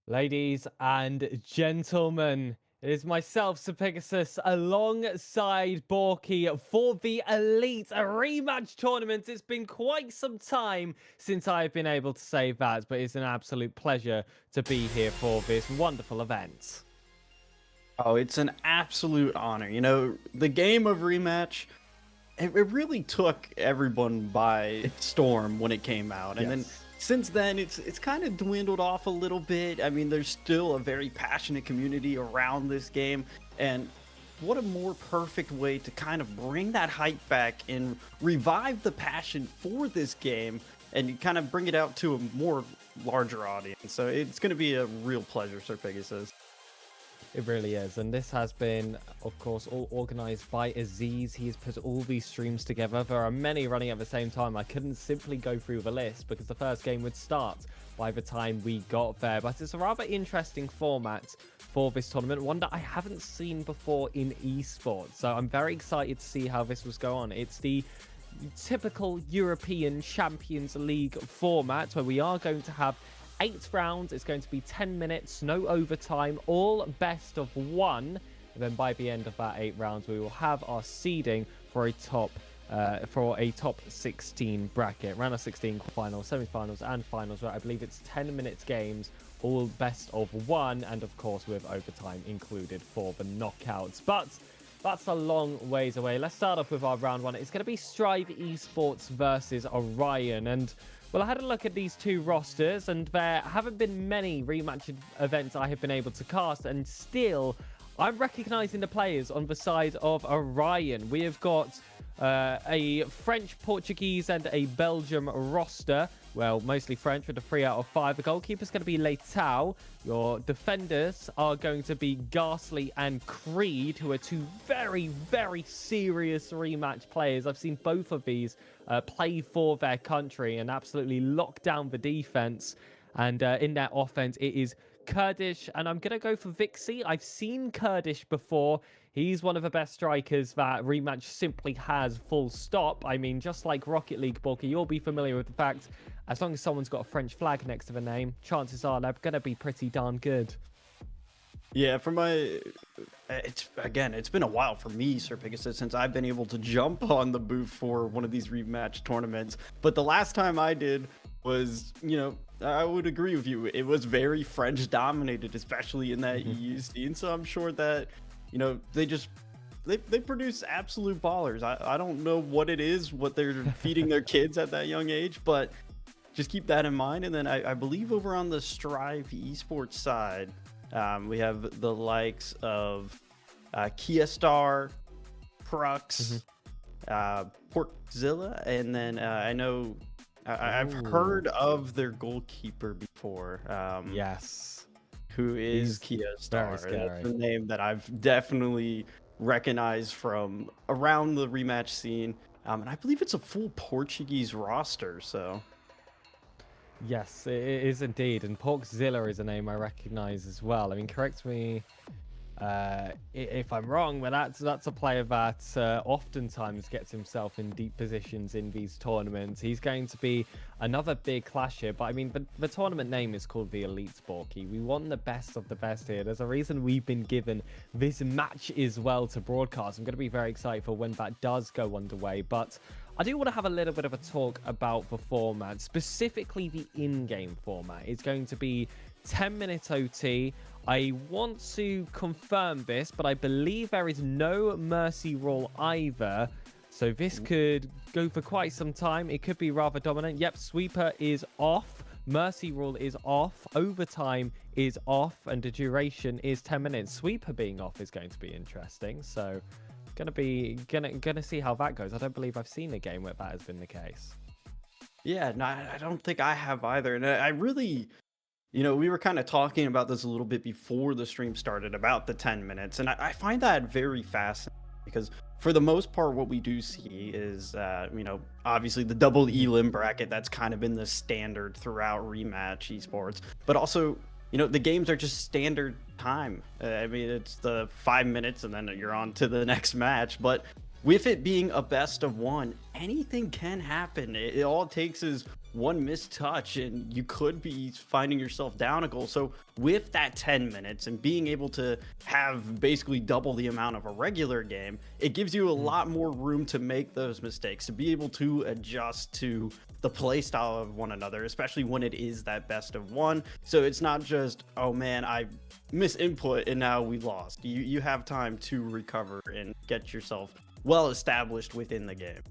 Ladies and gentlemen, it is myself, Sir Pegasus, alongside Borky for the Elite Rematch Tournament. It's been quite some time since I've been able to say that, but it's an absolute pleasure to be here for this wonderful event. Oh, it's an absolute honor. You know, the game of Rematch, it really took everyone by storm when it came out. And then since then, it's kind of dwindled off a little bit. I mean, there's still a very passionate community around this game. And what a more perfect way to kind of bring that hype back and revive the passion for this game and kind of bring it out to a more larger audience. So it's going to be a real pleasure, Sir Pegasus. It really is. And this has been, of course, all organized by Aziz. He has put all these streams together. There are many running at the same time. I couldn't simply go through the list because the first game would start by the time we got there. But it's a rather interesting format for this tournament, one that I haven't seen before in esports. So I'm very excited to see how this was go on. It's the typical European Champions League format where we are going to have 8 rounds. It's going to be 10 minutes, no overtime, all best of 1. And then by the end of that 8 rounds, we will have our seeding for a top 16 bracket. Round of 16 finals, semi-finals, and finals. Where I believe it's 10 minutes games, all best of 1, and of course with overtime included for the knockouts. But that's a long ways away. Let's start off with our round 1. It's going to be Strive Esports versus Orion. And well, I had a look at these two rosters, and there haven't been many rematch events I have been able to cast, and still, I'm recognizing the players on the side of Orion. We have got a French, Portuguese, and a Belgium roster. Well, mostly French with a 3 out of 5. The goalkeeper's going to be Leitao. Your defenders are going to be Ghastly and Creed, who are two very, very serious rematch players. I've seen both of these play for their country and absolutely lock down the defense. And in their offense, it is Kurdish, and I'm going to go for Vixie. I've seen Kurdish before. He's one of the best strikers that Rematch simply has, full stop. I mean, just like Rocket League, Bulky, you'll be familiar with the fact, as long as someone's got a French flag next to the name, chances are they're going to be pretty darn good. Yeah, for my, it's been a while for me, Sir Pegasus, since I've been able to jump on the booth for one of these rematch tournaments. But the last time I did was, you know, I would agree with you. It was very French dominated, especially in that EU scene. So I'm sure that, you know, they produce absolute ballers. I don't know what it is, what they're feeding their kids at that young age, but just keep that in mind. And then I believe over on the Strive Esports side, we have the likes of Kia Star, Crux, Porkzilla, and then I know I've heard of their goalkeeper before. Yes. who is He's Kia very Star. scary. That's a name that I've definitely recognized from around the rematch scene. And I believe it's a full Portuguese roster, so Yes, it is indeed. And Porkzilla is a name I recognize as well. I mean, correct me if I'm wrong, but that's a player that oftentimes gets himself in deep positions in these tournaments. He's going to be another big clash here, but I mean, the tournament name is called the Elite Sporky. We want the best of the best here. There's a reason we've been given this match as well to broadcast. I'm going to be very excited for when that does go underway, but I do want to have a little bit of a talk about the format, specifically the in-game format. It's going to be 10-minute OT. I want to confirm this, but I believe there is no mercy rule either. So this could go for quite some time. It could be rather dominant. Yep, sweeper is off. Mercy rule is off. Overtime is off. And the duration is 10 minutes. Sweeper being off is going to be interesting. So gonna see how that goes. I don't believe I've seen a game where that has been the case. yeah, no, I don't think I have either. And I really, we were kind of talking about this a little bit before the stream started about the 10 minutes. And I find that very fascinating because for the most part, what we do see is, obviously the double elim bracket that's kind of been the standard throughout rematch esports, but also, the games are just standard time. I mean, it's the 5 minutes and then you're on to the next match. But with it being a best of one, anything can happen. It all it takes is one missed touch and you could be finding yourself down a goal. So with that 10 minutes and being able to have basically double the amount of a regular game, it gives you a lot more room to make those mistakes, to be able to adjust to the play style of one another, especially when it is that best of one. So it's not just, oh man, I misinput and now we lost. You have time to recover and get yourself well established within the game.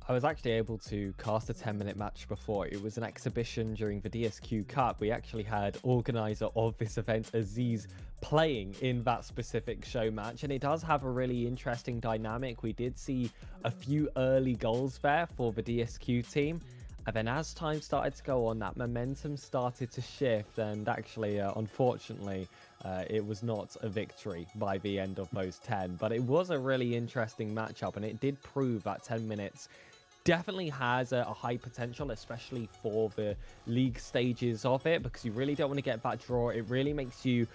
I was actually able to cast a 10-minute match before. It was an exhibition during the DSQ Cup. We actually had organizer of this event, Aziz, playing in that specific show match, and it does have a really interesting dynamic. We did see a few early goals there for the DSQ team, and then as time started to go on, that momentum started to shift, and actually, unfortunately, it was not a victory by the end of those 10, but it was a really interesting matchup, and it did prove that 10 minutes definitely has a high potential, especially for the league stages of it, because you really don't want to get that draw. It really makes you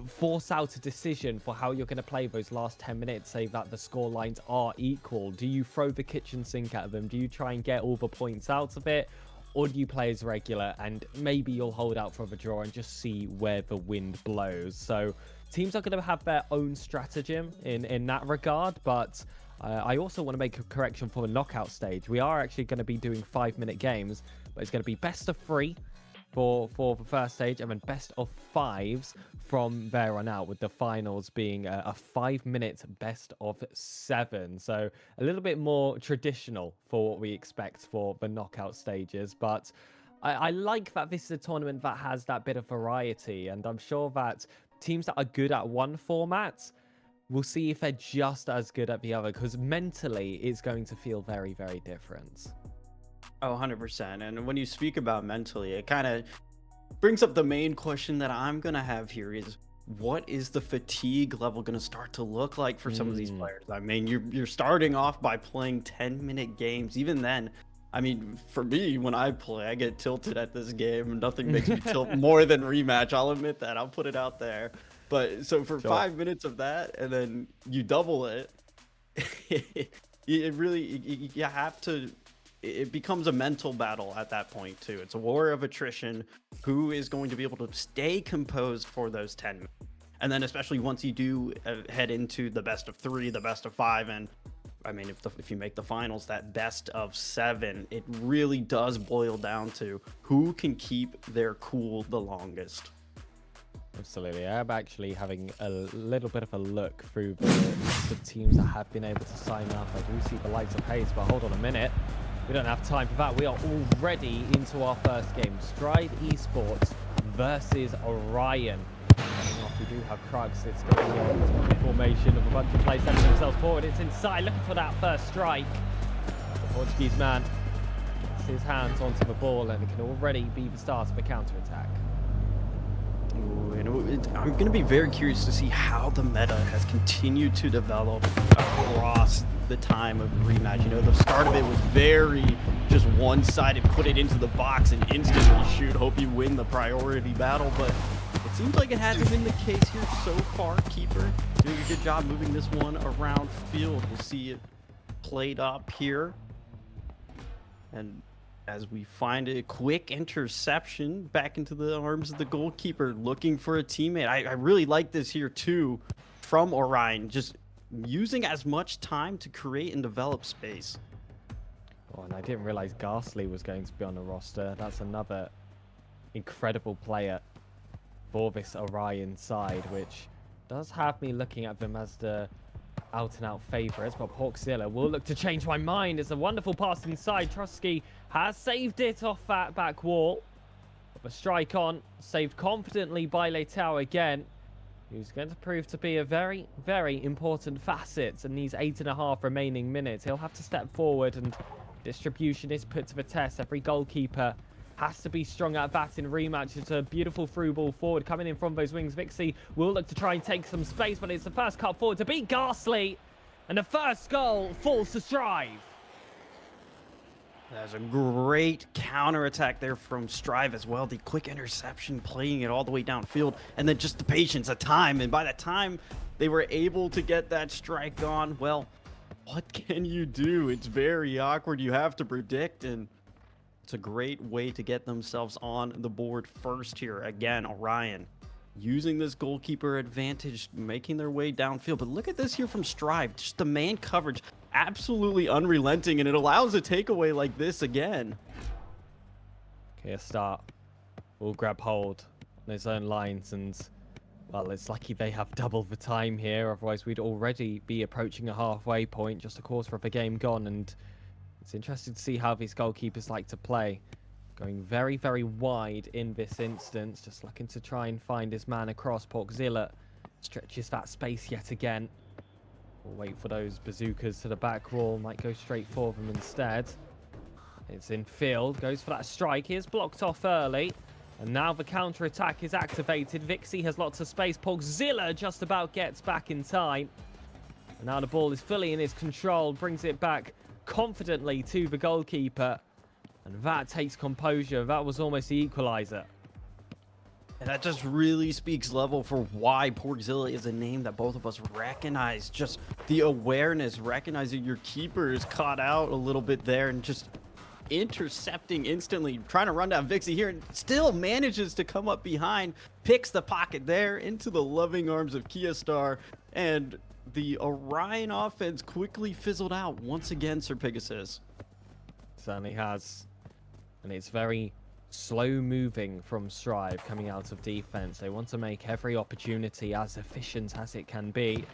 force out a decision for how you're going to play those last 10 minutes, say that the score lines are equal. Do you throw the kitchen sink at them? Do you try and get all the points out of it? Or do you play as regular and maybe you'll hold out for the draw and just see where the wind blows? So teams are going to have their own stratagem in that regard, but I also want to make a correction for the knockout stage. We are actually going to be doing 5-minute games, but it's going to be best of 3 for the first stage and then best of 5s from there on out, with the finals being a 5-minute best of 7. So a little bit more traditional for what we expect for the knockout stages, but I like that this is a tournament that has that bit of variety, and I'm sure that teams that are good at one format, we'll see if they're just as good at the other, because mentally it's going to feel very, very different. Oh, 100%. And when you speak about mentally, it kind of brings up the main question that I'm going to have here is, what is the fatigue level going to start to look like for some of these players? I mean, you're starting off by playing 10-minute games. Even then, I mean, for me, when I play, I get tilted at this game. Nothing makes me tilt more than rematch. I'll admit that. I'll put it out there. But so for 5 minutes of that, and then you double it, it really, you have to, it becomes a mental battle at that point too. It's a war of attrition. Who is going to be able to stay composed for those 10 minutes? And then especially once you do head into the best of 3, the best of 5, and I mean, if you make the finals, that best of 7, it really does boil down to who can keep their cool the longest. Absolutely. I'm actually having a little bit of a look through the list of teams that have been able to sign up. I do see the likes of Hayes, but hold on a minute. We don't have time for that. We are already into our first game. Stride Esports versus Orion. Coming off, we do have Krugs. It's going to be a formation of a bunch of players sending themselves forward. It's inside, looking for that first strike. The Portuguese man gets his hands onto the ball, and it can already be the start of a counter-attack. Ooh, and I'm going to be very curious to see how the meta has continued to develop across the time of rematch. You know, the start of it was very just one-sided, put it into the box and instantly shoot, hope you win the priority battle, but it seems like it hasn't been the case here so far. Keeper doing a good job moving this one around field. We'll see it played up here. And as we find a quick interception back into the arms of the goalkeeper, looking for a teammate. I really like this here too from Orion, just using as much time to create and develop space. Oh, and I didn't realize Ghastly was going to be on the roster. That's another incredible player for this Orion side, which does have me looking at them as the out-and-out favorites, but Porkzilla will look to change my mind. It's a wonderful pass inside. Trusky has saved it off that back wall. But strike on, saved confidently by Leitao again, who's going to prove to be a very, very important facet in these 8.5 remaining minutes. He'll have to step forward, and distribution is put to the test. Every goalkeeper has to be strong at that in rematch. It's a beautiful through ball forward coming in from those wings. Vixie will look to try and take some space, but it's the first cut forward to beat Ghastly, and the first goal falls to Strive. That's a great counter attack there from Strive as well. The quick interception, playing it all the way downfield, and then just the patience of time. And by the time they were able to get that strike on, well, what can you do? It's very awkward. You have to predict, and it's a great way to get themselves on the board first here. Again, Orion using this goalkeeper advantage, making their way downfield. But look at this here from Strive. Just the man coverage, absolutely unrelenting, and it allows a takeaway like this again. Okay, a start. Will grab hold on his own lines, and well, it's lucky they have double the time here. Otherwise, we'd already be approaching a halfway point, just a quarter of the game gone, and it's interesting to see how these goalkeepers like to play. Going very, very wide in this instance, just looking to try and find his man across. Porkzilla stretches that space yet again. We'll wait for those bazookas to the back wall, might go straight for them instead. It's in field, goes for that strike. Here's blocked off early, and now the counter-attack is activated. Vixie has lots of space. Porkzilla just about gets back in time. And now the ball is fully in his control, brings it back confidently to the goalkeeper, and that takes composure. That was almost the equalizer. And that just really speaks level for why Porkzilla is a name that both of us recognize. Just the awareness, recognizing your keeper is caught out a little bit there, and just intercepting instantly, trying to run down Vixie here, and still manages to come up behind, picks the pocket there into the loving arms of Kiastar, and the Orion offense quickly fizzled out once again, Sir Pegasus. Certainly has. And it's very slow moving from Strive coming out of defense. They want to make every opportunity as efficient as it can be. You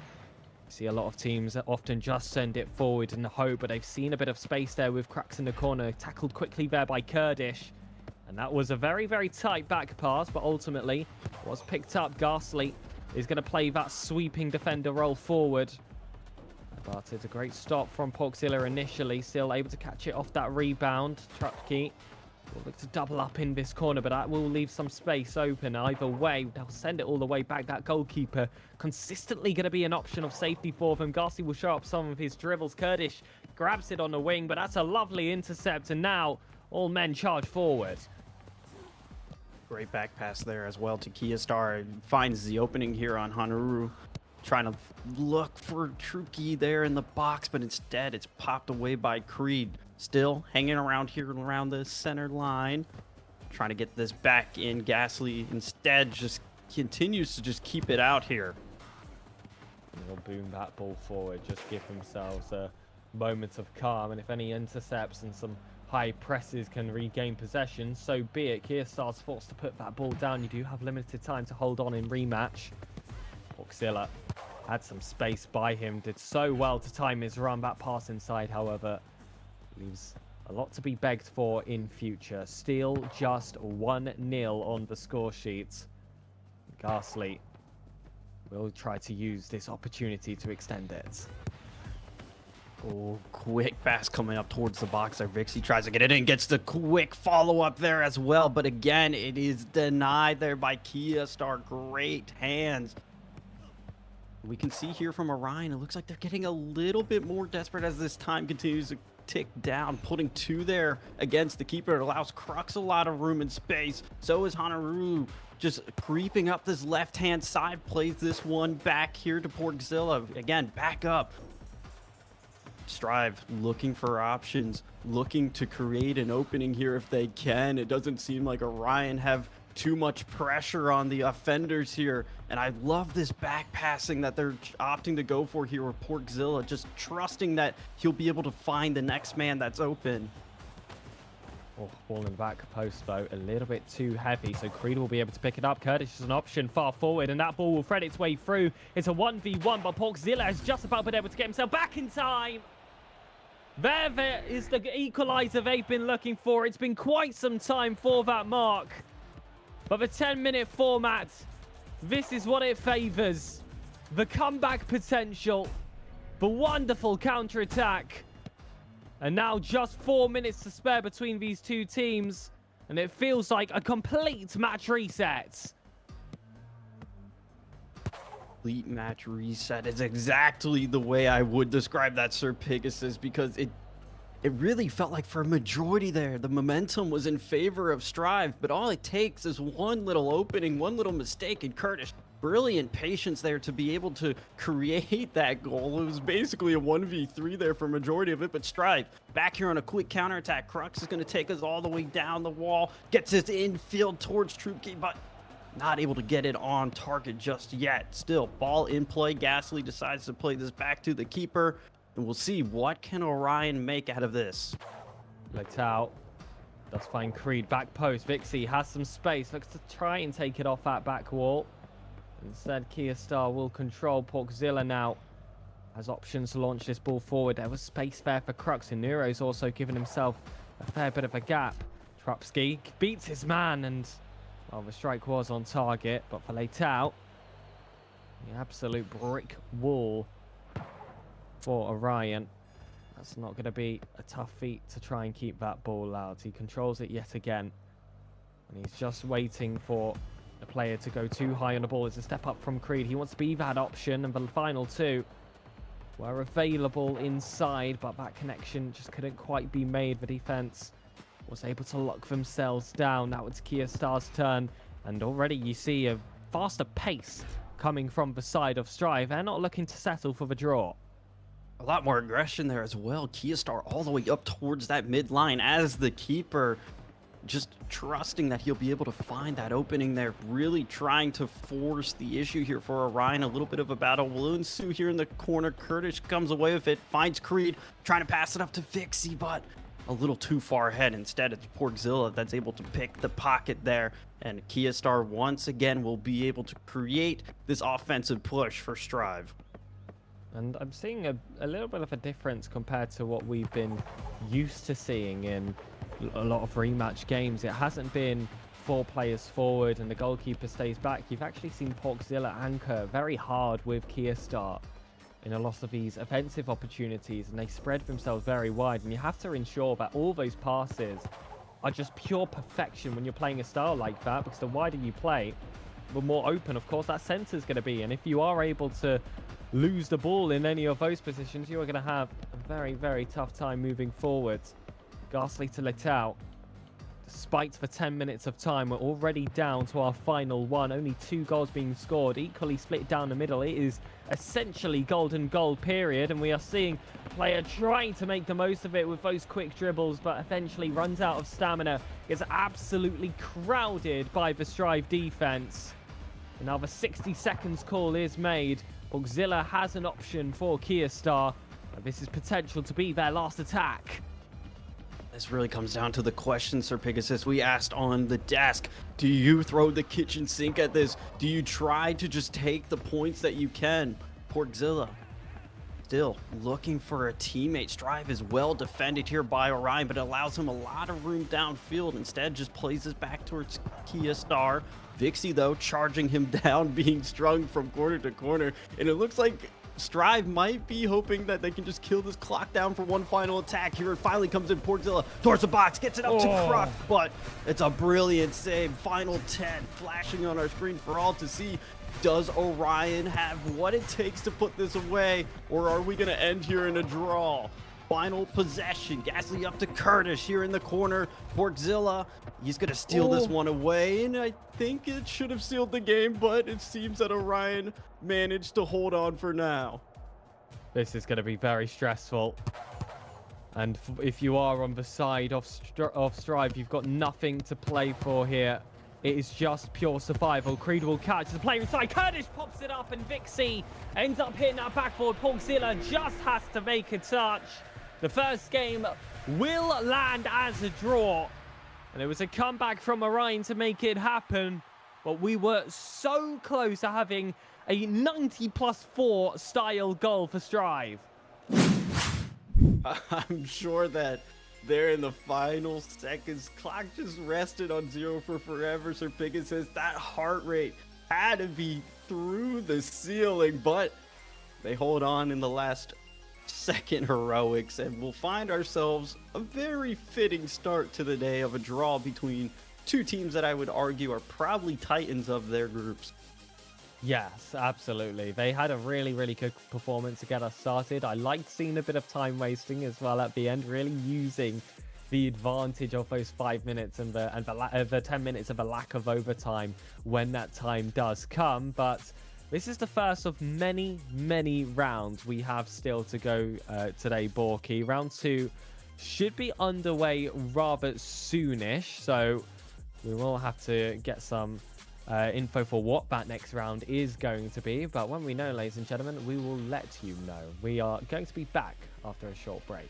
see a lot of teams that often just send it forward in the hope, but they've seen a bit of space there with cracks in the corner. Tackled quickly there by Kurdish. And that was a very, very tight back pass, but ultimately was picked up. Ghastly is going to play that sweeping defender role forward. But it's a great stop from Porkzilla initially, still able to catch it off that rebound. Trupke will look to double up in this corner, but that will leave some space open. Either way, they'll send it all the way back. That goalkeeper consistently going to be an option of safety for them. Ghastly will show up some of his dribbles. Kurdish grabs it on the wing, but that's a lovely intercept, and now all men charge forward. Great back pass there as well to Kiastar. Finds the opening here on Hanuru. Trying to look for Trupke there in the box, but instead it's popped away by Creed. Still hanging around here around the center line. Trying to get this back in. Ghastly instead just continues to just keep it out here. And they'll boom that ball forward, just give themselves a moment of calm, and if any intercepts and some high presses can regain possession, so be it. Kiastar's forced to put that ball down. You do have limited time to hold on in rematch. Porkzilla had some space by him, did so well to time his run. That pass inside, however, leaves a lot to be begged for in future. Still just 1-0 on the score sheet. Ghastly will try to use this opportunity to extend it. Oh, quick pass coming up towards the box there. Vixie tries to get it in, gets the quick follow-up there as well. But again, it is denied there by Kia Star. Great hands. We can see here from Orion, it looks like they're getting a little bit more desperate as this time continues to tick down. Putting 2 there against the keeper. It allows Crux a lot of room and space. So is Hanaru just creeping up this left-hand side. Plays this one back here to Porkzilla. Again, back up. Strive looking for options, looking to create an opening here if they can. It doesn't seem like Orion have too much pressure on the offenders here. And I love this back passing that they're opting to go for here with Porkzilla, just trusting that he'll be able to find the next man that's open. Oh, ball in the back post, though, a little bit too heavy, so Creed will be able to pick it up. Curtis is an option far forward, and that ball will thread its way through. It's a 1v1, but Porkzilla has just about been able to get himself back in time. There is the equalizer they've been looking for. It's been quite some time for that mark. But the 10-minute format, this is what it favors. The comeback potential, the wonderful counter-attack. And now just 4 minutes to spare between these two teams. And it feels like a complete match reset. Complete match reset is exactly the way I would describe that, Sir Pegasus, because it really felt like for a majority there, the momentum was in favor of Strive, but all it takes is one little opening, one little mistake, and Curtis, brilliant patience there to be able to create that goal. It was basically a 1v3 there for majority of it, but Strive back here on a quick counterattack. Crux is going to take us all the way down the wall, gets his infield towards Troopkey, but not able to get it on target just yet. Still, ball in play. Ghastly decides to play this back to the keeper, and we'll see what can Orion make out of this. Letao does find Creed back post. Vixie has some space, looks to try and take it off that back wall. Instead, Kia Star will control. Porkzilla now has options to launch this ball forward. There was space there for Crux, and Nero's also given himself a fair bit of a gap. Trupski beats his man, and well, the strike was on target, but for Letao, the absolute brick wall for Orion. That's not going to be a tough feat to try and keep that ball out. He controls it yet again, and he's just waiting for the player to go too high on the ball. It's a step up from Creed. He wants to be that option, and the final 2 were available inside, but that connection just couldn't quite be made. The defense was able to lock themselves down. Now it's Kia Star's turn, and already you see a faster pace coming from the side of Strive. They're not looking to settle for the draw. A lot more aggression there as well. Kia Star all the way up towards that midline as the keeper, just trusting that he'll be able to find that opening there, really trying to force the issue here for Orion. A little bit of a battle will ensue here in the corner. Curtis comes away with it, finds Creed, trying to pass it up to Vixie, but a little too far ahead. Instead, it's Porkzilla that's able to pick the pocket there, and Kia Star once again will be able to create this offensive push for Strive. And I'm seeing a little bit of a difference compared to what we've been used to seeing in a lot of rematch games. It hasn't been 4 players forward and the goalkeeper stays back. You've actually seen Porkzilla anchor very hard with Kia Star in a lot of these offensive opportunities, and they spread themselves very wide, and you have to ensure that all those passes are just pure perfection when you're playing a style like that, because the wider you play, the more open, of course, that centre is going to be. And if you are able to lose the ball in any of those positions, you are going to have a very, very tough time moving forward. Ghastly to Letao. Despite the 10 minutes of time, we're already down to our final 1. Only 2 goals being scored, equally split down the middle. It is essentially golden goal period, and we are seeing a player trying to make the most of it with those quick dribbles, but eventually runs out of stamina. Gets absolutely crowded by the Strive defense. And now the 60 seconds call is made. Porkzilla has an option for Kia Star. This is potential to be their last attack. This really comes down to the question, Sir Pegasus, we asked on the desk. Do you throw the kitchen sink at this? Do you try to just take the points that you can? Porkzilla still looking for a teammate. Strive is well defended here by Orion, but it allows him a lot of room downfield. Instead, just plays this back towards Kia Star. Vixie, though, charging him down, being strung from corner to corner. And it looks like Strive might be hoping that they can just kill this clock down for one final attack. Here it finally comes in. Portzilla towards the box, gets it up to Kruk, but it's a brilliant save. Final 10 flashing on our screen for all to see. Does Orion have what it takes to put this away, or are we going to end here in a draw? Final possession. Gasly up to Curtis here in the corner. Portzilla, he's going to steal this one away, and I think it should have sealed the game, but it seems that Orion managed to hold on for now. This is going to be very stressful. And if you are on the side of Strive, you've got nothing to play for here. It is just pure survival. Creed will catch the player inside. Kurdish pops it up, and Vixie ends up hitting that backboard. Portzilla just has to make a touch. The first game will land as a draw. And it was a comeback from Orion to make it happen. But we were so close to having a 90+4 style goal for Strive. I'm sure that there in the final seconds, clock just rested on 0 for forever. Sir Pickett says that heart rate had to be through the ceiling, but they hold on in the last second heroics, and we'll find ourselves a very fitting start to the day of a draw between two teams that I would argue are probably titans of their groups. Yes, absolutely. They had a really, really good performance to get us started. I liked seeing a bit of time wasting as well at the end, really using the advantage of those 5 minutes and the 10 minutes of a lack of overtime when that time does come. But this is the first of many, many rounds we have still to go today, Borky. Round 2 should be underway rather soonish, so we will have to get some info for what that next round is going to be. But when we know, ladies and gentlemen, we will let you know. We are going to be back after a short break.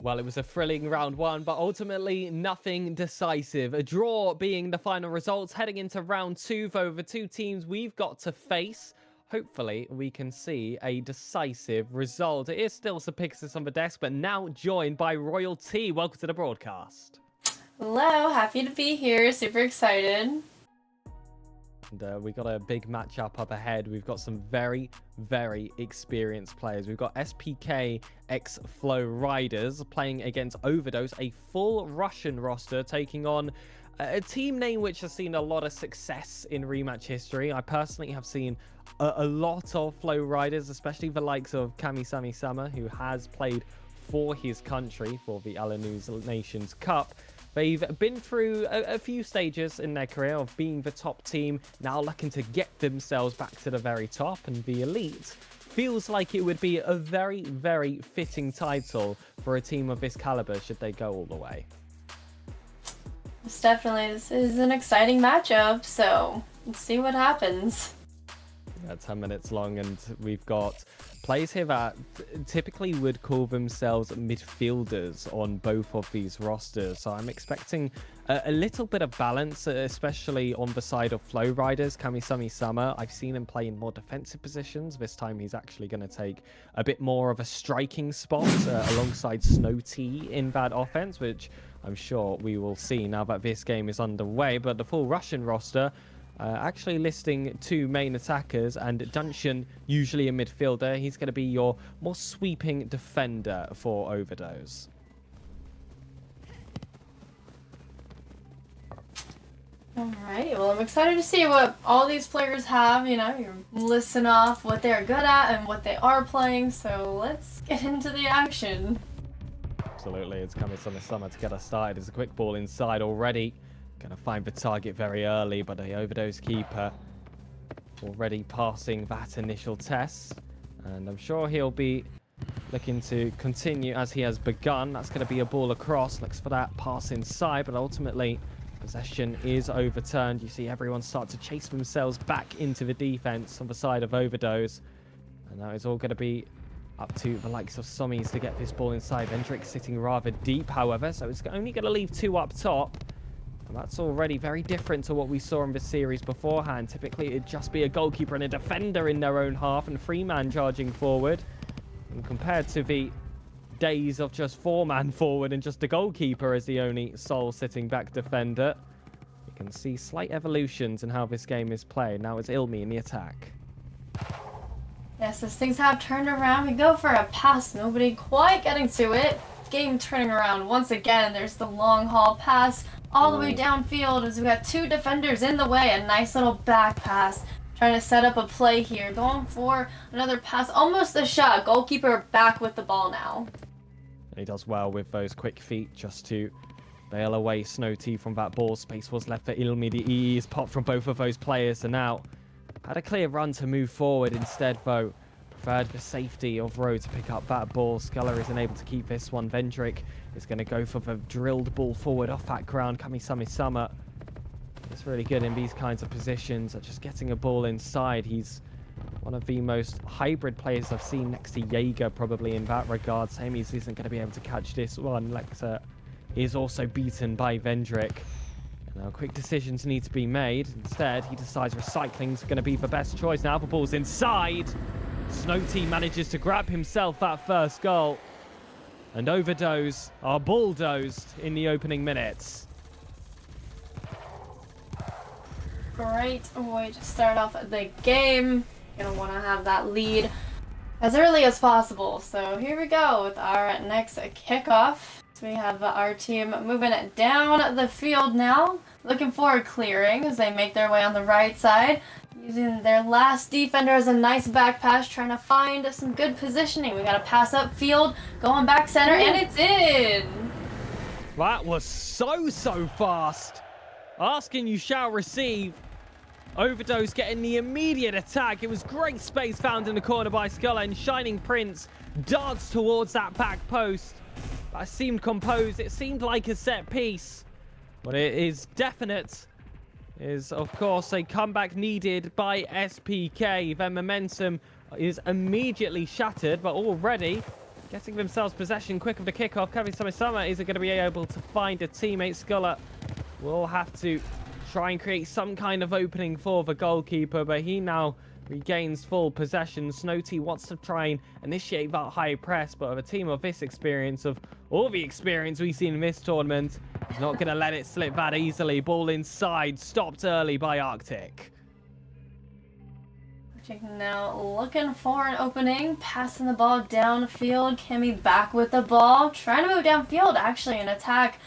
Well, it was a thrilling round one, but ultimately nothing decisive. A draw being the final results. Heading into round two for over two teams we've got to face. Hopefully, we can see a decisive result. It is still Serpixis on the desk, but now joined by Royalty. Welcome to the broadcast. Hello, happy to be here. Super excited. And we got a big matchup up ahead. We've got some very, very experienced players. We've got SPK X Flow Riders playing against Overdose, a full Russian roster, taking on a team name which has seen a lot of success in rematch history. I personally have seen a lot of Flow Riders, especially the likes of Kami-Sami Sama, who has played for his country for the Alanus Nations Cup. They've been through a few stages in their career of being the top team, now looking to get themselves back to the very top, and the elite feels like it would be a very, very fitting title for a team of this caliber should they go all the way. This is an exciting matchup, so let's see what happens. Yeah, 10 minutes long, and we've got players here that typically would call themselves midfielders on both of these rosters. So I'm expecting a little bit of balance, especially on the side of Flow Riders. Kami-Sami Sama, I've seen him play in more defensive positions. This time he's actually going to take a bit more of a striking spot alongside Snow T in that offense, which I'm sure we will see now that this game is underway. But the full Russian roster actually listing two main attackers, and Duncan, usually a midfielder. He's going to be your more sweeping defender for Overdose. Alright, well, I'm excited to see what all these players have. You know, you listen off what they're good at and what they are playing, so let's get into the action. Absolutely, it's Kami-Sami Sama to get us started. There's a quick ball inside already. Going to find the target very early, but the Overdose keeper already passing that initial test. And I'm sure he'll be looking to continue as he has begun. That's going to be a ball across. Looks for that pass inside, but ultimately possession is overturned. You see everyone start to chase themselves back into the defense on the side of Overdose. And now it's all going to be up to the likes of Summies to get this ball inside. Vendrick sitting rather deep, however, so it's only going to leave two up top. And that's already very different to what we saw in the series beforehand. Typically, it'd just be a goalkeeper and a defender in their own half and three-man charging forward. And compared to the days of just four-man forward and just a goalkeeper as the only sole sitting back defender, you can see slight evolutions in how this game is played. Now it's Ilmi in the attack. Yes, as things have turned around, we go for a pass. Nobody quite getting to it. Game turning around once again. There's the long haul pass all the way downfield as we got two defenders in the way. A nice little back pass. Trying to set up a play here. Going for another pass. Almost a shot. Goalkeeper back with the ball now. He does well with those quick feet just to bail away Snow T from that ball. Space was left for Ilmi. The EE is popped from both of those players, and now had a clear run to move forward. Instead, though, preferred the safety of Rowe to pick up that ball. Sculler isn't able to keep this one. Vendrick is going to go for the drilled ball forward off that ground. Kami-Sami Sama is really good in these kinds of positions, just getting a ball inside. He's one of the most hybrid players I've seen next to Jaeger, probably in that regard. Samies isn't going to be able to catch this one. Lecter is also beaten by Vendrick. Now, quick decisions need to be made. Instead, he decides recycling is going to be the best choice. Now the ball's inside. Snow T manages to grab himself that first goal. And Overdose are bulldozed in the opening minutes. Great way to start off the game. Gonna want to have that lead as early as possible. So here we go with our next kickoff. So we have our team moving it down the field now, looking for a clearing as they make their way on the right side. Using their last defender as a nice back pass, trying to find some good positioning. We got a pass upfield, going back center, and it's in! That was so fast. Asking you shall receive. Overdose getting the immediate attack. It was great space found in the corner by Sculler, and Shining Prince darts towards that back post. That seemed composed. It seemed like a set piece. But it is definite. Is, of course, a comeback needed by SPK. Their momentum is immediately shattered, but already getting themselves possession quick of the kickoff. Kevin Summer isn't going to be able to find a teammate. Sculler will have to try and create some kind of opening for the goalkeeper, but he now regains full possession. Snowty wants to try and initiate that high press, but with a team of this experience, of all the experience we've seen in this tournament, he's not going to let it slip that easily. Ball inside, stopped early by Arctic. Now looking for an opening, passing the ball downfield. Kimmy back with the ball, trying to move downfield actually and attack.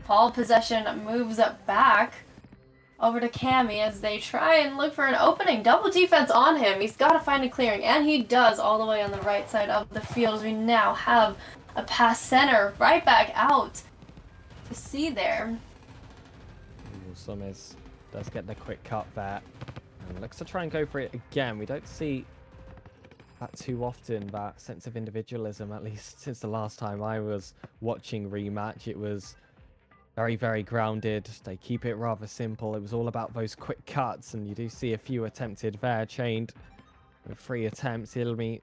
Ball possession moves up back over to Cammy as they try and look for an opening. Double defense on him. He's got to find a clearing, and he does all the way on the right side of the field. As we now have a pass center right back out to see there. Summers does get the quick cut there. And looks to try and go for it again. We don't see that too often, that sense of individualism, at least since the last time I was watching Rematch. It was very, very grounded. They keep it rather simple. It was all about those quick cuts, and you do see a few attempted there, chained with 3 attempts. He'll be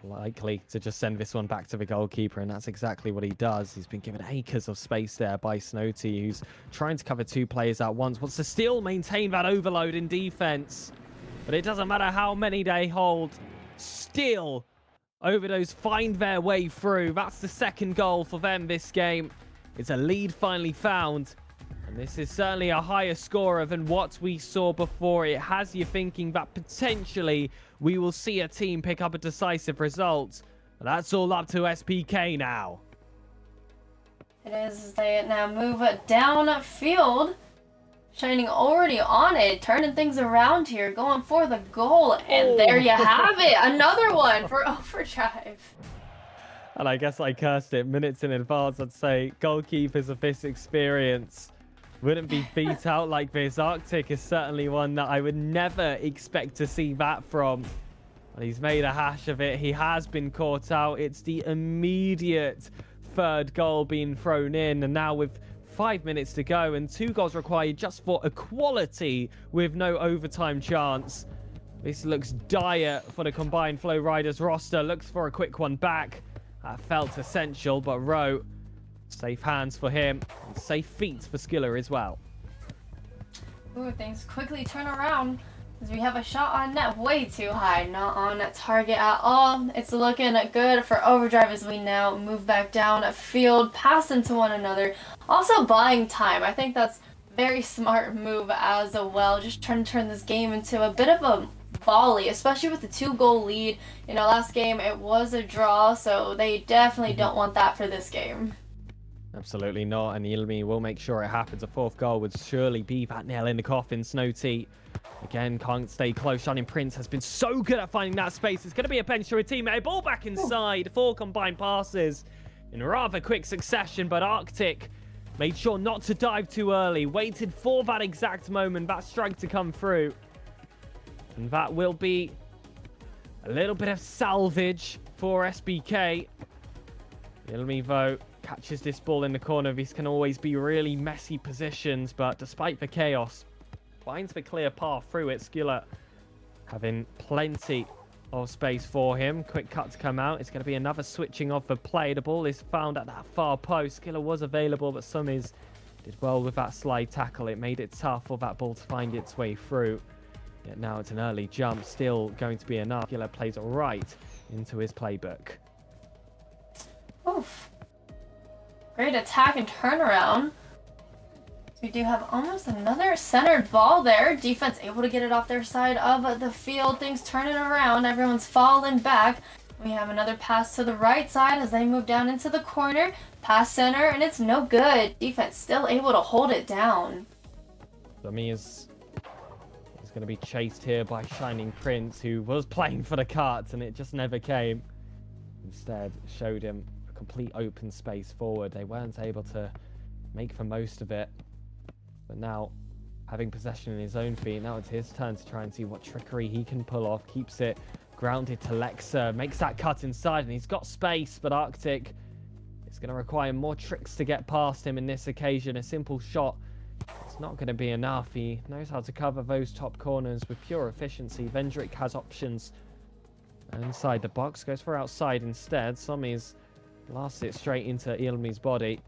likely to just send this one back to the goalkeeper, and that's exactly what he does. He's been given acres of space there by Snowty, who's trying to cover 2 players at once, wants to still maintain that overload in defense, but it doesn't matter how many they hold. Still, Overdose find their way through. That's the 2nd goal for them this game. It's a lead finally found, and this is certainly a higher scorer than what we saw before. It has you thinking that potentially we will see a team pick up a decisive result. But that's all up to SPK now. It is. They now move downfield. Shining already on it, turning things around here, going for the goal. And there you have it. Another one for Overdrive. And I guess I cursed it minutes in advance. I'd say goalkeepers of this experience wouldn't be beat out like this. Arctic is certainly one that I would never expect to see that from. And he's made a hash of it. He has been caught out. It's the immediate 3rd goal being thrown in. And now with 5 minutes to go and 2 goals required just for equality with no overtime chance. This looks dire for the combined Flow Riders roster. Looks for a quick one back. That felt essential, but Rowe, safe hands for him, and safe feet for Skiller as well. Ooh, things quickly turn around as we have a shot on net way too high, not on target at all. It's looking good for Overdrive as we now move back down field, pass into one another. Also buying time. I think that's very smart move as well. Just trying to turn this game into a bit of a volley, especially with the 2-goal lead. You know, last game it was a draw, so they definitely don't want that for this game. Absolutely not, and Yilmi will make sure it happens. A 4th goal would surely be that nail in the coffin. Snowty, again, can't stay close. Shining Prince has been so good at finding that space. It's going to be a bench to a teammate. Ball back inside. 4 combined passes in rather quick succession, but Arctic made sure not to dive too early. Waited for that exact moment, that strike to come through. And that will be a little bit of salvage for SBK. Yilmi, though, catches this ball in the corner. These can always be really messy positions, but despite the chaos, finds the clear path through it. Skiller having plenty of space for him. Quick cut to come out. It's going to be another switching of the play. The ball is found at that far post. Skiller was available, but Summies did well with that slide tackle. It made it tough for that ball to find its way through. Yet now it's an early jump, still going to be enough. Skiller plays right into his playbook. Oof. Great attack and turnaround. We do have almost another centered ball there. Defense able to get it off their side of the field. Things turning around. Everyone's falling back. We have another pass to the right side as they move down into the corner. Pass center, and it's no good. Defense still able to hold it down. Dummy is going to be chased here by Shining Prince, who was playing for the cuts, and it just never came. Instead, showed him a complete open space forward. They weren't able to make the most of it. But now, having possession in his own feet, now it's his turn to try and see what trickery he can pull off. Keeps it grounded to Lexa, makes that cut inside, and he's got space, but Arctic is going to require more tricks to get past him in this occasion. A simple shot, it's not going to be enough. He knows how to cover those top corners with pure efficiency. Vendrick has options Inside the box, goes for outside instead. Sami's blasts it straight into Ilmi's body.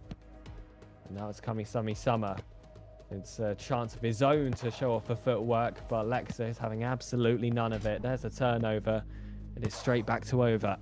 And now it's Kami Summer. It's a chance of his own to show off the footwork, but Lexa is having absolutely none of it. There's a turnover. It is straight back to over.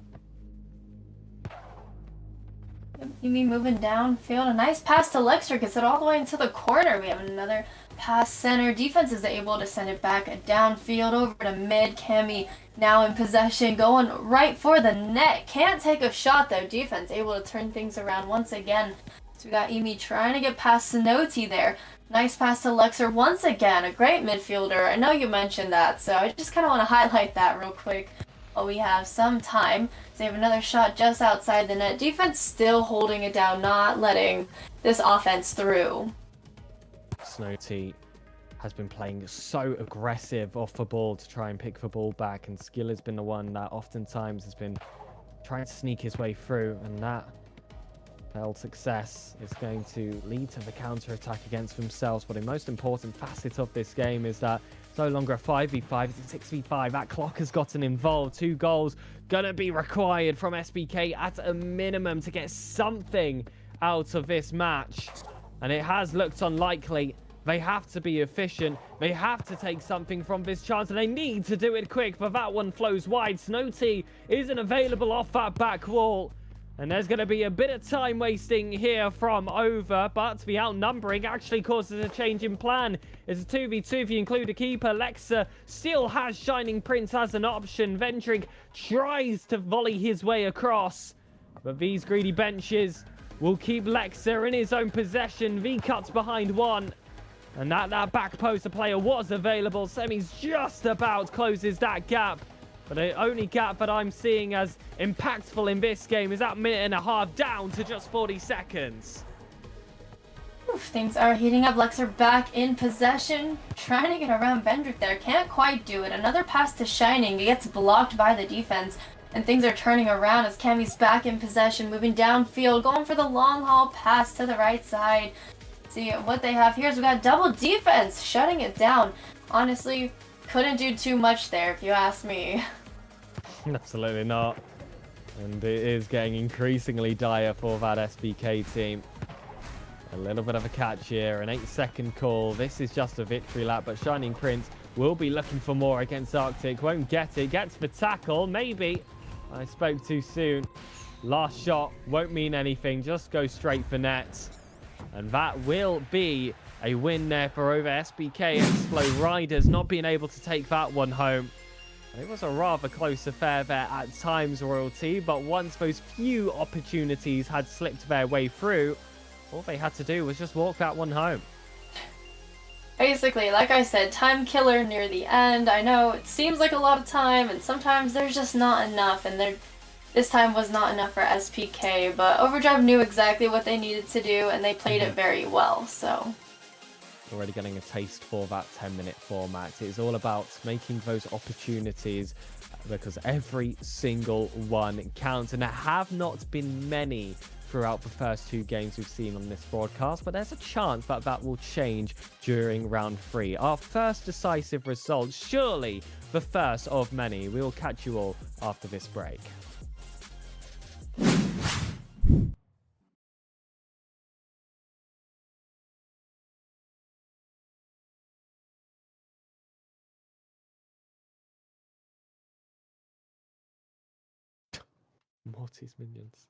Yumi moving downfield. A nice pass to Lexer, gets it all the way into the corner. We have another pass center. Defense is able to send it back downfield over to mid. Cami now in possession, going right for the net. Can't take a shot though. Defense able to turn things around once again. So we got Emi trying to get past Sinoti there. Nice pass to Lexer once again. A great midfielder. I know you mentioned that, so I just kind of want to highlight that real quick. While we have some time. So they have another shot just outside the net. Defense still holding it down, not letting this offense through. Snowty has been playing so aggressive off the ball to try and pick the ball back, and Skill has been the one that oftentimes has been trying to sneak his way through, and that failed success is going to lead to the counter-attack against themselves. But the most important facet of this game is that it's no longer a 5v5, it's a 6v5. That clock has gotten involved. 2 goals gonna be required from SBK at a minimum to get something out of this match. And it has looked unlikely. They have to be efficient. They have to take something from this chance, and they need to do it quick, but that one flows wide. Snowty isn't available off that back wall. And there's going to be a bit of time wasting here from over, but the outnumbering actually causes a change in plan. It's a 2v2 if you include a keeper. Lexa still has Shining Prince as an option. Vendrick tries to volley his way across, but these greedy benches will keep Lexa in his own possession. V cuts behind one, and that back post, the player was available. Semi's just about closes that gap. But the only gap that I'm seeing as impactful in this game is that minute and a half down to just 40 seconds. Oof, things are heating up. Lexer back in possession. Trying to get around Vendrick there. Can't quite do it. Another pass to Shining. It gets blocked by the defense. And things are turning around as Cami's back in possession. Moving downfield. Going for the long haul pass to the right side. See what they have here is we got double defense. Shutting it down. Honestly, couldn't do too much there if you ask me. Absolutely not. And it is getting increasingly dire for that SBK team. A little bit of a catch here, an 8-second call. This is just a victory lap, but Shining Prince will be looking for more against Arctic. Won't get it. Gets the tackle. Maybe. I spoke too soon. Last shot won't mean anything. Just go straight for net. And that will be a win there for over SBK. Explode Riders not being able to take that one home. It was a rather close affair there at times, Royalty, but once those few opportunities had slipped their way through, all they had to do was just walk that one home. Basically, like I said, time killer near the end. I know it seems like a lot of time, and sometimes there's just not enough, and this time was not enough for SPK, but Overdrive knew exactly what they needed to do, and they played it very well, so... Already getting a taste for that 10-minute format. It's all about making those opportunities, because every single one counts, and there have not been many throughout the first 2 games we've seen on this broadcast, but there's a chance that that will change during round 3. Our first decisive result, surely the first of many. We will catch you all after this break. Morty's minions.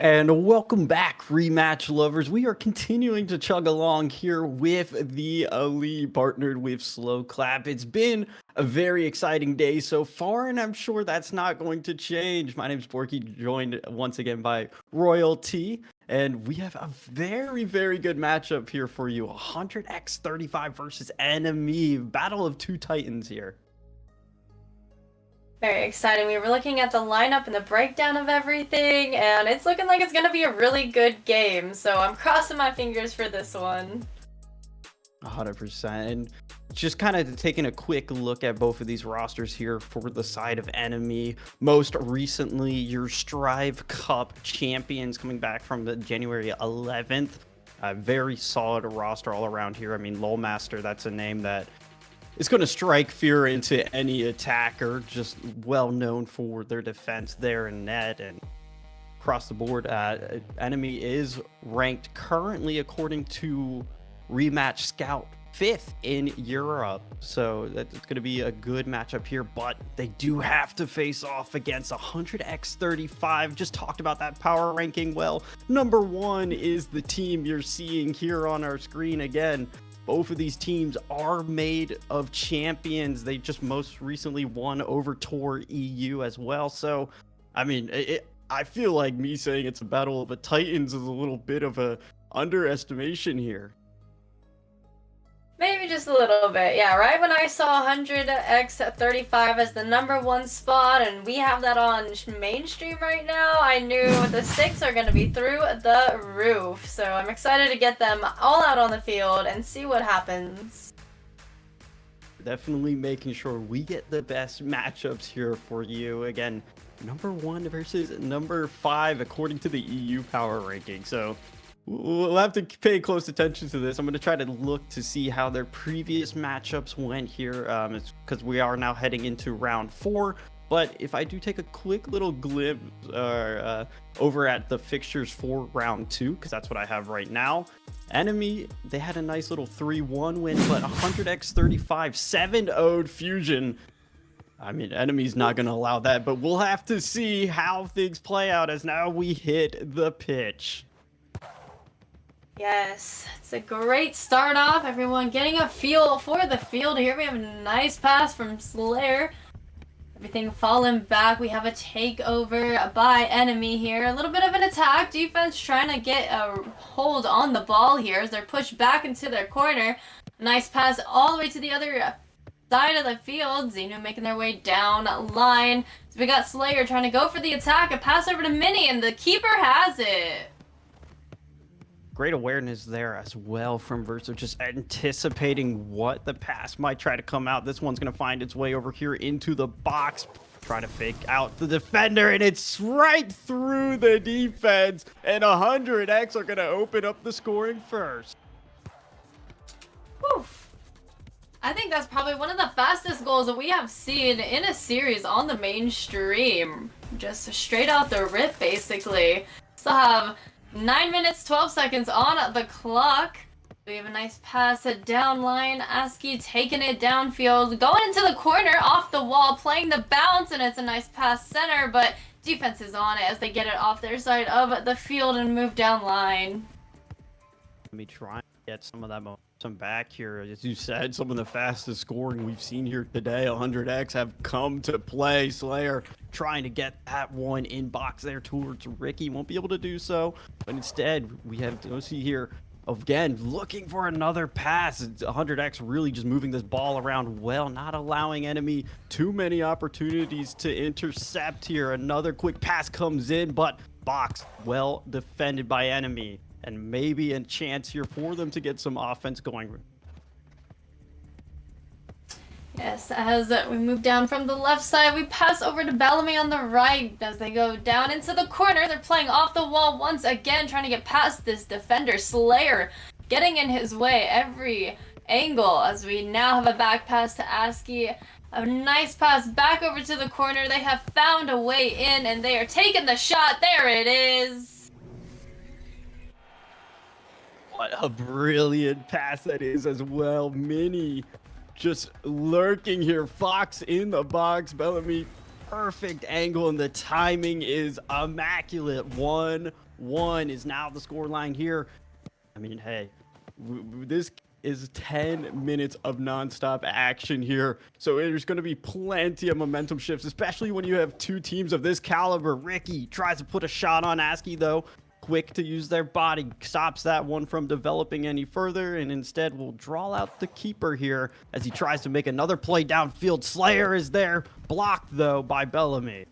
And welcome back, rematch lovers. We are continuing to chug along here with the Elite, partnered with Slow Clap. It's been a very exciting day so far, and I'm sure that's not going to change. My name's Borky, joined once again by Royalty, and we have a very, very good matchup here for you. 100x35 versus Enemy. Battle of two titans here. Very exciting. We were looking at the lineup and the breakdown of everything, and it's looking like it's going to be a really good game. So I'm crossing my fingers for this one. 100%. And just kind of taking a quick look at both of these rosters here for the side of Enemy. Most recently, your Strive Cup champions coming back from the January 11th. A very solid roster all around here. I mean, Lolmaster, that's a name that is going to strike fear into any attacker. Just well known for their defense there in net and across the board. Enemy is ranked currently, according to Rematch Scout, 5th in Europe. So that's going to be a good matchup here, but they do have to face off against 100x35. Just talked about that power ranking. Well, number one is the team you're seeing here on our screen again. Both of these teams are made of champions. They just most recently won over Tour EU as well. So, I mean, I feel like me saying it's a battle of the Titans is a little bit of a underestimation here. Maybe just a little bit. Yeah, right when I saw 100x35 as the number one spot, and we have that on mainstream right now, I knew the stakes are going to be through the roof. So I'm excited to get them all out on the field and see what happens. Definitely making sure we get the best matchups here for you. Again, number 1 versus number 5 according to the EU power ranking. So we'll have to pay close attention to this. I'm going to try to look to see how their previous matchups went here. It's because we are now heading into round 4. But if I do take a quick little glimpse over at the fixtures for round 2, because that's what I have right now. Enemy, they had a nice little 3-1 win, but 100x35 7-0'd Fusion. I mean, Enemy's not going to allow that, but we'll have to see how things play out as now we hit the pitch. Yes, it's a great start off. Everyone getting a feel for the field here. We have a nice pass from Slayer. Everything falling back. We have a takeover by Enemy here. A little bit of an attack. Defense trying to get a hold on the ball here as they're pushed back into their corner. Nice pass all the way to the other side of the field. Xenu making their way down line. So we got Slayer trying to go for the attack. A pass over to Mini, and the keeper has it. Great awareness there as well from Verso, just anticipating what the pass might try to come out. This one's going to find its way over here into the box, try to fake out the defender, and it's right through the defense, and 100x are going to open up the scoring first. Whew. I think that's probably one of the fastest goals that we have seen in a series on the mainstream. Just straight out the rip, basically. Still have 9 minutes, 12 seconds on the clock. We have a nice pass down line. ASCII taking it downfield, going into the corner, off the wall, playing the bounce, and it's a nice pass center, but defense is on it as they get it off their side of the field and move down line. Let me try and get some of that momentum back here. As you said, some of the fastest scoring we've seen here today, 100x, have come to play. Slayer trying to get that one in box there towards Ricky. Won't be able to do so, but instead we have Dosi here again looking for another pass. 100x really just moving this ball around well, not allowing Enemy too many opportunities to intercept here. Another quick pass comes in, but box well defended by Enemy, and maybe a chance here for them to get some offense going. Yes, as we move down from the left side, we pass over to Bellamy on the right as they go down into the corner. They're playing off the wall once again, trying to get past this defender. Slayer getting in his way every angle as we now have a back pass to ASCII. A nice pass back over to the corner. They have found a way in, and they are taking the shot. There it is. What a brilliant pass that is as well. Mini just lurking here. Fox in the box. Bellamy perfect angle, and the timing is immaculate. 1-1 is now the scoreline here. I mean, hey, this is 10 minutes of nonstop action here. So there's going to be plenty of momentum shifts, especially when you have two teams of this caliber. Ricky tries to put a shot on ASCII, though. Quick to use their body, stops that one from developing any further, and instead will draw out the keeper here as he tries to make another play downfield. Slayer is there, blocked though by Bellamy.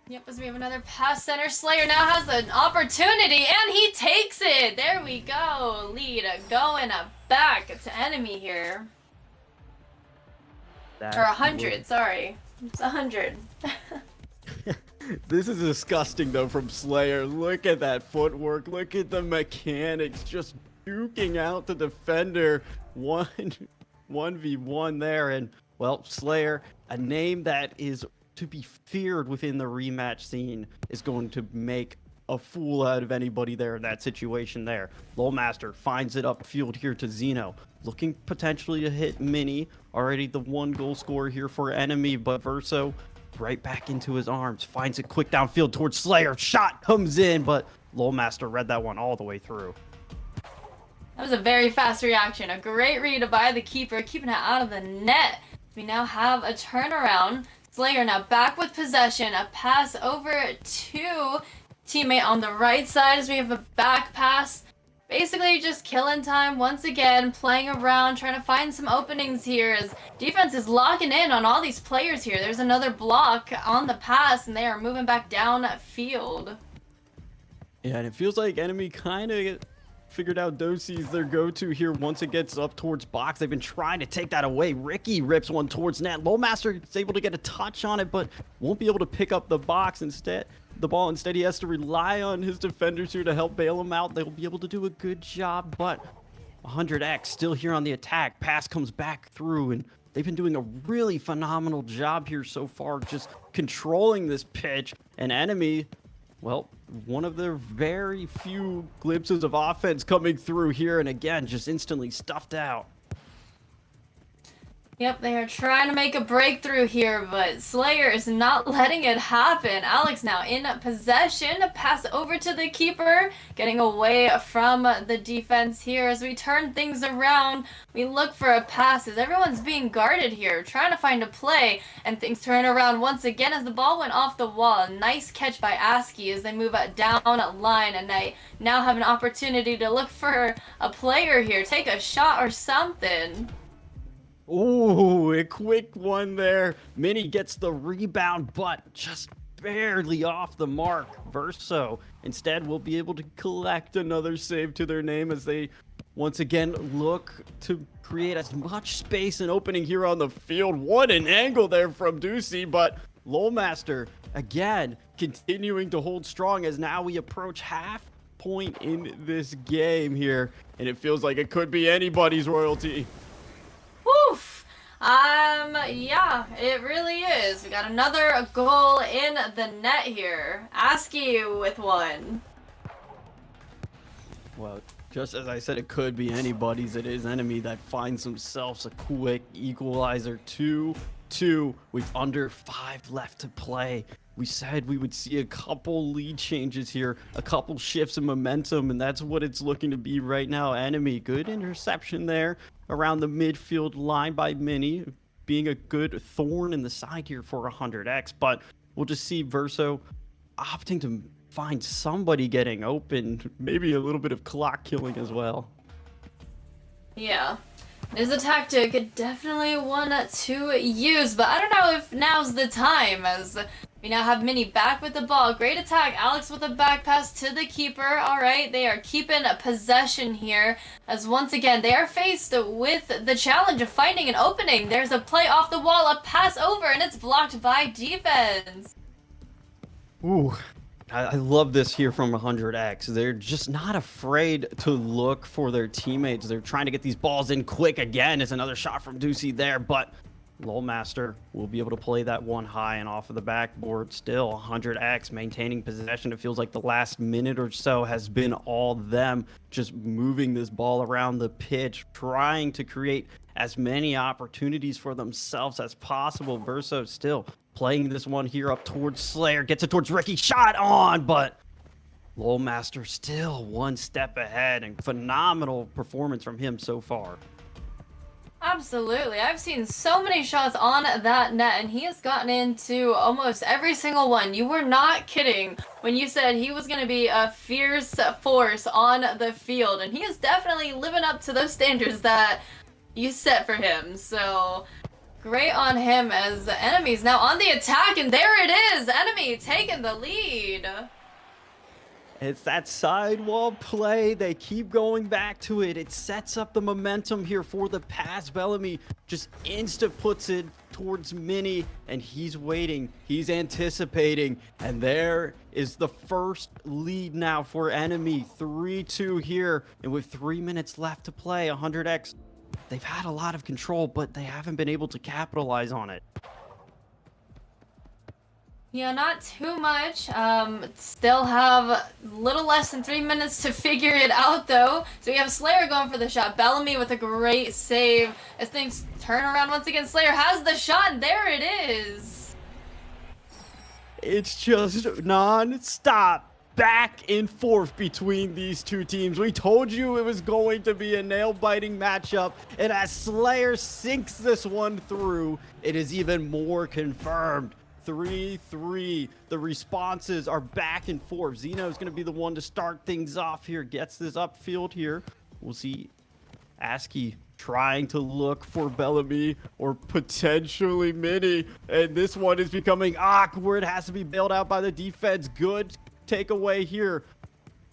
Yep, as we have another pass center. Slayer now has an opportunity, and he takes it. There we go. Lead going back to enemy here. Or 100, sorry. It's 100. This is disgusting though from Slayer. Look at that footwork. Look at the mechanics, just duking out the defender. 1v1 there, and well, Slayer, a name that is to be feared within the rematch scene, is going to make a fool out of anybody there in that situation there. Lowmaster finds it upfield here to Zeno, looking potentially to hit Mini. Already the 1 goal scorer here for enemy, but Verso right back into his arms, finds it quick downfield towards Slayer. Shot comes in, but Lowmaster read that one all the way through. That was a very fast reaction. A great read by the keeper, keeping it out of the net. We now have a turnaround. Slayer now back with possession. A pass over to teammate on the right side as we have a back pass. Basically just killing time once again, playing around, trying to find some openings here as defense is locking in on all these players here. There's another block on the pass, and they are moving back down field. Yeah, and it feels like enemy kind of figured out Dosie's their go-to here once it gets up towards box. They've been trying to take that away. Ricky rips one towards net. Lowmaster is able to get a touch on it, but won't be able to pick up the box instead. The ball instead, he has to rely on his defenders here to help bail him out. They'll be able to do a good job, but 100X still here on the attack. Pass comes back through, and they've been doing a really phenomenal job here so far, just controlling this pitch. And enemy, well, one of their very few glimpses of offense coming through here, and again, just instantly stuffed out. Yep, they are trying to make a breakthrough here, but Slayer is not letting it happen. Alex now in possession. Pass over to the keeper, getting away from the defense here as we turn things around. We look for a pass as everyone's being guarded here, trying to find a play, and things turn around once again as the ball went off the wall. Nice catch by ASCII as they move down line, and they now have an opportunity to look for a player here, take a shot or something. Ooh, a quick one there. Mini gets the rebound, but just barely off the mark. Verso instead will be able to collect another save to their name as they once again look to create as much space and opening here on the field. What an angle there from Ducey, but Lowmaster again continuing to hold strong as now we approach half point in this game here, and it feels like it could be anybody's royalty. Woof! Yeah, it really is. We got another goal in the net here. ASCII with one. Well, just as I said, it could be anybody's. It is enemy that finds themselves a quick equalizer. 2-2 with under 5 left to play. We said we would see a couple lead changes here, a couple shifts of momentum, and that's what it's looking to be right now. Enemy, good interception there around the midfield line by Mini, being a good thorn in the side here for 100X, but we'll just see Verso opting to find somebody getting open, maybe a little bit of clock killing as well. Yeah. It is a tactic, definitely one to use, but I don't know if now's the time as we now have Mini back with the ball. Great attack. Alex with a back pass to the keeper. All right, they are keeping possession here as once again they are faced with the challenge of finding an opening. There's a play off the wall, a pass over, and it's blocked by defense. Ooh. I love this here from 100X. They're just not afraid to look for their teammates. They're trying to get these balls in quick. Again, it's another shot from Ducey there, but Master will be able to play that one high and off of the backboard. Still 100x maintaining possession. It feels like the last minute or so has been all them just moving this ball around the pitch, trying to create as many opportunities for themselves as possible. Verso still playing this one here up towards Slayer, gets it towards Ricky, shot on, but Master still one step ahead, and phenomenal performance from him so far. Absolutely. I've seen so many shots on that net, and he has gotten into almost every single one. You were not kidding when you said he was going to be a fierce force on the field, and he is definitely living up to those standards that you set for him. So great on him, as the enemy's now on the attack, and there it is! Enemy taking the lead. It's that sidewall play. They keep going back to it. It sets up the momentum here for the pass. Bellamy just insta puts it towards Mini, and he's waiting. He's anticipating. And there is the first lead now for Enemy. 3-2 here. And with 3 minutes left to play, 100x. They've had a lot of control, but they haven't been able to capitalize on it. Yeah, not too much. Still have a little less than 3 minutes to figure it out, though. So we have Slayer going for the shot. Bellamy with a great save as things turn around once again. Slayer has the shot, and there it is. It's just non-stop back and forth between these two teams. We told you it was going to be a nail-biting matchup, and as Slayer sinks this one through, it is even more confirmed. 3-3. The responses are back and forth. Zeno is going to be the one to start things off here. Gets this upfield here. We'll see ASCII trying to look for Bellamy or potentially Mini. And this one is becoming awkward. Has to be bailed out by the defense. Good takeaway here.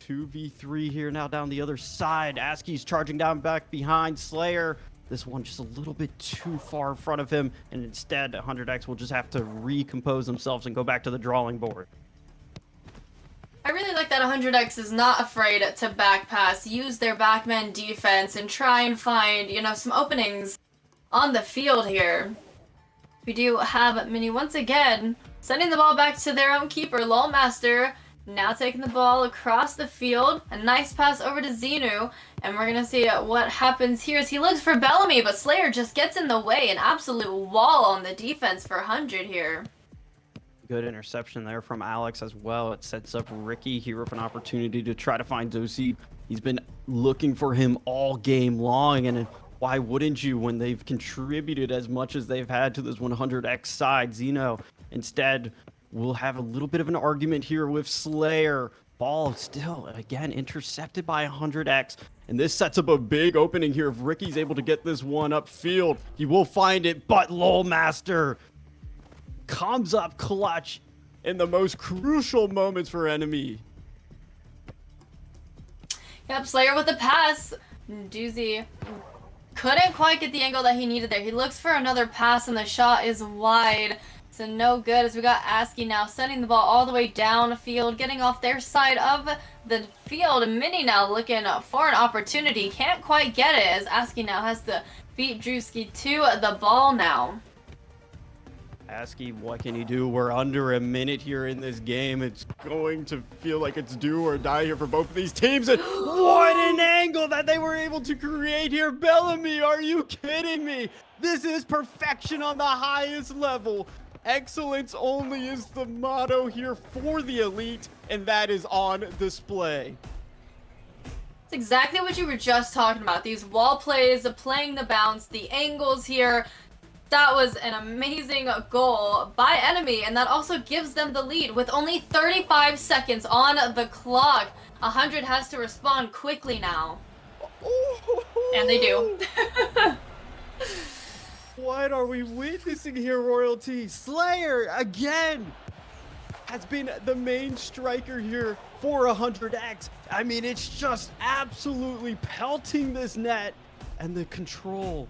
2v3 here now down the other side. ASCII's charging down back behind Slayer. This one just a little bit too far in front of him, and instead 100x will just have to recompose themselves and go back to the drawing board. I really like that 100x is not afraid to back pass, use their backman defense, and try and find, some openings on the field here. We do have Mini once again sending the ball back to their own keeper, Master. Now taking the ball across the field. A nice pass over to Xenu. And we're going to see what happens here as he looks for Bellamy, but Slayer just gets in the way. An absolute wall on the defense for 100 here. Good interception there from Alex as well. It sets up Ricky here with an opportunity to try to find Dosi. He's been looking for him all game long, and why wouldn't you when they've contributed as much as they've had to this 100x side? Zeno instead will have a little bit of an argument here with Slayer. Ball still, again, intercepted by 100x. And this sets up a big opening here. If Ricky's able to get this one upfield, he will find it. But Master comes up clutch in the most crucial moments for Enemy. Yep, Slayer with the pass. Doozy couldn't quite get the angle that he needed there. He looks for another pass, and the shot is wide. So no good, as we got ASCII now sending the ball all the way downfield, getting off their side of the field. Mini now looking for an opportunity. Can't quite get it, as ASCII now has to beat Drewski to the ball now. ASCII, what can you do? We're under a minute here in this game. It's going to feel like it's do or die here for both of these teams. And what an angle that they were able to create here. Bellamy, are you kidding me? This is perfection on the highest level. Excellence only is the motto here for the elite, and that is on display. It's exactly what you were just talking about. These wall plays, playing the bounce, the angles here. That was an amazing goal by Enemy, and that also gives them the lead with only 35 seconds on the clock. 100 has to respond quickly now. And they do. What are we witnessing here, Royalty? Slayer, again, has been the main striker here for 100x. I mean, it's just absolutely pelting this net. And the control,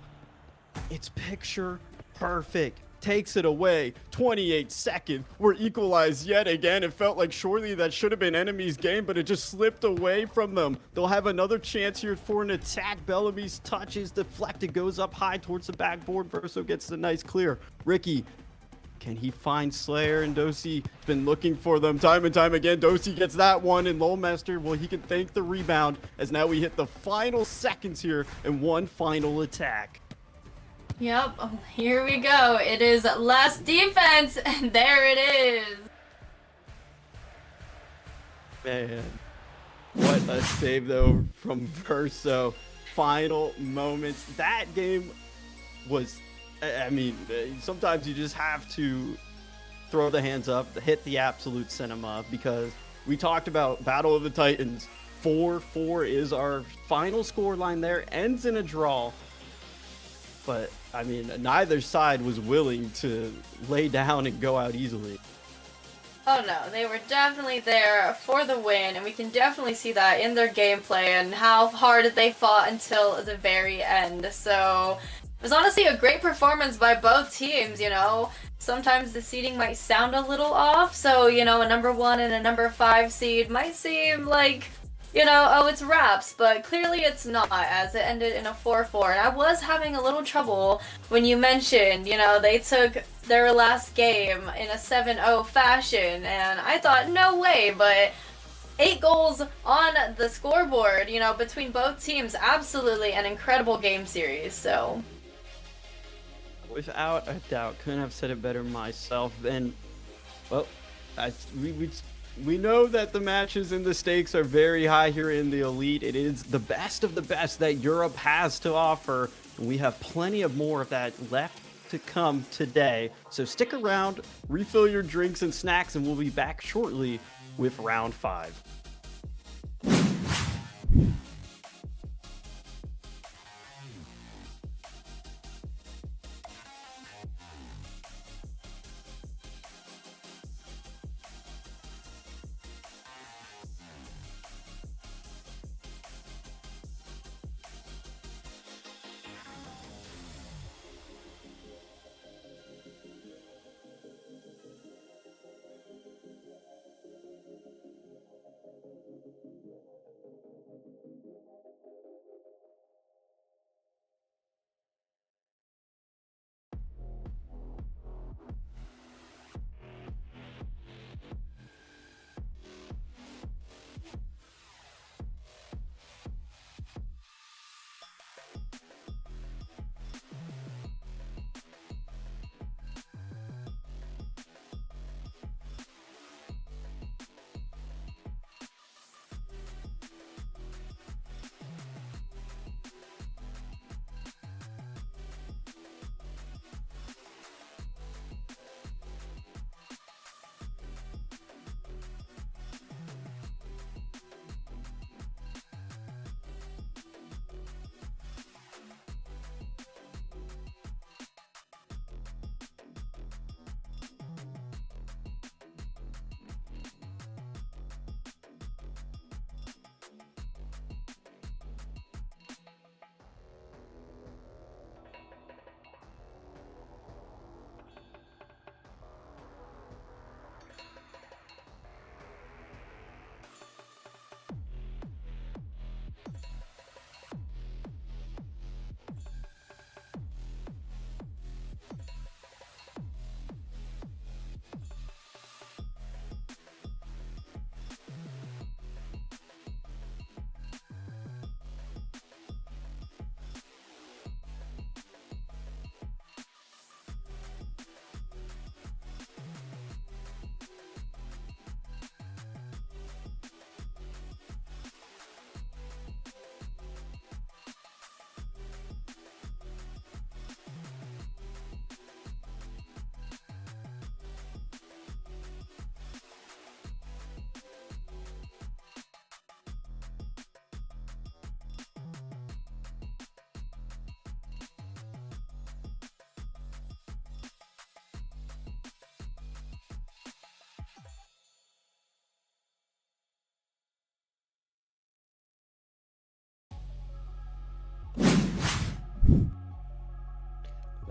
it's picture perfect. takes it away. 28 seconds. We're equalized yet again. It felt like surely that should have been enemy's game, but it just slipped away from them. They'll have another chance here for an attack. Bellamy's touch is deflected, goes up high towards the backboard. Verso gets the nice clear. Ricky, can he find Slayer? And Dosey has been looking for them time and time again. Dosey gets that one, and Lolmaster, well, he can thank the rebound, as now we hit the final seconds here and one final attack. Yep, here we go. It is last defense, and there it is. Man, what a save, though, from Verso. Final moments. That game was, I mean, sometimes you just have to throw the hands up, hit the absolute cinema, because we talked about Battle of the Titans. 4-4 is our final score line there, ends in a draw. But, I mean, neither side was willing to lay down and go out easily. Oh no, they were definitely there for the win, and we can definitely see that in their gameplay and how hard they fought until the very end. So, it was honestly a great performance by both teams, you know. Sometimes the seeding might sound a little off, so, you know, a number 1 and a number 5 seed might seem like, you know, oh, it's wraps, but clearly it's not, as it ended in a 4-4. And I was having a little trouble when you mentioned, you know, they took their last game in a 7-0 fashion, and I thought, no way, but 8 goals on the scoreboard, you know, between both teams, absolutely an incredible game series, so. Without a doubt, couldn't have said it better myself. And, well, we know that the matches and the stakes are very high here in the Elite. It is the best of the best that Europe has to offer. And we have plenty of more of that left to come today. So stick around, refill your drinks and snacks, and we'll be back shortly with round 5.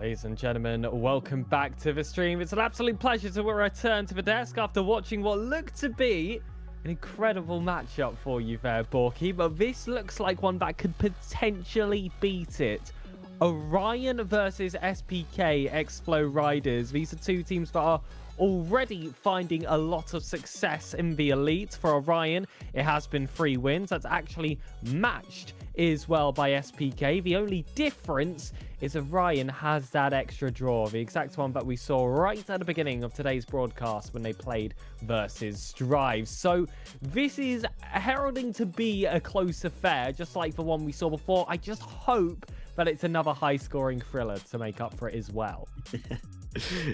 Ladies and gentlemen, welcome back to the stream. It's an absolute pleasure to return to the desk after watching what looked to be an incredible matchup for you there, Borky. But this looks like one that could potentially beat it. Orion versus SPK X-Flow Riders. These are two teams that are already finding a lot of success in the elite. For Orion, it has been 3 wins. That's actually matched as well by SPK. The only difference is Orion has that extra draw, the exact one that we saw right at the beginning of today's broadcast when they played versus Strive. So this is heralding to be a close affair, just like the one we saw before. I just hope that it's another high-scoring thriller to make up for it as well.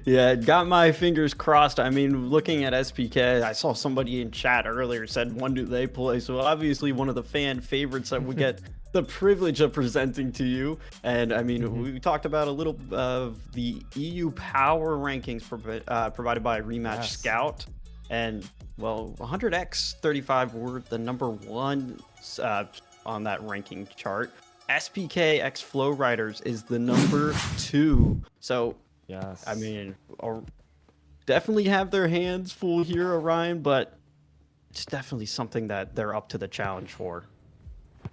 Yeah, got my fingers crossed. I mean, looking at SPK, I saw somebody in chat earlier said, when do they play? So obviously one of the fan favorites that we get the privilege of presenting to you. And I mean, we talked about a little of the EU power rankings provided by Rematch Scout. And well, 100x35 were the #1 on that ranking chart. SPK X Flow Riders is the #2. So yes, I mean, definitely have their hands full here, Orion, but it's definitely something that they're up to the challenge for.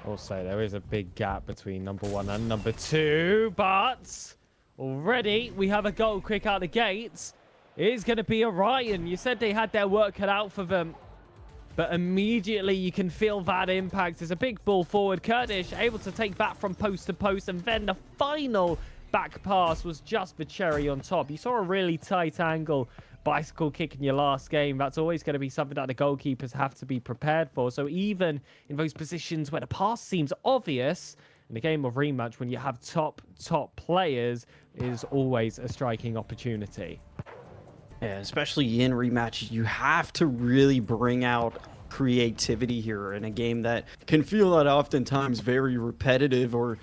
Also, there is a big gap between #1 and #2, but already we have a goal quick out the gates. It is going to be Orion. You said they had their work cut out for them, but immediately you can feel that impact. It's a big ball forward. Kurdish able to take that from post to post, and then the final back pass was just the cherry on top. You saw a really tight angle bicycle kick in your last game. That's always going to be something that the goalkeepers have to be prepared for. So even in those positions where the pass seems obvious, in a game of rematch, when you have top players, is always a striking opportunity. Yeah, especially in rematch, you have to really bring out creativity here in a game that can feel that oftentimes very repetitive, or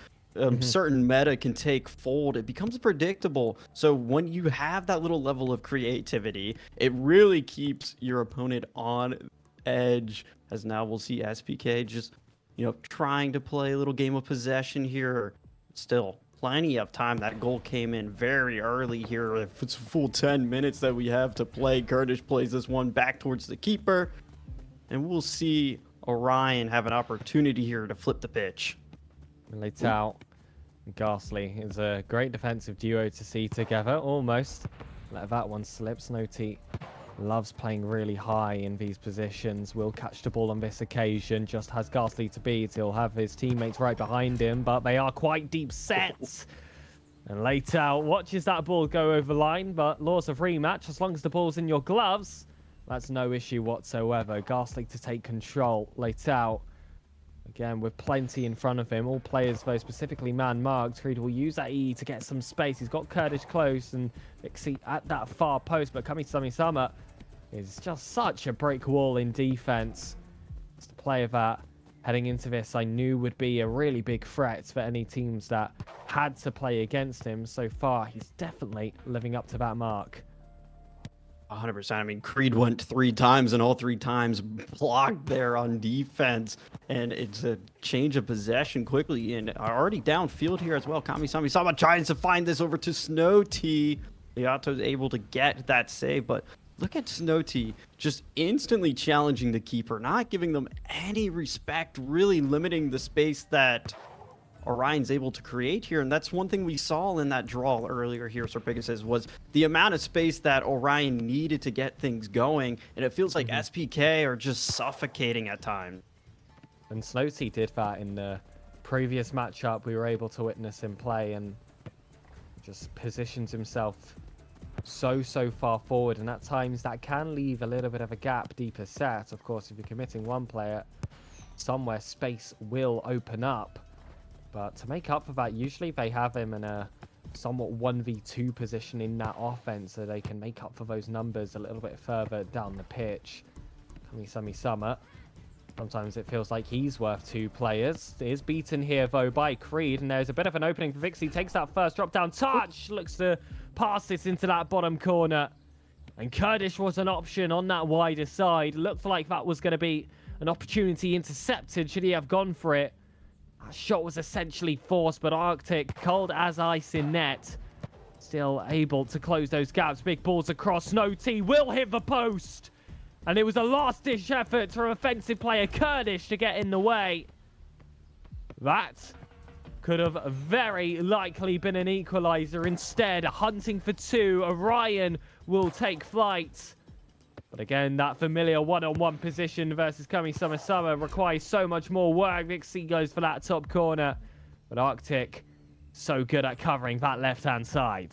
certain meta can take fold. It becomes predictable. So when you have that little level of creativity, it really keeps your opponent on edge. As now we'll see SPK just, trying to play a little game of possession here. Still plenty of time. That goal came in very early here. If it's a full 10 minutes that we have to play, Kurdish plays this one back towards the keeper, and we'll see Orion have an opportunity here to flip the pitch. Leitao and Ghastly is a great defensive duo to see together. Almost let that one slip. Snowty loves playing really high in these positions. Will catch the ball on this occasion. Just has Ghastly to beat. He'll have his teammates right behind him, but they are quite deep sets. And Leitao watches that ball go over the line, but laws of rematch, as long as the ball's in your gloves, that's no issue whatsoever. Ghastly to take control. Leitao, again, with plenty in front of him. All players, though, specifically man-marked. Creed will use that E to get some space. He's got Kurdish close and Vixie at that far post, but Kami Sama is just such a brick wall in defense. It's the player that, heading into this, I knew would be a really big threat for any teams that had to play against him. So far, he's definitely living up to that mark. 100%. I mean, Creed went 3 times, and all 3 times blocked there on defense. And it's a change of possession quickly, and already downfield here as well. Kami Sama trying to find this over to Snow T. Leato's able to get that save, but look at Snow T just instantly challenging the keeper, not giving them any respect, really limiting the space that Orion's able to create here. And that's one thing we saw in that draw earlier here, Sir Pegasus, was the amount of space that Orion needed to get things going. And it feels like SPK are just suffocating at times. And Snowty did that in the previous matchup. We were able to witness him play, and just positions himself so far forward, and at times that can leave a little bit of a gap deeper set. Of course, if you're committing one player, somewhere space will open up. But to make up for that, usually they have him in a somewhat 1v2 position in that offense, so they can make up for those numbers a little bit further down the pitch. Kami Sama. Sometimes it feels like he's worth 2 players. Is beaten here, though, by Creed, and there's a bit of an opening for Vixie. Takes that first drop-down touch. Looks to pass this into that bottom corner. And Kurdish was an option on that wider side. Looked like that was going to be an opportunity intercepted should he have gone for it. That shot was essentially forced, but Arctic, cold as ice in net. still able to close those gaps. Big balls across. Snow T will hit the post. And it was a last-ditch effort from offensive player Kurdish to get in the way. That could have very likely been an equalizer. Instead, hunting for two, Orion will take flight. But again, that familiar one-on-one position versus Kami-Sama requires so much more work. Vixie goes for that top corner. But Arctic, so good at covering that left-hand side.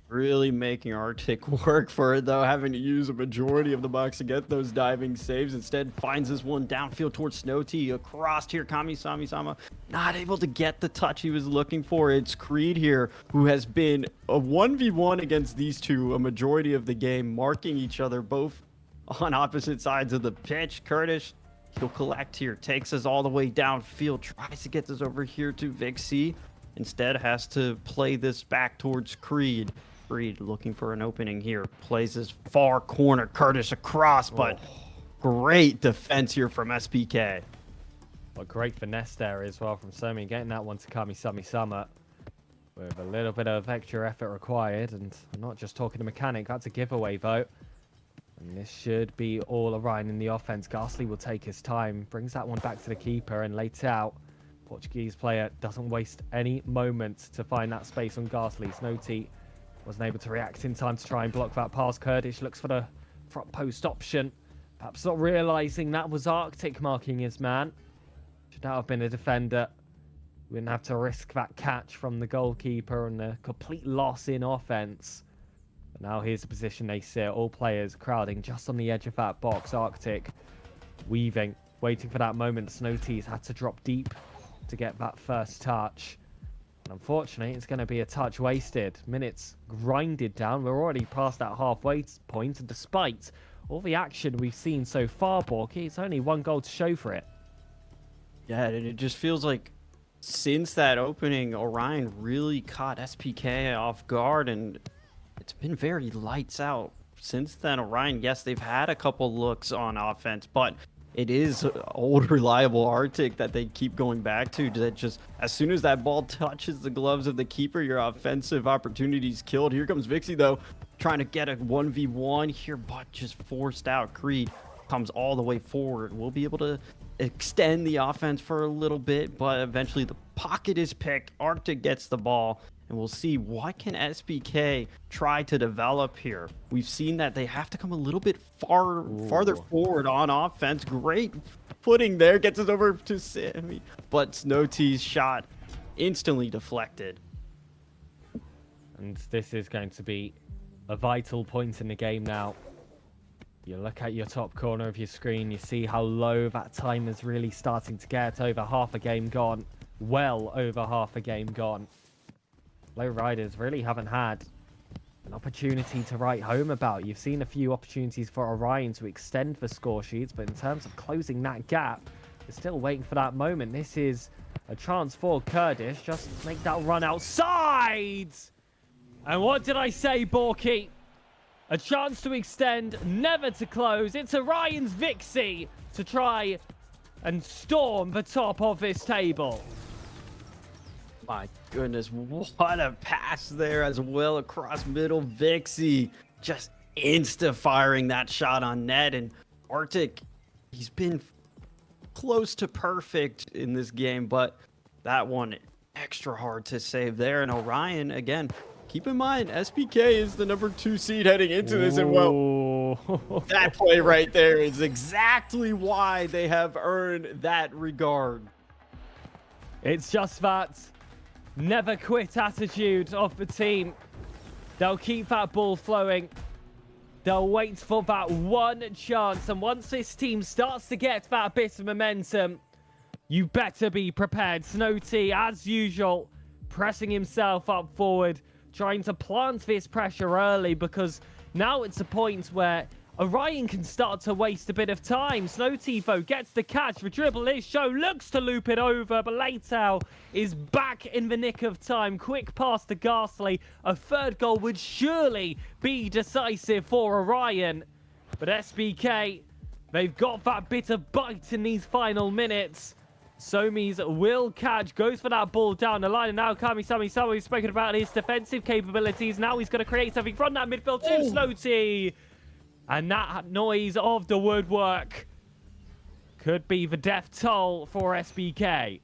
Really making Arctic work for it, though, having to use a majority of the box to get those diving saves. Instead, finds this one downfield towards Snow T. Across here, Kami-Sama not able to get the touch he was looking for. It's Creed here, who has been a 1v1 against these two a majority of the game, marking each other both on opposite sides of the pitch. Kurdish, he'll collect here, takes us all the way downfield, tries to get this over here to Vixie. Instead, has to play this back towards Creed. Creed looking for an opening here. Plays this far corner. Kurdish across, but great defense here from SPK. Well, great finesse there as well from Somi, getting that one to Kami-Sama with a little bit of extra effort required. And I'm not just talking to mechanic, that's a giveaway vote. And this should be all Orion in the offense. Ghastly will take his time, brings that one back to the keeper and lays out. Portuguese player doesn't waste any moment to find that space on Ghastly. Snow T wasn't able to react in time to try and block that pass. Kurdish looks for the front post option. Perhaps not realizing that was Arctic marking his man. Should not have been a defender. We didn't have to risk that catch from the goalkeeper and a complete loss in offense. But now here's the position they sit. All players crowding just on the edge of that box. Arctic weaving, waiting for that moment. Snow T's had to drop deep to get that first touch. Unfortunately, it's going to be a touch wasted. Minutes grinded down. We're already past that halfway point. And despite all the action we've seen so far, Borky, it's only one goal to show for it. Yeah, and it just feels like since that opening, Orion really caught SPK off guard. And it's been very lights out since then. Orion, yes, they've had a couple looks on offense, but it is old, reliable Arctic that they keep going back to. That just, as soon as that ball touches the gloves of the keeper, your offensive opportunity's killed. Here comes Vixie, though, trying to get a 1v1 here, but just forced out. Creed comes all the way forward. We'll be able to extend the offense for a little bit, but eventually the pocket is picked. Arctic gets the ball. And we'll see, what can SPK try to develop here? We've seen that they have to come a little bit farther forward on offense. Great footing there. Gets us over to Sammy. But Snow T's shot instantly deflected. And this is going to be a vital point in the game now. You look at your top corner of your screen. You see how low that time is really starting to get. Over half a game gone. Well over half a game gone. Low Riders really haven't had an opportunity to write home about. You've seen a few opportunities for Orion to extend the score sheets, but in terms of closing that gap, we're still waiting for that moment. This is a chance for Kurdish. Just make that run outside! And what did I say, Borky? A chance to extend, never to close. It's Orion's Vixie to try and storm the top of this table. My goodness, what a pass there as well across middle. Vixie just insta-firing that shot on net. And Arctic, he's been close to perfect in this game, but that one extra hard to save there. And Orion, again, keep in mind, SPK is the number 2 seed heading into this. And well, that play right there is exactly why they have earned that regard. It's just that never quit attitude of the team. They'll keep that ball flowing. They'll wait for that one chance. And once this team starts to get that bit of momentum, you better be prepared. Snow T, as usual, pressing himself up forward, trying to plant this pressure early, because now it's a point where Orion can start to waste a bit of time. Snow Tifo gets the catch. The dribble is show, looks to loop it over, but Leitao is back in the nick of time. Quick pass to Ghastly. A third goal would surely be decisive for Orion. But SBK, they've got that bit of bite in these final minutes. Somis will catch, goes for that ball down the line, and now Kami-Sami Sama, who's spoken about his defensive capabilities. Now he's going to create something from that midfield to Snowty. And that noise of the woodwork could be the death toll for SBK.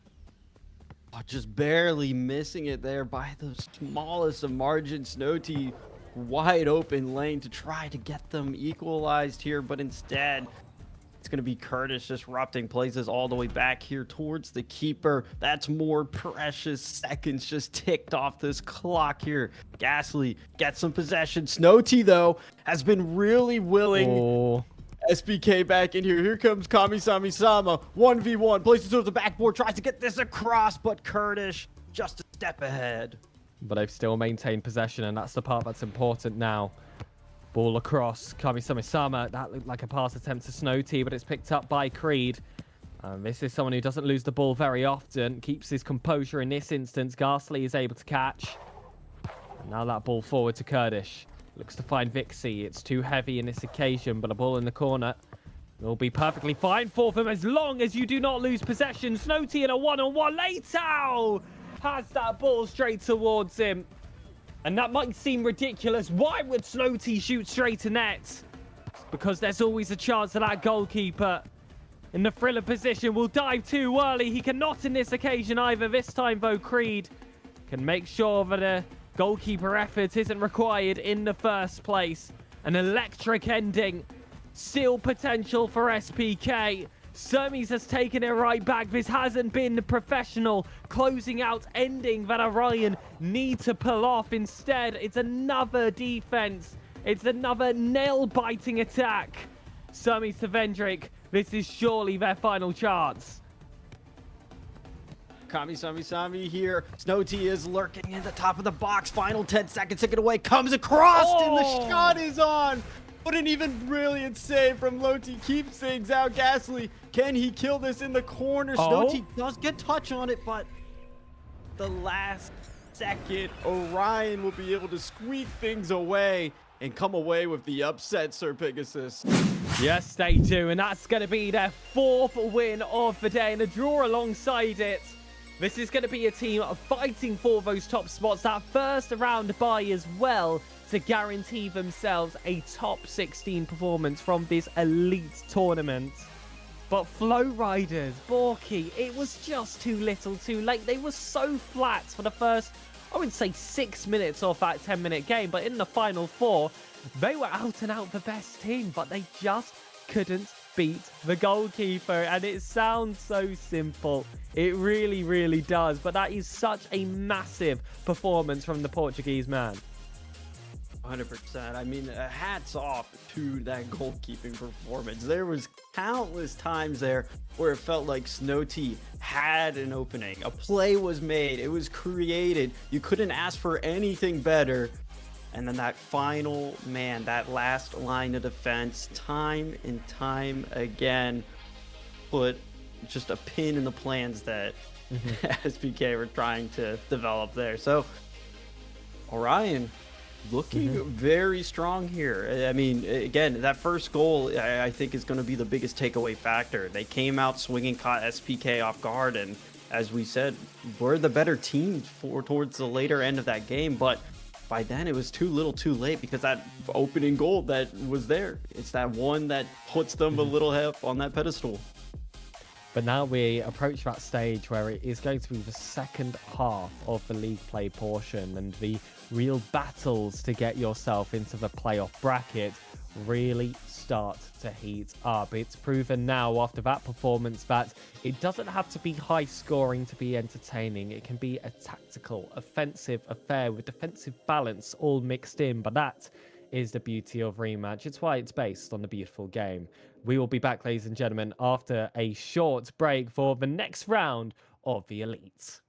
Oh, just barely missing it there by the smallest of margins. Snowty wide open lane to try to get them equalized here, but instead it's going to be Curtis disrupting places all the way back here towards the keeper. That's more precious seconds just ticked off this clock here. Ghastly gets some possession. Snowty, though, has been really willing. SBK back in here. Here comes Kami-Sami Sama. 1v1. Places towards the backboard. Tries to get this across, but Curtis just a step ahead. But they've still maintained possession, and that's the part that's important now. Ball across. Kami-Sami Sama. That looked like a pass attempt to Snowty, but it's picked up by Creed. This is someone who doesn't lose the ball very often. Keeps his composure in this instance. Ghastly is able to catch. And now that ball forward to Kurdish. Looks to find Vixie. It's too heavy in this occasion, but a ball in the corner will be perfectly fine for them as long as you do not lose possession. Snowty in a one-on-one. Leitao has that ball straight towards him. And that might seem ridiculous. Why would Snowty shoot straight to net? It's because there's always a chance that that goalkeeper in the thriller position will dive too early. He cannot in this occasion either. This time, though, Creed can make sure that a goalkeeper effort isn't required in the first place. An electric ending. Still potential for SPK. Sermes has taken it right back. This hasn't been the professional closing out ending that Orion need to pull off. Instead, it's another defense. It's another nail-biting attack. Sermes to Vendrick. This is surely their final chance. Kami-Sami here. Snowty is lurking in the top of the box. Final 10 seconds. Took it away. Comes across and the shot is on. What an even brilliant save from Loti. Keeps things out. Ghastly. Can he kill this in the corner? Snowty does get touch on it, but the last second, Orion will be able to squeak things away and come away with the upset, Sir Pegasus. Yes, they do. And that's going to be their 4th win of the day and a draw alongside it. This is going to be a team fighting for those top spots, that first round bye as well, to guarantee themselves a top 16 performance from this elite tournament. But Flow Riders, Borky, it was just too little too late. They were so flat for the first, I would say, 6 minutes of that 10-minute game. But in the final 4, they were out and out the best team, but they just couldn't beat the goalkeeper. And it sounds so simple. It really, really does. But that is such a massive performance from the Portuguese man. 100%. I mean, hats off to that goalkeeping performance. There was countless times there where it felt like Snowty had an opening. A play was made. It was created. You couldn't ask for anything better. And then that final man, that last line of defense, time and time again, put just a pin in the plans that SPK were trying to develop there. So, Orion looking very strong here. I mean, again, that first goal, I think, is going to be the biggest takeaway factor. They came out swinging, caught SPK off guard, and as we said, we're the better team towards the later end of that game, but by then it was too little too late because that opening goal that was there, it's that one that puts them a little half on that pedestal. But now we approach that stage where it is going to be the second half of the league play portion, and the real battles to get yourself into the playoff bracket really start to heat up. It's proven now after that performance that it doesn't have to be high scoring to be entertaining. It can be a tactical, offensive affair with defensive balance all mixed in, but that is the beauty of Rematch. It's why it's based on the beautiful game. We will be back, ladies and gentlemen, after a short break for the next round of the Elites.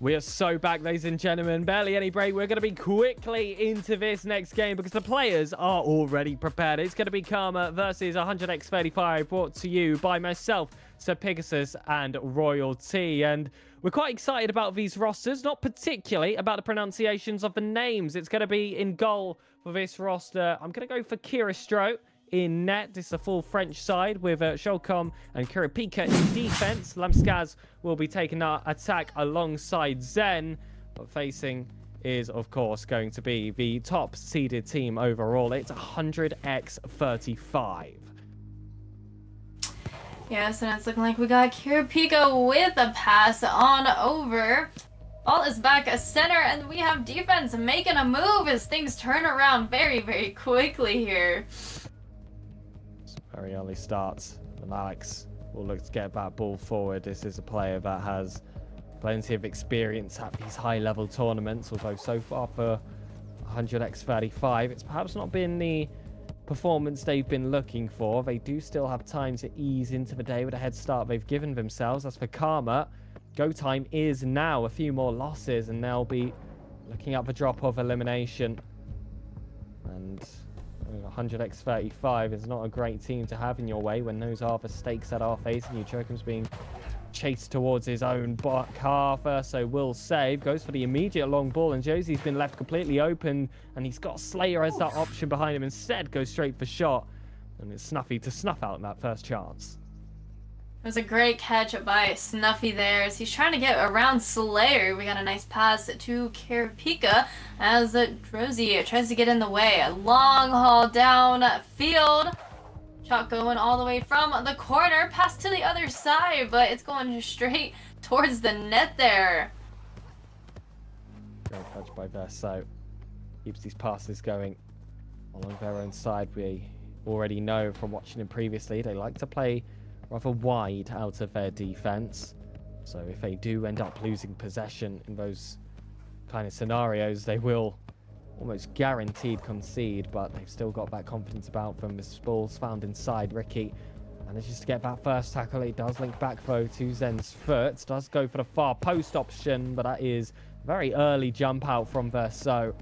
We are so back, ladies and gentlemen. Barely any break. We're going to be quickly into this next game because the players are already prepared. It's going to be Karma versus 100x35, brought to you by myself, Sir Pegasus, and Royalty. And we're quite excited about these rosters, not particularly about the pronunciations of the names. It's going to be in goal for this roster. I'm going to go for Kiristro in net. This is a full French side with Sholcom and Kurapika in defense. Lamskaz will be taking our attack alongside Zen, but facing is, of course, going to be the top seeded team overall. It's 100x35. Yes, and it's looking like we got Kurapika with a pass on over. Ball is back at center, and we have defense making a move as things turn around very, very quickly here. Very early starts, and Alex will look to get that ball forward. This is a player that has plenty of experience at these high-level tournaments, although so far for 100x35, it's perhaps not been the performance they've been looking for. They do still have time to ease into the day with a head start they've given themselves. As for Karma, go time is now. A few more losses, and they'll be looking at the drop of elimination. And 100x35 is not a great team to have in your way when those are the stakes that are facing you. Chokim's being chased towards his own half, so will save. Goes for the immediate long ball, and Josie's been left completely open, and he's got Slayer as that option behind him. Instead, goes straight for shot, and it's Snuffy to snuff out that first chance. It was a great catch by Snuffy there as he's trying to get around Slayer. We got a nice pass to Kurapika as Rosie tries to get in the way. A long haul down field. Shot going all the way from the corner. Pass to the other side, but it's going straight towards the net there. Great catch by Verso. Keeps these passes going along their own side. We already know from watching him previously, they like to play rather wide out of their defense. So if they do end up losing possession in those kind of scenarios, they will almost guaranteed concede, but they've still got that confidence about them. This ball's found inside. Ricky manages to get that first tackle. It does link back though to Zen's foot. Does go for the far post option, but that is very early jump out from Verso.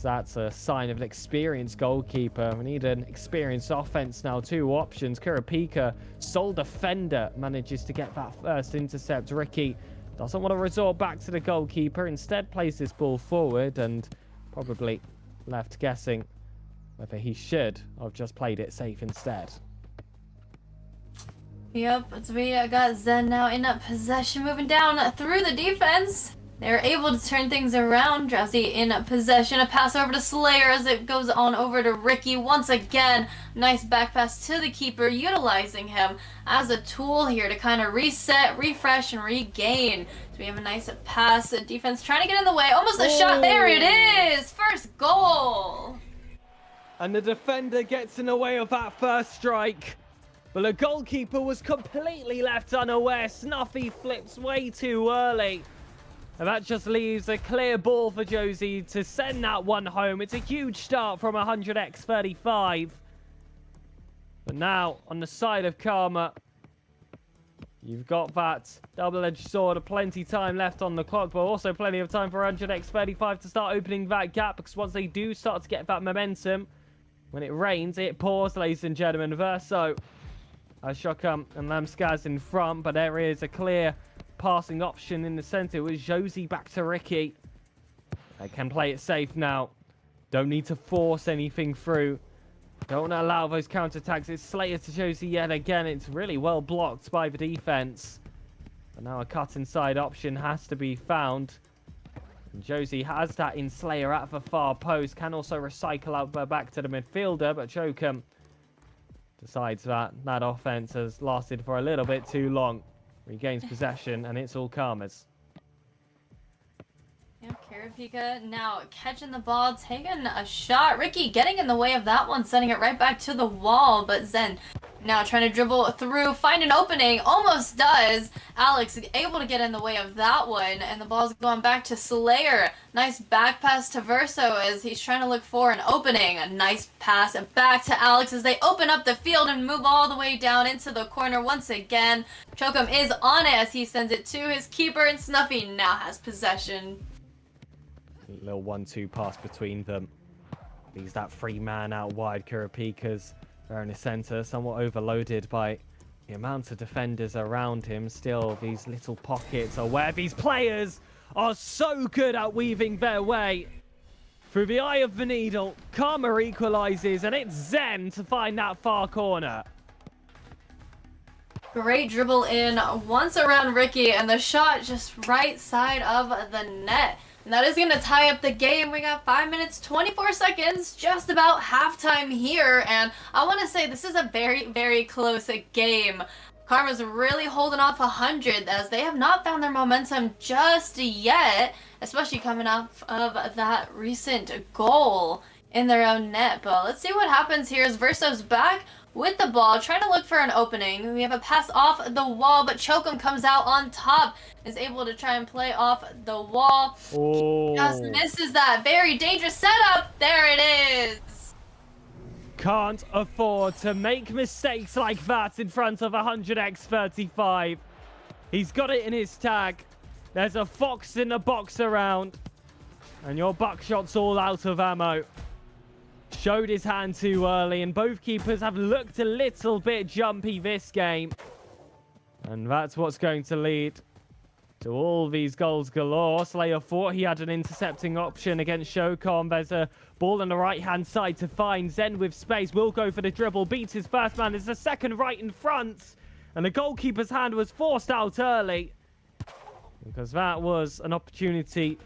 That's a sign of an experienced goalkeeper. We need an experienced offense now. 2 options. Kurapika, sole defender, manages to get that first intercept. Ricky doesn't want to resort back to the goalkeeper. Instead plays this ball forward and probably left guessing whether he should have just played it safe instead. Yep, so we got Zen now in possession, moving down through the defense. They're able to turn things around. Drowsy in possession. A pass over to Slayer as it goes on over to Ricky. Once again, nice back pass to the keeper, utilizing him as a tool here to kind of reset, refresh, and regain. So we have a nice pass. The defense trying to get in the way. Almost a shot. There it is. First goal. And the defender gets in the way of that first strike. But the goalkeeper was completely left unaware. Snuffy flips way too early. And that just leaves a clear ball for Josie to send that one home. It's a huge start from 100x35. But now, on the side of Karma, you've got that double-edged sword. Plenty time left on the clock, but also plenty of time for 100x35 to start opening that gap. Because once they do start to get that momentum, when it rains, it pours, ladies and gentlemen. Verso, Shokam and Lamskaz in front, but there is a clear passing option in the center. It was Josie back to Ricky. They can play it safe now. Don't need to force anything through. Don't want to allow those counterattacks. It's Slayer to Josie yet again. It's really well blocked by the defense. But now a cut inside option has to be found. And Josie has that in Slayer at the far post. Can also recycle out back to the midfielder, but Jokum decides that that offense has lasted for a little bit too long. Regains possession, and it's all Karma's. Yep, Kurapika now catching the ball, taking a shot. Ricky getting in the way of that one, sending it right back to the wall. But Zen now trying to dribble through, find an opening, almost does. Alex able to get in the way of that one, and the ball's going back to Slayer. Nice back pass to Verso as he's trying to look for an opening. A nice pass back to Alex as they open up the field and move all the way down into the corner once again. Chokum is on it as he sends it to his keeper, and Snuffy now has possession. Little 1-2 pass between them. Leaves that free man out wide. Kurapika's there in the center, somewhat overloaded by the amount of defenders around him. Still, these little pockets are where these players are so good at weaving their way through the eye of the needle. Karma equalizes, and it's Zen to find that far corner. Great dribble in once around Ricky, and the shot just right side of the net. And that is going to tie up the game. We got 5 minutes, 24 seconds, just about halftime here. And I want to say this is a very, very close game. Karma's really holding off 100 as they have not found their momentum just yet, especially coming off of that recent goal in their own net. But let's see what happens here as Verso's back with the ball, trying to look for an opening. We have a pass off the wall, but Chokum comes out on top, is able to try and play off the wall. Oh. Just misses that. Very dangerous setup. There it is. Can't afford to make mistakes like that in front of 100x35. He's got it in his tag. There's a fox in the box around, and your buckshot's all out of ammo. Showed his hand too early, and both keepers have looked a little bit jumpy this game. And that's what's going to lead to all these goals galore. Slayer thought he had an intercepting option against Shokom. There's a ball on the right-hand side to find. Zen with space will go for the dribble. Beats his first man. There's a second right in front. And the goalkeeper's hand was forced out early, because that was an opportunity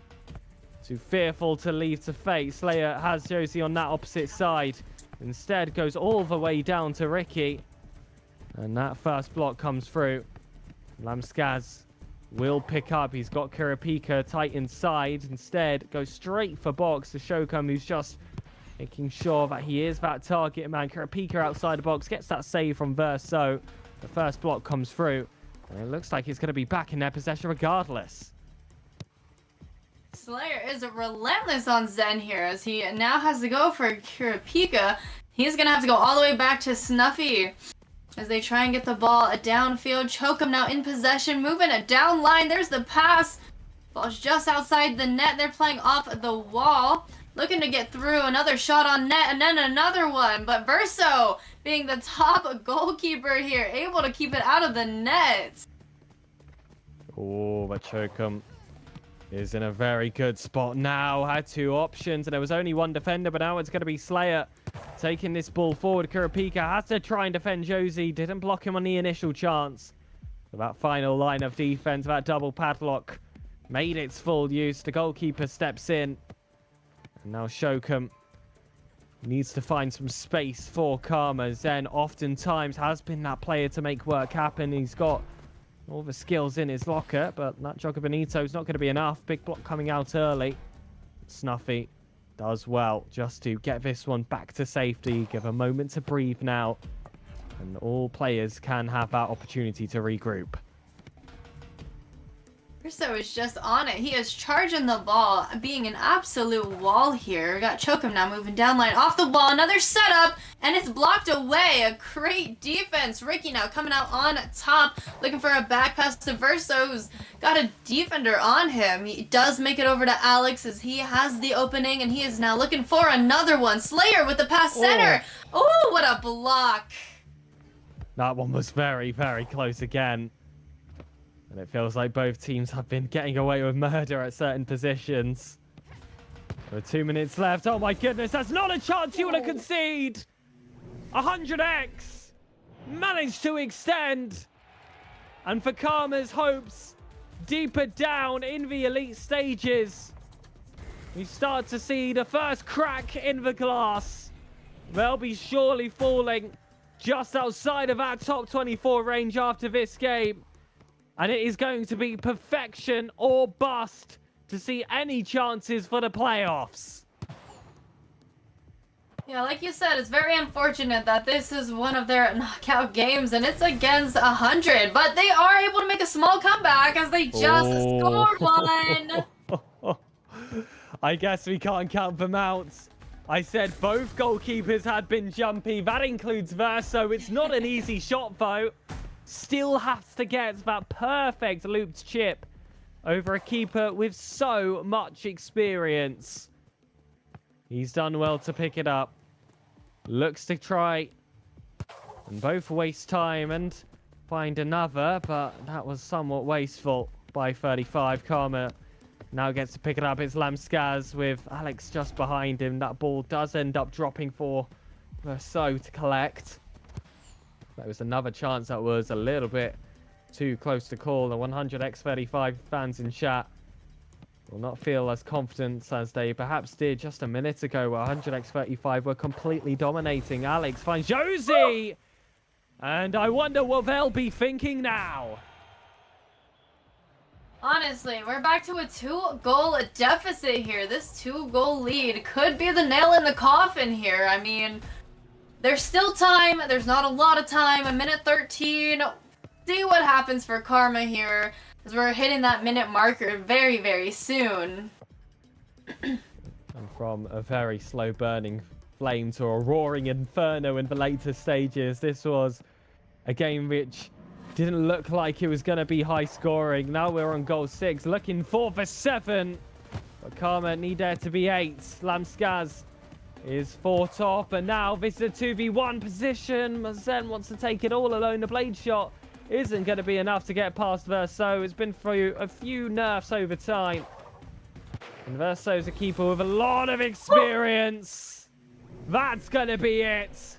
too fearful to leave to fate. Slayer has Josie on that opposite side. Instead, goes all the way down to Ricky. And that first block comes through. Lamskaz will pick up. He's got Kurapika tight inside. Instead, goes straight for box to Shokum, who's just making sure that he is that target man. Kurapika outside the box gets that save from Verso. The first block comes through, and it looks like he's going to be back in their possession regardless. Slayer is relentless on Zen here as he now has to go for Kurapika. He's going to have to go all the way back to Snuffy as they try and get the ball downfield. Chokum now in possession, moving it down line. There's the pass. Ball's just outside the net. They're playing off the wall. looking to get through. Another shot on net, and then another one. But Verso, being the top goalkeeper here, able to keep it out of the net. Oh, but Chokum is in a very good spot now. Had two options, and there was only one defender, but now it's going to be Slayer taking this ball forward. Kurapika has to try and defend Josie. Didn't block him on the initial chance. That final line of defense, that double padlock, made its full use. The goalkeeper steps in. And now Shokum needs to find some space for Karma. Zen oftentimes has been that player to make work happen. He's got all the skills in his locker, but that Joga Benito is not going to be enough. Big block coming out early. Snuffy does well just to get this one back to safety. Give a moment to breathe now. And all players can have that opportunity to regroup. Verso is just on it. He is charging the ball, being an absolute wall here. Got Chokum now moving down line off the ball. Another setup, and it's blocked away. A great defense. Ricky now coming out on top, looking for a back pass to Verso, who's got a defender on him. He does make it over to Alex as he has the opening, and he is now looking for another one. Slayer with the pass center. Oh, what a block. That one was very, very close again. And it feels like both teams have been getting away with murder at certain positions. There are 2 minutes left. Oh my goodness, that's not a chance you want to concede. 100x managed to extend. And for Karma's hopes deeper down in the elite stages, we start to see the first crack in the glass. They'll be surely falling just outside of our top 24 range after this game. And it is going to be perfection or bust to see any chances for the playoffs. Yeah, like you said, it's very unfortunate that this is one of their knockout games and it's against 100. But they are able to make a small comeback as they just scored one. I guess we can't count them out. I said both goalkeepers had been jumpy. That includes Verso. It's not an easy shot, though. Still has to get that perfect looped chip over a keeper with so much experience. He's done well to pick it up. Looks to try and both waste time and find another, but that was somewhat wasteful by 35. Karma now gets to pick it up. It's Lamskaz with Alex just behind him. That ball does end up dropping for Verso to collect. That was another chance that was a little bit too close to call. The 100x35 fans in chat will not feel as confident as they perhaps did just a minute ago, where 100x35 were completely dominating. Alex finds Josie! And I wonder what they'll be thinking now. Honestly, we're back to a 2-goal deficit here. This 2-goal lead could be the nail in the coffin here. I mean, there's still time. There's not a lot of time. A minute 13. See what happens for Karma here, as we're hitting that minute marker very, very soon. And from a very slow burning flame to a roaring inferno in the later stages, this was a game which didn't look like it was going to be high scoring. Now we're on goal 6, looking for 7. But Karma need there to be 8. Lamskaz is 4 top, and now this is a 2v1 position. Mazen wants to take it all alone. The blade shot isn't going to be enough to get past Verso. It's been through a few nerfs over time. And Verso's a keeper with a lot of experience. That's going to be it.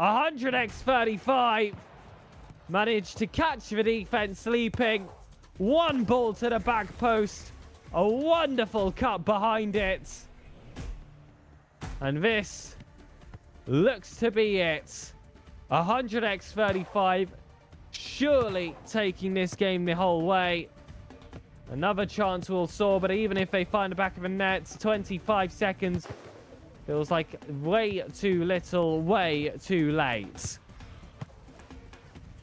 100x35. Managed to catch the defense sleeping. One ball to the back post. A wonderful cut behind it. And this looks to be it. 100x35 surely taking this game the whole way. Another chance will soar, but even if they find the back of the net, 25 seconds feels like way too little, way too late.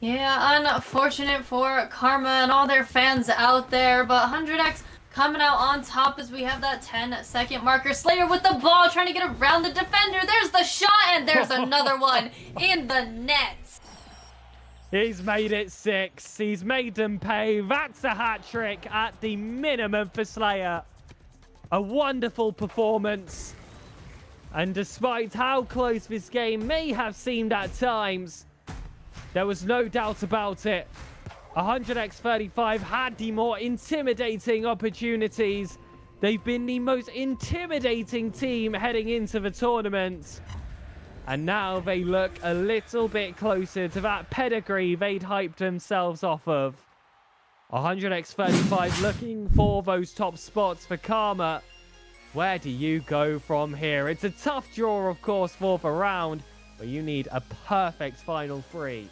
Yeah, unfortunate for Karma and all their fans out there, but 100x coming out on top as we have that 10-second marker. Slayer with the ball, trying to get around the defender. There's the shot, and there's another one in the net. He's made it 6. He's made them pay. That's a hat trick at the minimum for Slayer. A wonderful performance. And despite how close this game may have seemed at times, there was no doubt about it. 100x35 had the more intimidating opportunities. They've been the most intimidating team heading into the tournament. And now they look a little bit closer to that pedigree they'd hyped themselves off of. 100x35 looking for those top spots for Karma. Where do you go from here? It's a tough draw, of course, for the round, but you need a perfect final three.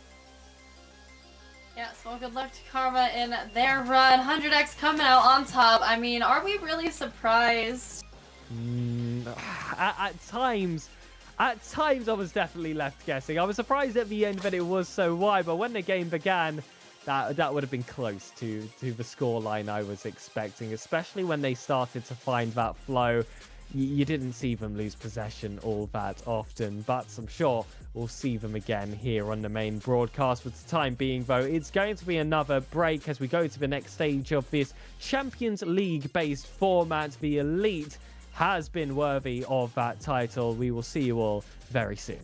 Yes, well, good luck to Karma in their run. 100x coming out on top. I mean, are we really surprised? At times I was definitely left guessing. I was surprised at the end that it was so wide, but when the game began, that would have been close to the scoreline I was expecting, especially when they started to find that flow. You didn't see them lose possession all that often, but I'm sure we'll see them again here on the main broadcast. For the time being, though, it's going to be another break as we go to the next stage of this Champions League-based format. The Elite has been worthy of that title. We will see you all very soon.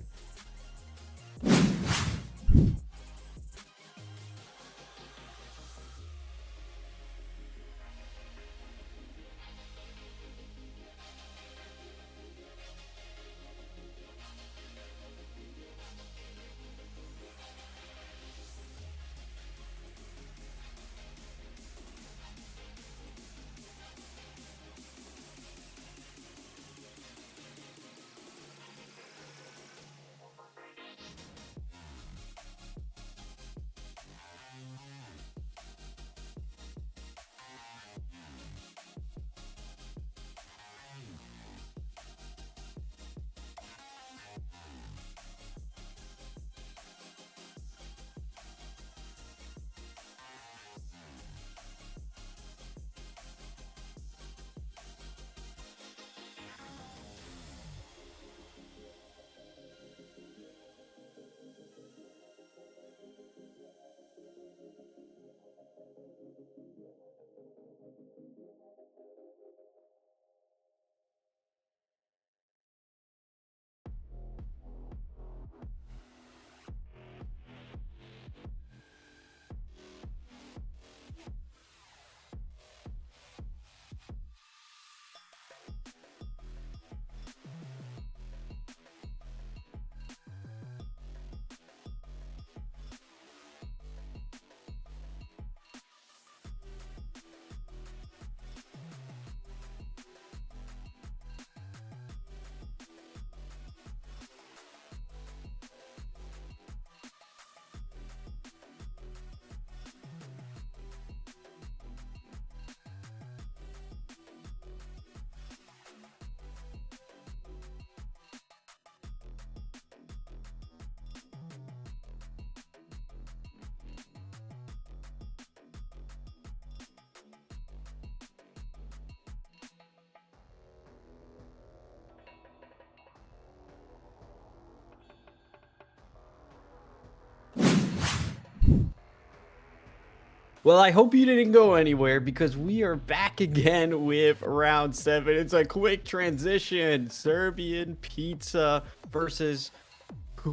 Well, I hope you didn't go anywhere because we are back again with round 7. It's a quick transition. Serbian Pizza versus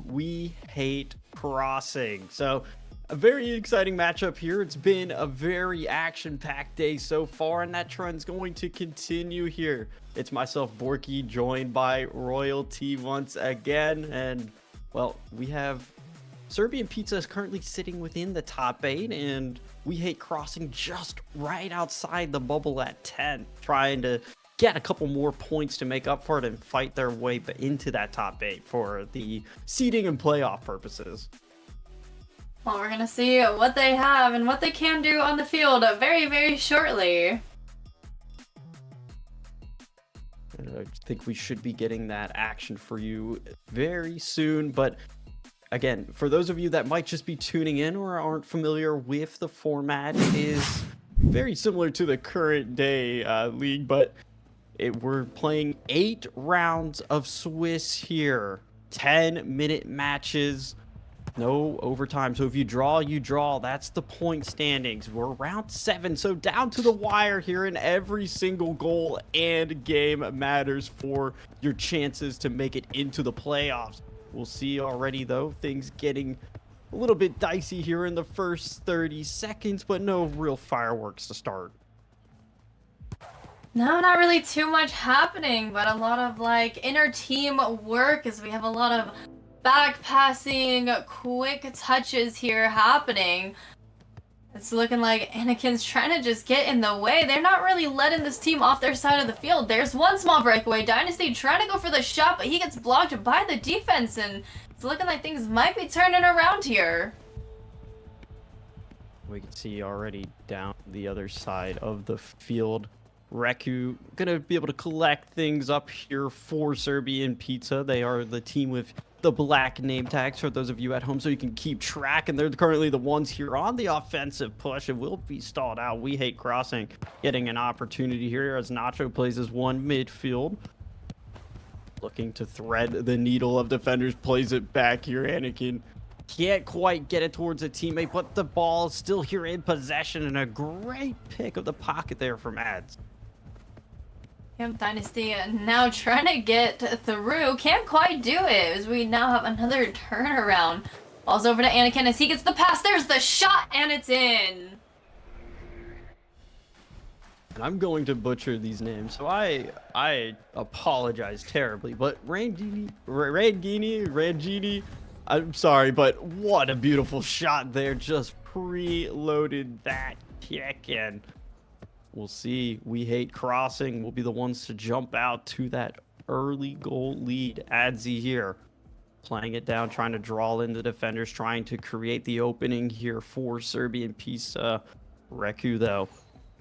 We Hate Crossing. So, a very exciting matchup here. It's been a very action-packed day so far, and that trend's going to continue here. It's myself, Borky, joined by Royalty once again. And, well, we have Serbian Pizza is currently sitting within the top 8, and We Hate Crossing just right outside the bubble at 10, trying to get a couple more points to make up for it and fight their way into that top 8 for the seeding and playoff purposes. Well, we're going to see what they have and what they can do on the field very, very shortly. I think we should be getting that action for you very soon, but again, for those of you that might just be tuning in or aren't familiar with the format, it is very similar to the current day league, but we're playing 8 rounds of Swiss here, 10-minute matches. No overtime. So if you draw, you draw. That's the point standings. We're round 7, so down to the wire here, and every single goal and game matters for your chances to make it into the playoffs. We'll see already, though, things getting a little bit dicey here in the first 30 seconds, but no real fireworks to start. No, not really too much happening, but a lot of like inner team work as we have a lot of back passing, quick touches here happening. It's looking like Anakin's trying to just get in the way. They're not really letting this team off their side of the field. There's one small breakaway. Dynasty trying to go for the shot, but he gets blocked by the defense, and it's looking like things might be turning around here. We can see already down the other side of the field. Reku gonna be able to collect things up here for Serbian Pizza. They are the team with the black name tags for those of you at home, so you can keep track. And they're currently the ones here on the offensive push. It will be stalled out. We Hate Crossing getting an opportunity here as Nacho plays his one midfield. Looking to thread the needle of defenders, plays it back here. Anakin can't quite get it towards a teammate, but the ball is still here in possession, and a great pick of the pocket there from Ads. Yep, Dynasty now trying to get through. Can't quite do it as we now have another turnaround. Ball's over to Anakin as he gets the pass. There's the shot, and it's in. And I'm going to butcher these names, so I apologize terribly. But Rangini, I'm sorry, but what a beautiful shot there. Just preloaded that kick, and we'll see. We Hate Crossing will be the ones to jump out to that early goal lead. Adzi here playing it down, trying to draw in the defenders, trying to create the opening here for Serbian Pisa. Reku, though,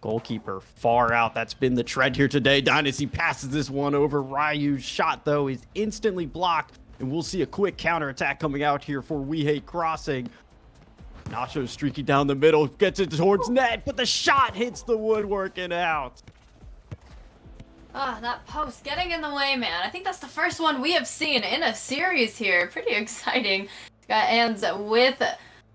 goalkeeper far out. That's been the trend here today. Dynasty passes this one over. Ryu's shot, though, is instantly blocked, and we'll see a quick counterattack coming out here for We Hate Crossing. Nacho streaking down the middle, gets it towards net, but the shot hits the woodwork and out. Ah, that post getting in the way, man. I think that's the first one we have seen in a series here. Pretty exciting. Got ends with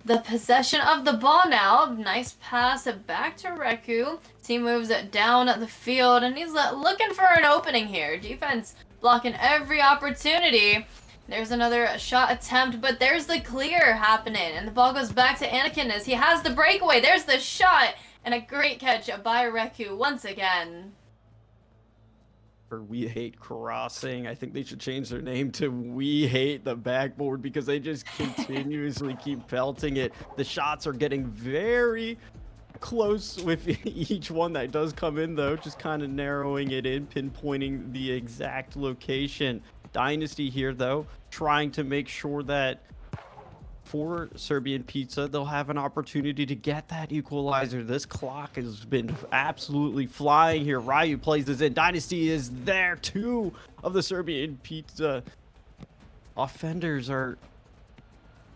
the possession of the ball now. Nice pass back to Reku. Team moves down the field, and he's looking for an opening here. Defense blocking every opportunity. There's another shot attempt, but there's the clear happening, and the ball goes back to Anakin as he has the breakaway. There's the shot, and a great catch by Reku once again. For We Hate Crossing, I think they should change their name to We Hate the Backboard, because they just continuously keep pelting it. The shots are getting very close with each one that does come in, though, just kind of narrowing it in, pinpointing the exact location. Dynasty here, though, trying to make sure that for Serbian Pizza, they'll have an opportunity to get that equalizer. This clock has been absolutely flying here. Ryu plays this in. Dynasty is there. 2 of the Serbian Pizza offenders are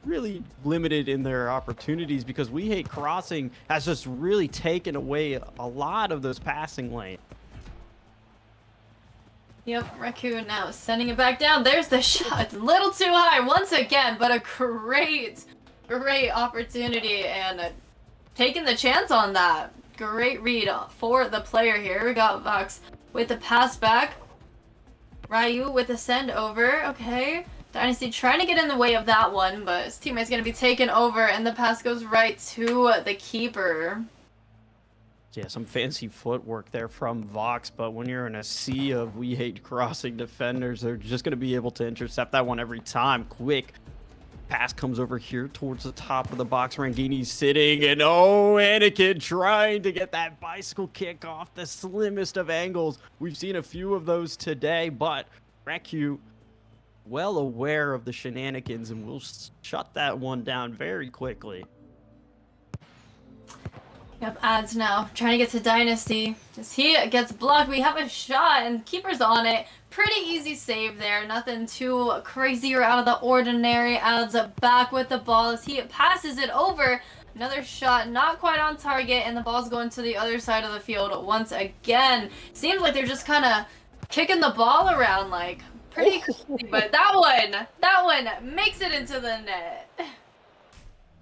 really limited in their opportunities because We Hate Crossing has just really taken away a lot of those passing lanes. Yep, Reku now sending it back down. There's the shot. A little too high once again, but a great opportunity, and taking the chance on that. Great read for the player here. We got Vox with the pass back. Ryu with the send over. Okay. Dynasty trying to get in the way of that one, but his teammate's going to be taken over, and the pass goes right to the keeper. Yeah, some fancy footwork there from Vox, but when you're in a sea of We Hate Crossing defenders, they're just going to be able to intercept that one every time. Quick pass comes over here towards the top of the box. Rangini's sitting, and Anakin trying to get that bicycle kick off the slimmest of angles. We've seen a few of those today, but Reku well aware of the shenanigans and will shut that one down very quickly. Yep, Ads now trying to get to Dynasty. As he gets blocked, we have a shot, and keeper's on it. Pretty easy save there. Nothing too crazy or out of the ordinary. Ads back with the ball as he passes it over. Another shot, not quite on target, and the ball's going to the other side of the field once again. Seems like they're just kind of kicking the ball around, like, pretty crazy, but that one makes it into the net.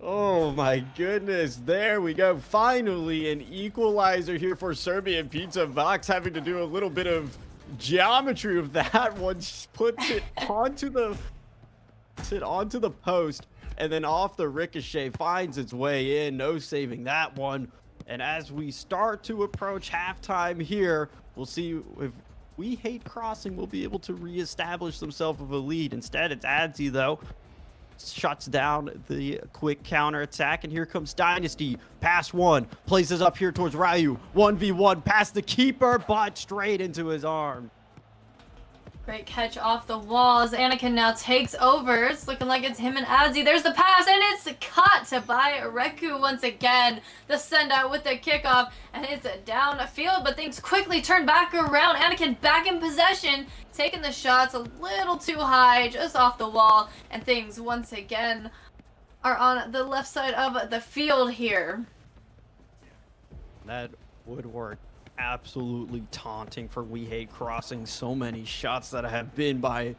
Oh my goodness, there we go. Finally, an equalizer here for Serbian Pizza. Vox having to do a little bit of geometry of that one. Just puts it onto the post, and then off the ricochet finds its way in. No saving that one. And as we start to approach halftime here, we'll see if We Hate Crossing will be able to reestablish themselves with a lead. Instead, it's Adzi, though. Shuts down the quick counter attack, and here comes Dynasty. Pass one, places up here towards Ryu. 1v1 past the keeper, but straight into his arm. Great catch off the walls. Anakin now takes over. It's looking like it's him and Adzi. There's the pass, and it's cut by Reku once again. The send out with the kickoff, and it's downfield, but things quickly turn back around. Anakin back in possession, taking the shots a little too high, just off the wall, and things once again are on the left side of the field here. That would work. Absolutely taunting for We Hate Crossing. So many shots that have been by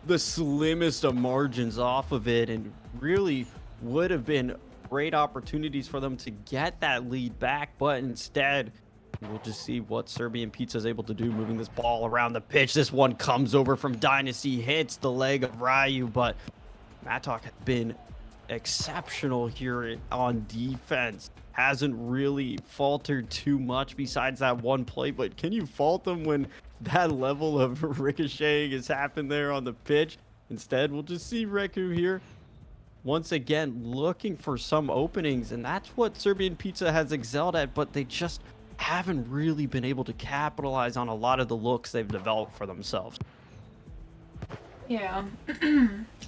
the slimmest of margins off of it, and really would have been great opportunities for them to get that lead back, but instead we'll just see what Serbian Pizza is able to do, moving this ball around the pitch. This one comes over from Dynasty, hits the leg of Ryu, but Mattok has been exceptional here on defense. Hasn't really faltered too much besides that one play, but can you fault them when that level of ricocheting has happened there on the pitch? Instead, we'll just see Reku here once again looking for some openings, and that's what Serbian Pizza has excelled at, but they just haven't really been able to capitalize on a lot of the looks they've developed for themselves. Yeah.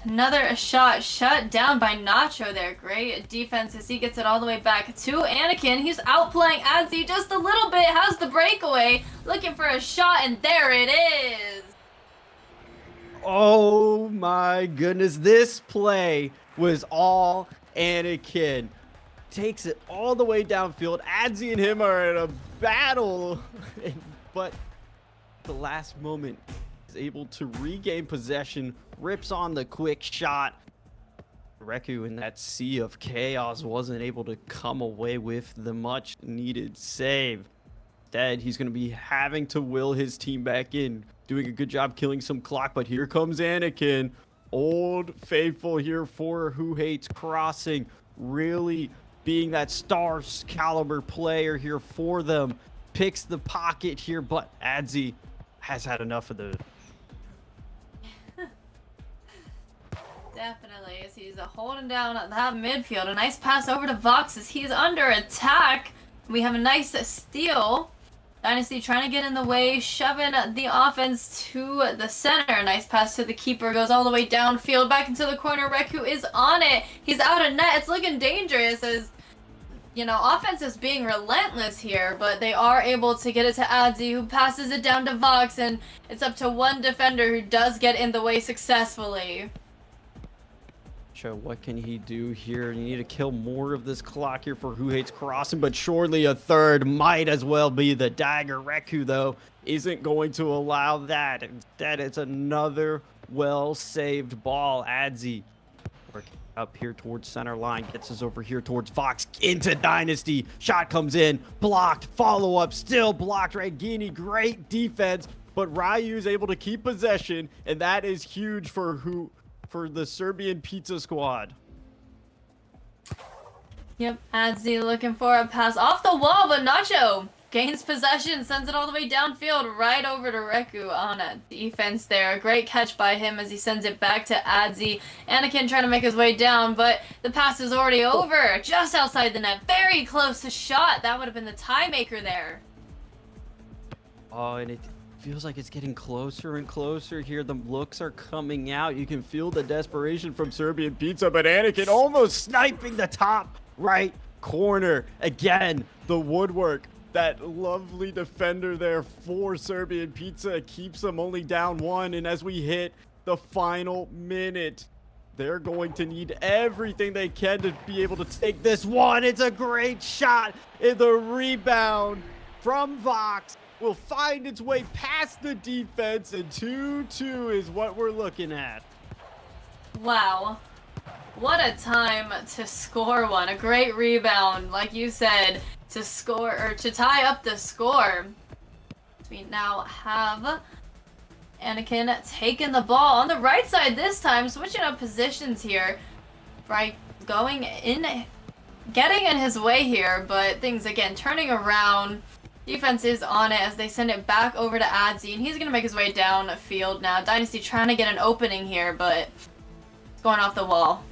Another shot shut down by Nacho there. Great defense as he gets it all the way back to Anakin. He's outplaying Adzi just a little bit. Has the breakaway. Looking for a shot, and there it is. Oh my goodness. This play was all Anakin. Takes it all the way downfield. Adzi and him are in a battle. But the last moment, is able to regain possession, rips on the quick shot. Reku in that sea of chaos wasn't able to come away with the much needed save. Instead, he's going to be having to will his team back in, doing a good job killing some clock, but here comes Anakin, old faithful here for Who Hates Crossing, really being that star caliber player here for them. Picks the pocket here, but Adzi has had enough of the Definitely, as he's holding down that midfield. A nice pass over to Vox as he's under attack. We have a nice steal. Dynasty trying to get in the way, shoving the offense to the center. Nice pass to the keeper, goes all the way downfield, back into the corner. Reku is on it. He's out of net. It's looking dangerous as, you know, offense is being relentless here, but they are able to get it to Adzi, who passes it down to Vox, and it's up to one defender who does get in the way successfully. What can he do here? You need to kill more of this clock here for Who Hates Crossing, but surely a third might as well be the dagger. Reku, though, isn't going to allow that. Instead, it's another well-saved ball. Adzi working up here towards center line, gets us over here towards Vox, into Dynasty. Shot comes in, blocked, follow-up, still blocked. Rangini, great defense, but Ryu is able to keep possession, and that is huge for the Serbian Pizza squad. Yep, Adzi looking for a pass off the wall, but Nacho gains possession, sends it all the way downfield, right over to Reku on a defense there. A great catch by him as he sends it back to Adzi. Anakin trying to make his way down, but the pass is already over, just outside the net. Very close to shot. That would have been the tie maker there. Oh, and it feels like it's getting closer and closer here. The looks are coming out. You can feel the desperation from Serbian Pizza, but Anakin almost sniping the top right corner. Again, the woodwork, that lovely defender there for Serbian Pizza keeps them only down one. And as we hit the final minute, they're going to need everything they can to be able to take this one. It's a great shot in the rebound from Vox. Will find its way past the defense, and 2-2 is what we're looking at. Wow. What a time to score one. A great rebound, like you said, to score or to tie up the score. We now have Anakin taking the ball on the right side this time, switching up positions here. Right, going in, getting in his way here, but things again turning around. Defense is on it as they send it back over to Adzi, and he's gonna make his way down the field now. Dynasty trying to get an opening here, but it's going off the wall.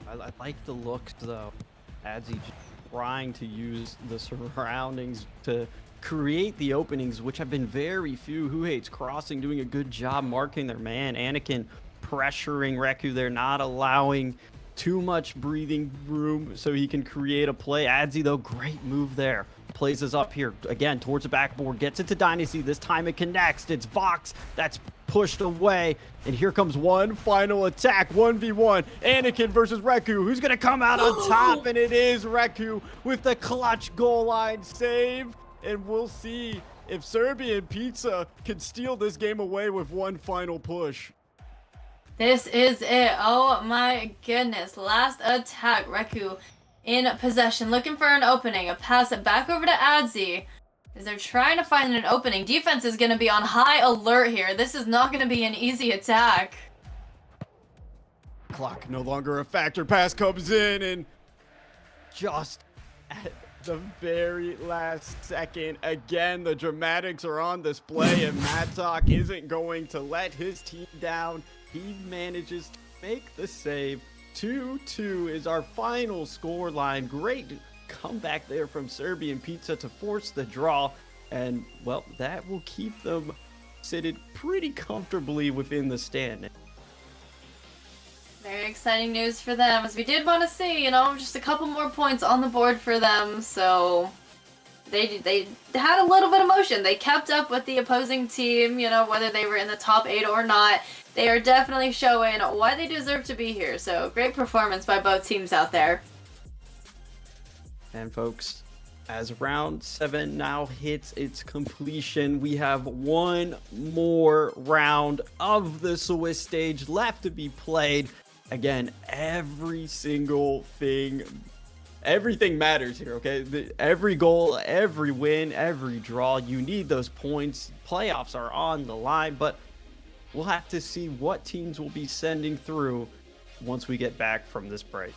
I like the looks though. Adzi just trying to use the surroundings to create the openings, which have been very few. Who Hates Crossing doing a good job marking their man. Anakin pressuring Reku there, not allowing too much breathing room so he can create a play. Adzi though, great move there. Plays us up here again towards the backboard, gets it to Dynasty. This time it connects. It's Vox that's pushed away, and here comes one final attack, 1v1. Anakin versus Reku. Who's gonna come out on top? And it is Reku with the clutch goal line save. And we'll see if Serbian Pizza can steal this game away with one final push. This is it. Oh my goodness. Last attack. Reku in possession, looking for an opening. A pass it back over to Adzi as they're trying to find an opening. Defense is going to be on high alert here. This is not going to be an easy attack. Clock no longer a factor. Pass comes in, and just at the very last second, again, the dramatics are on display, and Mattock isn't going to let his team down. He manages to make the save. 2-2 is our final score line. Great comeback there from Serbian Pizza to force the draw. And, well, that will keep them seated pretty comfortably within the stand. Very exciting news for them, as we did want to see, just a couple more points on the board for them. So they had a little bit of motion. They kept up with the opposing team, whether they were in the top 8 or not. They are definitely showing why they deserve to be here. So great performance by both teams out there. And folks, as round 7 now hits its completion, we have one more round of the Swiss stage left to be played. Again, everything matters here, okay? Every goal, every win, every draw, you need those points. Playoffs are on the line, but we'll have to see what teams will be sending through once we get back from this break.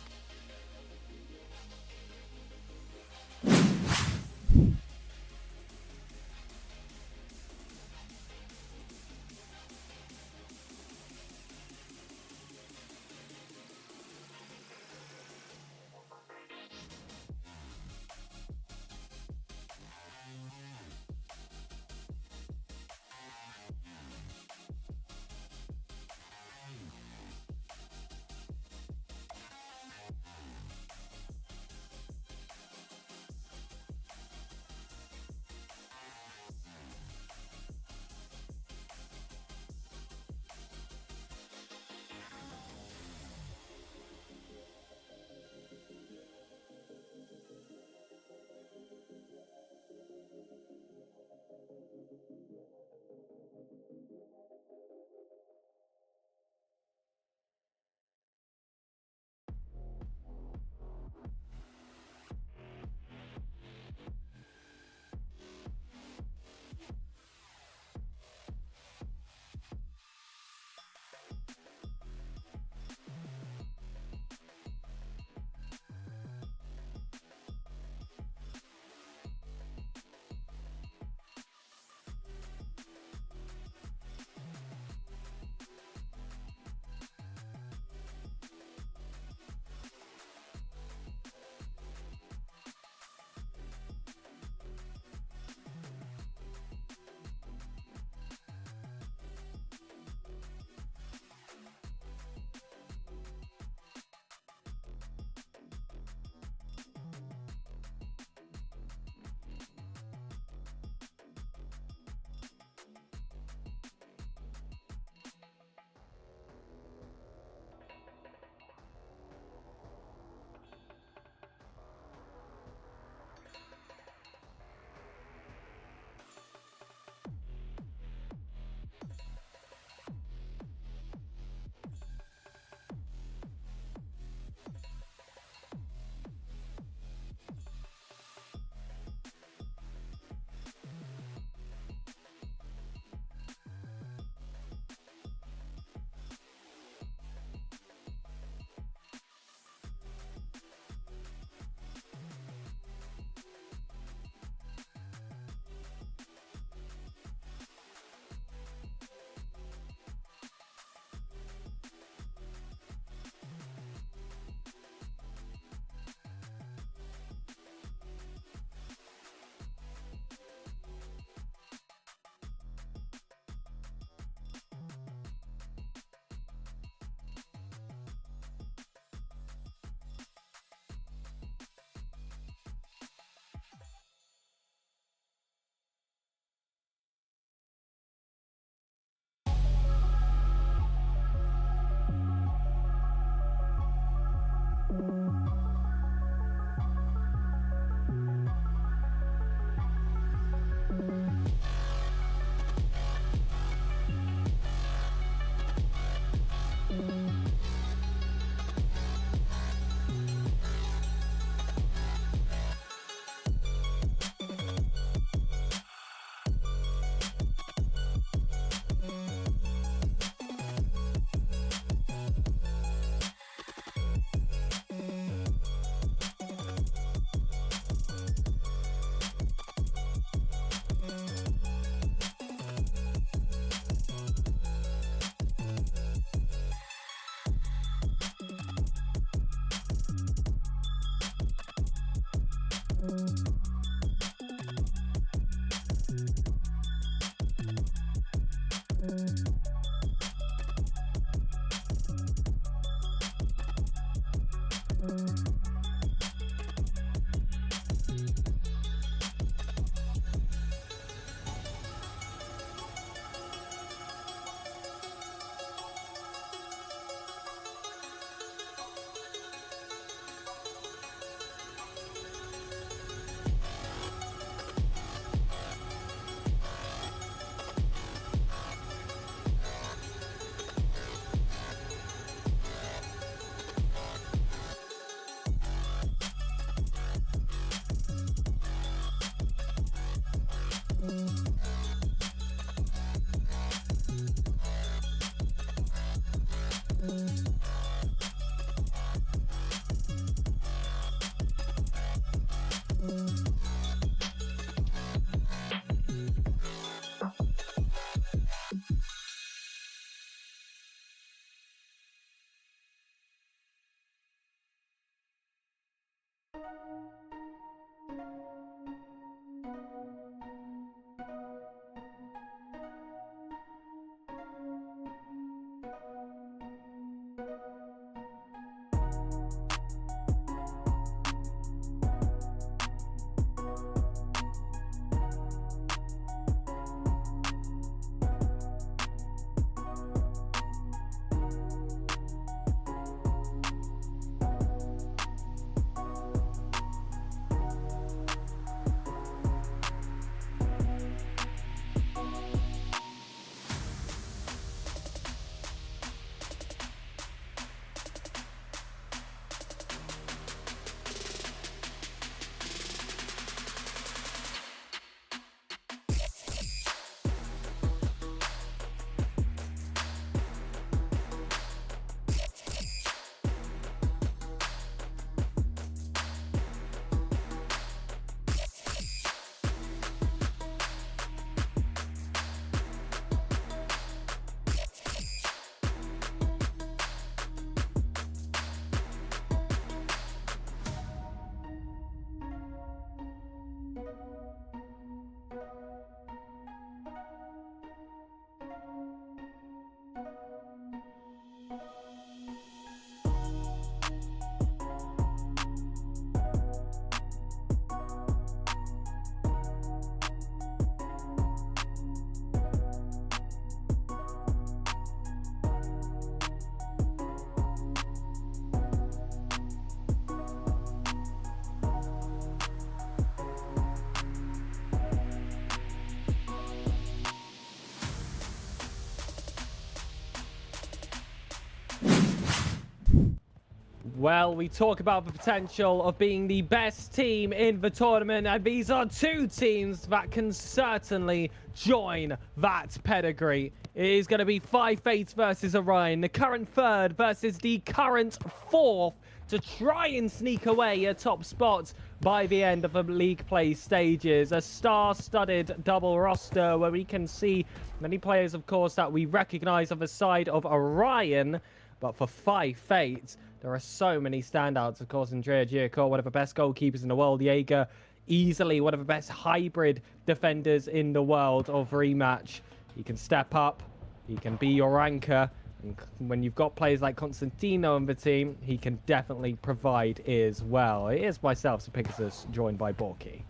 Well, we talk about the potential of being the best team in the tournament, and these are two teams that can certainly join that pedigree. It is going to be 5 Fates versus Orion, the current third versus the current fourth, to try and sneak away a top spot by the end of the league play stages. A star-studded double roster where we can see many players, of course, that we recognize on the side of Orion, but for 5 Fates, there are so many standouts. Of course, Andrea Giacomo, one of the best goalkeepers in the world. Jaeger, easily one of the best hybrid defenders in the world of rematch. He can step up. He can be your anchor. And when you've got players like Constantino on the team, he can definitely provide as well. It is myself, Sir Pegasus, joined by Borky.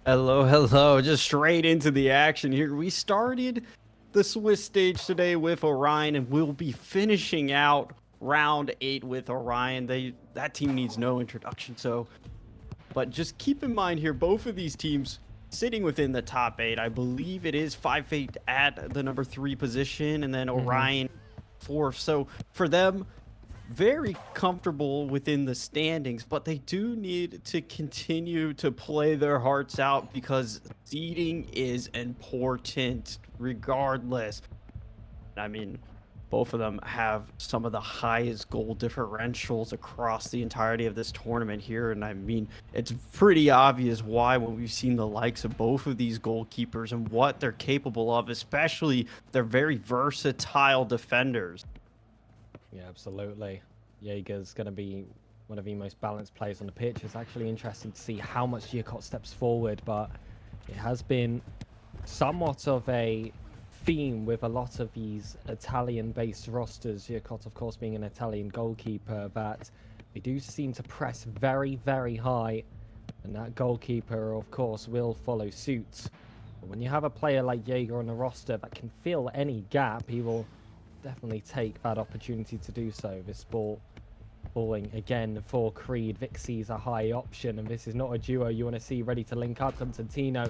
Hello, hello. Just straight into the action here. We started the Swiss stage today with Orion, and we'll be finishing out round 8 with Orion. That team needs no introduction. So, but just keep in mind here, both of these teams sitting within the top 8. I believe it is 5 Fate at the number 3 position, and then Orion 4th. So for them, very comfortable within the standings, but they do need to continue to play their hearts out because seeding is important regardless. I mean, both of them have some of the highest goal differentials across the entirety of this tournament here. And I mean, it's pretty obvious why when we've seen the likes of both of these goalkeepers and what they're capable of, especially they're very versatile defenders. Yeah, absolutely. Jaeger's going to be one of the most balanced players on the pitch. It's actually interesting to see how much Giacott steps forward, but it has been somewhat of a theme with a lot of these Italian-based rosters, Giacott, of course, being an Italian goalkeeper, that they do seem to press very, very high, and that goalkeeper, of course, will follow suit. But when you have a player like Jaeger on the roster that can fill any gap, he will definitely take that opportunity to do so. This ball falling again for Creed. Vixie's a high option, and this is not a duo you want to see ready to link up. Constantino,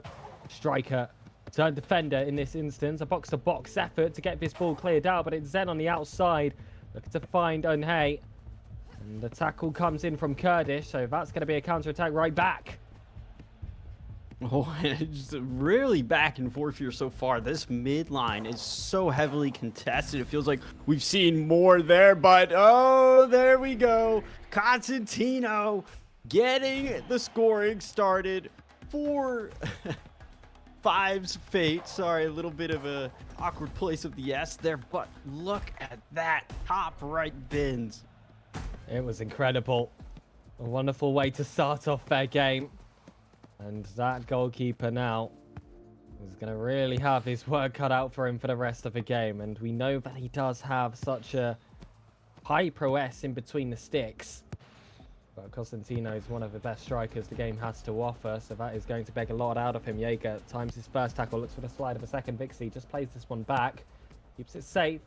striker, turn defender in this instance. A box-to-box effort to get this ball cleared out, but it's Zen on the outside, looking to find Unhei. And the tackle comes in from Kurdish, so that's going to be a counter-attack right back. Oh, it's really back and forth here so far. This midline is so heavily contested. It feels like we've seen more there, but oh, there we go. Constantino getting the scoring started for 5's Fate. Sorry, a little bit of a awkward place of the S there, but look at that top right bins. It was incredible. A wonderful way to start off their game. And that goalkeeper now is going to really have his work cut out for him for the rest of the game. And we know that he does have such a high prowess in between the sticks. But Costantino is one of the best strikers the game has to offer, so that is going to beg a lot out of him. Jaeger times his first tackle, looks for the slide of a second. Vixie just plays this one back, keeps it safe.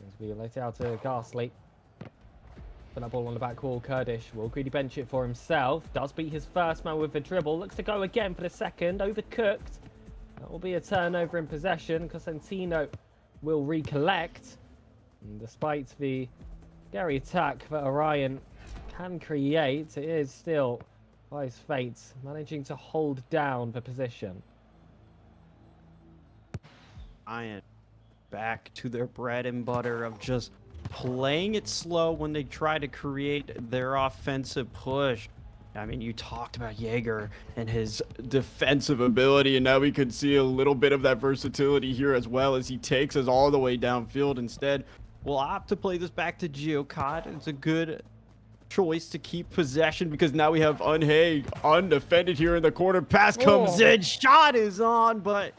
As we let it out to Ghastly. Put that ball on the back wall. Kurdish will greedy bench it for himself. Does beat his first man with a dribble. Looks to go again for the second. Overcooked. That will be a turnover in possession. Costantino will recollect. And despite the scary attack that Orion can create, it is still 5's Fate managing to hold down the position. Orion back to their bread and butter of just playing it slow when they try to create their offensive push. I mean, you talked about Jaeger and his defensive ability, and now we could see a little bit of that versatility here as well as he takes us all the way downfield. Instead, we'll opt to play this back to Giacott. It's a good choice to keep possession because now we have Unhei undefended here in the corner. Pass comes in, shot is on, but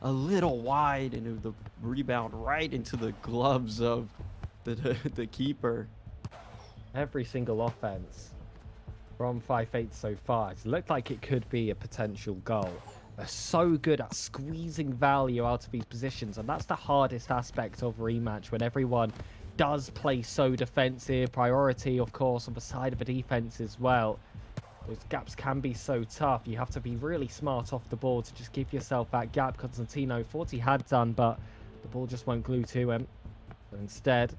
a little wide, and the rebound right into the gloves of the keeper. Every single offense from 5-8 so far, it's looked like it could be a potential goal. They're so good at squeezing value out of these positions, and that's the hardest aspect of rematch when everyone does play so defensive. Priority, of course, on the side of the defense as well. Those gaps can be so tough. You have to be really smart off the ball to just give yourself that gap. Constantino thought he had done, but the ball just won't glue to him. So instead,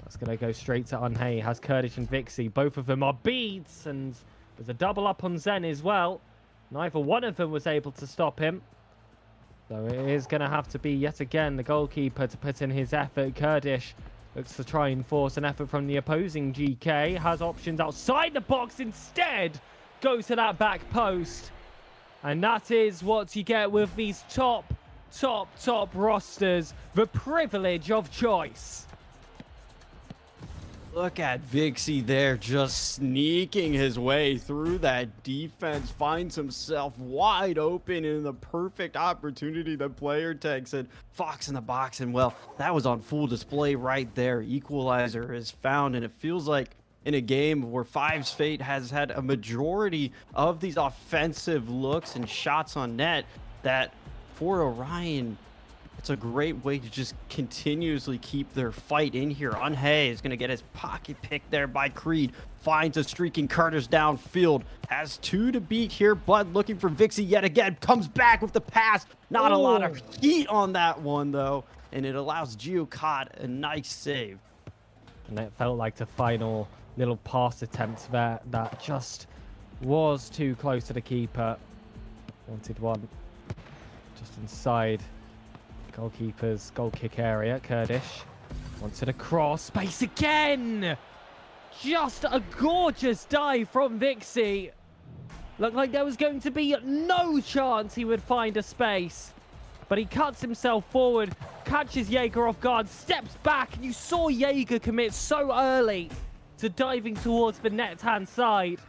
that's going to go straight to Unhei. Has Kurdish and Vixie. Both of them are beads, and there's a double up on Zen as well. Neither one of them was able to stop him. So it is going to have to be yet again the goalkeeper to put in his effort. Kurdish looks to try and force an effort from the opposing GK. Has options outside the box instead. Goes to that back post. And that is what you get with these top rosters. The privilege of choice. Look at Vixie there, just sneaking his way through that defense, finds himself wide open in the perfect opportunity. The player tag said Fox in the box, and well, that was on full display right there. Equalizer is found, and it feels like in a game where 5's Fate has had a majority of these offensive looks and shots on net, that for Orion, It's a great way to just continuously keep their fight in here. Unhey is going to get his pocket picked there by Creed. Finds a streaking Curtis downfield. Has 2 to beat here. Bud looking for Vixie yet again. Comes back with the pass. Not a lot of heat on that one, though. And it allows Geocott a nice save. And it felt like the final little pass attempt there that just was too close to the keeper. Wanted one just inside goalkeeper's goal kick area. Kurdish wanted a cross. Space again! Just a gorgeous dive from Vixie. Looked like there was going to be no chance he would find a space. But he cuts himself forward, catches Jaeger off guard, steps back, and you saw Jaeger commit so early to diving towards the net-hand side.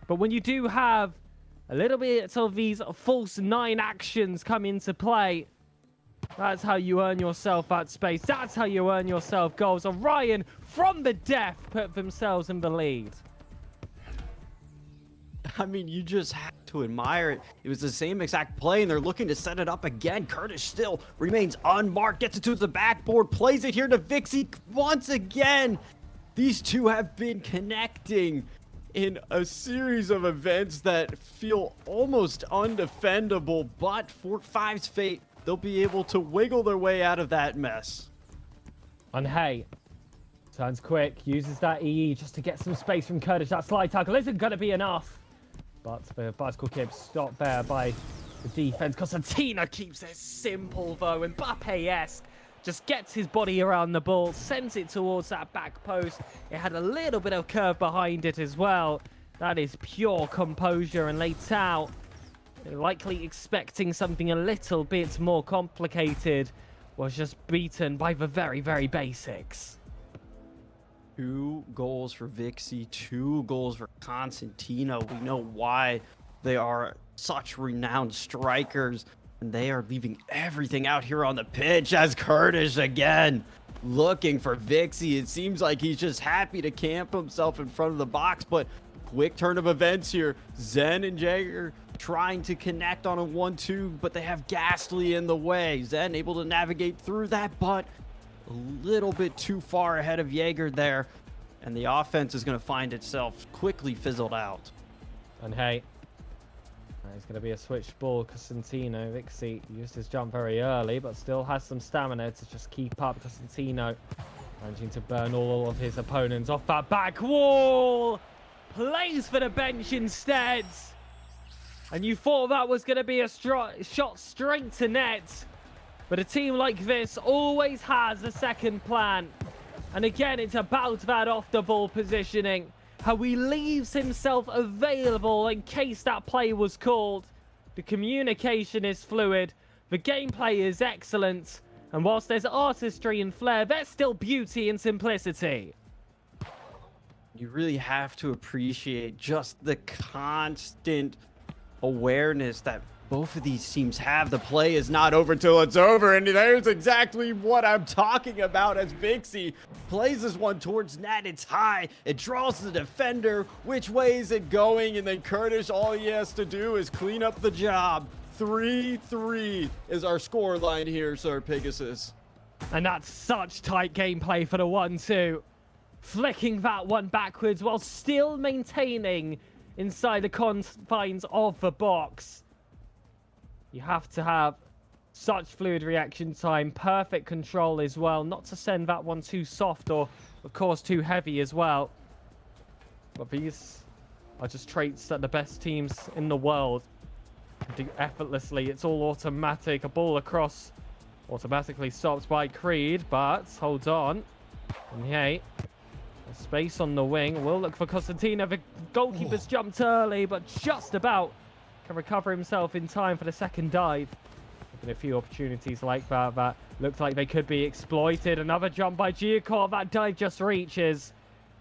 But when you do have a little bit of these false 9 actions come into play, that's how you earn yourself that space. That's how you earn yourself goals. Orion, from the death, put themselves in the lead. I mean, you just have to admire it. It was the same exact play, and they're looking to set it up again. Curtis still remains unmarked, gets it to the backboard, plays it here to Vixie once again. These two have been connecting in a series of events that feel almost undefendable, but for 5's fate, they'll be able to wiggle their way out of that mess. And hey, turns quick, uses that EE just to get some space from Kurdish. That slide tackle isn't going to be enough. But the bicycle kick stopped there by the defense. Constantina keeps it simple, though. Mbappe-esque. Just gets his body around the ball, sends it towards that back post. It had a little bit of curve behind it as well. That is pure composure. And Leitao, likely expecting something a little bit more complicated, was just beaten by the very, very basics. 2 goals for Vixie, 2 goals for Constantino. We know why they are such renowned strikers, and they are leaving everything out here on the pitch as Curtis again looking for Vixie. It seems like he's just happy to camp himself in front of the box, but quick turn of events here. Zen and Jaeger trying to connect on a 1-2, but they have Ghastly in the way. Zen able to navigate through that, but a little bit too far ahead of Jaeger there, and the offense is going to find itself quickly fizzled out. And hey, it's going to be a switch ball. Costantino, Vixie used his jump very early, but still has some stamina to just keep up. Costantino managing to burn all of his opponents off that back wall. Plays for the bench instead. And you thought that was going to be a shot straight to net. But a team like this always has a second plan. And again, it's about that off-the-ball positioning. How he leaves himself available in case that play was called. The communication is fluid. The gameplay is excellent. And whilst there's artistry and flair, there's still beauty and simplicity. You really have to appreciate just the constant awareness that both of these teams have. The play is not over till it's over, and there's exactly what I'm talking about as Vixie plays this one towards net. It's high. It draws the defender. Which way is it going? And then Curtis, all he has to do is clean up the job. 3-3 is our score line here, Sir Pegasus. And that's such tight gameplay for the 1-2. Flicking that one backwards while still maintaining inside the confines of the box. You have to have such fluid reaction time, perfect control as well, not to send that one too soft or, of course, too heavy as well. But these are just traits that the best teams in the world can do effortlessly. It's all automatic. A ball across automatically stopped by Creed, but hold on. And hey, space on the wing. We'll look for Constantino. The goalkeeper's jumped early, but just about can recover himself in time for the second dive. Been a few opportunities like that that looked like they could be exploited. Another jump by Giacomo. That dive just reaches.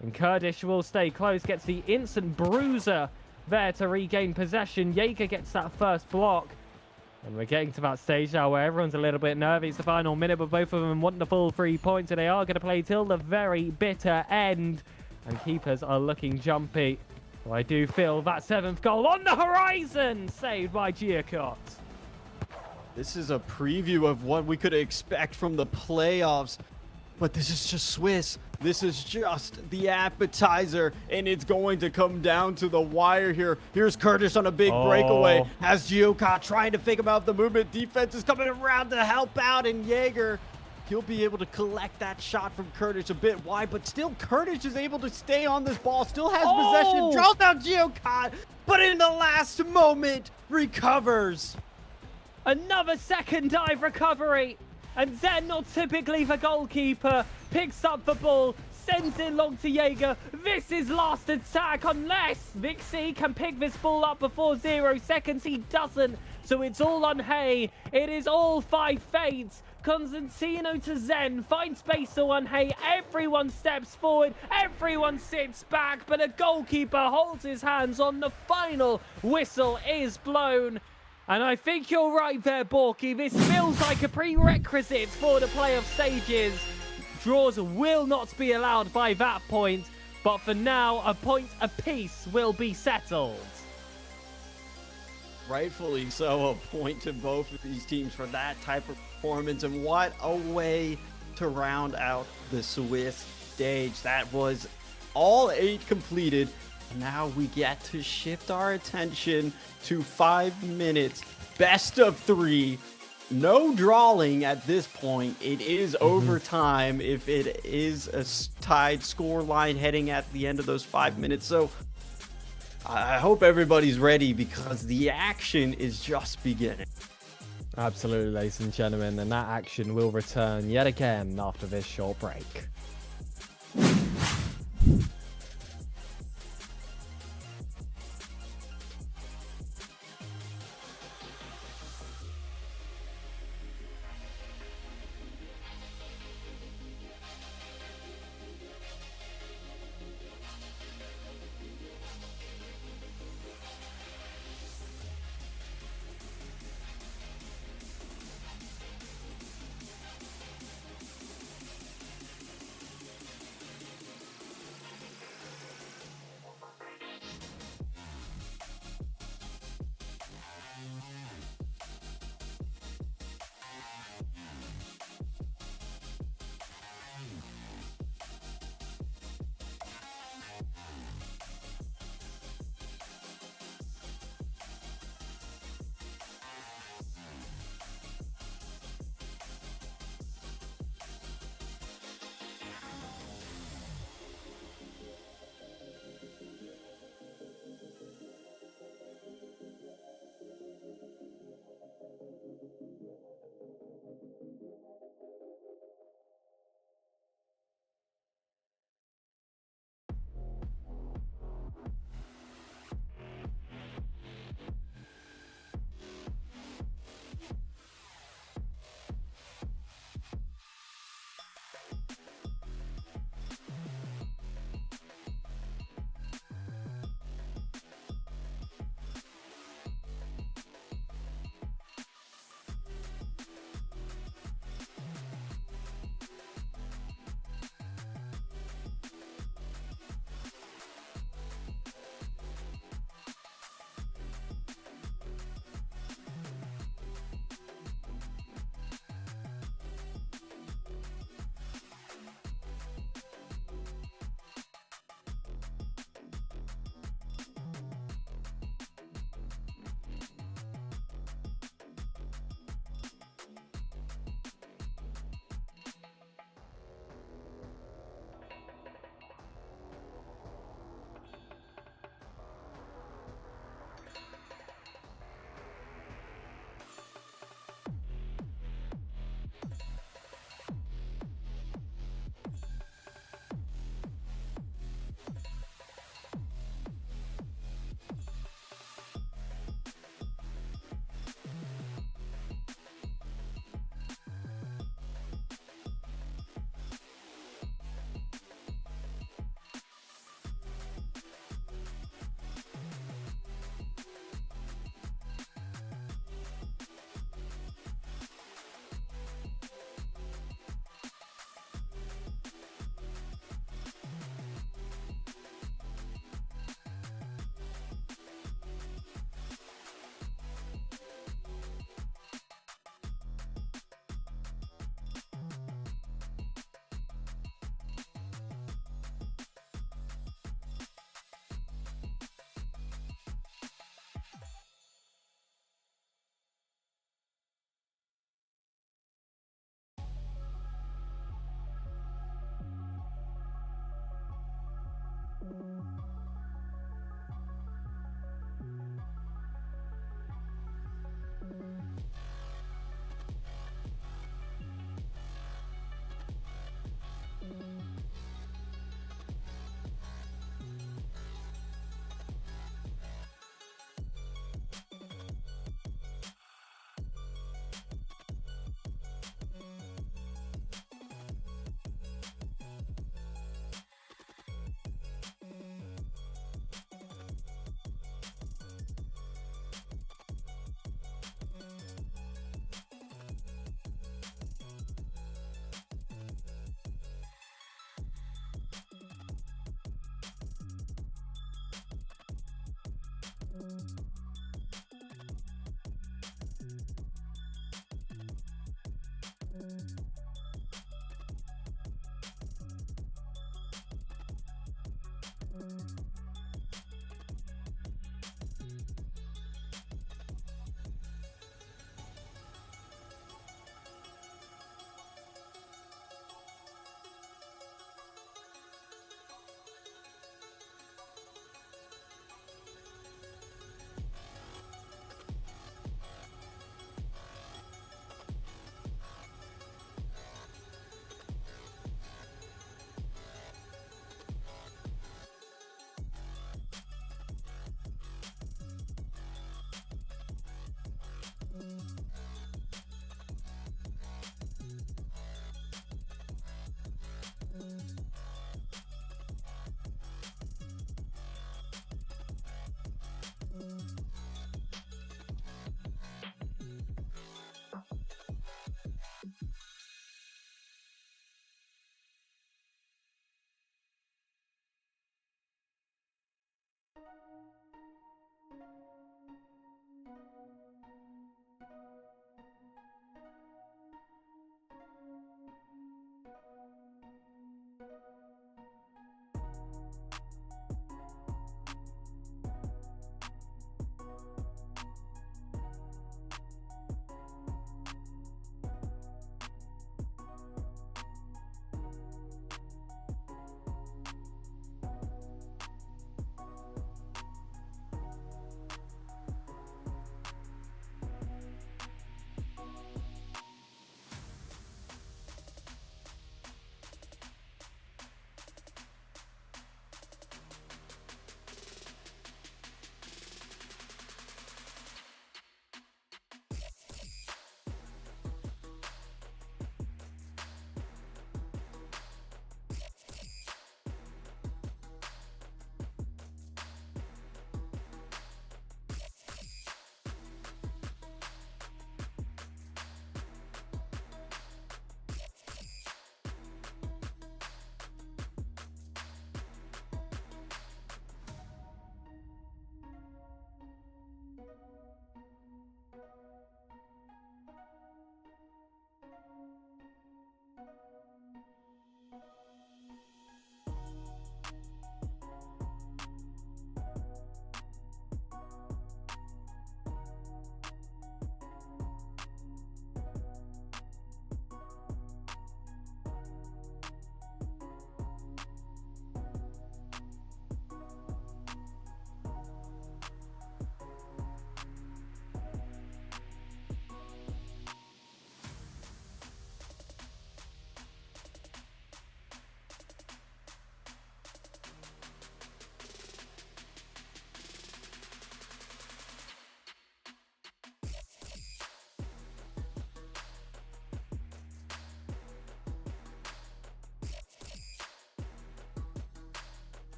And Kurdish will stay close. Gets the instant bruiser there to regain possession. Jaeger gets that first block. And we're getting to that stage now where everyone's a little bit nervous. It's the final minute, but both of them want the full 3 points. And they are going to play till the very bitter end. And keepers are looking jumpy. Well, I do feel that 7th goal on the horizon, saved by Giacomo. This is a preview of what we could expect from the playoffs. But this is just Swiss. This is just the appetizer, and it's going to come down to the wire here. Here's Curtis on a big breakaway. Has Gioka trying to fake him out the movement. Defense is coming around to help out, and Jaeger, he'll be able to collect that shot from Curtis a bit wide, but still Curtis is able to stay on this ball, still has possession, draws out Gioka, but in the last moment, recovers. Another second dive recovery. And Zen, not typically the goalkeeper, picks up the ball, sends it long to Jaeger. This is last attack unless Vixie can pick this ball up before 0 seconds. He doesn't, so it's all on Hay. It is all 5 fades. Constantino to Zen, finds space to one Hay. Everyone steps forward, everyone sits back, but a goalkeeper holds his hands on. The final whistle is blown. And I think you're right there, Borky. This feels like a prerequisite for the playoff stages. Draws will not be allowed by that point, but for now, a point apiece will be settled. Rightfully so, a point to both of these teams for that type of performance, and what a way to round out the Swiss stage. That was all 8 completed. Now we get to shift our attention to 5 minutes, best of 3. No drawing at this point. It is overtime if it is a tied score line heading at the end of those 5 minutes. So I hope everybody's ready because the action is just beginning. Absolutely, ladies and gentlemen, and that action will return yet again after this short break.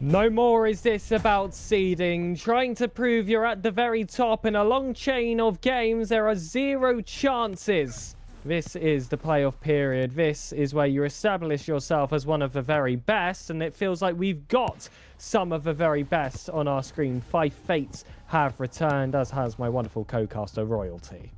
No more is this about seeding. Trying to prove you're at the very top in a long chain of games. There are 0 chances. This is the playoff period. This is where you establish yourself as one of the very best. And it feels like we've got some of the very best on our screen. 5 fates have returned, as has my wonderful co-caster Royalty.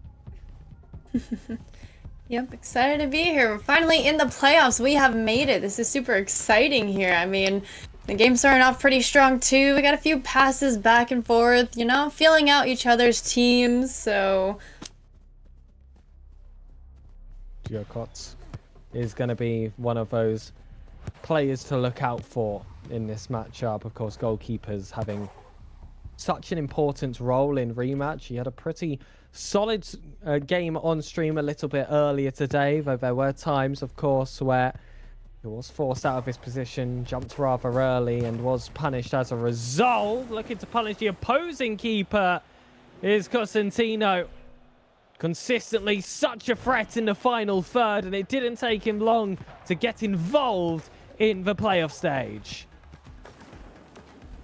Yep, excited to be here. We're finally in the playoffs. We have made it. This is super exciting here. I mean, the game's starting off pretty strong too. We got a few passes back and forth, you know, feeling out each other's teams, so... Geocots is going to be one of those players to look out for in this matchup. Of course, goalkeepers having such an important role in rematch. He had a pretty solid game on stream a little bit earlier today, though there were times, of course, where he was forced out of his position, jumped rather early, and was punished as a result. Looking to punish the opposing keeper is Cosentino. Consistently such a threat in the final third, and it didn't take him long to get involved in the playoff stage.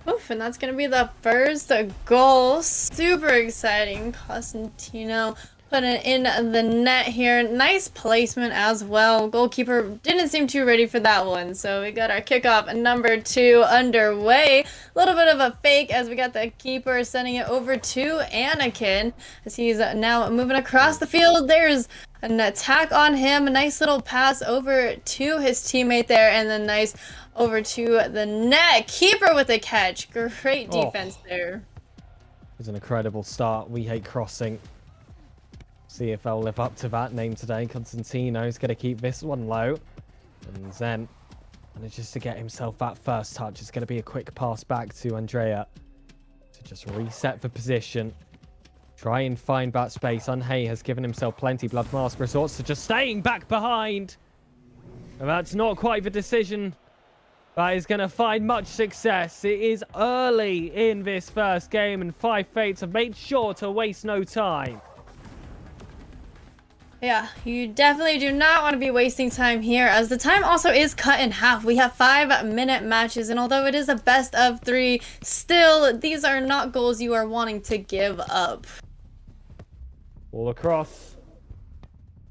Oof, and that's going to be the first goal. Super exciting. Cosentino putting it in the net here. Nice placement as well. Goalkeeper didn't seem too ready for that one. So we got our kickoff number 2 underway. A little bit of a fake as we got the keeper sending it over to Anakin as he's now moving across the field. There's an attack on him. A nice little pass over to his teammate there, and then nice over to the net. Keeper with a catch. Great defense there. It was an incredible start. We hate crossing. See if they'll live up to that name today. Constantino's going to keep this one low. And Zen manages to get himself that first touch. It's going to be a quick pass back to Andrea to just reset the position. Try and find that space. Unhey has given himself plenty. Blood Mask resorts to just staying back behind. And that's not quite the decision that is going to find much success. It is early in this first game, and 5 fates have made sure to waste no time. Yeah, you definitely do not want to be wasting time here, as the time also is cut in half. We have 5-minute matches, and although it is a best of 3, still, these are not goals you are wanting to give up. All across.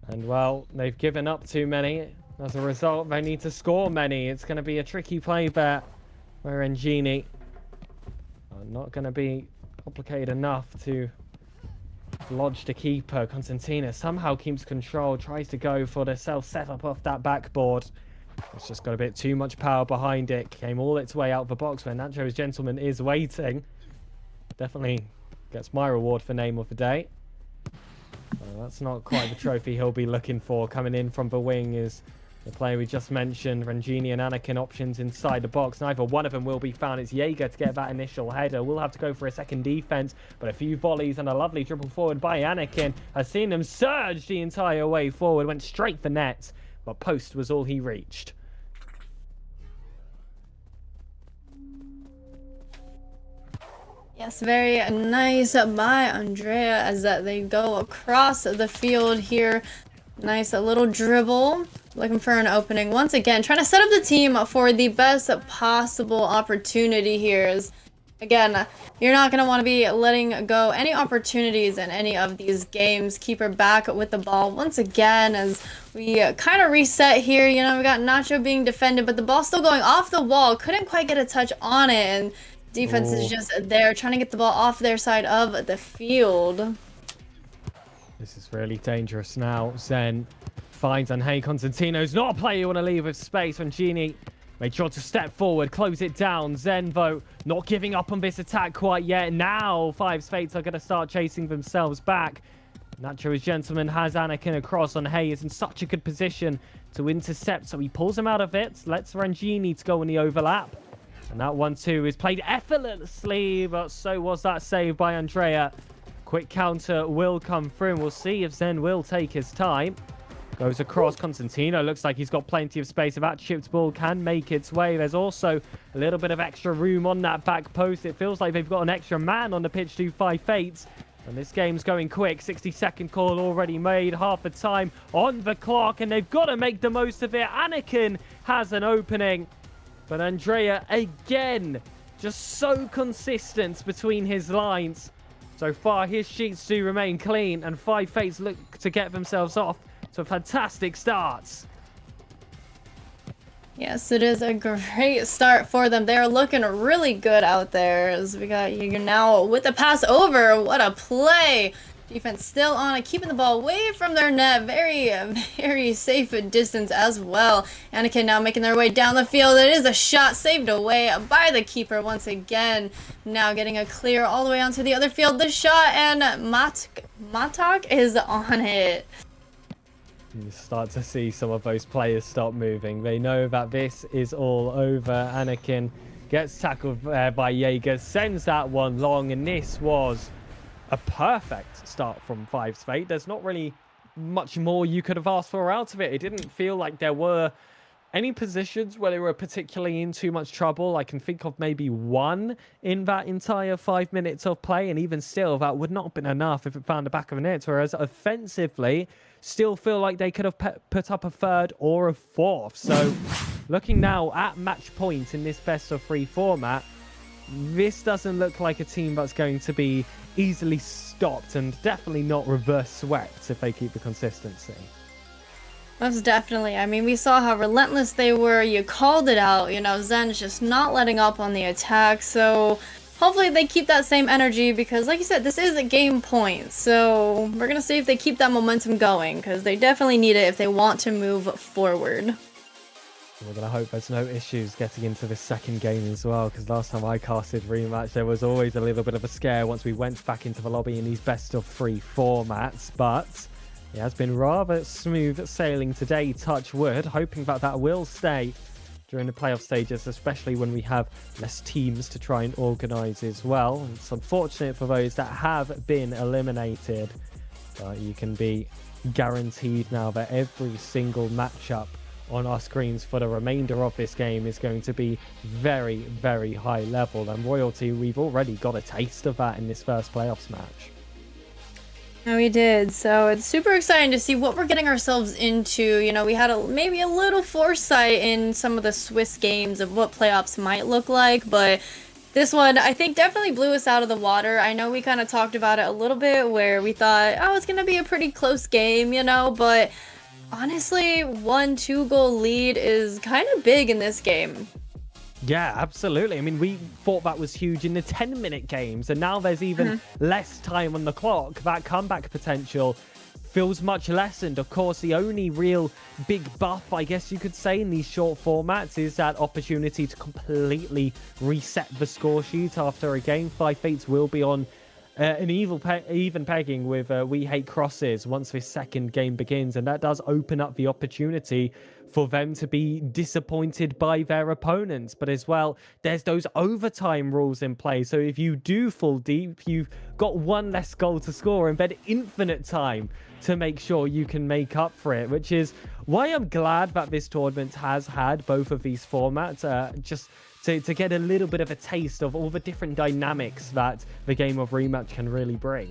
And, well, they've given up too many. As a result, they need to score many. It's going to be a tricky play there, where Engini are not going to be complicated enough to lodge the keeper. Constantino somehow keeps control, tries to go for the self setup off that backboard. It's just got a bit too much power behind it. Came all its way out of the box where Nacho's gentleman is waiting. Definitely gets my reward for name of the day. That's not quite the trophy he'll be looking for. Coming in from the wing is the player we just mentioned, Rangini and Anakin, options inside the box. Neither one of them will be found. It's Jaeger to get that initial header. We'll have to go for a second defense, but a few volleys and a lovely dribble forward by Anakin has seen them surge the entire way forward. Went straight for net, but post was all he reached. Yes, very nice by Andrea as they go across the field here. Nice little dribble. Looking for an opening. Once again, trying to set up the team for the best possible opportunity here. Is, again, you're not going to want to be letting go any opportunities in any of these games. Keeper back with the ball once again as we kind of reset here. You know, we got Nacho being defended, but the ball still going off the wall. Couldn't quite get a touch on it, and defense is just there trying to get the ball off their side of the field. This is really dangerous now. Zen finds Unhey. Constantino's not a player you want to leave with space. When Genie made sure to step forward, close it down. Zen, though, not giving up on this attack quite yet. Now, Five's fates are going to start chasing themselves back. Nacho's gentleman has Anakin across. Unhey is in such a good position to intercept, so he pulls him out of it. Lets Rangini to go in the overlap. And that 1-2 is played effortlessly, but so was that save by Andrea. Quick counter will come through, and we'll see if Zen will take his time. Goes across. Constantino looks like he's got plenty of space. If that chipped ball can make its way, there's also a little bit of extra room on that back post. It feels like they've got an extra man on the pitch to 5 fates. And this game's going quick. 60-second call already made. Half the time on the clock, and they've got to make the most of it. Anakin has an opening. But Andrea, again, just so consistent between his lines. So far, his sheets do remain clean, and Five Fates look to get themselves off to a fantastic start. Yes, it is a great start for them. They're looking really good out there. As we got you now with the pass over. What a play! Defense still on it, keeping the ball away from their net. Very, very safe distance as well. Anakin now making their way down the field. It is a shot saved away by the keeper once again. Now getting a clear all the way onto the other field. The shot, and Matok is on it. You start to see some of those players stop moving. They know that this is all over. Anakin gets tackled by Jaeger, sends that one long, and this was a perfect start from Five's Fate. There's not really much more you could have asked for out of it. It didn't feel like there were any positions where they were particularly in too much trouble. I can think of maybe one in that entire 5 minutes of play, and even still, that would not have been enough if it found the back of a net. Whereas offensively, still feel like they could have put up a third or a fourth. So looking now at match point in this best of 3 format, this doesn't look like a team that's going to be easily stopped, and definitely not reverse swept if they keep the consistency. Most definitely. I mean, we saw how relentless they were. You called it out. You know, Zen's just not letting up on the attack. So hopefully they keep that same energy, because like you said, this is a game point. So we're going to see if they keep that momentum going, because they definitely need it if they want to move forward. We're going to hope there's no issues getting into this second game as well, because last time I casted Rematch, there was always a little bit of a scare once we went back into the lobby in these best of 3 formats. But it has been rather smooth sailing today, touch wood, hoping that that will stay during the playoff stages, especially when we have less teams to try and organise as well. It's unfortunate for those that have been eliminated, but you can be guaranteed now that every single matchup on our screens for the remainder of this game is going to be very, very high level. And Royalty, we've already got a taste of that in this first playoffs match. Yeah, we did. So it's super exciting to see what we're getting ourselves into. You know, we had maybe a little foresight in some of the Swiss games of what playoffs might look like, but this one, I think, definitely blew us out of the water. I know we kind of talked about it a little bit, where we thought, oh, it's going to be a pretty close game, you know, but honestly, 1-2 goal lead is kind of big in this game. Yeah, absolutely. I mean, we thought that was huge in the 10-minute games, and now there's even less time on the clock. That comeback potential feels much lessened. Of course, the only real big buff, I guess you could say, in these short formats is that opportunity to completely reset the score sheet after a game. Five Fates will be on an even pegging with We Hate Crosses once this second game begins, and that does open up the opportunity for them to be disappointed by their opponents. But as well, there's those overtime rules in play, so if you do fall deep, you've got one less goal to score and then infinite time to make sure you can make up for it, which is why I'm glad that this tournament has had both of these formats, just to get a little bit of a taste of all the different dynamics that the game of Rematch can really bring.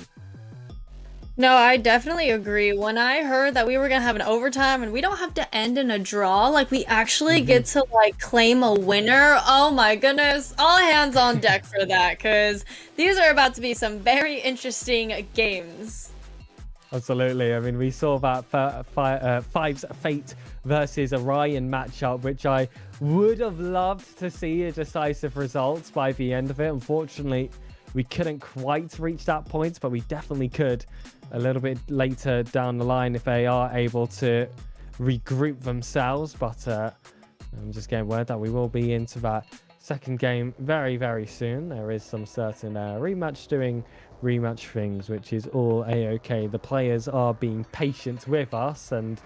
No, I definitely agree. When I heard that we were going to have an overtime and we don't have to end in a draw, like we actually get to like claim a winner. Oh my goodness. All hands on deck for that, because these are about to be some very interesting games. Absolutely. I mean, we saw that Five's Fate versus Orion matchup, which I would have loved to see a decisive result by the end of it. Unfortunately, we couldn't quite reach that point, but we definitely could a little bit later down the line if they are able to regroup themselves. But I'm just getting word that we will be into that second game very, very soon. There is some certain Rematch doing Rematch things, which is all a-okay. The players are being patient with us, and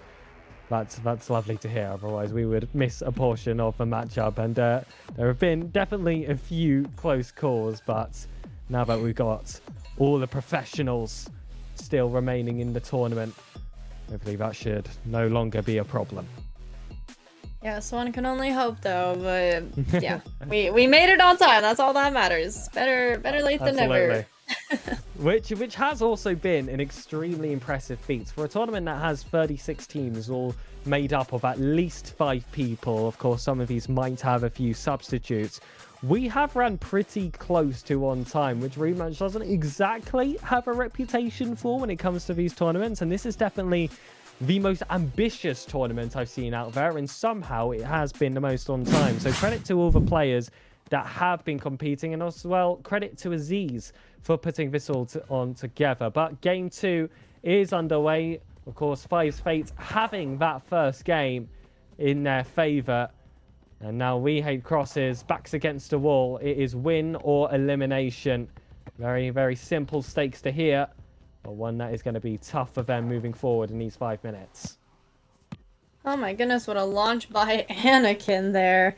that's lovely to hear. Otherwise, we would miss a portion of the matchup. And there have been definitely a few close calls, but now that we've got all the professionals still remaining in the tournament, hopefully that should no longer be a problem. Yes, one can only hope, though. But yeah, we made it on time. That's all that matters. Better late than never. which has also been an extremely impressive feat for a tournament that has 36 teams all made up of at least 5 people. Of course, some of these might have a few substitutes. We have ran pretty close to on time, which Rematch doesn't exactly have a reputation for when it comes to these tournaments, and this is definitely the most ambitious tournament I've seen out there, and somehow it has been the most on time. So credit to all the players that have been competing, and as well credit to Aziz for putting this all on together. But game 2 is underway. Of course, Five's Fate having that first game in their favor, and now We Hate Crosses backs against the wall. It is win or elimination. Very, very simple stakes to here, but one that is going to be tough for them moving forward in these 5 minutes. Oh my goodness, what a launch by Anakin there.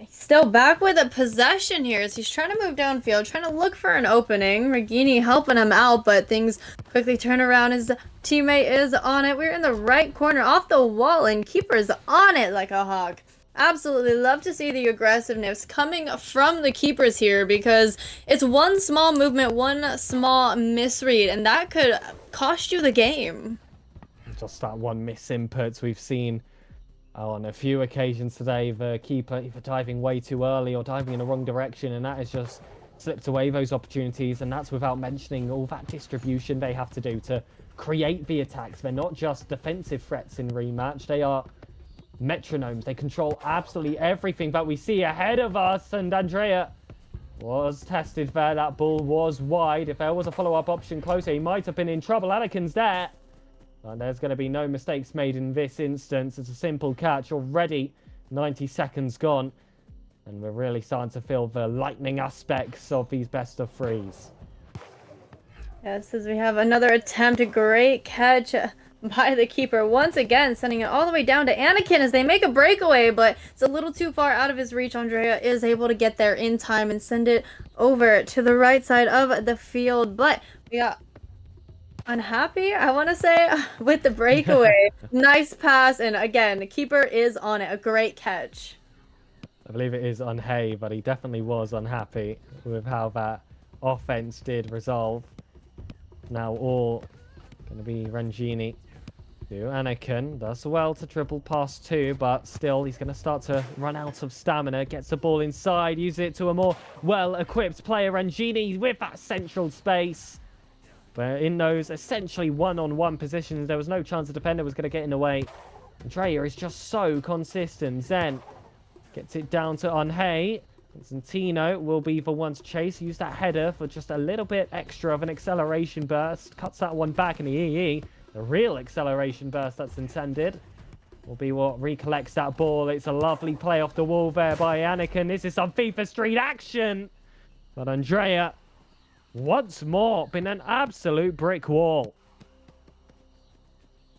Still back with a possession here as he's trying to move downfield, trying to look for an opening. Regini helping him out, but things quickly turn around. His teammate is on it. We're in the right corner off the wall, and Keeper's on it like a hawk. Absolutely love to see the aggressiveness coming from the Keepers here, because it's one small movement, one small misread, and that could cost you the game. Just that one misinput we've seen on a few occasions today. The keeper either diving way too early or diving in the wrong direction, and that has just slipped away those opportunities, and that's without mentioning all that distribution they have to do to create the attacks. They're not just defensive threats in Rematch, they are metronomes. They control absolutely everything. But we see ahead of us, and Andrea was tested there. That ball was wide. If there was a follow-up option closer, he might have been in trouble. Anakin's there. And there's going to be no mistakes made in this instance. It's a simple catch. Already 90 seconds gone. And we're really starting to feel the lightning aspects of these best of threes. Yes, as we have another attempt. A great catch by the Keeper. Once again, sending it all the way down to Anakin as they make a breakaway, but it's a little too far out of his reach. Andrea is able to get there in time and send it over to the right side of the field. But we got unhappy, I want to say, with the breakaway. Nice pass, and again, the Keeper is on it. A great catch. I believe it is Unhey, but he definitely was unhappy with how that offense did resolve. Now all going to be Rangini to Anakin. Does well to dribble past 2, but still he's going to start to run out of stamina. Gets the ball inside, uses it to a more well-equipped player. Rangini with that central space. But in those essentially one-on-one positions, there was no chance the defender was going to get in the way. Andrea is just so consistent. Zen gets it down to Unhey. Constantino will be the one to chase. Use that header for just a little bit extra of an acceleration burst. Cuts that one back in the EE. The real acceleration burst that's intended will be what recollects that ball. It's a lovely play off the wall there by Anakin. This is some FIFA Street action. But Andrea, once more, been an absolute brick wall.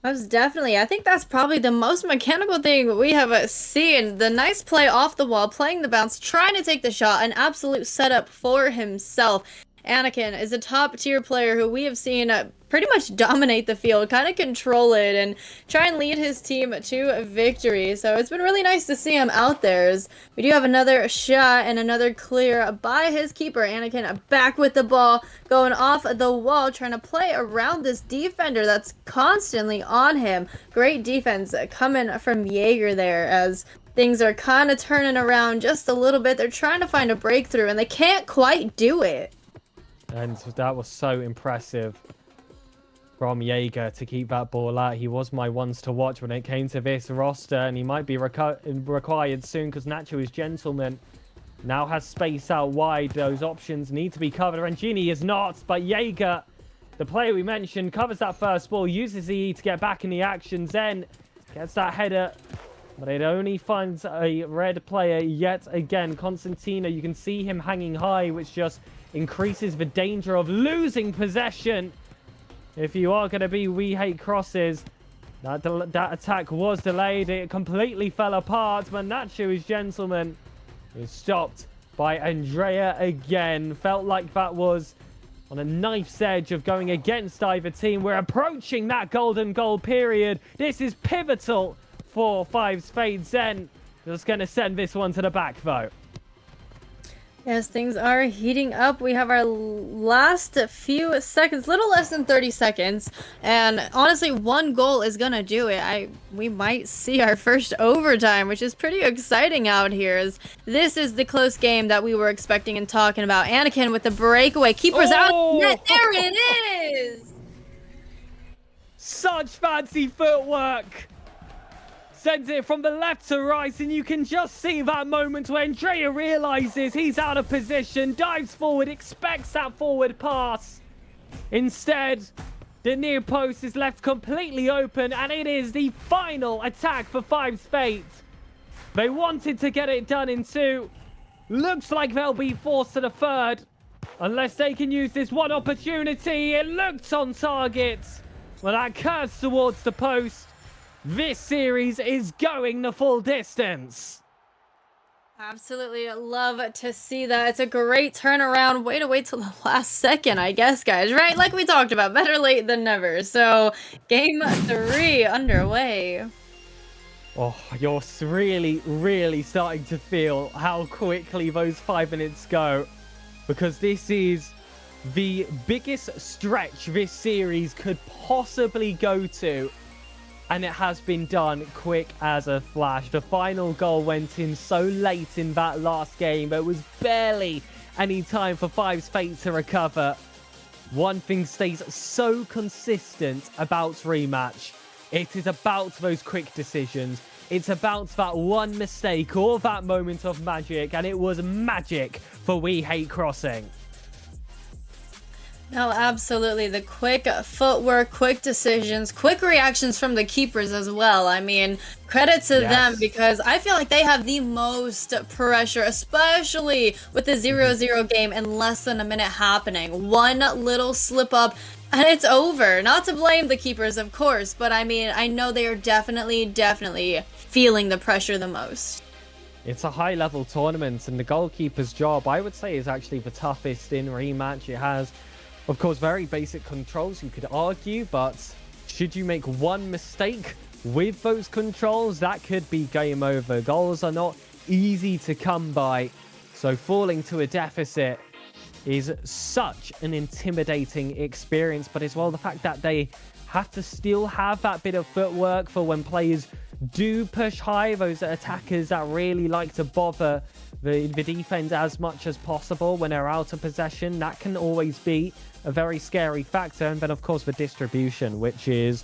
Most definitely. I think that's probably the most mechanical thing we have seen. The nice play off the wall, playing the bounce, trying to take the shot, an absolute setup for himself. Anakin is a top-tier player who we have seen pretty much dominate the field, kind of control it, and try and lead his team to victory. So it's been really nice to see him out there. As we do have another shot and another clear by his keeper. Anakin back with the ball, going off the wall, trying to play around this defender that's constantly on him. Great defense coming from Jaeger there, as things are kind of turning around just a little bit. They're trying to find a breakthrough, and they can't quite do it. And that was so impressive from Jaeger to keep that ball out. He was my ones to watch when it came to this roster, and he might be required soon because Nacho is gentleman. Now has space out wide. Those options need to be covered. Rangini is not, but Jaeger, the player we mentioned, covers that first ball, uses EE to get back in the action. Zen gets that header, but it only finds a red player yet again. Constantino, you can see him hanging high, which just increases the danger of losing possession. If you are going to be We Hate Crosses, that attack was delayed. It completely fell apart, but Nacho is gentleman is stopped by Andrea again. Felt like that was on a knife's edge of going against either team. We're approaching that golden goal period. This is pivotal for Five's Fate. Zen just going to send this one to the back, though. Yes, things are heating up. We have our last few seconds, little less than 30 seconds. And honestly, one goal is gonna do it. We might see our first overtime, which is pretty exciting out here. As this is the close game that we were expecting and talking about. Anakin with the breakaway. Keeper's out. Net. There it is! Such fancy footwork. Sends it from the left to right, and you can just see that moment when Drea realizes he's out of position, dives forward, expects that forward pass. Instead, the near post is left completely open, and it is the final attack for Five's Fate. They wanted to get it done in 2. Looks like they'll be forced to the 3rd. Unless they can use this one opportunity. It looked on target. Well, that curves towards the post. This series is going the full distance. Absolutely love to see that. It's a great turnaround. Way to wait till the last second, I guess, guys, right? Like we talked about, better late than never. So, game 3 underway. Oh, you're really starting to feel how quickly those 5 minutes go. Because this is the biggest stretch this series could possibly go to. And it has been done quick as a flash. The final goal went in so late in that last game. There was barely any time for Five's Fate to recover. One thing stays so consistent about Rematch. It is about those quick decisions. It's about that one mistake or that moment of magic. And it was magic for We Hate Crossing. No, absolutely. The quick footwork, quick decisions, quick reactions from the keepers as well. I mean, credit to them because I feel like they have the most pressure, especially with the 0-0 game in less than a minute happening. One little slip up and it's over. Not to blame the keepers, of course, but I mean, I know they are definitely feeling the pressure the most. It's a high-level tournament, and the goalkeeper's job, I would say, is actually the toughest in Rematch. It has, of course, very basic controls, you could argue, but should you make one mistake with those controls, that could be game over. Goals are not easy to come by, so falling to a deficit is such an intimidating experience, but as well the fact that they have to still have that bit of footwork for when players do push high, those attackers that really like to bother the defense as much as possible when they're out of possession. That can always be a very scary factor. And then, of course, the distribution, which is,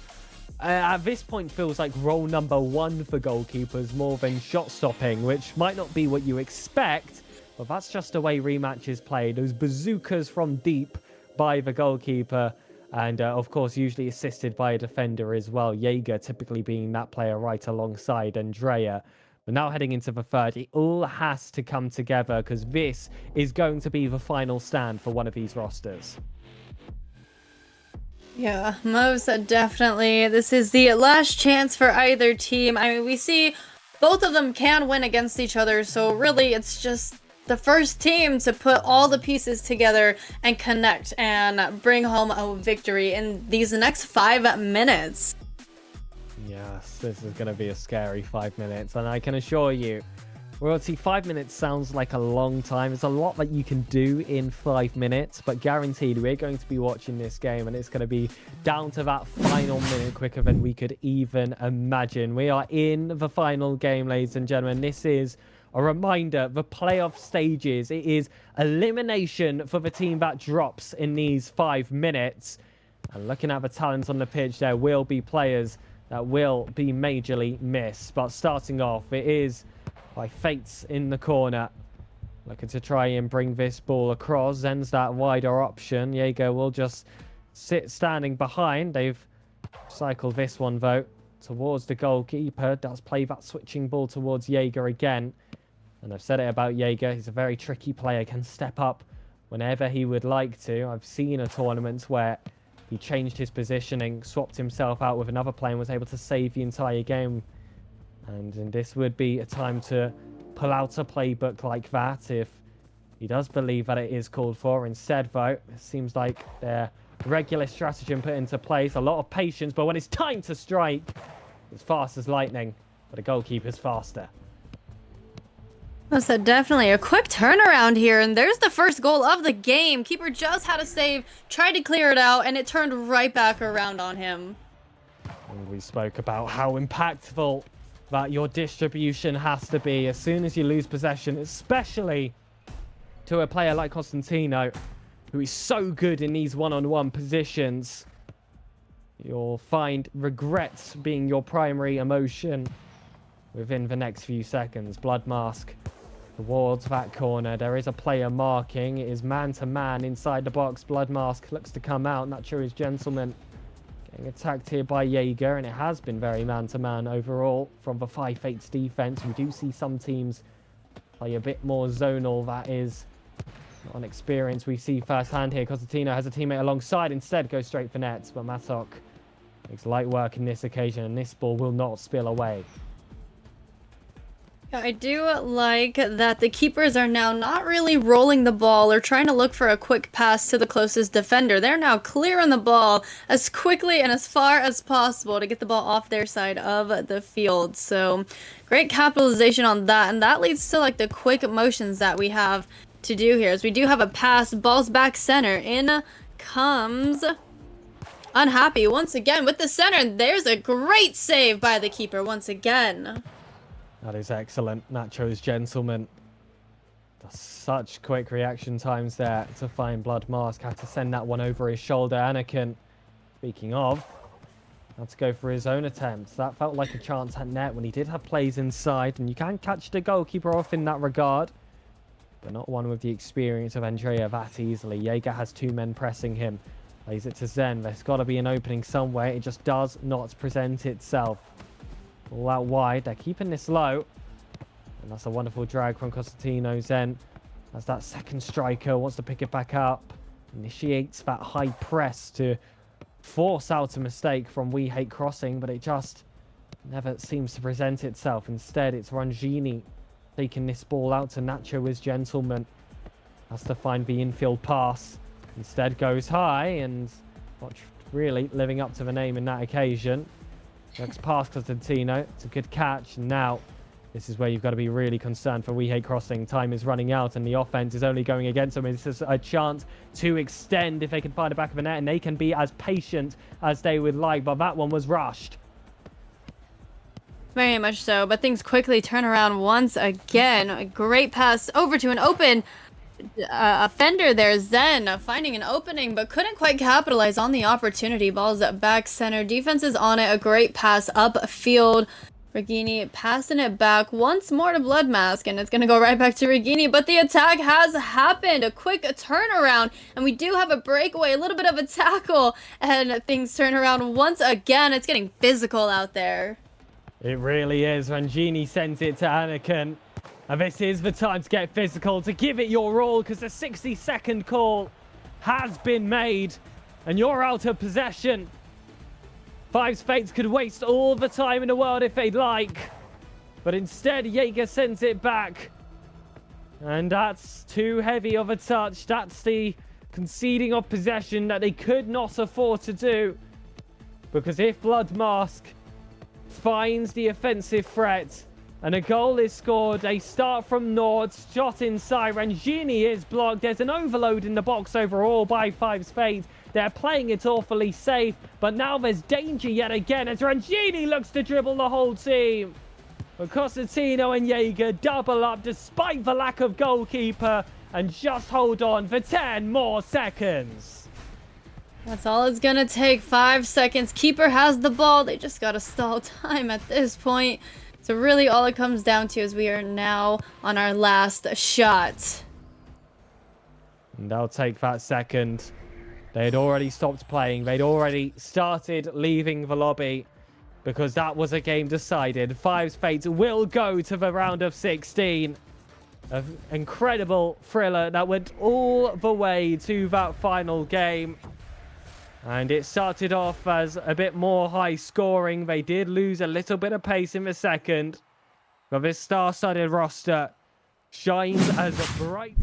at this point, feels like role number 1 for goalkeepers more than shot stopping, which might not be what you expect, but that's just the way Rematch is played. Those bazookas from deep by the goalkeeper. And, of course, usually assisted by a defender as well. Jaeger typically being that player right alongside Andrea. But now heading into the 3rd, it all has to come together because this is going to be the final stand for one of these rosters. Yeah, most definitely. This is the last chance for either team. I mean, we see both of them can win against each other, so really it's just the first team to put all the pieces together and connect and bring home a victory in these next 5 minutes. Yes, this is going to be a scary 5 minutes, and I can assure you, Royalty, 5 minutes sounds like a long time. There's a lot that you can do in 5 minutes, but guaranteed we're going to be watching this game, and it's going to be down to that final minute quicker than we could even imagine. We are in the final game, ladies and gentlemen. This is a reminder, the playoff stages. It is elimination for the team that drops in these 5 minutes. And looking at the talent on the pitch, there will be players that will be majorly missed. But starting off, it is by Fates in the corner. Looking to try and bring this ball across. Ends that wider option. Jaeger will just sit standing behind. They've cycled this one, though, towards the goalkeeper. Does play that switching ball towards Jaeger again. And I've said it about Jaeger. He's a very tricky player. Can step up whenever he would like to. I've seen a tournament where he changed his positioning, swapped himself out with another player and was able to save the entire game. And this would be a time to pull out a playbook like that if he does believe that it is called for. Instead, though, it seems like their regular stratagem put into place. A lot of patience, but when it's time to strike, it's fast as lightning. But the goalkeeper's faster. That's definitely a quick turnaround here, and there's the first goal of the game. Keeper just had a save, tried to clear it out, and it turned right back around on him. And we spoke about how impactful that your distribution has to be as soon as you lose possession, especially to a player like Costantino, who is so good in these one-on-one positions. You'll find regret being your primary emotion within the next few seconds. Blood Mask towards that corner. There is a player marking. It is man-to-man inside the box. Blood Mask looks to come out. Not sure his gentleman getting attacked here by Jaeger, and it has been very man-to-man overall from the 5-8's defense. We do see some teams play a bit more zonal. That is not an experience we see firsthand here. Costantino has a teammate alongside, instead goes straight for nets, but Matok makes light work in this occasion, and this ball will not spill away. Yeah, I do like that the keepers are now not really rolling the ball or trying to look for a quick pass to the closest defender. They're now clearing the ball as quickly and as far as possible to get the ball off their side of the field. So great capitalization on that, and that leads to like the quick motions that we have to do here. As we do have a pass, ball's back center, in comes Unhappy once again with the center, and there's a great save by the keeper once again. That is excellent. Nacho's gentleman does such quick reaction times there to find Blood Mask. Had to send that one over his shoulder. Anakin, speaking of, had to go for his own attempt. That felt like a chance at net when he did have plays inside, and you can catch the goalkeeper off in that regard, but not one with the experience of Andrea that easily. Jaeger has two men pressing him. Plays it to Zen. There's got to be an opening somewhere. It just does not present itself. All out wide. They're keeping this low. And that's a wonderful drag from Costantino. Zen, as that second striker, wants to pick it back up. Initiates that high press to force out a mistake from We Hate Crossing, but it just never seems to present itself. Instead, it's Rangini taking this ball out to Nacho as gentleman. Has to find the infield pass. Instead goes high and not really living up to the name in that occasion. Looks past Costantino. It's a good catch. And now this is where you've got to be really concerned for We Hate Crossing. Time is running out and the offense is only going against them. This is a chance to extend if they can find the back of the net, and they can be as patient as they would like, but that one was rushed. Very much so, but things quickly turn around once again. A great pass over to an open offender there. Zen finding an opening, but couldn't quite capitalize on the opportunity. Ball's at back center. Defense is on it. A great pass upfield. Regini passing it back once more to Blood Mask, and it's going to go right back to Regini, but the attack has happened. A quick turnaround, and we do have a breakaway, a little bit of a tackle, and things turn around once again. It's getting physical out there. It really is. Rangini sends it to Anakin. And this is the time to get physical, to give it your all, because the 60-second call has been made, and you're out of possession. Five's Fates could waste all the time in the world if they'd like, but instead Jaeger sends it back. And that's too heavy of a touch. That's the conceding of possession that they could not afford to do, because if Blood Mask finds the offensive threat and a goal is scored, they start from Nord, shot inside. Rangini is blocked. There's an overload in the box overall by Five's Fate. They're playing it awfully safe, but now there's danger yet again as Rangini looks to dribble the whole team. But Costantino and Jaeger double up despite the lack of goalkeeper and just hold on for 10 more seconds. That's all it's gonna take. 5 seconds. Keeper has the ball. They just gotta stall time at this point. So really all it comes down to is we are now on our last shot. And they'll take that second. They had already stopped playing. They'd already started leaving the lobby because that was a game decided. Five's Fate will go to the round of 16. An incredible thriller that went all the way to that final game. And it started off as a bit more high scoring. They did lose a little bit of pace in the second. But this star-studded roster shines as a bright...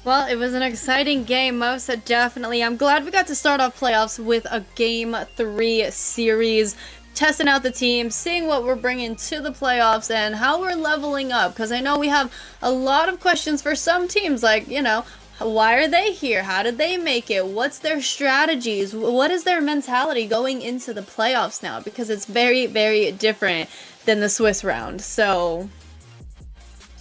Well, it was an exciting game, most definitely. I'm glad we got to start off playoffs with a Game 3 series, testing out the team, seeing what we're bringing to the playoffs, and how we're leveling up. Because I know we have a lot of questions for some teams, like, you know, why are they here? How did they make it? What's their strategies? What is their mentality going into the playoffs now? Because it's very, very different than the Swiss round. So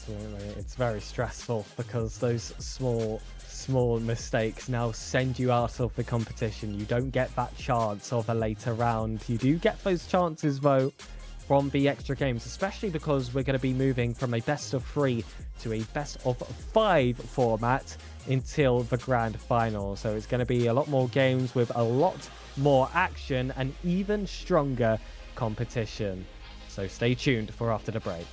Absolutely. It's very stressful because those small mistakes now send you out of the competition. You don't get that chance of a later round. You do get those chances though from the extra games, especially because we're going to be moving from a best of 3 to a best of 5 format until the grand final. So it's going to be a lot more games with a lot more action and even stronger competition. So stay tuned for after the break.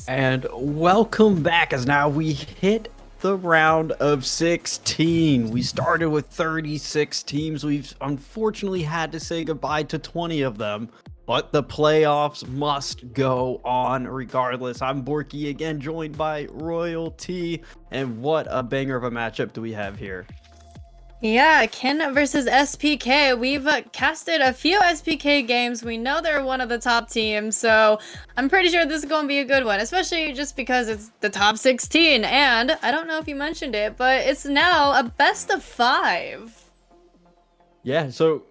And welcome back, as now we hit the round of 16. We started with 36 teams. We've unfortunately had to say goodbye to 20 of them, but the playoffs must go on regardless. I'm Borky, again joined by Royalty, and what a banger of a matchup do we have here. Yeah, Kin versus SPK. We've casted a few SPK games. We know they're one of the top teams, so I'm pretty sure this is going to be a good one, especially just because it's the top 16. And I don't know if you mentioned it, but it's now a best of 5. Yeah, so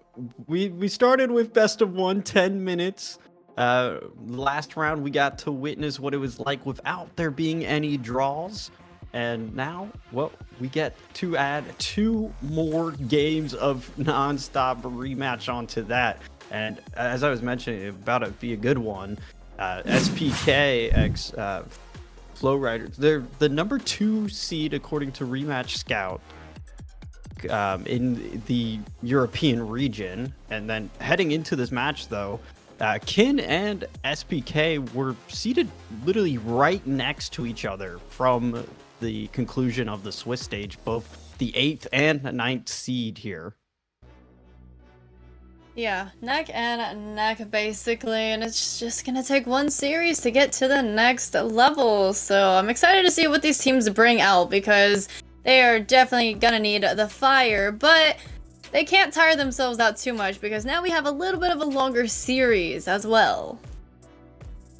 we started with best of 1, 10 minutes. Last round we got to witness what it was like without there being any draws. And now, well, we get to add 2 more games of non-stop rematch onto that. And as I was mentioning, it's about to be a good one. SPK x Flow Riders. They're the number 2 seed according to Rematch Scout in the European region. And then heading into this match, though, Kin and SPK were seated literally right next to each other from the conclusion of the Swiss stage, both the 8th and 9th seed here. Yeah, neck and neck basically, and it's just gonna take one series to get to the next level. So I'm excited to see what these teams bring out, because they are definitely gonna need the fire, but they can't tire themselves out too much, because now we have a little bit of a longer series as well.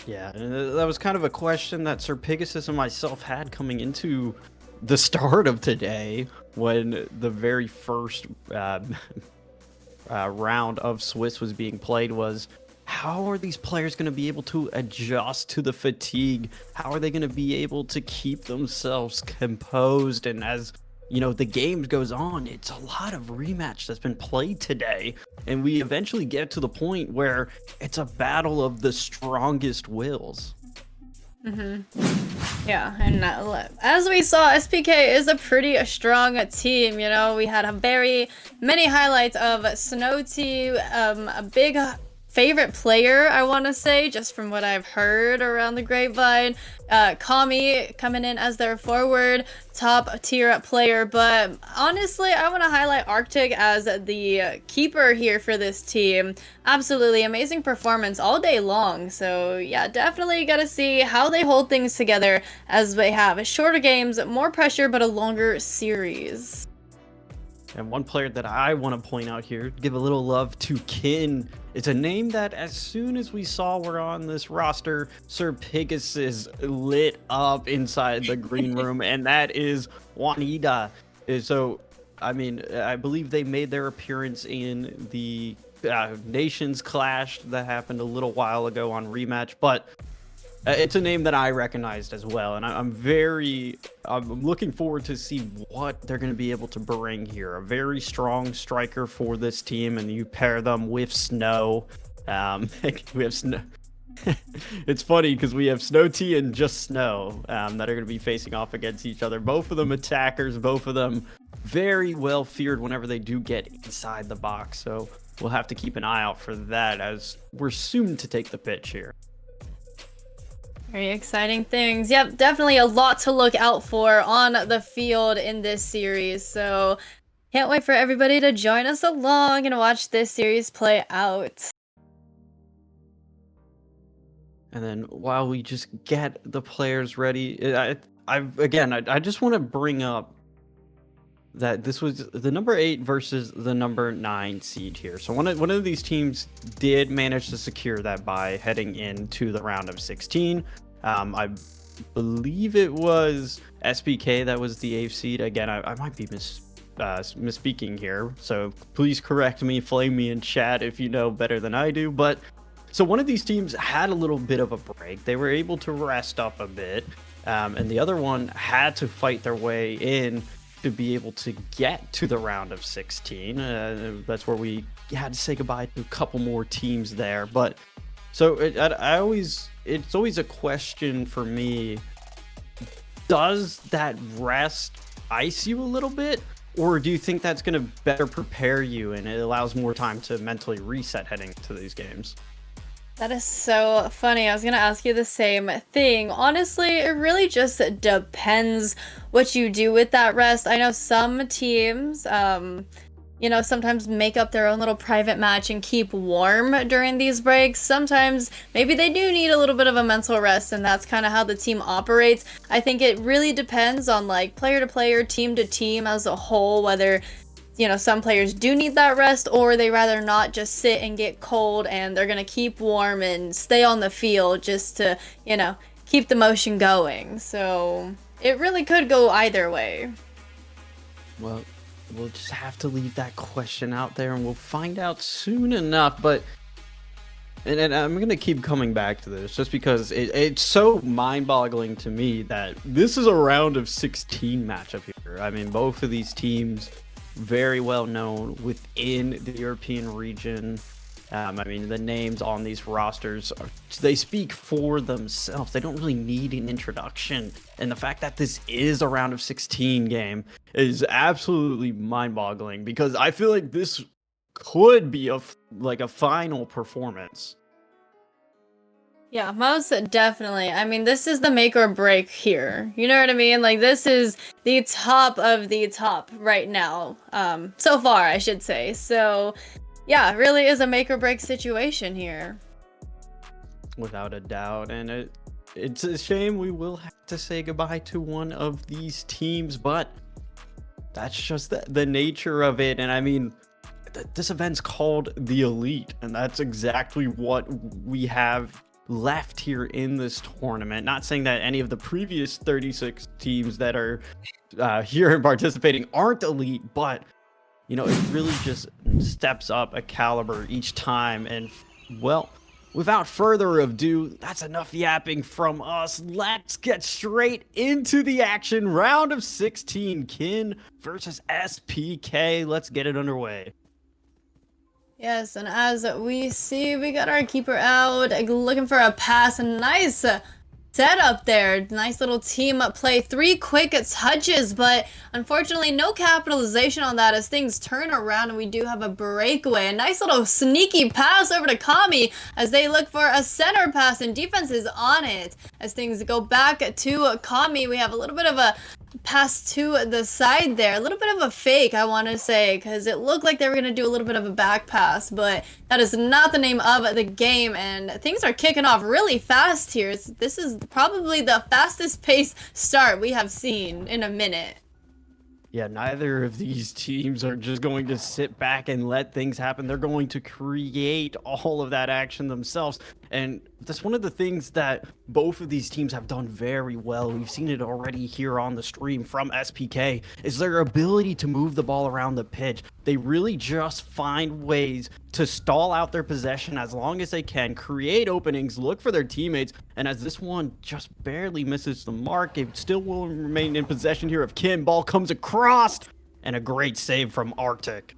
Yeah, and that was kind of a question that Sir Pegasus and myself had coming into the start of today, when the very first round of Swiss was being played, was how are these players going to be able to adjust to the fatigue? How are they going to be able to keep themselves composed? And as you know, the game goes on, it's a lot of rematch that's been played today, and we eventually get to the point where it's a battle of the strongest wills. Yeah, and as we saw, SPK is a pretty strong team. You know, we had many highlights of Snow T, a big favorite player, I want to say, just from what I've heard around the grapevine. Kami coming in as their forward, top tier player. But honestly, I want to highlight Arctic as the keeper here for this team. Absolutely amazing performance all day long. So yeah, definitely got to see how they hold things together, as they have shorter games, more pressure, but a longer series. And one player that I want to point out here, give a little love to Kin. It's a name that as soon as we saw we're on this roster, Sir Pegasus lit up inside the green room, and that is Juanita. So, I mean, I believe they made their appearance in the Nations Clash that happened a little while ago on Rematch, but it's a name that I recognized as well, and I'm looking forward to see what they're going to be able to bring here. A very strong striker for this team, and you pair them with Snow. We have Snow. It's funny because we have Snow T and just Snow that are going to be facing off against each other. Both of them attackers, both of them very well feared whenever they do get inside the box. So we'll have to keep an eye out for that, as we're soon to take the pitch here. Very exciting things. Yep, definitely a lot to look out for on the field in this series. So can't wait for everybody to join us along and watch this series play out. And then while we just get the players ready, I just want to bring up that this was the number 8 versus the number 9 seed here. So one of these teams did manage to secure that by heading into the round of 16. I believe it was SPK that was the 8th seed. Again, I might be misspeaking here, so please correct me, flame me in chat if you know better than I do. But so one of these teams had a little bit of a break. They were able to rest up a bit, and the other one had to fight their way in to be able to get to the round of 16. That's where we had to say goodbye to a couple more teams there. But so it's always a question for me, does that rest ice you a little bit, or do you think that's going to better prepare you and it allows more time to mentally reset heading to these games? That is so funny. I was gonna ask you the same thing. Honestly, it really just depends what you do with that rest. I know some teams, sometimes make up their own little private match and keep warm during these breaks. Sometimes maybe they do need a little bit of a mental rest, and that's kind of how the team operates. I think it really depends on like player to player, team to team as a whole, whether some players do need that rest or they rather not just sit and get cold and they're going to keep warm and stay on the field just to, keep the motion going. So it really could go either way. Well, we'll just have to leave that question out there and we'll find out soon enough. But and I'm going to keep coming back to this just because it's so mind-boggling to me that this is a round of 16 matchup here. I mean, both of these teams very well known within the European region. I mean, the names on these rosters, they speak for themselves. They don't really need an introduction. And the fact that this is a round of 16 game is absolutely mind-boggling because I feel like this could be a final performance. Yeah, most definitely. I mean, this is the make or break here. You know what I mean? Like, this is the top of the top right now. So far, I should say. So, yeah, it really is a make or break situation here. Without a doubt. And it's a shame we will have to say goodbye to one of these teams, but that's just the nature of it. And I mean, this event's called the Elite, and that's exactly what we have left here in this tournament. Not saying that any of the previous 36 teams that are here and participating aren't elite, but it really just steps up a caliber each time. And well, without further ado, that's enough yapping from us. Let's get straight into the action. Round of 16, Kin versus SPK. Let's get it underway. Yes, and as we see, we got our keeper out, looking for a pass. A nice setup there. Nice little team play. 3 quick touches, but unfortunately no capitalization on that as things turn around and we do have a breakaway. A nice little sneaky pass over to Kami as they look for a center pass, and defense is on it. As things go back to Kami, we have a little bit of a pass to the side there, a little bit of a fake, I want to say, because it looked like they were going to do a little bit of a back pass, but that is not the name of the game, and things are kicking off really fast here. This is probably the fastest paced start we have seen in a minute. Yeah, neither of these teams are just going to sit back and let things happen. They're going to create all of that action themselves. And that's one of the things that both of these teams have done very well. We've seen it already here on the stream from SPK, is their ability to move the ball around the pitch. They really just find ways to stall out their possession as long as they can, create openings, look for their teammates, and as this one just barely misses the mark, it still will remain in possession here of Kim. Ball comes across, and a great save from Arctic.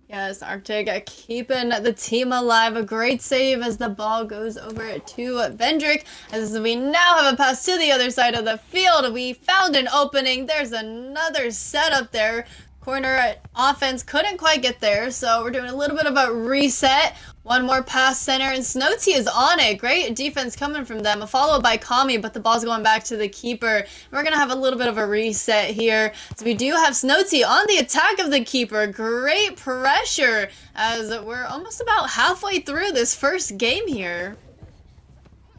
Yes, Arctic keeping the team alive. A great save as the ball goes over to Vendrick. As we now have a pass to the other side of the field. We found an opening. There's another setup there. Corner offense couldn't quite get there, so we're doing a little bit of a reset. One more pass center, and Snowty is on it. Great defense coming from them, followed by Kami, but the ball's going back to the keeper. We're going to have a little bit of a reset here. So we do have Snowty on the attack of the keeper. Great pressure as we're almost about halfway through this first game here.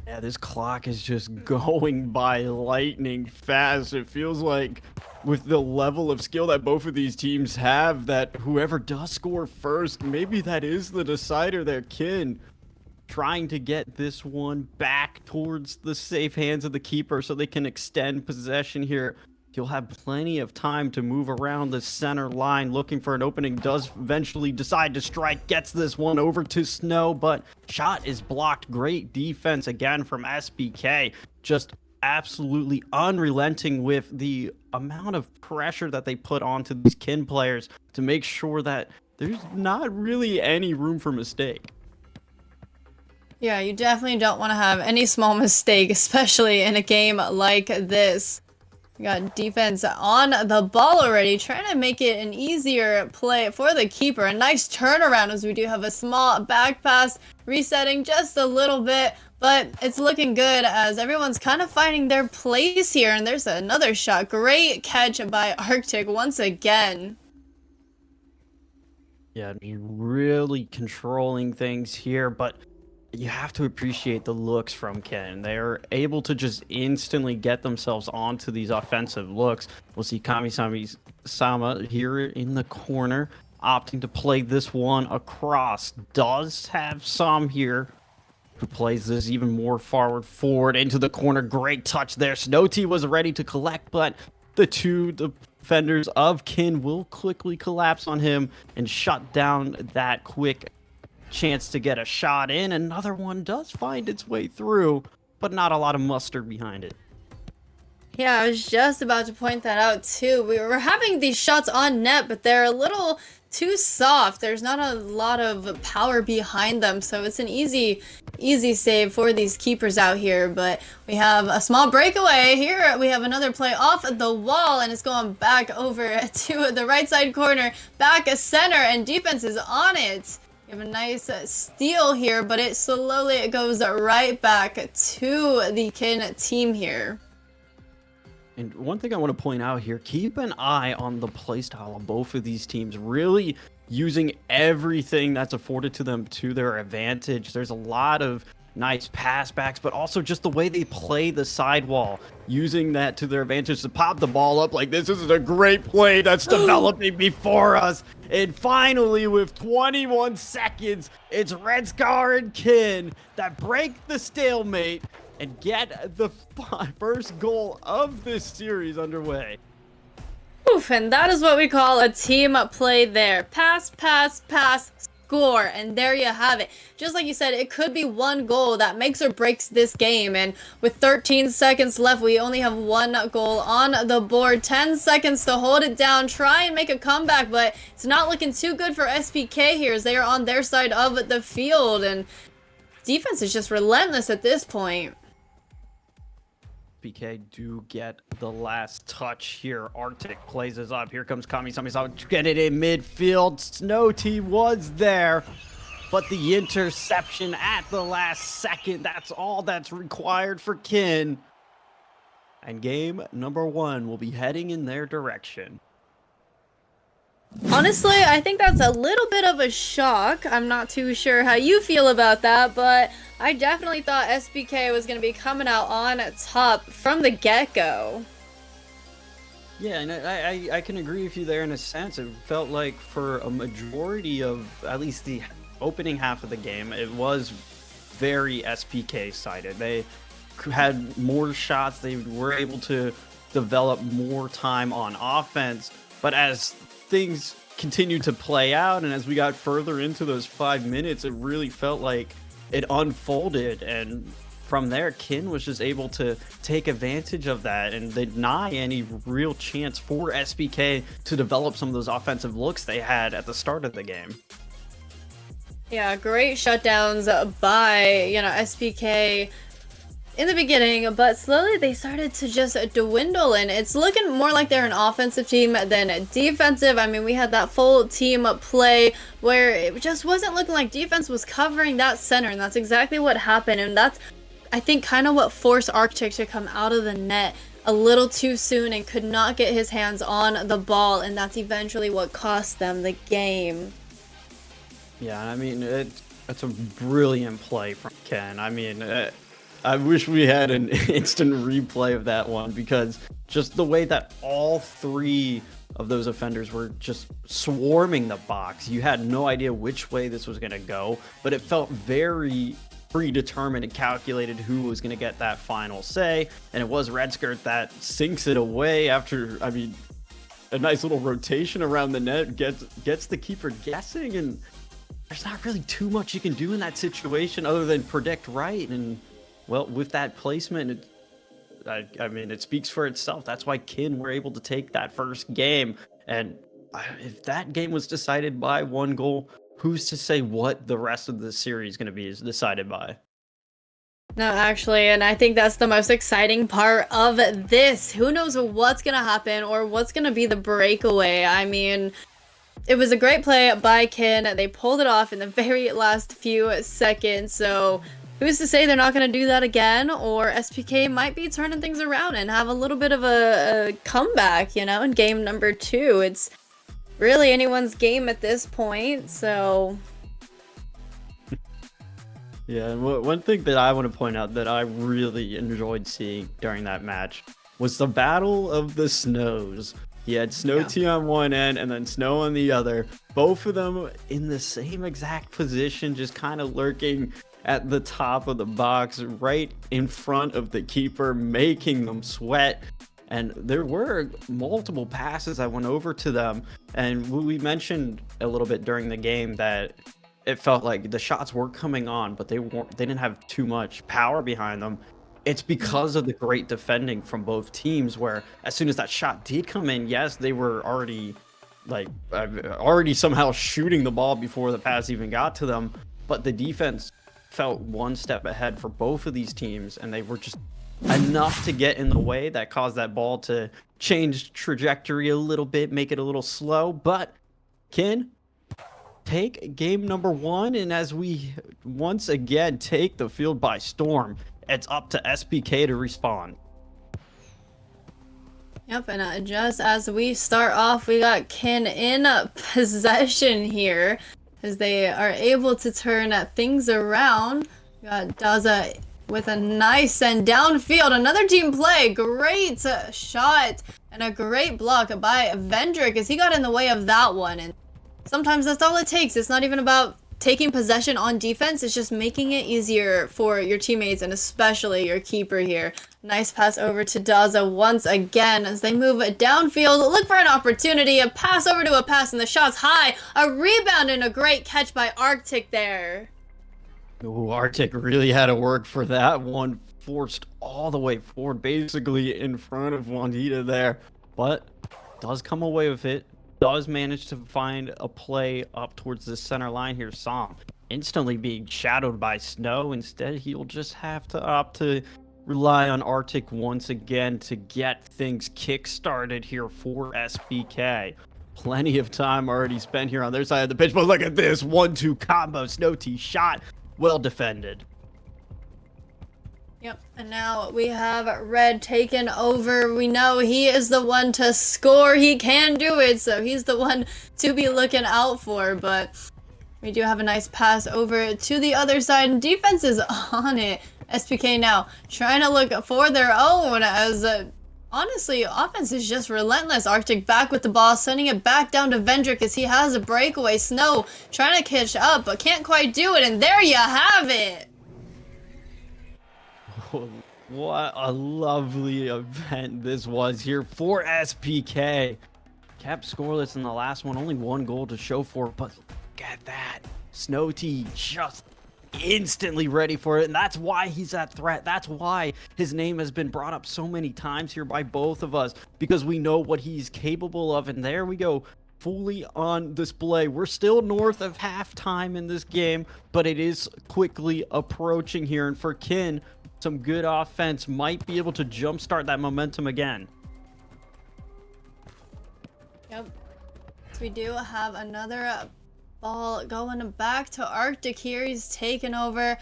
Yeah, this clock is just going by lightning fast. It feels like with the level of skill that both of these teams have, that whoever does score first, maybe that is the decider there. Kin trying to get this one back towards the safe hands of the keeper so they can extend possession here. He'll have plenty of time to move around the center line, looking for an opening. Does eventually decide to strike, gets this one over to Snow, but shot is blocked. Great defense again from SBK. Just absolutely unrelenting with the amount of pressure that they put onto these Kin players to make sure that there's not really any room for mistake. Yeah, you definitely don't want to have any small mistake, especially in a game like this. We got defense on the ball already, trying to make it an easier play for the keeper. A nice turnaround as we do have a small back pass, resetting just a little bit, but it's looking good as everyone's kind of finding their place here. And there's another shot. Great catch by Arctic once again. Yeah, really controlling things here, but you have to appreciate the looks from Ken. They're able to just instantly get themselves onto these offensive looks. We'll see Kami-sama here in the corner, opting to play this one across. Does have some here who plays this even more forward into the corner. Great touch there. Snowty was ready to collect, but the two defenders of Kin will quickly collapse on him and shut down that quick chance to get a shot in. Another one does find its way through, but not a lot of mustard behind it. Yeah, I was just about to point that out too. We were having these shots on net, but they're a little too soft. There's not a lot of power behind them, so it's an easy save for these keepers out here. But we have a small breakaway here. We have another play off the wall, and it's going back over to the right side corner, back center, and defense is on it. We have a nice steal here, but it slowly goes right back to the Kin team here. And one thing I want to point out here, keep an eye on the playstyle of both of these teams, really using everything that's afforded to them to their advantage. There's a lot of nice pass backs, but also just the way they play the sidewall, using that to their advantage to pop the ball up like this is a great play that's developing before us. And finally, with 21 seconds, it's Red Scar and Kin that break the stalemate and get the first goal of this series underway. Oof, and that is what we call a team play there. Pass, pass, pass, score, and there you have it. Just like you said, it could be one goal that makes or breaks this game, and with 13 seconds left, we only have one goal on the board. 10 seconds to hold it down, try and make a comeback, but it's not looking too good for SPK here as they are on their side of the field, and defense is just relentless at this point. BK do get the last touch here. Arctic plays us up. Here comes Kami-sama. Get it in midfield. Snowty was there, but the interception at the last second. That's all that's required for Kin. And game number 1 will be heading in their direction. Honestly, I think that's a little bit of a shock. I'm not too sure how you feel about that, but I definitely thought SBK was going to be coming out on top from the get-go. Yeah, and I can agree with you there in a sense. It felt like for a majority of at least the opening half of the game, it was very SPK-sided. They had more shots. They were able to develop more time on offense, but as things continued to play out and as we got further into those 5 minutes, it really felt like it unfolded, and from there Kin was just able to take advantage of that and deny any real chance for SPK to develop some of those offensive looks they had at the start of the game. Yeah, great shutdowns by, SPK in the beginning, but slowly they started to just dwindle, and it's looking more like they're an offensive team than a defensive. I mean, we had that full team play where it just wasn't looking like defense was covering that center, and that's exactly what happened, and that's, I think, kind of what forced Arctic to come out of the net a little too soon and could not get his hands on the ball, and that's eventually what cost them the game. Yeah, I mean, it's a brilliant play from Ken. I mean, I wish we had an instant replay of that one, because just the way that all three of those offenders were just swarming the box, you had no idea which way this was going to go, but it felt very predetermined and calculated who was going to get that final say, and it was Red Skirt that sinks it away after, I mean, a nice little rotation around the net, gets the keeper guessing, and there's not really too much you can do in that situation other than predict right. And well, with that placement, I mean, it speaks for itself. That's why Kin were able to take that first game. And if that game was decided by one goal, who's to say what the rest of the series is going to be decided by? No, actually, and I think that's the most exciting part of this. Who knows what's gonna happen or what's gonna be the breakaway? I mean, it was a great play by Kin. They pulled it off in the very last few seconds, so who's to say they're not gonna do that again? Or SPK might be turning things around and have a little bit of a comeback, you know, in game number 2. It's really anyone's game at this point, so... Yeah, and one thing that I want to point out that I really enjoyed seeing during that match was the battle of the snows. You had Snow T on one end and then Snow on the other. Both of them in the same exact position, just kind of lurking at the top of the box, right in front of the keeper, making them sweat. And there were multiple passes I went over to them. And we mentioned a little bit during the game that it felt like the shots were coming on, but they didn't have too much power behind them. It's because of the great defending from both teams, where as soon as that shot did come in, yes, they were already somehow shooting the ball before the pass even got to them, but the defense felt one step ahead for both of these teams, and they were just enough to get in the way that caused that ball to change trajectory a little bit, make it a little slow. But Ken, take game number 1, and as we once again take the field by storm, it's up to SPK to respond. Yep, and just as we start off, we got Kin in possession here, as they are able to turn things around. We got Daza with a nice send downfield. Another team play. Great shot and a great block by Vendrick, as he got in the way of that one. And sometimes that's all it takes. It's not even about taking possession on defense. It's just making it easier for your teammates and especially your keeper here. Nice pass over to Daza once again as they move it downfield. Look for an opportunity. A pass over to a pass and the shot's high. A rebound and a great catch by Arctic there. Ooh, Arctic really had to work for that one. Forced all the way forward, basically in front of Wandita there. But does come away with it. Does manage to find a play up towards the center line here. Som instantly being shadowed by Snow. Instead, he'll just have to opt to rely on Arctic once again to get things kick-started here for SPK. Plenty of time already spent here on their side of the pitch, but look at this 1-2 combo. Snow T shot, well defended. Yep, and now we have Red taken over. We know he is the one to score. He can do it, so he's the one to be looking out for. But we do have a nice pass over to the other side, and defense is on it. SPK now trying to look for their own, as honestly, offense is just relentless. Arctic back with the ball, sending it back down to Vendrick as he has a breakaway. Snow trying to catch up, but can't quite do it, and there you have it. What a lovely event this was here for SPK. Kept scoreless in the last one, only one goal to show for it, but look at that. Snow T just instantly ready for it, and that's why he's that threat. That's why his name has been brought up so many times here by both of us, because we know what he's capable of. And there we go, fully on display. We're still north of halftime in this game, but it is quickly approaching here, and for Kin, some good offense might be able to jumpstart that momentum again. Yep. So we do have another ball going back to Arctic here. He's taken over.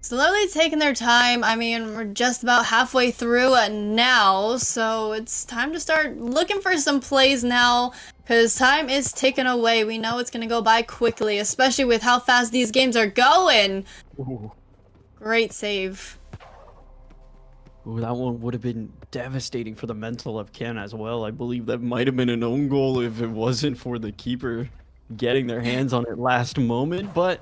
Slowly taking their time. I mean, we're just about halfway through now, so it's time to start looking for some plays now, because time is ticking away. We know it's going to go by quickly, especially with how fast these games are going. Ooh. Great save. Ooh, that one would have been devastating for the mental of Ken as well. I believe that might have been an own goal if it wasn't for the keeper getting their hands on it last moment, but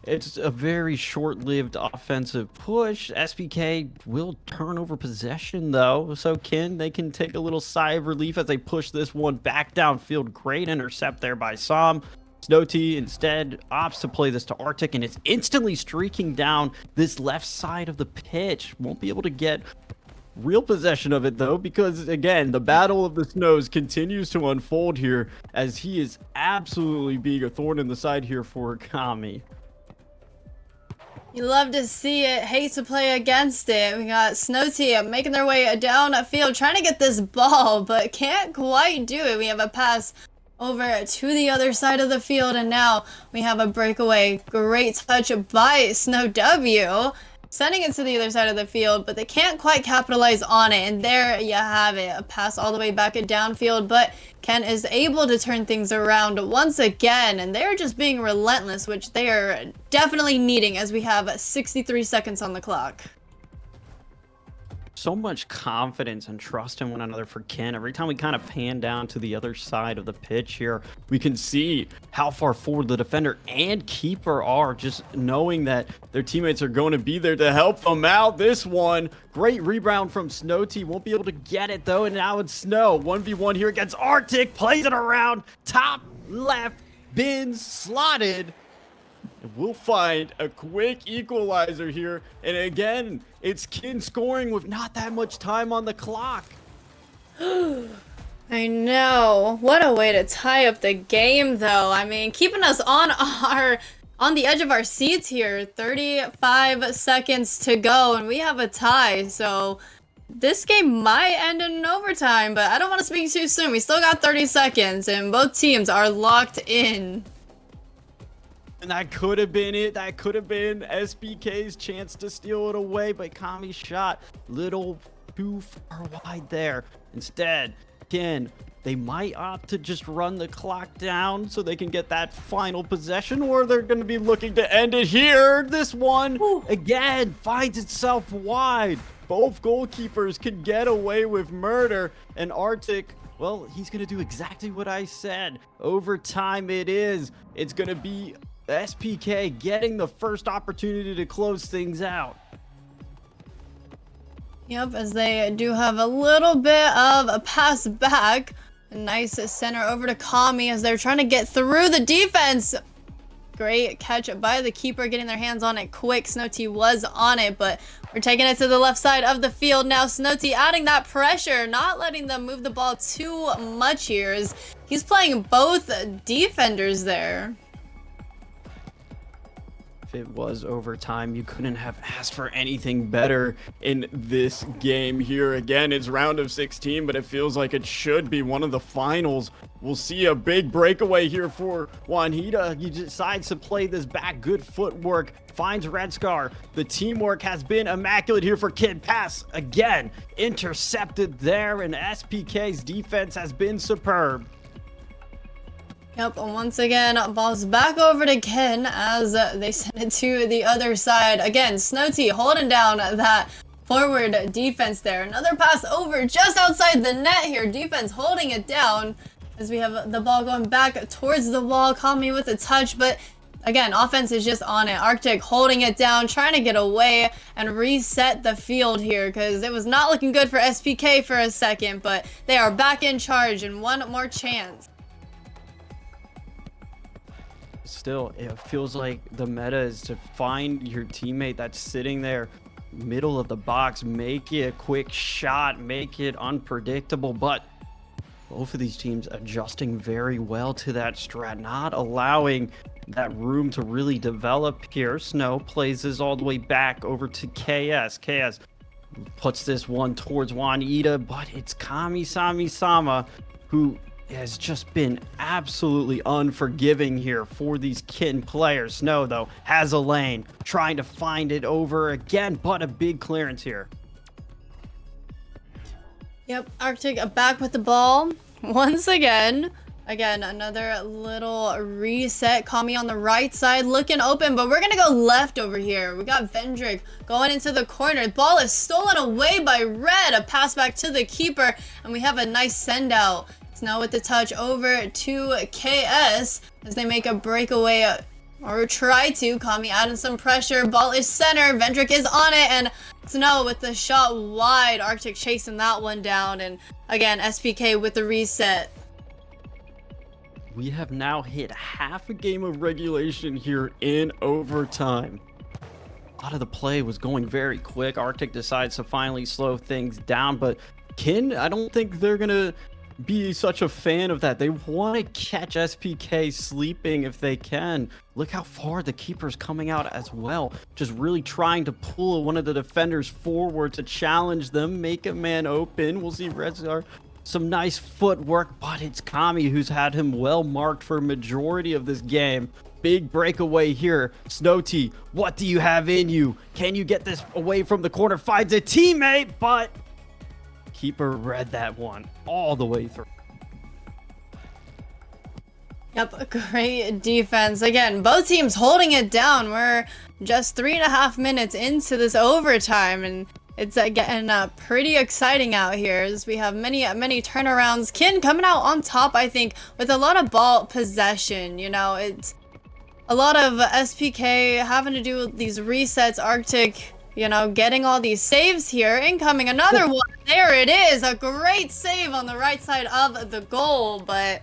it's a very short-lived offensive push. SPK will turn over possession, though, so they can take a little sigh of relief as they push this one back downfield. Great intercept there by Som. Snow T instead opts to play this to Arctic, and it's instantly streaking down this left side of the pitch. Won't be able to get real possession of it, though, because, again, the battle of the snows continues to unfold here, as he is absolutely being a thorn in the side here for Kami. You love to see it, hate to play against it. We got Snow Team making their way down a field, trying to get this ball, but can't quite do it. We have a pass over to the other side of the field, and now we have a breakaway. Great touch by Snow W, sending it to the other side of the field, but they can't quite capitalize on it. And there you have it, a pass all the way back at downfield, but Ken is able to turn things around once again, and they're just being relentless, which they are definitely needing as we have 63 seconds on the clock. So much confidence and trust in one another for Ken. Every time we kind of pan down to the other side of the pitch here, we can see how far forward the defender and keeper are, just knowing that their teammates are going to be there to help them out. This one, great rebound from Snow T. Won't be able to get it though, and now it's Snow. 1v1 here against Arctic, plays it around, top left, bins, slotted. And we'll find a quick equalizer here. And again, it's Kin scoring with not that much time on the clock. I know. What a way to tie up the game, though. I mean, keeping us on the edge of our seats here. 35 seconds to go, and we have a tie. So this game might end in overtime, but I don't want to speak too soon. We still got 30 seconds, and both teams are locked in. And that could have been it. That could have been SBK's chance to steal it away, but Kami's shot little too far wide there. Instead, Ken, they might opt to just run the clock down so they can get that final possession, or they're going to be looking to end it here. This one, again, finds itself wide. Both goalkeepers can get away with murder, and Arctic, well, he's going to do exactly what I said. Overtime it is. It's going to be SPK getting the first opportunity to close things out. Yep, as they do have a little bit of a pass back. A nice center over to Kami as they're trying to get through the defense. Great catch by the keeper, getting their hands on it quick. Snow T was on it, but we're taking it to the left side of the field now. Snow T adding that pressure, not letting them move the ball too much here, as he's playing both defenders there. If it was overtime, you couldn't have asked for anything better in this game here. Again, it's round of 16, but it feels like it should be one of the finals. We'll see a big breakaway here for Juanita. He decides to play this back. Good footwork. Finds Red Scar. The teamwork has been immaculate here for Kid. Pass again. Intercepted there, and SPK's defense has been superb. Yep, and once again, ball's back over to Ken as they send it to the other side. Again, Snow T holding down that forward defense there. Another pass over just outside the net here. Defense holding it down as we have the ball going back towards the wall. Kami with a touch, but again, offense is just on it. Arctic holding it down, trying to get away and reset the field here because it was not looking good for SPK for a second, but they are back in charge and one more chance. Still, it feels like the meta is to find your teammate that's sitting there middle of the box, make it a quick shot, make it unpredictable, but both of these teams adjusting very well to that strat, not allowing that room to really develop here. Snow plays this all the way back over to KS. KS puts this one towards Juanita, but it's Kami Sama who has just been absolutely unforgiving here for these Kin players. Snow, though, has a lane, trying to find it over again, but a big clearance here. Yep, Arctic back with the ball once again. Again, another little reset. Kami on the right side looking open, but we're going to go left over here. We got Vendrick going into the corner. The ball is stolen away by Red. A pass back to the keeper, and we have a nice send out. Now with the touch over to KS as they make a breakaway or try to. Kami adding some pressure. Ball is center. Vendrick is on it, and Snow with the shot wide. Arctic chasing that one down, and again SPK with the reset. We have now hit half a game of regulation here in overtime. A lot of the play was going very quick. Arctic decides to finally slow things down, but Kin, I don't think they're gonna be such a fan of that. They want to catch SPK sleeping if they can. Look how far the keeper's coming out as well. Just really trying to pull one of the defenders forward to challenge them, make a man open. We'll see Redzar. Some nice footwork, but it's Kami who's had him well marked for a majority of this game. Big breakaway here. Snowty, what do you have in you? Can you get this away from the corner? Finds a teammate, but keeper read that one all the way through. Yep, great defense. Again, both teams holding it down. We're just 3.5 minutes into this overtime, and it's getting pretty exciting out here as we have many turnarounds. Kin coming out on top, I think, with a lot of ball possession. You know, it's a lot of SPK having to do these resets. Arctic, you know, getting all these saves here. Incoming another one. There it is. A great save on the right side of the goal. But,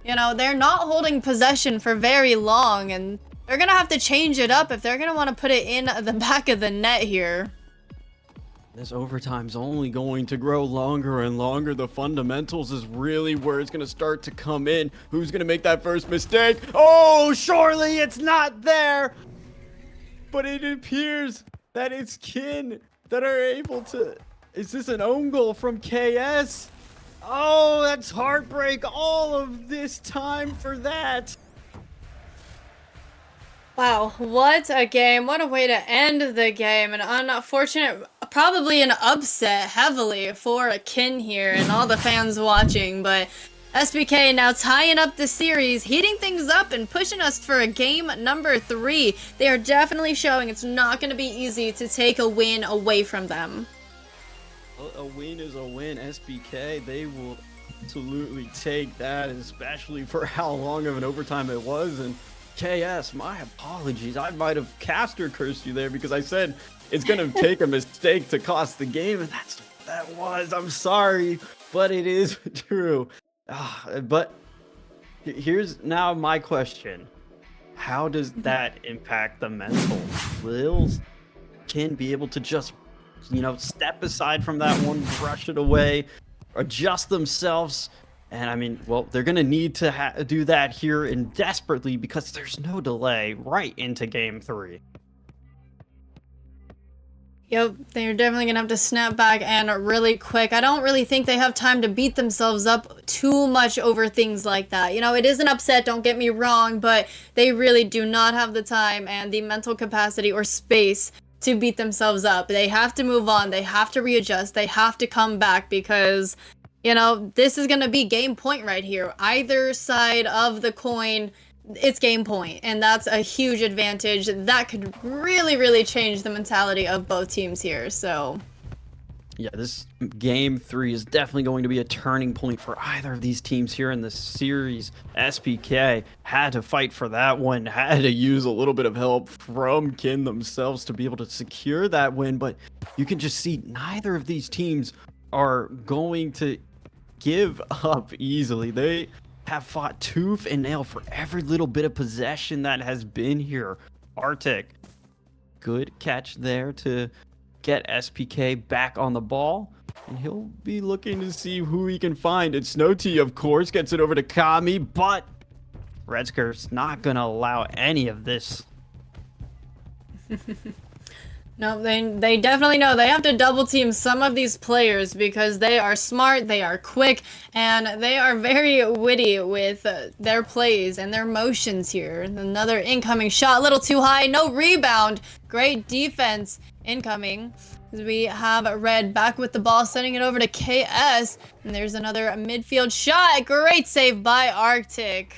you know, they're not holding possession for very long. And they're going to have to change it up if they're going to want to put it in the back of the net here. This overtime's only going to grow longer and longer. The fundamentals is really where it's going to start to come in. Who's going to make that first mistake? Oh, surely it's not there. But it appears that it's Kin that are able to... Is this an own goal from KS? Oh, that's heartbreak. All of this time for that. Wow, what a game. What a way to end the game. An unfortunate, probably an upset heavily for a Kin here and all the fans watching. But SBK now tying up the series, heating things up and pushing us for a game number 3. They are definitely showing it's not going to be easy to take a win away from them. A win is a win. SBK, they will absolutely take that, especially for how long of an overtime it was. And KS, my apologies. I might have caster cursed you there because I said it's going to take a mistake to cost the game, and that's what that was. I'm sorry, but it is true. But here's now my question. How does that impact the mental? Will Kin be able to just, you know, step aside from that one, brush it away, adjust themselves? And I mean, well, they're going to need to do that here and desperately because there's no delay right into game 3. Yep, they're definitely going to have to snap back and really quick. I don't really think they have time to beat themselves up too much over things like that. You know, it is an upset, don't get me wrong, but they really do not have the time and the mental capacity or space to beat themselves up. They have to move on. They have to readjust. They have to come back because, you know, this is going to be game point right here. Either side of the coin, it's game point, and that's a huge advantage. That could really, really change the mentality of both teams here. So, yeah, this game 3 is definitely going to be a turning point for either of these teams here in the series. SPK had to fight for that one, had to use a little bit of help from Kin themselves to be able to secure that win, but you can just see neither of these teams are going to give up easily. They have fought tooth and nail for every little bit of possession that has been here. Arctic, good catch there to get SPK back on the ball, and he'll be looking to see who he can find. And Snowty, of course, gets it over to Kami, but Redsker's not gonna allow any of this. No, they definitely know they have to double team some of these players because they are smart, they are quick, and they are very witty with their plays and their motions here. Another incoming shot, a little too high, no rebound. Great defense incoming. We have Red back with the ball, sending it over to KS, and there's another midfield shot. Great save by Arctic.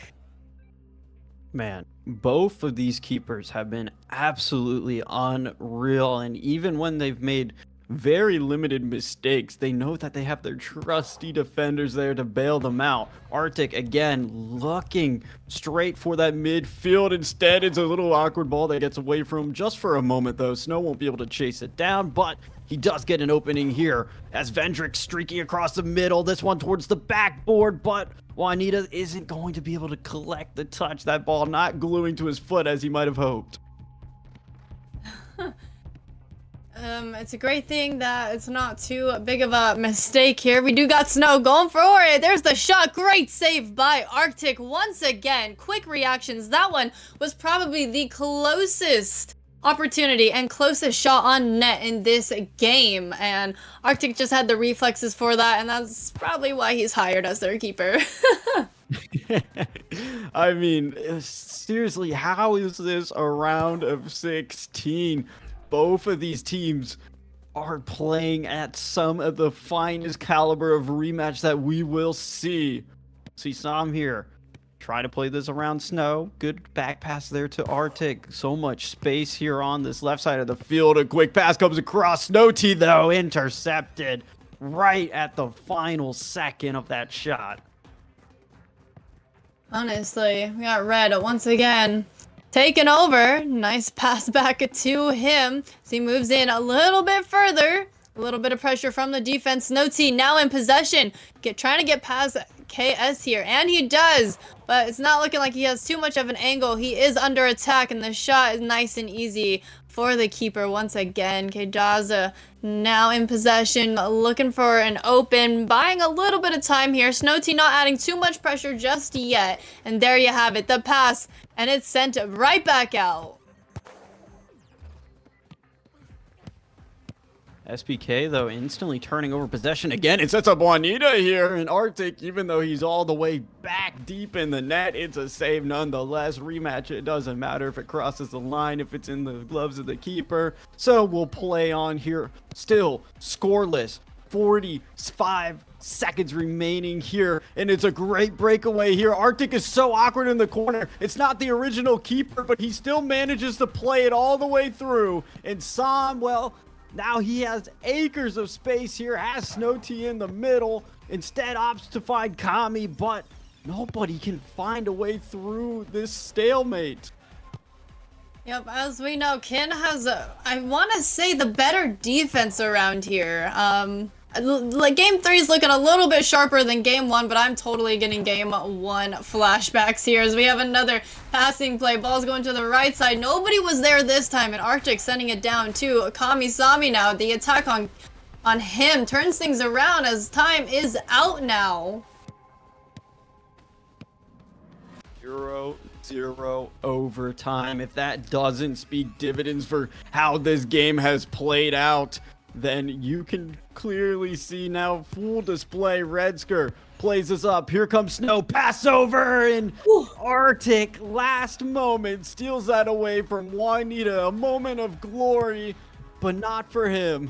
Man, both of these keepers have been absolutely unreal, and even when they've made very limited mistakes, they know that they have their trusty defenders there to bail them out. Arctic, again, looking straight for that midfield. Instead, it's a little awkward ball that gets away from him just for a moment, though. Snow won't be able to chase it down, but he does get an opening here as Vendrick streaking across the middle. This one towards the backboard, but Juanita isn't going to be able to collect the touch. That ball not gluing to his foot as he might have hoped. It's a great thing that it's not too big of a mistake here. We do got Snow going for it. There's the shot. Great save by Arctic once again. Quick reactions. That one was probably the closest opportunity and closest shot on net in this game. And Arctic just had the reflexes for that, and that's probably why he's hired as their keeper. I mean, seriously, how is this a round of 16? Both of these teams are playing at some of the finest caliber of rematch that we will see. See Sam here. Try to play this around Snow. Good back pass there to Arctic. So much space here on this left side of the field. A quick pass comes across. Snow T, though, intercepted right at the final second of that shot. Honestly, we got Red once again taken over. Nice pass back to him as he moves in a little bit further. A little bit of pressure from the defense. Snow T now in possession. Trying to get past KS here, and he does, but it's not looking like he has too much of an angle. He is under attack, and the shot is nice and easy for the keeper once again. Kdaza now in possession, looking for an open, buying a little bit of time here. Snow T not adding too much pressure just yet, and there you have it, the pass, and it's sent right back out. SPK, though, instantly turning over possession again. It sets up Juanita here, and Arctic, even though he's all the way back deep in the net, it's a save nonetheless. Rematch, it doesn't matter if it crosses the line, if it's in the gloves of the keeper. So we'll play on here. Still scoreless. 45 seconds remaining here, and it's a great breakaway here. Arctic is so awkward in the corner. It's not the original keeper, but he still manages to play it all the way through. And Sam, well, now he has acres of space here, has Snow T in the middle, instead opts to find Kami, but nobody can find a way through this stalemate. Yep, as we know, Kin has, I want to say, the better defense around here. Like, Game 3 is looking a little bit sharper than Game 1, but I'm totally getting Game 1 flashbacks here as we have another passing play. Ball's going to the right side. Nobody was there this time, and Arctic sending it down to Kami-Sami now. The attack on him turns things around as time is out now. 0-0 overtime. If that doesn't speak dividends for how this game has played out, then you can clearly see now full display. Redsker plays us up. Here comes Snow. Pass over, and Arctic, last moment, steals that away from Juanita. A moment of glory, but not for him.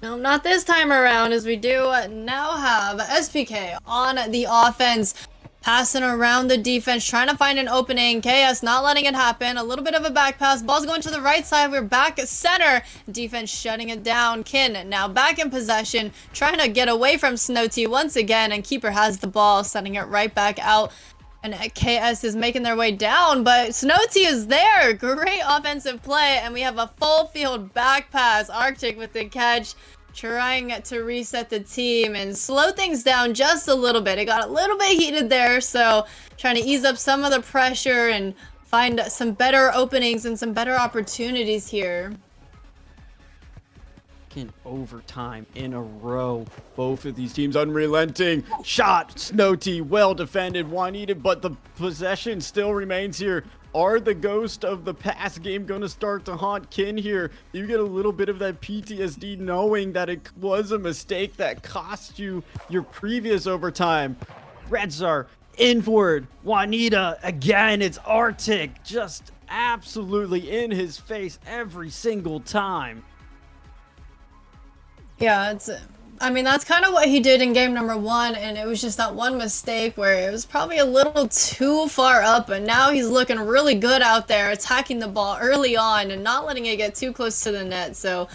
No, not this time around, as we do now have SPK on the offense. Passing around the defense, trying to find an opening. KS not letting it happen. A little bit of a back pass. Ball's going to the right side. We're back at center. Defense shutting it down. Kin now back in possession, trying to get away from Snow T once again, and keeper has the ball, sending it right back out. And KS is making their way down, but Snow T is there. Great offensive play, and we have a full field back pass. Arctic with the catch, trying to reset the team and slow things down just a little bit. It got a little bit heated there, so trying to ease up some of the pressure and find some better openings and some better opportunities here. In overtime in a row, both of these teams unrelenting. Shot, Snow T, well defended, Juanita, but the possession still remains here. Are the ghost of the past game going to start to haunt Kin here? You get a little bit of that PTSD knowing that it was a mistake that cost you your previous overtime. Reds are inward. Juanita, again, it's Arctic, just absolutely in his face every single time. Yeah, I mean, that's kind of what he did in game number 1, and it was just that one mistake where it was probably a little too far up, and now he's looking really good out there, attacking the ball early on and not letting it get too close to the net, so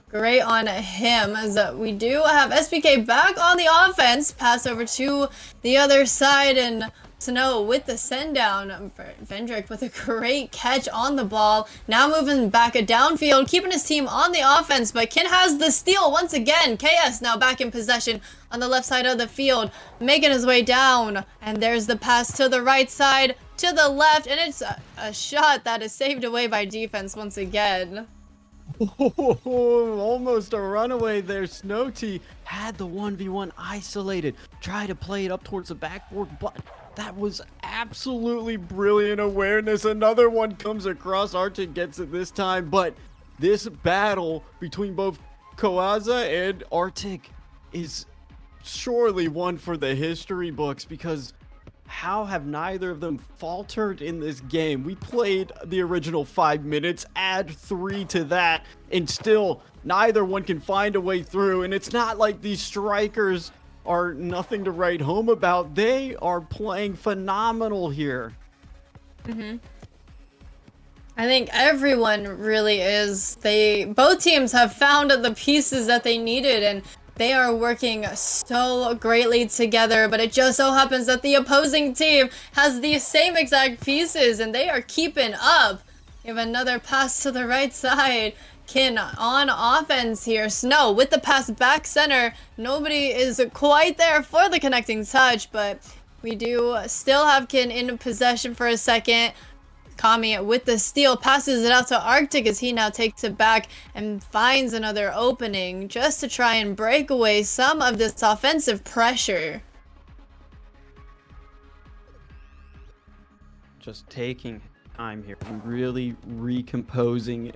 great on him, as we do have SPK back on the offense. Pass over to the other side, and Snow with the send down. Vendrick with a great catch on the ball. Now moving back downfield, keeping his team on the offense, but Kin has the steal once again. KS now back in possession on the left side of the field, making his way down. And there's the pass to the right side, to the left, and it's a shot that is saved away by defense once again. Oh, almost a runaway there. Snowty had the 1v1 isolated. Try to play it up towards the backboard, but that was absolutely brilliant awareness. Another one comes across. Arctic gets it this time, but this battle between both Koaza and Arctic is surely one for the history books, because how have neither of them faltered in this game? We played the original 5 minutes, add 3 to that, and still neither one can find a way through. And it's not like these strikers are nothing to write home about. They are playing phenomenal here. I think everyone really is. Both teams have found the pieces that they needed, and they are working so greatly together, but it just so happens that the opposing team has the same exact pieces, and they are keeping up. We have another pass to the right side. Kin on offense here. Snow with the pass back center. Nobody is quite there for the connecting touch, but we do still have Kin in possession for a second. Kami with the steal passes it out to Arctic as he now takes it back and finds another opening just to try and break away some of this offensive pressure. Just taking time here and really recomposing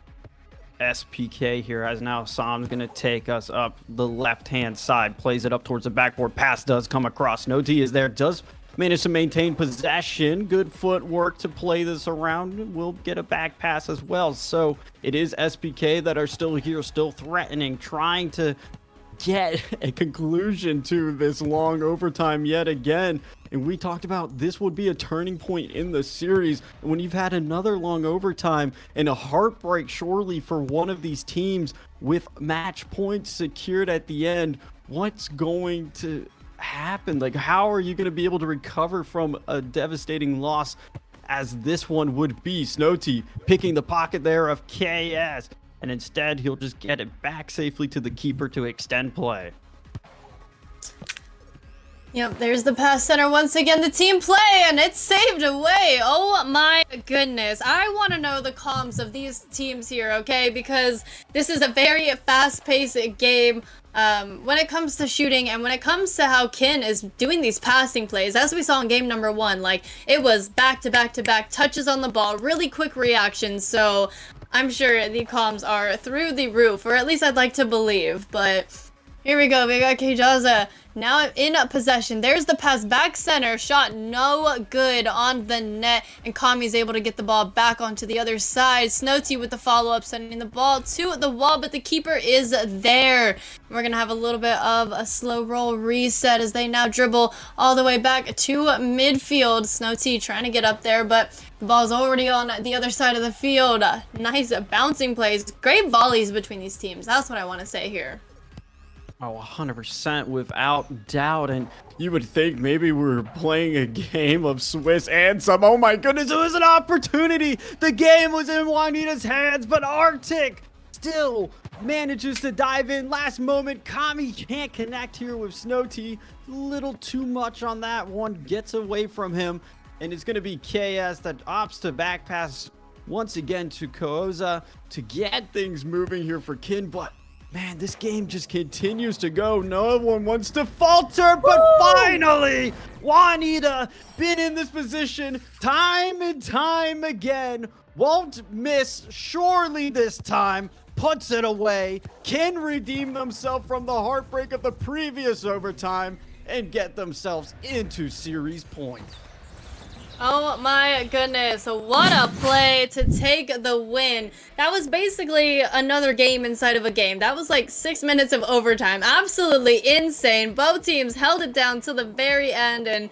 SPK here, as now Sam's going to take us up the left-hand side, plays it up towards the backboard. Pass does come across. No D is there, does manage to maintain possession. Good footwork to play this around. We'll get a back pass as well. So it is SPK that are still here, still threatening, trying to get a conclusion to this long overtime yet again. And we talked about this would be a turning point in the series. When you've had another long overtime and a heartbreak surely for one of these teams with match points secured at the end, what's going to happen? Like, how are you going to be able to recover from a devastating loss as this one would be? Snowty picking the pocket there of KS, and instead he'll just get it back safely to the keeper to extend play. Yep, there's the pass center once again, the team play, and it's saved away. Oh my goodness. I want to know the comms of these teams here, okay? Because this is a very fast-paced game when it comes to shooting, and when it comes to how Kin is doing these passing plays. As we saw in game number 1, like, it was back-to-back-to-back touches on the ball, really quick reactions, so I'm sure the comms are through the roof, or at least I'd like to believe, but here we go. We got Keijaza now in possession. There's the pass back center. Shot no good on the net. And Kami's able to get the ball back onto the other side. Snowty with the follow-up, sending the ball to the wall, but the keeper is there. We're going to have a little bit of a slow roll reset as they now dribble all the way back to midfield. Snowty trying to get up there, but the ball's already on the other side of the field. Nice bouncing plays. Great volleys between these teams. That's what I want to say here. Oh, 100% without doubt. And you would think maybe we're playing a game of Swiss and some. Oh my goodness, it was an opportunity. The game was in Juanita's hands, but Arctic still manages to dive in. Last moment, Kami can't connect here with Snowty. A little too much on that one. Gets away from him. And it's going to be KS that opts to back pass once again to Koaza to get things moving here for Kin. But man, this game just continues to go. No one wants to falter, but finally, Juanita, been in this position time and time again, won't miss, surely this time, puts it away, can redeem themselves from the heartbreak of the previous overtime, and get themselves into series points. Oh my goodness, what a play to take the win. That was basically another game inside of a game. That was like 6 minutes of overtime. Absolutely insane. Both teams held it down till the very end, and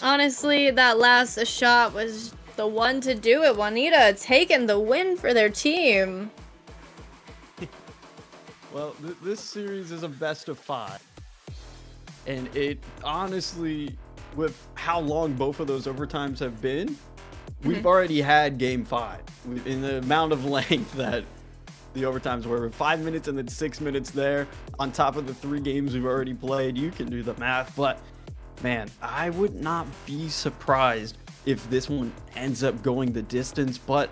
honestly, that last shot was the one to do it. Juanita taking the win for their team. Well, this series is a best of 5. And it honestly, with how long both of those overtimes have been, we've already had game 5 in the amount of length that the overtimes were. 5 minutes and then 6 minutes there on top of the 3 games we've already played. You can do the math, but man, I would not be surprised if this one ends up going the distance. But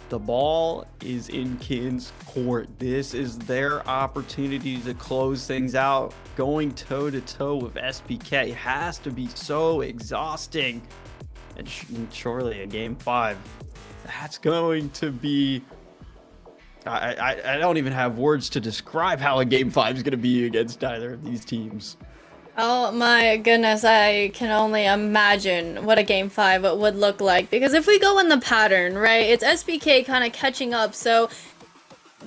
The ball is in Kin's court. This is their opportunity to close things out. Going toe to toe with SPK has to be so exhausting. And surely a game 5, that's going to be. I don't even have words to describe how a game 5 is going to be against either of these teams. Oh my goodness, I can only imagine what a game 5 would look like. Because if we go in the pattern, right, it's SPK kind of catching up. So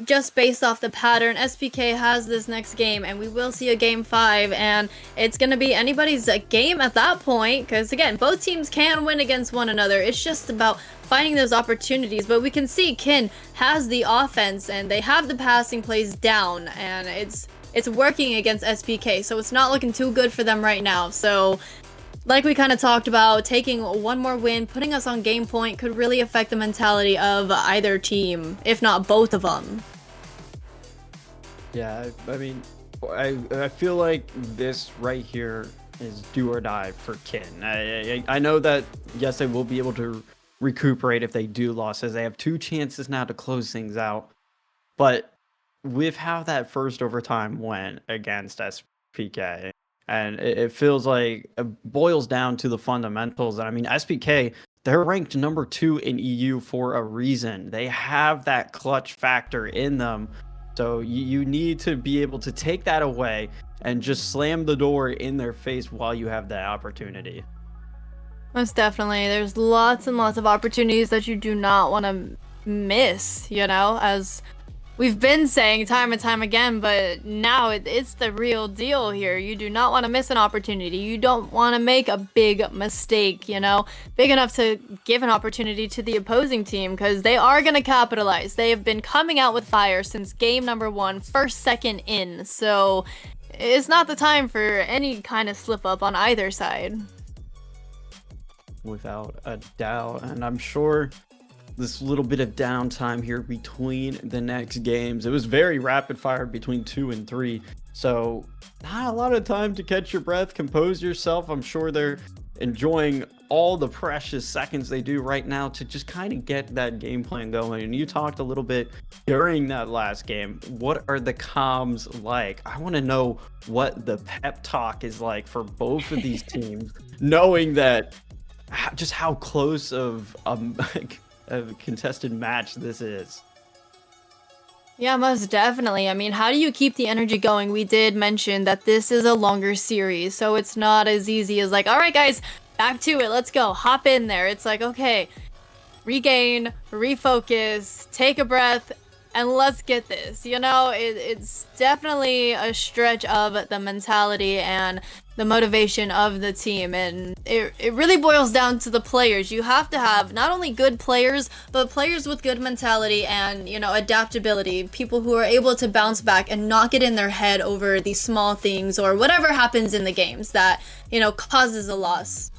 just based off the pattern, SPK has this next game and we will see a game 5, and it's going to be anybody's game at that point. Because again, both teams can win against one another. It's just about finding those opportunities. But we can see Kin has the offense and they have the passing plays down, and it's working against SPK, so it's not looking too good for them right now. So like we kind of talked about, taking one more win, putting us on game point could really affect the mentality of either team, if not both of them. Yeah, I mean, I feel like this right here is do or die for Kin. I know that, yes, they will be able to recuperate if they do losses. They have 2 chances now to close things out, but with how that first overtime went against SPK, and it feels like it boils down to the fundamentals. I mean, SPK, they're ranked number 2 in EU for a reason. They have that clutch factor in them. So you need to be able to take that away and just slam the door in their face while you have that opportunity. Most definitely. There's lots and lots of opportunities that you do not want to miss, you know, as we've been saying time and time again, but now it's the real deal here. You do not want to miss an opportunity. You don't want to make a big mistake, you know, big enough to give an opportunity to the opposing team, because they are going to capitalize. They have been coming out with fire since game number 1, first second in. So it's not the time for any kind of slip up on either side. Without a doubt. And I'm sure this little bit of downtime here between the next games, it was very rapid fire between 2 and 3, so not a lot of time to catch your breath, compose yourself. I'm sure they're enjoying all the precious seconds they do right now to just kind of get that game plan going. And you talked a little bit during that last game. What are the comms like? I want to know what the pep talk is like for both of these teams, knowing that just how close of a contested match this is. Yeah, most definitely. I mean, how do you keep the energy going? We did mention that this is a longer series, so it's not as easy as like, all right, guys, back to it. Let's go. Hop in there. It's like, okay, regain, refocus, take a breath, and let's get this. You know, it's definitely a stretch of the mentality and the motivation of the team, and it really boils down to the players. You have to have not only good players, but players with good mentality and, you know, adaptability, people who are able to bounce back and not get in their head over these small things or whatever happens in the games that, you know, causes a loss.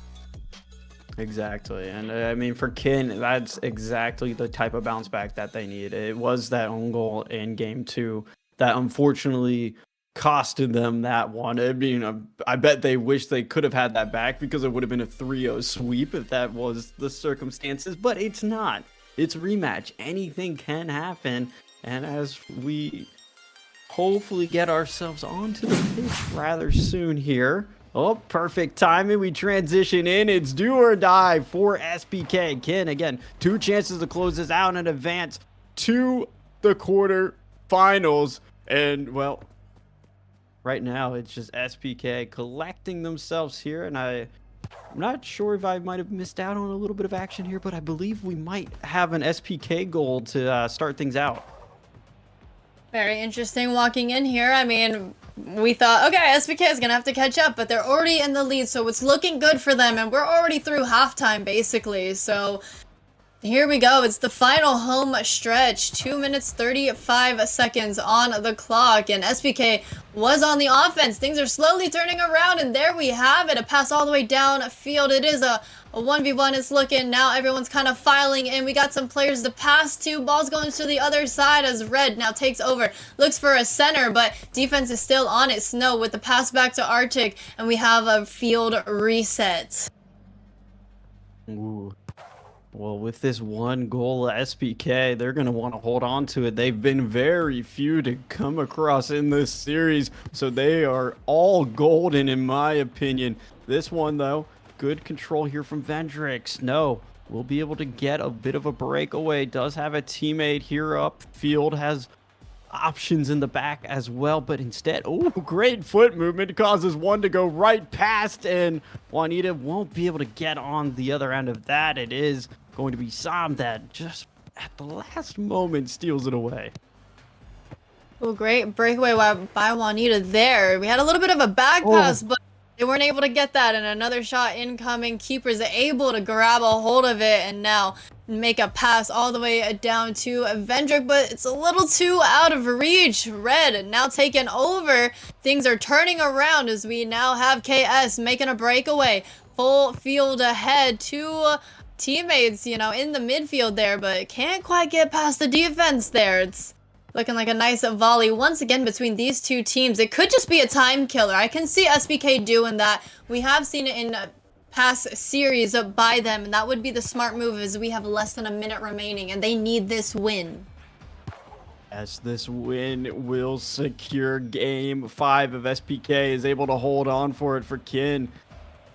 Exactly. And I mean, for Kin, that's exactly the type of bounce back that they need. It was that own goal in game 2 that unfortunately costed them that one. I mean, I bet they wish they could have had that back, because it would have been a 3-0 sweep if that was the circumstances, but it's not. It's rematch. Anything can happen. And as we hopefully get ourselves onto the pitch rather soon here. Oh, perfect timing. We transition in. It's do or die for SPK. Kin, again, 2 chances to close this out and advance to the quarterfinals. And, well, right now it's just SPK collecting themselves here. And I'm not sure if I might have missed out on a little bit of action here, but I believe we might have an SPK goal to start things out. Very interesting walking in here. I mean, we thought, okay, SPK is going to have to catch up, but they're already in the lead, so it's looking good for them, and we're already through halftime, basically. So here we go. It's the final home stretch. 2 minutes, 35 seconds on the clock, and SPK was on the offense. Things are slowly turning around, and there we have it. A pass all the way down field. It is a 1v1. It's looking. Now everyone's kind of filing in. We got some players to pass to. Ball's going to the other side as Red now takes over. Looks for a center, but defense is still on it. Snow with the pass back to Arctic, and we have a field reset. Ooh. Well, with this one goal SPK, they're going to want to hold on to it. They've been very few to come across in this series, so they are all golden in my opinion. This one, though, good control here from Vendrix. No, we'll be able to get a bit of a breakaway. Does have a teammate here upfield, has options in the back as well, but instead, oh, great foot movement causes one to go right past, and Juanita won't be able to get on the other end of that. It is going to be Sam that just at the last moment steals it away. Oh, great breakaway by Juanita there. We had a little bit of a back pass, but they weren't able to get that, and another shot incoming. Keeper's able to grab a hold of it and now make a pass all the way down to Vendrick, but it's a little too out of reach. Red now taken over. Things are turning around as we now have KS making a breakaway. Full field ahead. Two teammates, you know, in the midfield there, but can't quite get past the defense there. It's looking like a nice volley once again between these two teams. It could just be a time killer. I can see SBK doing that. We have seen it in past series by them, and that would be the smart move as we have less than a minute remaining and they need this win. As this win will secure game 5 of SPK is able to hold on for it for Kin.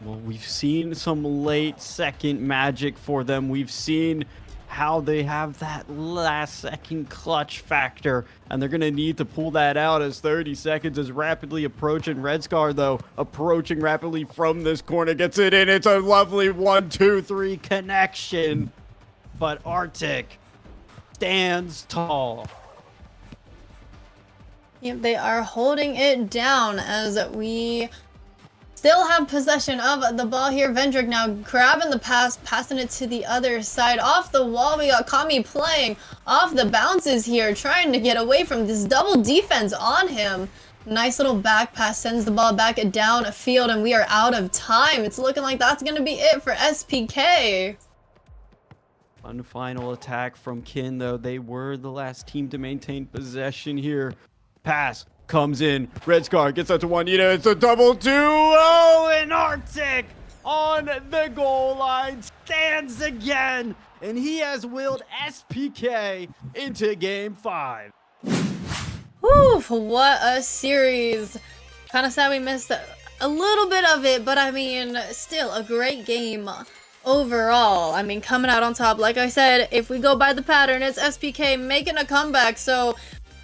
Well, we've seen some late second magic for them. We've seen how they have that last second clutch factor, and they're gonna need to pull that out as 30 seconds is rapidly approaching. Red Scar, though, approaching rapidly from this corner, gets it in. It's a lovely 1-2-3 connection, but Arctic stands tall. Yep, they are holding it down as we still have possession of the ball here. Vendrick now grabbing the pass, passing it to the other side. Off the wall, we got Kami playing off the bounces here, trying to get away from this double defense on him. Nice little back pass, sends the ball back down field, and we are out of time. It's looking like that's going to be it for SPK. One final attack from Kin, though. They were the last team to maintain possession here. Pass comes in. Red Scar gets out to Juanita. It's a double 2-0, and Arctic on the goal line stands again, and he has willed SPK into game 5. Whew, what a series. Kind of sad we missed a little bit of it, but I mean, still a great game overall. I mean, coming out on top. Like I said, if we go by the pattern, it's SPK making a comeback, so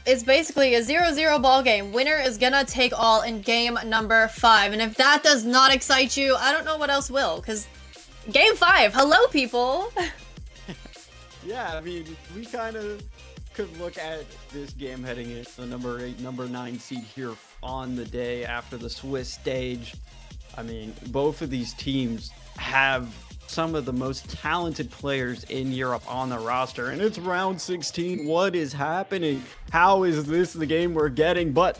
it's basically a 0-0 ball game. Winner is gonna take all in game number 5. And if that does not excite you, I don't know what else will. Because game 5, hello people. Yeah, I mean, we kind of could look at this game heading into the number 8, number 9 seed here on the day after the Swiss stage. I mean, both of these teams have some of the most talented players in Europe on the roster, and it's round 16. What is happening? How is this the game we're getting? But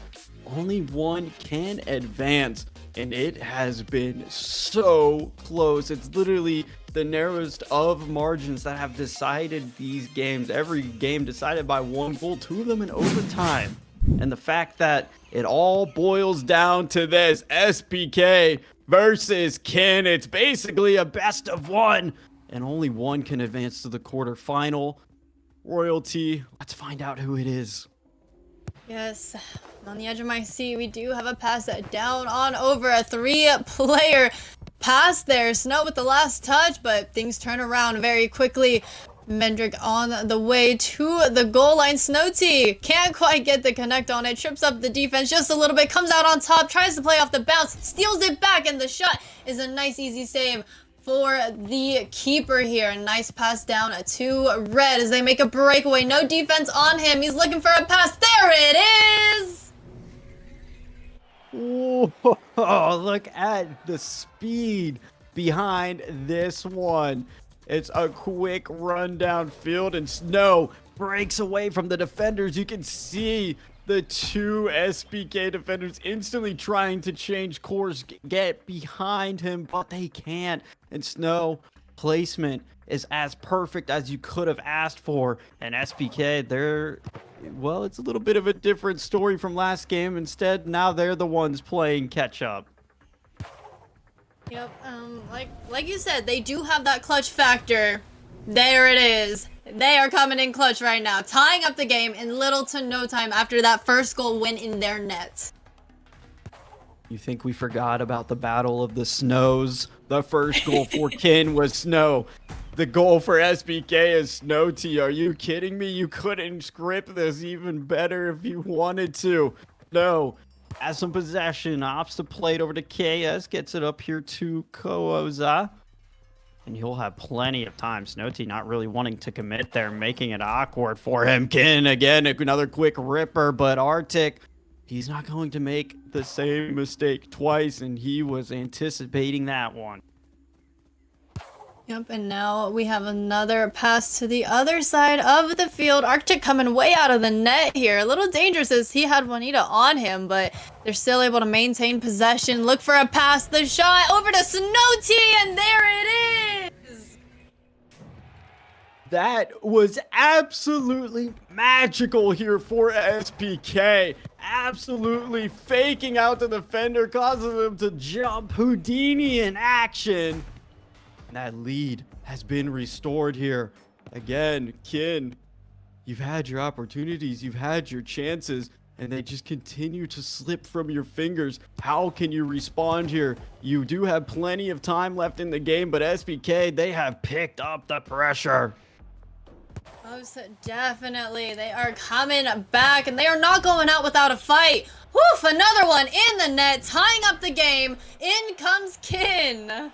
only one can advance, and it has been so close. It's literally the narrowest of margins that have decided these games. Every game decided by one goal, 2 of them in overtime. And the fact that it all boils down to this: SPK versus Kin. It's basically a best of 1, and only one can advance to the quarterfinal. Royalty, let's find out who it is. Yes, on the edge of my seat, we do have a pass down on over. A 3-player pass there. Snow with the last touch, but things turn around very quickly. Vendrick on the way to the goal line. Snowty can't quite get the connect on it. Trips up the defense just a little bit. Comes out on top. Tries to play off the bounce. Steals it back. And the shot is a nice, easy save for the keeper here. Nice pass down to Red as they make a breakaway. No defense on him. He's looking for a pass. There it is! Oh, look at the speed behind this one. It's a quick run downfield, and Snow breaks away from the defenders. You can see the 2 SPK defenders instantly trying to change course, get behind him, but they can't. And Snow placement is as perfect as you could have asked for. And SPK, well, it's a little bit of a different story from last game. Instead, now they're the ones playing catch up. Yep, like you said, they do have that clutch factor. There it is. They are coming in clutch right now, tying up the game in little to no time after that first goal went in their net. You think we forgot about the Battle of the Snows? The first goal for Kin was Snow. The goal for SBK is Snow T. Are you kidding me? You couldn't script this even better if you wanted to. No. Has some possession. Ops the plate over to KS. Gets it up here to Kooza. And he'll have plenty of time. Snow T not really wanting to commit there, making it awkward for him. Kin again, another quick ripper, but Arctic, he's not going to make the same mistake twice, and he was anticipating that one. Yep, and now we have another pass to the other side of the field. Arctic coming way out of the net here. A little dangerous as he had Juanita on him, but they're still able to maintain possession. Look for a pass. The shot over to Snowty, and there it is! That was absolutely magical here for SPK. Absolutely faking out the defender, causing them to jump. Houdini in action. And that lead has been restored here. Again, Kin, you've had your opportunities, you've had your chances, and they just continue to slip from your fingers. How can you respond here? You do have plenty of time left in the game, but SPK, they have picked up the pressure. Most definitely. They are coming back, and they are not going out without a fight. Woof! Another one in the net, tying up the game. In comes Kin.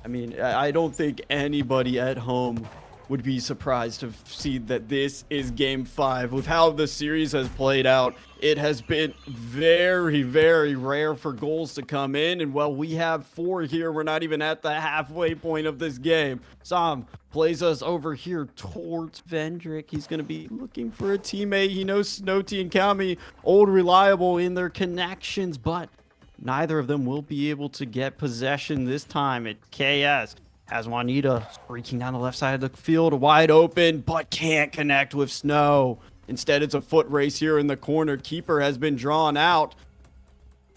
I mean, I don't think anybody at home would be surprised to see that this is game 5. With how the series has played out, it has been very, very rare for goals to come in. And while we have 4 here, we're not even at the halfway point of this game. Sam plays us over here towards Vendrick. He's going to be looking for a teammate. He knows Snowty and Kami, old reliable in their connections, but neither of them will be able to get possession this time. At KS has Juanita streaking down the left side of the field, wide open, but can't connect with Snow. Instead, it's a foot race here in the corner. Keeper has been drawn out.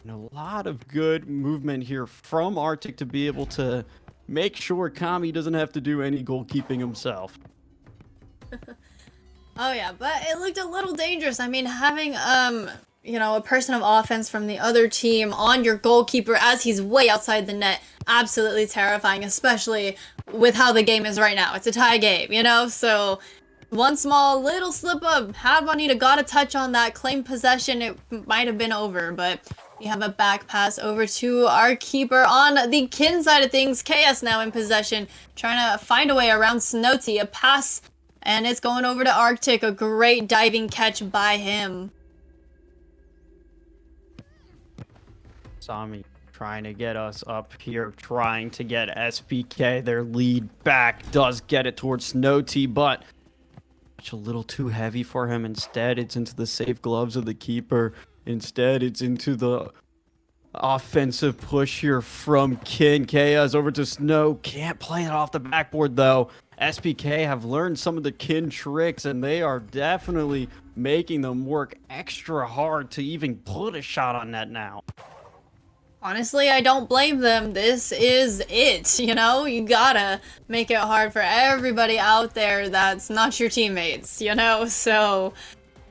And a lot of good movement here from Arctic to be able to make sure Kami doesn't have to do any goalkeeping himself. Oh yeah, but it looked a little dangerous. I mean, having a person of offense from the other team on your goalkeeper as he's way outside the net, absolutely terrifying, especially with how the game is right now. It's a tie game, so one small little slip up, had Juanita got a touch on that, claimed possession, it might have been over, but we have a back pass over to our keeper on the Kin side of things. KS now in possession, trying to find a way around Snowty, a pass, and it's going over to Arctic, a great diving catch by him. Sami trying to get us up here, trying to get SPK their lead back. Does get it towards Snowty, but it's a little too heavy for him. Instead, it's into the safe gloves of the keeper. Instead, it's into the offensive push here from Kin. Chaos over to Snow. Can't play it off the backboard, though. SPK have learned some of the Kin tricks, and they are definitely making them work extra hard to even put a shot on net now. Honestly, I don't blame them. This is it, You gotta make it hard for everybody out there that's not your teammates, So,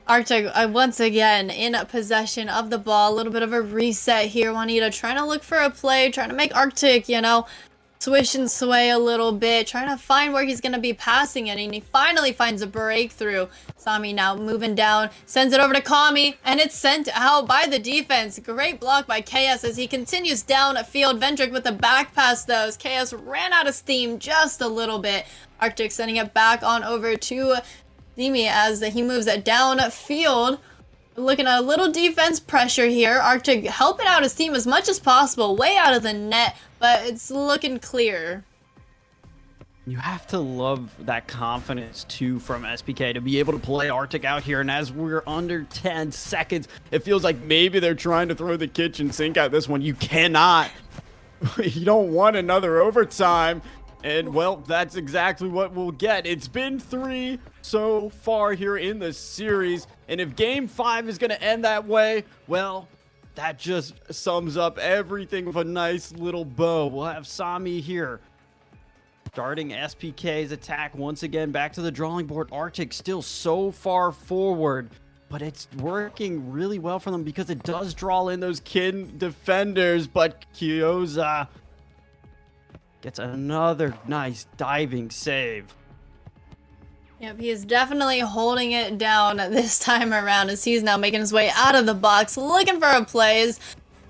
Arctic, once again, in possession of the ball. A little bit of a reset here. Juanita trying to look for a play, trying to make Arctic, swish and sway a little bit, trying to find where he's going to be passing it, and he finally finds a breakthrough. Sami now moving down, sends it over to Kami, and it's sent out by the defense. Great block by KS as he continues downfield. Vendrick with the back pass, though, as KS ran out of steam just a little bit. Arctic sending it back on over to Demi as he moves it downfield. Looking at a little defense pressure here. Arctic helping out his team as much as possible, way out of the net, but it's looking clear. You have to love that confidence, too, from SPK to be able to play Arctic out here. And as we're under 10 seconds, it feels like maybe they're trying to throw the kitchen sink at this one. You cannot. You don't want another overtime. And, well, that's exactly what we'll get. It's been 3 so far here in the series. And if Game 5 is going to end that way, well, that just sums up everything with a nice little bow. We'll have Sami here Starting SPK's attack once again back to the drawing board. Arctic still so far forward, but it's working really well for them because it does draw in those Kin defenders. But Kyoza gets another nice diving save. Yep, he is definitely holding it down this time around as he's now making his way out of the box, looking for a plays.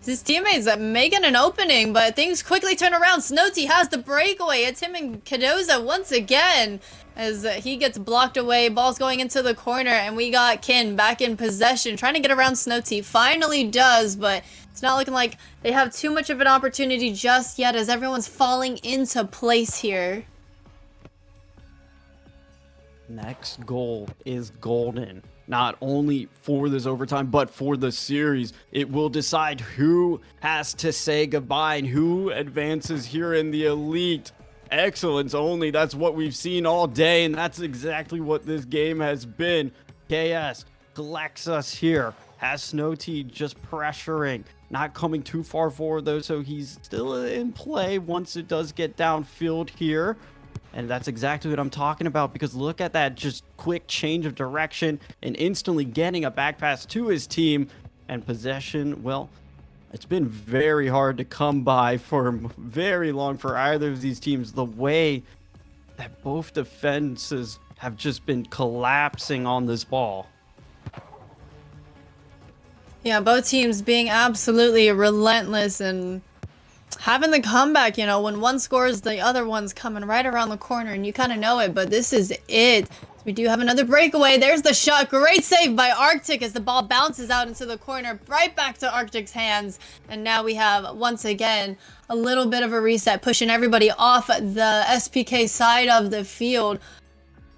His teammates making an opening, but things quickly turn around. Snowty has the breakaway. It's him and Kadoza once again as he gets blocked away. Ball's going into the corner, and we got Kin back in possession, trying to get around Snowty. Finally does, but it's not looking like they have too much of an opportunity just yet as everyone's falling into place here. Next goal is golden. Not only for this overtime, but for the series. It will decide who has to say goodbye and who advances here in the elite. Excellence only. That's what we've seen all day, and that's exactly what this game has been. KS collects us here. Has Snowty just pressuring. Not coming too far forward, though, so he's still in play once it does get downfield here. And that's exactly what I'm talking about, because look at that just quick change of direction and instantly getting a back pass to his team. And possession, well, it's been very hard to come by for very long for either of these teams. The way that both defenses have just been collapsing on this ball. Yeah, both teams being absolutely relentless and having the comeback, you know, when one scores, the other one's coming right around the corner, and you kind of know it, but this is it. We do have another breakaway. There's the shot. Great save by Arctic as the ball bounces out into the corner, right back to Arctic's hands. And now we have, once again, a little bit of a reset, pushing everybody off the SPK side of the field.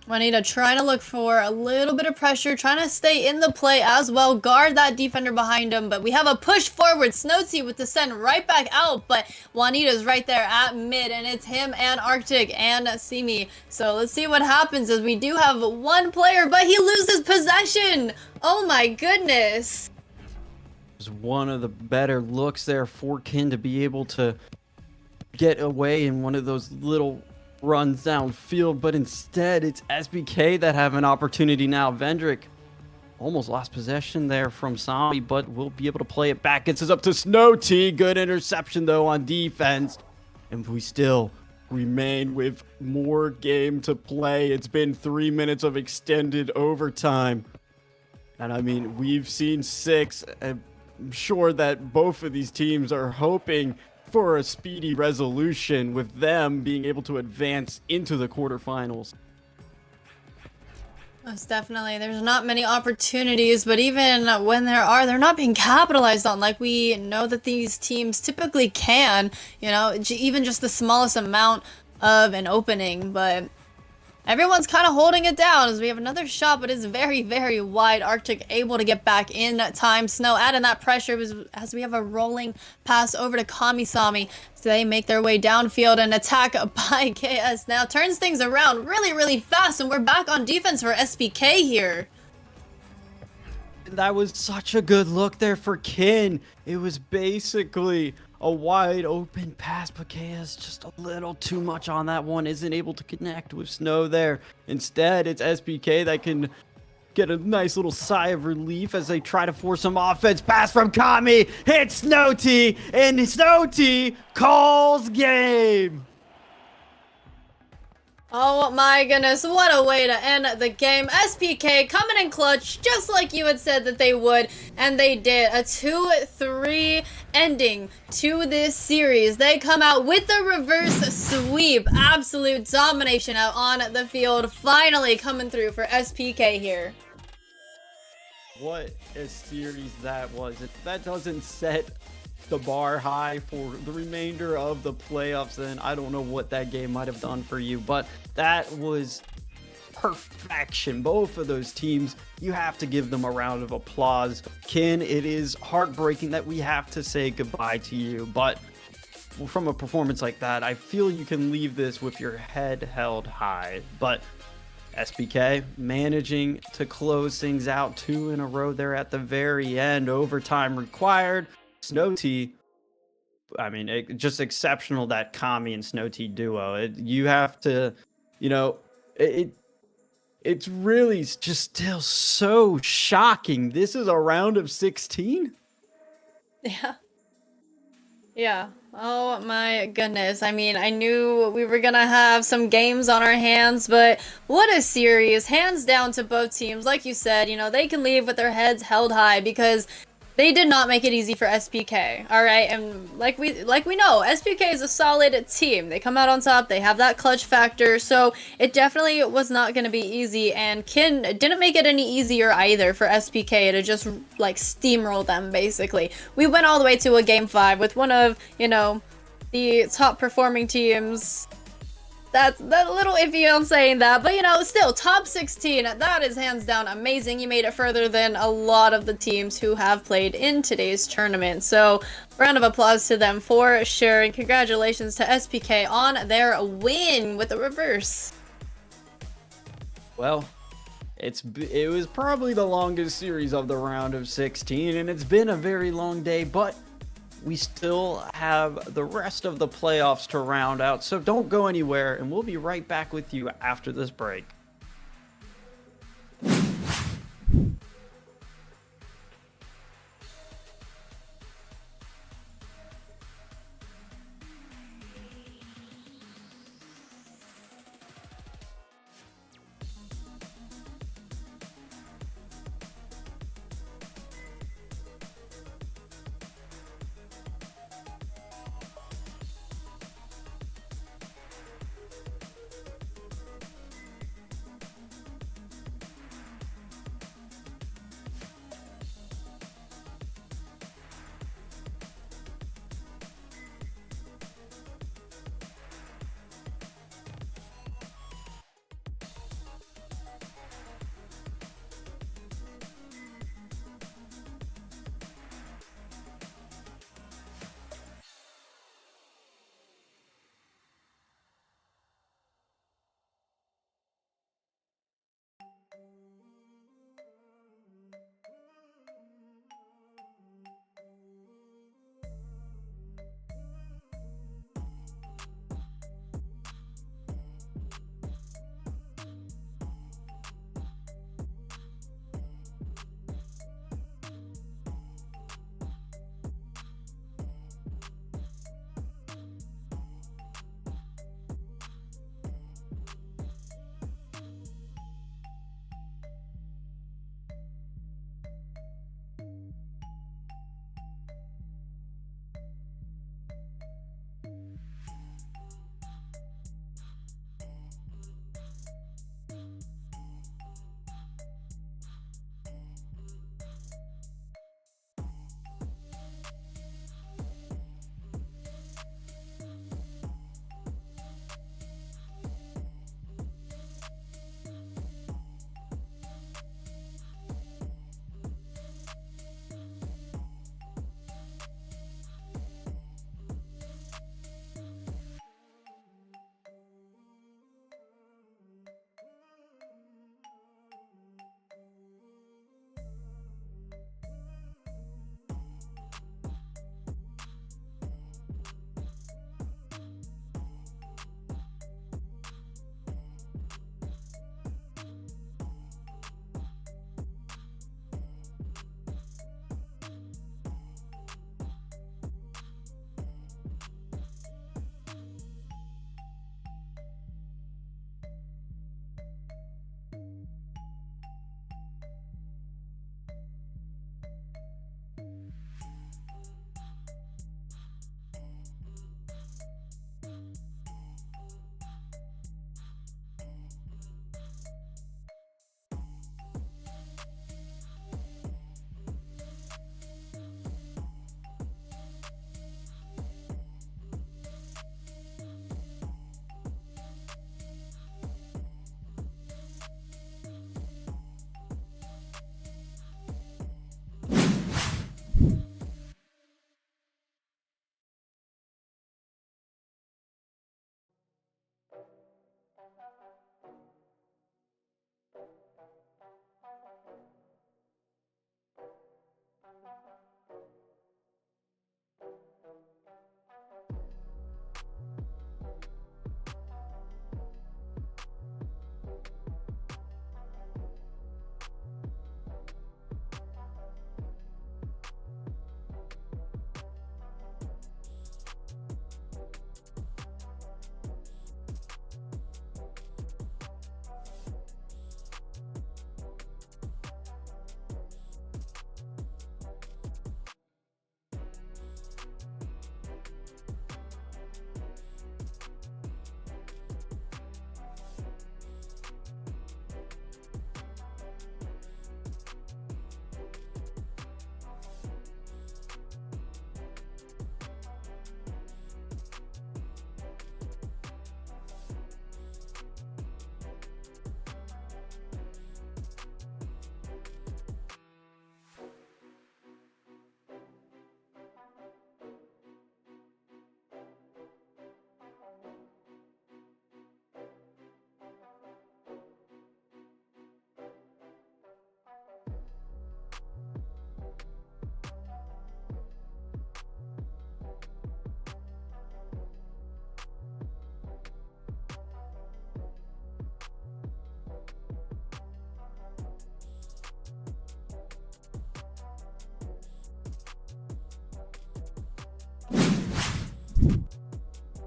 Juanita trying to look for a little bit of pressure, trying to stay in the play as well, guard that defender behind him, but we have a push forward. Snowty with the send right back out, but Juanita's right there at mid, and it's him and Arctic and Simi. So let's see what happens as we do have one player, but he loses possession. Oh my goodness. It was one of the better looks there for Kin to be able to get away in one of those little runs downfield, but instead it's SBK that have an opportunity now. Vendrick almost lost possession there from Sami, but will be able to play it back. Gets us up to Snowty. Good interception though on defense, and we still remain with more game to play. It's been 3 minutes of extended overtime, and I mean, we've seen 6. I'm sure that both of these teams are hoping for a speedy resolution, with them being able to advance into the quarterfinals. Most definitely. There's not many opportunities, but even when there are, they're not being capitalized on like we know that these teams typically can, you know, even just the smallest amount of an opening. But everyone's kind of holding it down as we have another shot, but it's very, very wide. Arctic able to get back in time. Snow adding that pressure as we have a rolling pass over to Kamisami. So they make their way downfield, and attack by KS now turns things around really, really fast, and we're back on defense for SPK here. That was such a good look there for Kin. It was basically a wide open pass, but KS just a little too much on that one. Isn't able to connect with Snow there. Instead, it's SPK that can get a nice little sigh of relief as they try to force some offense. Pass from Kami, hits Snowty, and Snowty calls game. Oh my goodness, what a way to end the game. SPK coming in clutch, just like you had said that they would, and they did. A 2-3 ending to this series. They come out with the reverse sweep. Absolute domination out on the field, finally coming through for SPK here. What a series that was. That doesn't set the bar high for the remainder of the playoffs, then I don't know what that game might have done for you, but that was perfection. Both of those teams, you have to give them a round of applause. Kin, it is heartbreaking that we have to say goodbye to you, but from a performance like that, I feel you can leave this with your head held high. But SPK managing to close things out 2 in a row there at the very end. Overtime required. Snowty I mean, just exceptional, that Kami and Snow Tea duo. You have to, you know, it's really just still so shocking. This is a round of 16. Yeah. Yeah. Oh my goodness. I mean, I knew we were gonna have some games on our hands, but what a series. Hands down to both teams. Like you said, you know, they can leave with their heads held high because they did not make it easy for SPK. All right? And like we know, SPK is a solid team. They come out on top. They have that clutch factor. So, it definitely was not going to be easy, and Kin didn't make it any easier either for SPK to just like steamroll them basically. We went all the way to a game 5 with one of, you know, the top performing teams. That's a little iffy on saying that, but you know, still, top 16, that is hands down amazing. You made it further than a lot of the teams who have played in today's tournament. So, round of applause to them for sure, and congratulations to SPK on their win with the reverse. Well, it was probably the longest series of the round of 16, and it's been a very long day, but we still have the rest of the playoffs to round out, so don't go anywhere, and we'll be right back with you after this break.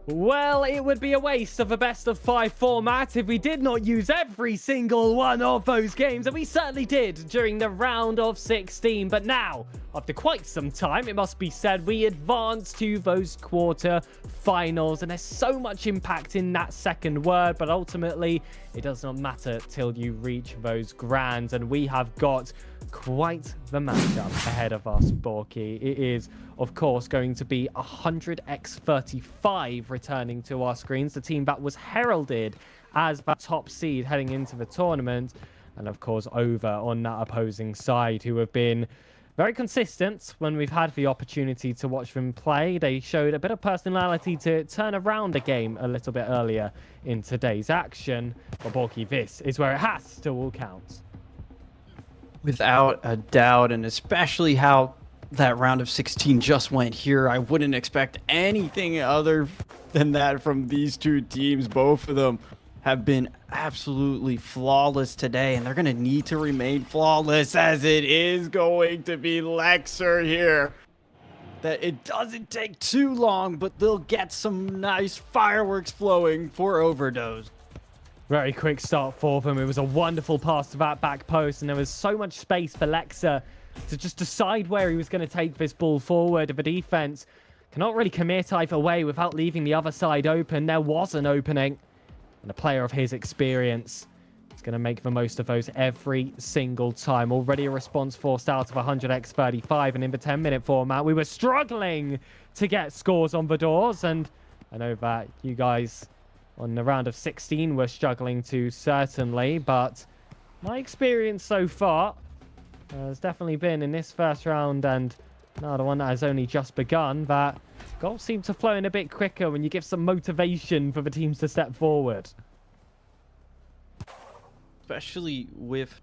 Well, it would be a waste of a best-of-5 format if we did not use every single one of those games, and we certainly did during the round of 16. But now, after quite some time, it must be said, we advance to those quarter-finals, and there's so much impact in that second word, but ultimately, it does not matter till you reach those grands, and we have got quite the matchup ahead of us, Borky. It is, of course, going to be 100x35 returning to our screens, the team that was heralded as the top seed heading into the tournament, and of course over on that opposing side, who have been very consistent when we've had the opportunity to watch them play. They showed a bit of personality to turn around the game a little bit earlier in today's action. But Borky, this is where it has to all count. Without a doubt, and especially how that round of 16 just went here, I wouldn't expect anything other than that from these two teams. Both of them have been absolutely flawless today, and they're going to need to remain flawless, as it is going to be Lexer here. That it doesn't take too long, but they'll get some nice fireworks flowing for Overdose. Very quick start for them. It was a wonderful pass to that back post, and there was so much space for Lexer to just decide where he was going to take this ball forward. The defense cannot really commit either way without leaving the other side open. There was an opening, and a player of his experience is going to make the most of those every single time. Already a response forced out of 100x35, and in the 10-minute format, we were struggling to get scores on the doors, and I know that you guys on the round of 16 were struggling to, certainly, but my experience so far has definitely been in this first round, and now the one that has only just begun, that goals seem to flow in a bit quicker when you give some motivation for the teams to step forward. Especially with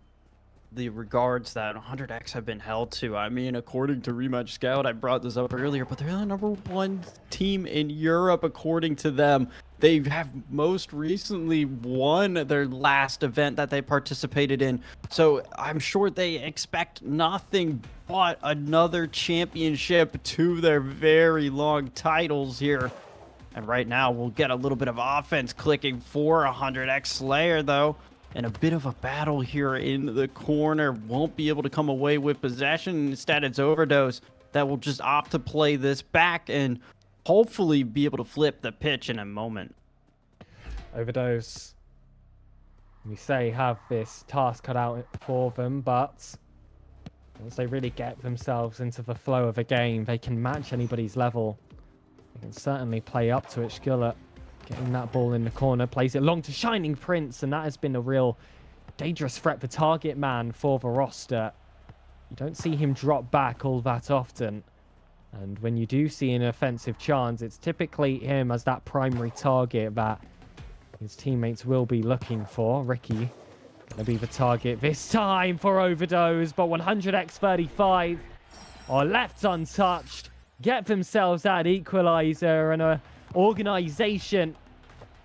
the regards that 100x have been held to. I mean, according to Rematch Scout, I brought this up earlier, but they're the #1 team in Europe, according to them. They have most recently won their last event that they participated in. So I'm sure they expect nothing but another championship to their very long titles here. And right now, we'll get a little bit of offense clicking for 100x Slayer, though. And a bit of a battle here in the corner. Won't be able to come away with possession. Instead, it's Overdose that will just opt to play this back and hopefully be able to flip the pitch in a moment. Overdose, we say, have this task cut out for them, but once they really get themselves into the flow of a game, they can match anybody's level. They can certainly play up to it. Skillet getting that ball in the corner, plays it long to Shining Prince, and that has been a real dangerous threat for target man for the roster. You don't see him drop back all that often, and when you do see an offensive chance, it's typically him as that primary target that his teammates will be looking for. Ricky gonna be the target this time for Overdose, but 100x35 are left untouched, get themselves that equalizer, and a organization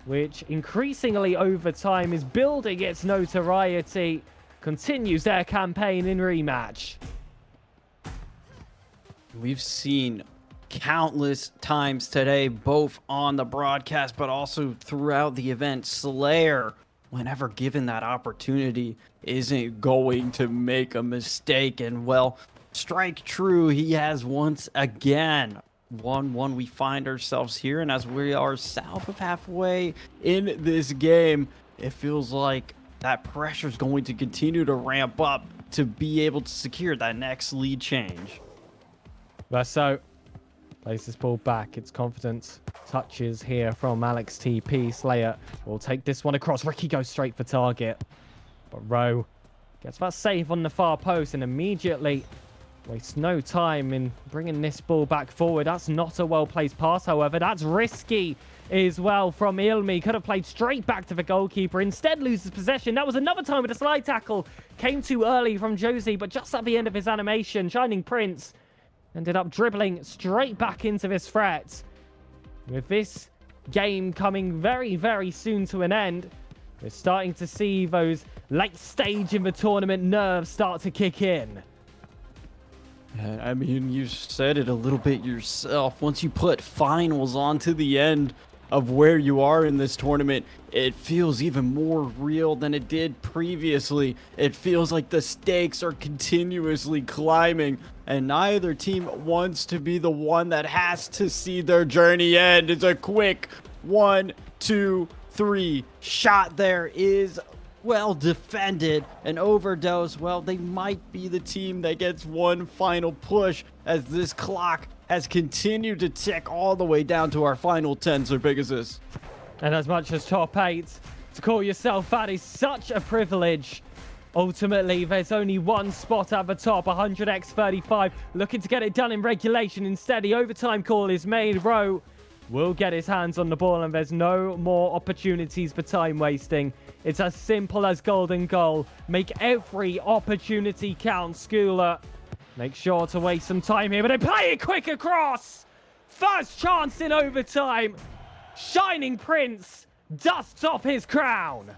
which increasingly over time is building its notoriety, continues their campaign in Rematch. We've seen countless times today, both on the broadcast but also throughout the event, Slayer, whenever given that opportunity, isn't going to make a mistake. And well, strike true, he has once again. 1-1, we find ourselves here, and as we are south of halfway in this game, it feels like that pressure is going to continue to ramp up to be able to secure that next lead change. Verso plays this ball back. It's confidence touches here from Alex TP. Slayer will take this one across. Ricky goes straight for target, but Rowe gets that save on the far post and immediately wastes no time in bringing this ball back forward. That's not a well-placed pass, however. That's risky as well from Ilmi. Could have played straight back to the goalkeeper. Instead loses possession. That was another time with a slide tackle. Came too early from Josie, but just at the end of his animation, Shining Prince ended up dribbling straight back into this threat. With this game coming very, very soon to an end, we're starting to see those late stage in the tournament nerves start to kick in. I mean, you said it a little bit yourself. Once you put finals onto the end of where you are in this tournament, it feels even more real than it did previously. It feels like the stakes are continuously climbing, and neither team wants to be the one that has to see their journey end. It's a quick 1, 2, 3 shot there is well defended. An Overdose, well, they might be the team that gets one final push as this clock has continued to tick all the way down to our final 10, Sir Pegasus. And as much as top 8, to call yourself that is such a privilege. Ultimately, there's only one spot at the top, 100x35, looking to get it done in regulation. Instead, the overtime call is made. Rowe will get his hands on the ball, and there's no more opportunities for time wasting. It's as simple as golden goal. Make every opportunity count, Schooler. Make sure to waste some time here, but they play it quick across. First chance in overtime. Shining Prince dusts off his crown.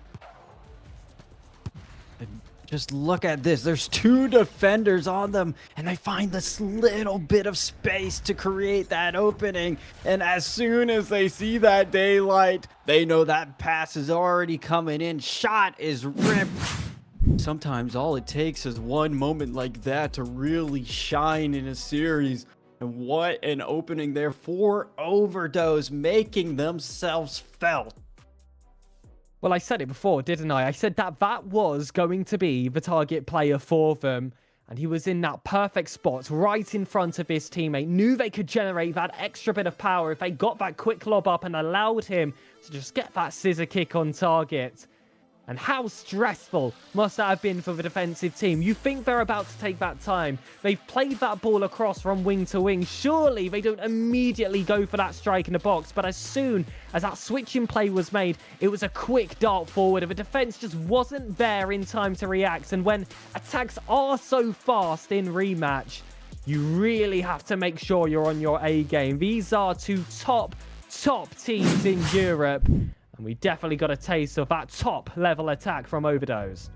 Just look at this. There's 2 defenders on them, and they find this little bit of space to create that opening. And as soon as they see that daylight, they know that pass is already coming in. Shot is ripped. Sometimes all it takes is one moment like that to really shine in a series. And what an opening there for Overdose, making themselves felt. Well, I said it before, didn't I? I said that was going to be the target player for them. And he was in that perfect spot right in front of his teammate. Knew they could generate that extra bit of power if they got that quick lob up and allowed him to just get that scissor kick on target. And how stressful must that have been for the defensive team? You think they're about to take that time. They've played that ball across from wing to wing. Surely they don't immediately go for that strike in the box. But as soon as that switching play was made, it was a quick dart forward. And the defense just wasn't there in time to react. And when attacks are so fast in rematch, you really have to make sure you're on your A game. These are 2 top teams in Europe. And we definitely got a taste of that top level attack from Overdose.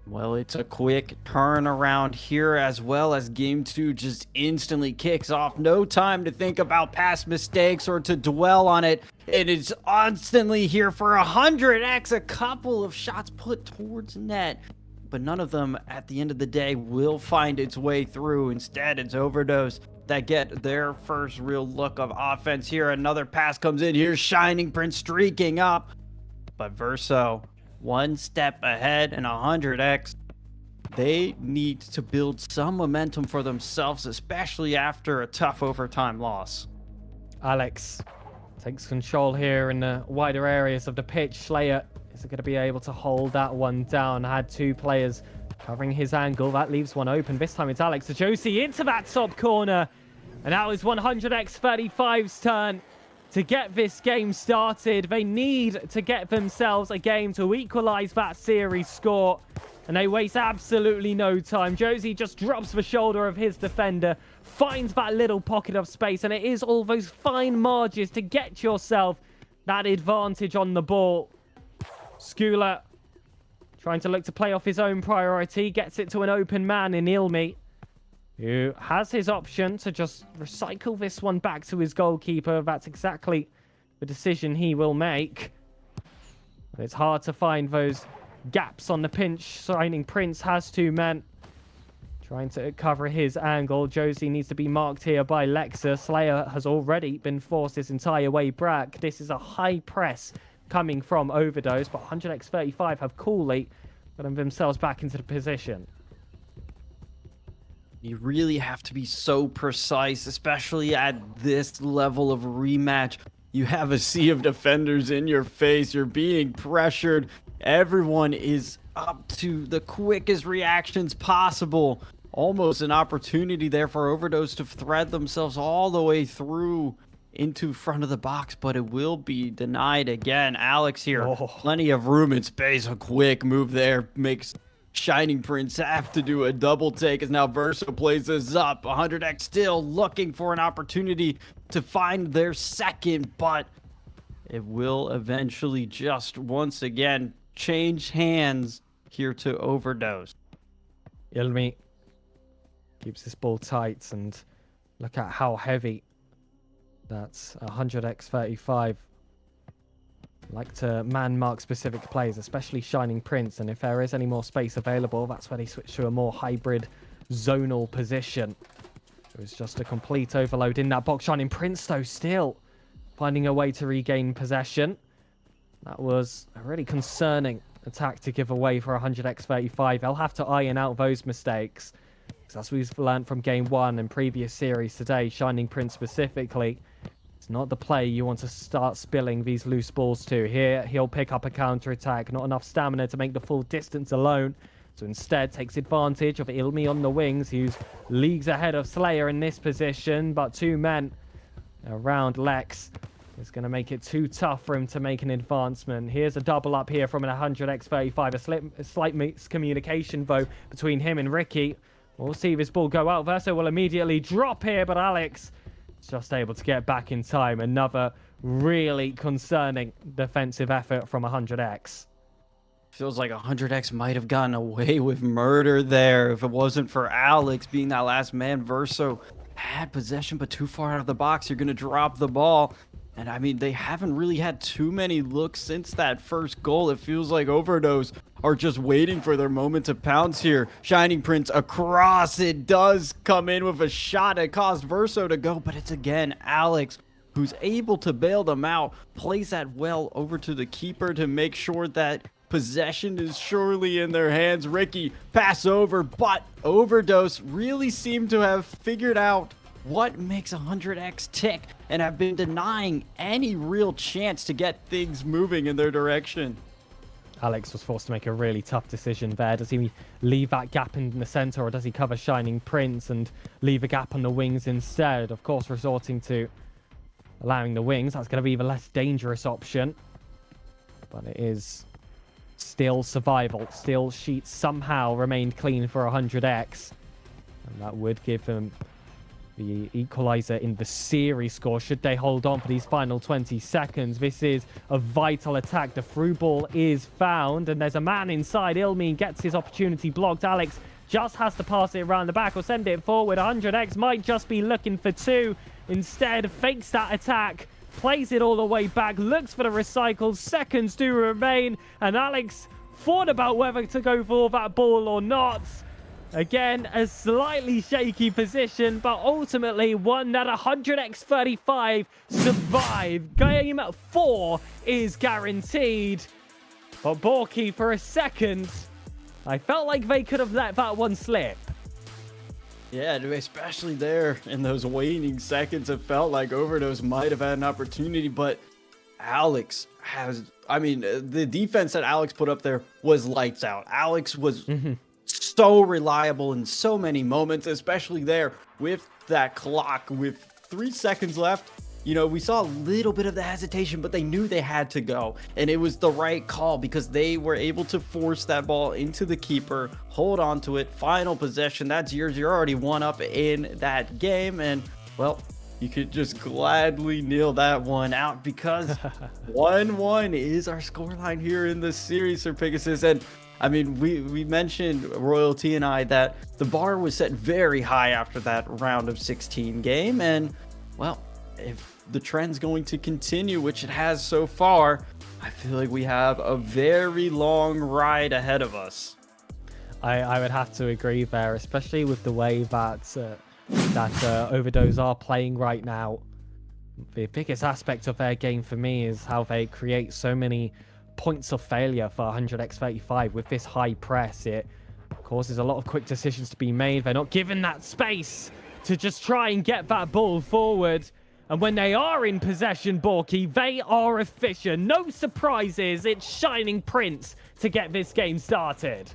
Well, it's a quick turnaround here as well as game 2 just instantly kicks off. No time to think about past mistakes or to dwell on it. It is instantly here for 100x, a couple of shots put towards net, but none of them at the end of the day will find its way through. Instead, it's Overdose that get their first real look of offense here. Another pass comes in. Here's Shining Prince streaking up, but Verso one step ahead and 100x. They need to build some momentum for themselves, especially after a tough overtime loss. Alex takes control here in the wider areas of the pitch. Slayer is going to be able to hold that one down. Had 2 players covering his angle. That leaves one open. This time it's Alex Josie into that top corner. And now it's 100x35's turn to get this game started. They need to get themselves a game to equalize that series score. And they waste absolutely no time. Josie just drops the shoulder of his defender, finds that little pocket of space, and it is all those fine margins to get yourself that advantage on the ball. Schooler trying to look to play off his own priority. Gets it to an open man in Ilmi, who has his option to just recycle this one back to his goalkeeper. That's exactly the decision he will make. But it's hard to find those gaps on the pinch. Shining Prince has 2 men trying to cover his angle. Josie needs to be marked here by Lexa. Slayer has already been forced his entire way back. This is a high press coming from Overdose, but 100x35 have coolly gotten themselves back into the position. You really have to be so precise, especially at this level of rematch. You have a sea of defenders in your face. You're being pressured. Everyone is up to the quickest reactions possible. Almost an opportunity there for Overdose to thread themselves all the way through into front of the box, but it will be denied again. Alex here, plenty of room and space. A quick move there makes Shining Prince have to do a double take as now Verso plays this up. 100x still looking for an opportunity to find their second, but it will eventually just once again change hands here to Overdose. Ilmi keeps this ball tight, and look at how heavy That's 100x35. Like to man mark specific plays, especially Shining Prince, and if there is any more space available, that's where they switch to a more hybrid zonal position. It was just a complete overload in that box. Shining Prince, though, still finding a way to regain possession. That was a really concerning attack to give away for 100x35. They'll have to iron out those mistakes, because as we've learned from game 1 and previous series today, Shining Prince specifically, it's not the play you want to start spilling these loose balls to. Here, he'll pick up a counter-attack. Not enough stamina to make the full distance alone. So instead, takes advantage of Ilmi on the wings, who's leagues ahead of Slayer in this position. But 2 men around Lex is going to make it too tough for him to make an advancement. Here's a double up here from an 100x35. A slight miscommunication, though, between him and Ricky. We'll see this ball go out. Verso will immediately drop here, but Alex just able to get back in time. Another really concerning defensive effort from 100x. Feels like 100x might have gotten away with murder there if it wasn't for Alex being that last man. Verso had possession, but too far out of the box. You're going to drop the ball. And I mean, they haven't really had too many looks since that first goal. It feels like Overdose are just waiting for their moment to pounce here. Shining Prince across. It does come in with a shot. It caused Verso to go, but it's again Alex who's able to bail them out. Plays that well over to the keeper to make sure that possession is surely in their hands. Ricky pass over, but Overdose really seemed to have figured out what makes 100x tick and have been denying any real chance to get things moving in their direction. Alex was forced to make a really tough decision there. Does he leave that gap in the center, or does he cover Shining Prince and leave a gap on the wings instead? Of course, resorting to allowing the wings. That's going to be the less dangerous option. But it is still survival. Still, Sheets somehow remained clean for 100x. And that would give him the equalizer in the series score should they hold on for these final 20 seconds. This is a vital attack. The through ball is found, and there's a man inside. Ilmi gets his opportunity blocked. Alex just has to pass it around the back or send it forward. 100x might just be looking for 2. Instead, fakes that attack, plays it all the way back, looks for the recycles. Seconds do remain, and Alex thought about whether to go for that ball or not. Again, a slightly shaky position, but ultimately one that 100x35 survived. Game 4 is guaranteed. But Borky, for a second, I felt like they could have let that one slip. Yeah, especially there in those waning seconds, it felt like Overdose might have had an opportunity, but Alex has, I mean, the defense that Alex put up there was lights out. Alex was so reliable in so many moments, especially there with that clock with 3 seconds left. You know, we saw a little bit of the hesitation, but they knew they had to go. And it was the right call because they were able to force that ball into the keeper, hold on to it. Final possession, that's yours. You're already 1-up in that game. And, well, you could just gladly kneel that one out because 1-1 is our scoreline here in this series, Sir Pegasus. And I mean, we mentioned, Royalty and I, that the bar was set very high after that round of 16 game. And, well, if the trend's going to continue, which it has so far, I feel like we have a very long ride ahead of us. I would have to agree there, especially with the way that Overdose are playing right now. The biggest aspect of their game for me is how they create so many points of failure for 100x35 with this high press. It causes a lot of quick decisions to be made. They're not given that space to just try and get that ball forward. And when they are in possession, Borky, they are efficient. No surprises. It's Shining Prince to get this game started.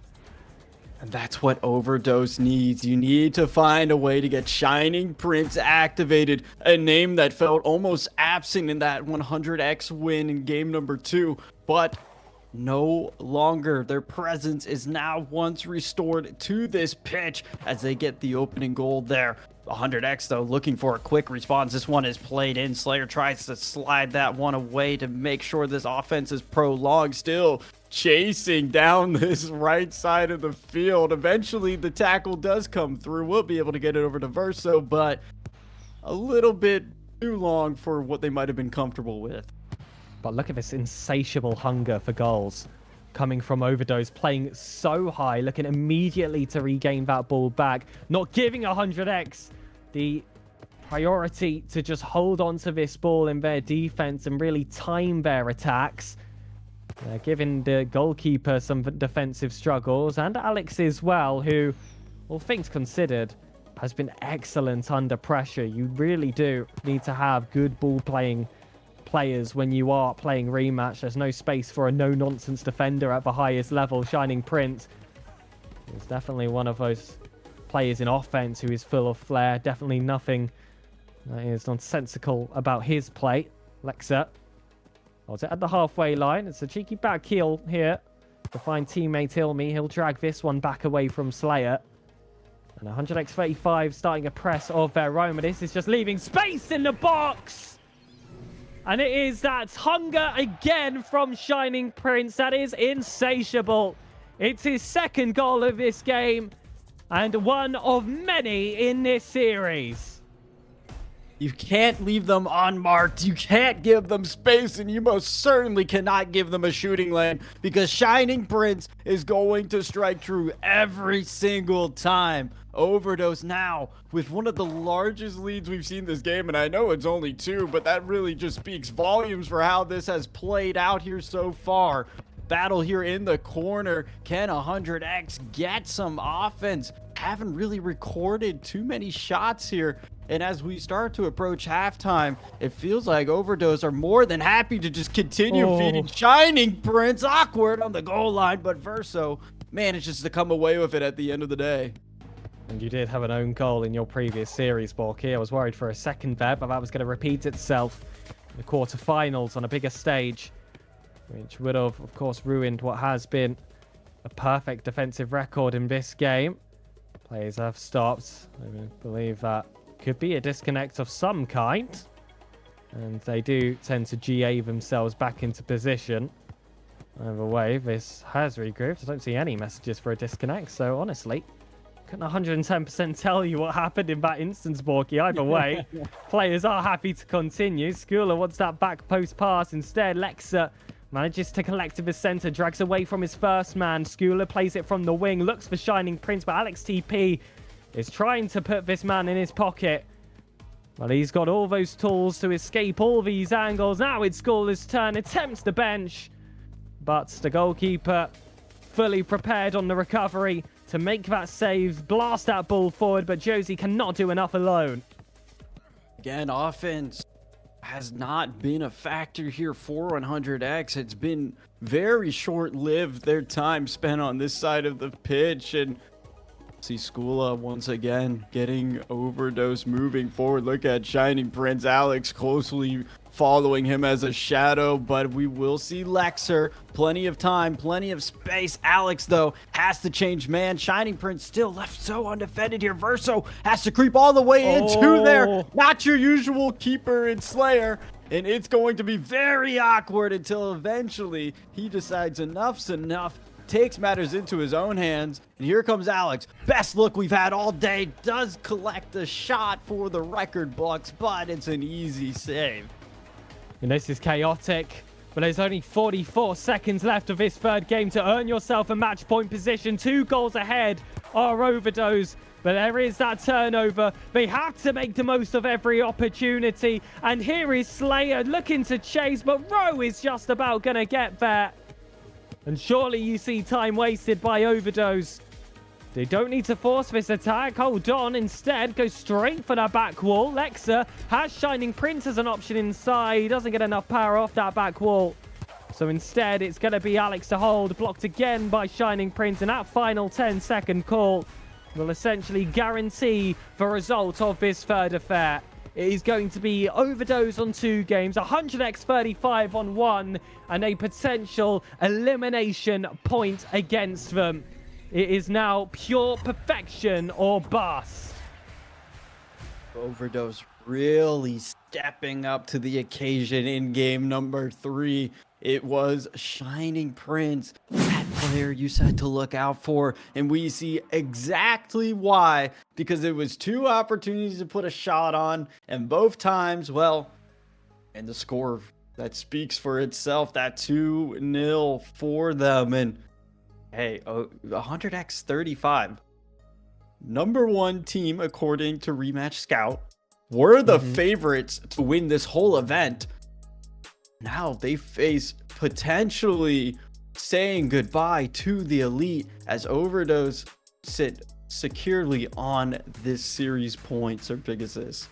And that's what Overdose needs. You need to find a way to get Shining Prince activated. A name that felt almost absent in that 100x win in game number 2. But no longer. Their presence is now once restored to this pitch as they get the opening goal there. 100x, though, looking for a quick response. This one is played in. Slayer tries to slide that one away to make sure this offense is prolonged. Still chasing down this right side of the field. Eventually, the tackle does come through. We'll be able to get it over to Verso, but a little bit too long for what they might have been comfortable with. But look at this insatiable hunger for goals coming from Overdose, playing so high, looking immediately to regain that ball back, not giving 100x the priority to just hold on to this ball in their defense and really time their attacks. Giving the goalkeeper some defensive struggles, and Alex as well, who, all things considered, has been excellent under pressure. You really do need to have good ball playing players when you are playing rematch. There's no space for a no-nonsense defender at the highest level. Shining Prince is definitely one of those players in offense who is full of flair. Definitely nothing that is nonsensical about his play. Lexa holds it at the halfway line. It's a cheeky back heel here to find teammate Hilmi. He'll drag this one back away from Slayer. And 100x35 starting a press of their own, but this is just leaving space in the box. And it is that hunger again from Shining Prince that is insatiable. It's his second goal of this game and one of many in this series. You can't leave them unmarked. You can't give them space, and you most certainly cannot give them a shooting lane, because Shining Prince is going to strike true every single time. Overdose now with one of the largest leads we've seen this game, and I know it's only 2, but that really just speaks volumes for how this has played out here so far. Battle here in the corner. Can 100x get some offense? Haven't really recorded too many shots here. And as we start to approach halftime, it feels like Overdose are more than happy to just continue feeding Shining Prince. Awkward on the goal line, but Verso manages to come away with it at the end of the day. And you did have an own goal in your previous series, Borky. I was worried for a second there, but that was going to repeat itself in the quarterfinals on a bigger stage, which would have, of course, ruined what has been a perfect defensive record in this game. Players have stopped. I believe that could be a disconnect of some kind. And they do tend to GA themselves back into position. Either way, this has regrouped. I don't see any messages for a disconnect, so honestly, couldn't 110% tell you what happened in that instance, Borky. Either way, players are happy to continue. Schooler wants that back post pass. Instead, Lexa manages to collect to the center, drags away from his first man. Schooler plays it from the wing, looks for Shining Prince, but Alex TP is trying to put this man in his pocket. Well, he's got all those tools to escape all these angles. Now it's Schooler's turn, attempts the bench, but the goalkeeper fully prepared on the recovery to make that save, blast that ball forward, but Josie cannot do enough alone. Again, offense has not been a factor here for 100x. It's been very short-lived, their time spent on this side of the pitch, and see Skula once again getting Overdose moving forward. Look at Shining Prince, Alex closely following him as a shadow, but we will see Lexer. Plenty of time, plenty of space. Alex, though, has to change man. Shining Prince still left so undefended here. Verso has to creep all the way into there. Not your usual keeper and Slayer. And it's going to be very awkward until eventually he decides enough's enough, takes matters into his own hands, and here comes Alex. Best look we've had all day. Does collect a shot for the record books, but it's an easy save. And this is chaotic, but there's only 44 seconds left of this third game to earn yourself a match point position. 2 goals ahead are Overdose, but there is that turnover. They have to make the most of every opportunity, and here is Slayer looking to chase, but Rowe is just about going to get there. And surely you see time wasted by Overdose. They don't need to force this attack. Hold on. Instead, go straight for that back wall. Lexa has Shining Prince as an option inside. He doesn't get enough power off that back wall. So instead, it's going to be Alex to hold. Blocked again by Shining Prince. And that final 10-second call will essentially guarantee the result of this third affair. It is going to be Overdose on 2 games, 100x35 on 1, and a potential elimination point against them. It is now pure perfection or bust. Overdose really stepping up to the occasion in game number 3. It was Shining Prince, that player you said to look out for, and we see exactly why, because it was 2 opportunities to put a shot on, and both times, well, and the score that speaks for itself, that 2-0 for them. And hey, 100x 35, #1 team according to Rematch Scout, were the favorites to win this whole event. Now they face potentially saying goodbye to the elite as Overdose sit securely on this series points. Or big as this.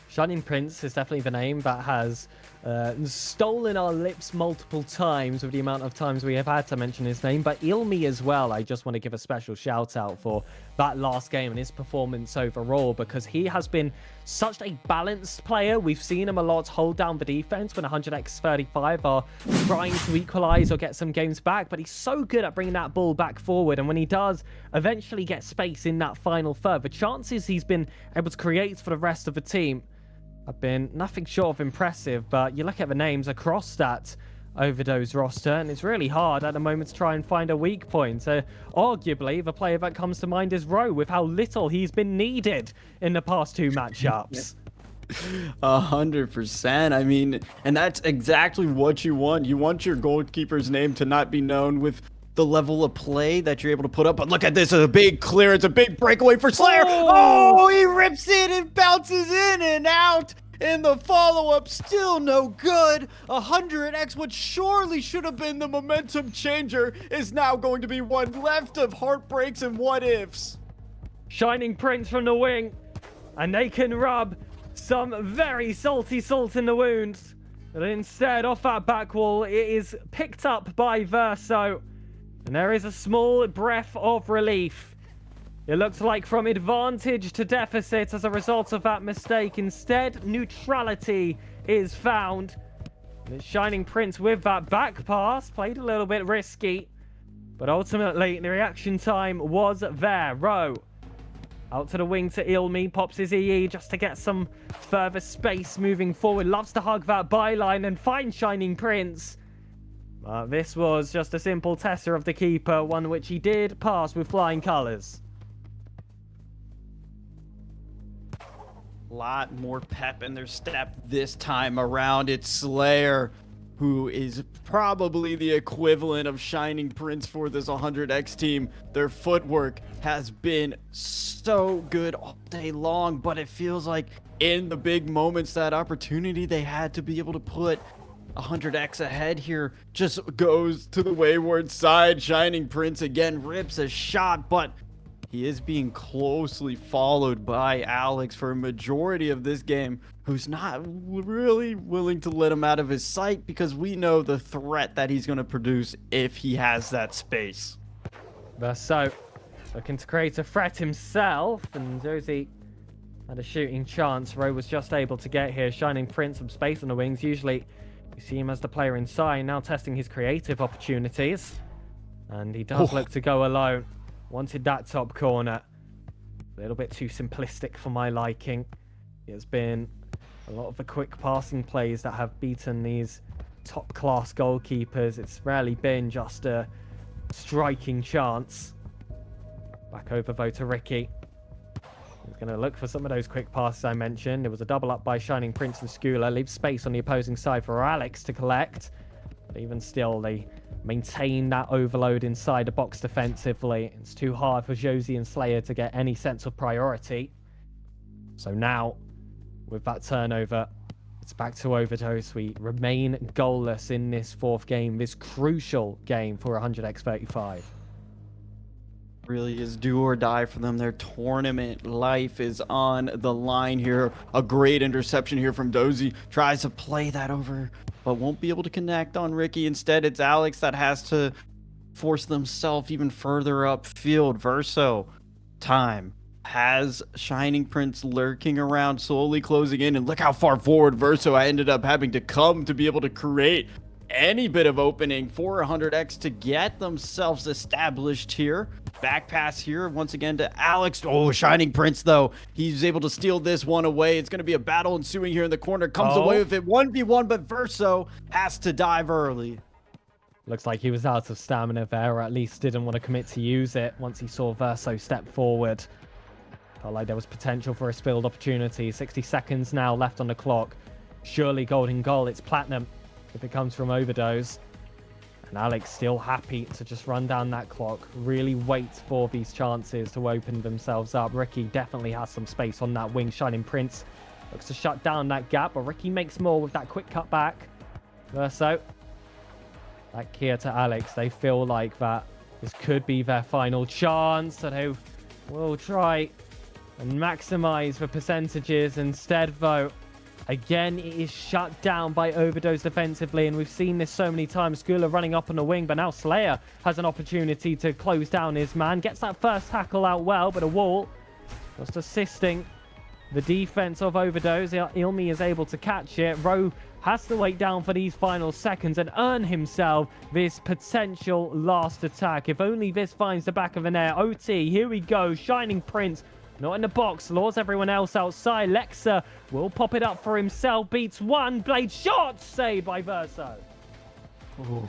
Shining Prince is definitely the name that has stolen our lips multiple times with the amount of times we have had to mention his name. But Ilmi as well, I just want to give a special shout out for that last game and his performance overall, because he has been such a balanced player. We've seen him a lot hold down the defense when 100x35 are trying to equalize or get some games back, but he's so good at bringing that ball back forward. And when he does eventually get space in that final third, the chances he's been able to create for the rest of the team have been nothing short of impressive. But you look at the names across that Overdose roster, and it's really hard at the moment to try and find a weak point. Arguably, the player that comes to mind is Rowe, with how little he's been needed in the past 2 matchups. 100%. I mean, and that's exactly what you want. You want your goalkeeper's name to not be known with the level of play that you're able to put up. But look at this, a big clearance, a big breakaway for Slayer. Oh, he rips it and bounces in and out. And the follow-up still no good. 100x, what surely should have been the momentum changer, is now going to be one left of heartbreaks and what ifs. Shining Prince from the wing, and they can rub some very salty salt in the wounds. But instead, off that back wall, it is picked up by Verso. And there is a small breath of relief. It looks like from advantage to deficit as a result of that mistake. Instead, neutrality is found. And it's Shining Prince with that back pass. Played a little bit risky, but ultimately the reaction time was there. Rowe out to the wing to Ilmi. Pops his EE just to get some further space moving forward. Loves to hug that byline and find Shining Prince. This was just a simple tester of the keeper, one which he did pass with flying colours. Lot more pep in their step this time around. It's Slayer, who is probably the equivalent of Shining Prince for this 100x team. Their footwork has been so good all day long, but it feels like in the big moments, that opportunity they had to be able to put 100x ahead here just goes to the wayward side. Shining Prince again rips a shot, but he is being closely followed by Alex for a majority of this game, who's not really willing to let him out of his sight, because we know the threat that he's going to produce if he has that space. So, looking to create a threat himself, and Josie had a shooting chance. Rowe was just able to get here. Shining Prince some space on the wings. Usually, you see him as the player inside, now testing his creative opportunities. And he does look to go alone. Wanted that top corner. A little bit too simplistic for my liking. It's been a lot of the quick passing plays that have beaten these top-class goalkeepers. It's rarely been just a striking chance. Back over, though, to Ricky. He's going to look for some of those quick passes I mentioned. It was a double up by Shining Prince and Skula. Leaves space on the opposing side for Alex to collect. But even still, they maintain that overload inside the box defensively. It's too hard for Josie and Slayer to get any sense of priority. So now, with that turnover, it's back to Overdose. We remain goalless in this 4th game, this crucial game for 100x35. Really is do or die for them. Their tournament life is on the line here. A great interception here from Dozy. Tries to play that over, but won't be able to connect on Ricky. Instead, it's Alex that has to force themselves even further upfield. Verso time has Shining Prince lurking around, slowly closing in, and look how far forward Verso ended up having to come to be able to create any bit of opening for 100x to get themselves established here. Back pass here once again to Alex. Oh, Shining Prince, though. He's able to steal this one away. It's going to be a battle ensuing here in the corner. Comes away with it 1v1, but Verso has to dive early. Looks like he was out of stamina there, or at least didn't want to commit to use it once he saw Verso step forward. Felt like there was potential for a spilled opportunity. 60 seconds now left on the clock. Surely golden goal. It's platinum if it comes from Overdose. And Alex still happy to just run down that clock. Really wait for these chances to open themselves up. Ricky definitely has some space on that wing. Shining Prince looks to shut down that gap, but Ricky makes more with that quick cut back. Verso. That Kia to Alex. They feel like that this could be their final chance. So they will try and maximize the percentages. Instead, though, again, it is shut down by Overdose defensively, and we've seen this so many times. Skula running up on the wing, but now Slayer has an opportunity to close down his man. Gets that first tackle out well, but a wall just assisting the defense of Overdose. Ilmi is able to catch it. Rowe has to wait down for these final seconds and earn himself this potential last attack. If only this finds the back of an air. OT, here we go. Shining Prince. Not in the box, lures everyone else outside. Lexa will pop it up for himself. Beats one. Blade shot. Saved by Verso. Ooh,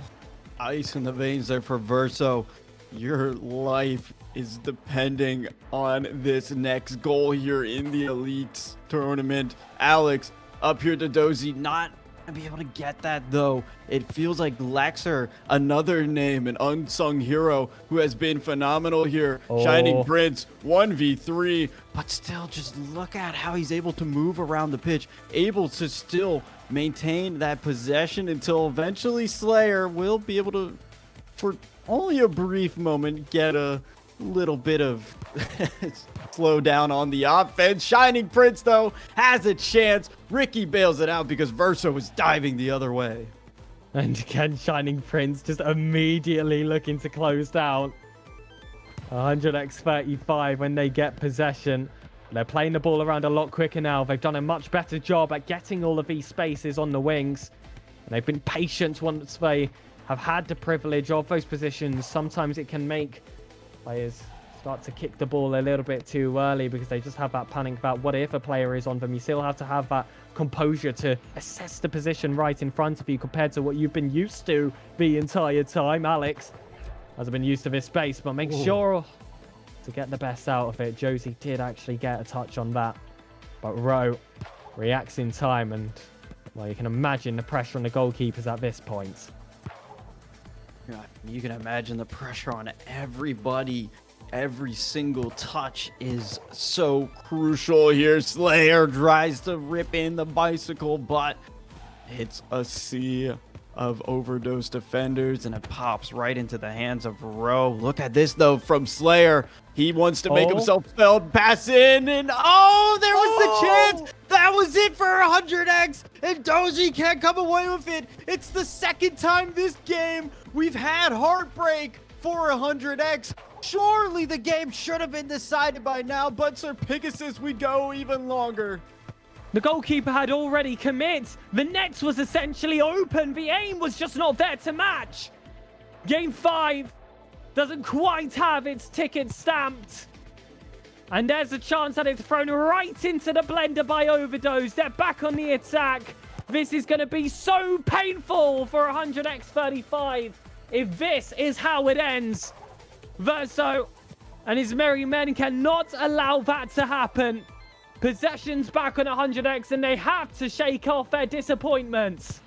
ice in the veins there for Verso. Your life is depending on this next goal here in the Elite tournament. Alex up here to Dozy, not gonna be able to get that though. It feels like Lexer, another name, an unsung hero who has been phenomenal here. Shining Prince 1v3, but still just look at how he's able to move around the pitch, able to still maintain that possession until eventually Slayer will be able to, for only a brief moment, get a little bit of slow down on the offense. Shining Prince, though, has a chance. Ricky bails it out because Verso was diving the other way. And again, Shining Prince just immediately looking to close down. 100x35 when they get possession. They're playing the ball around a lot quicker now. They've done a much better job at getting all of these spaces on the wings. And they've been patient once they have had the privilege of those positions. Sometimes it can make players start to kick the ball a little bit too early because they just have that panic about what if a player is on them. You still have to have that composure to assess the position right in front of you compared to what you've been used to the entire time. Alex hasn't been used to this space, but make sure to get the best out of it. Josie did actually get a touch on that, but Rowe reacts in time, and well, you can imagine the pressure on the goalkeepers at this point. You can imagine the pressure on everybody. Every single touch is so crucial here. Slayer tries to rip in the bicycle, but it's a sea of Overdose defenders, and it pops right into the hands of Rowe. Look at this, though, from Slayer. He wants to make himself felt, pass in, and there was the chance. That was it for 100x, and Dozy can't come away with it. It's the second time this game we've had heartbreak for 100x. Surely the game should have been decided by now, but Sir Pegasus would go even longer. The goalkeeper had already commit. The net was essentially open. The aim was just not there to match. Game 5 doesn't quite have its ticket stamped. And there's a chance that it's thrown right into the blender by Overdose. They're back on the attack. This is going to be so painful for 100x35 if this is how it ends. Verso and his merry men cannot allow that to happen. Possession's back on 100x, and they have to shake off their disappointments.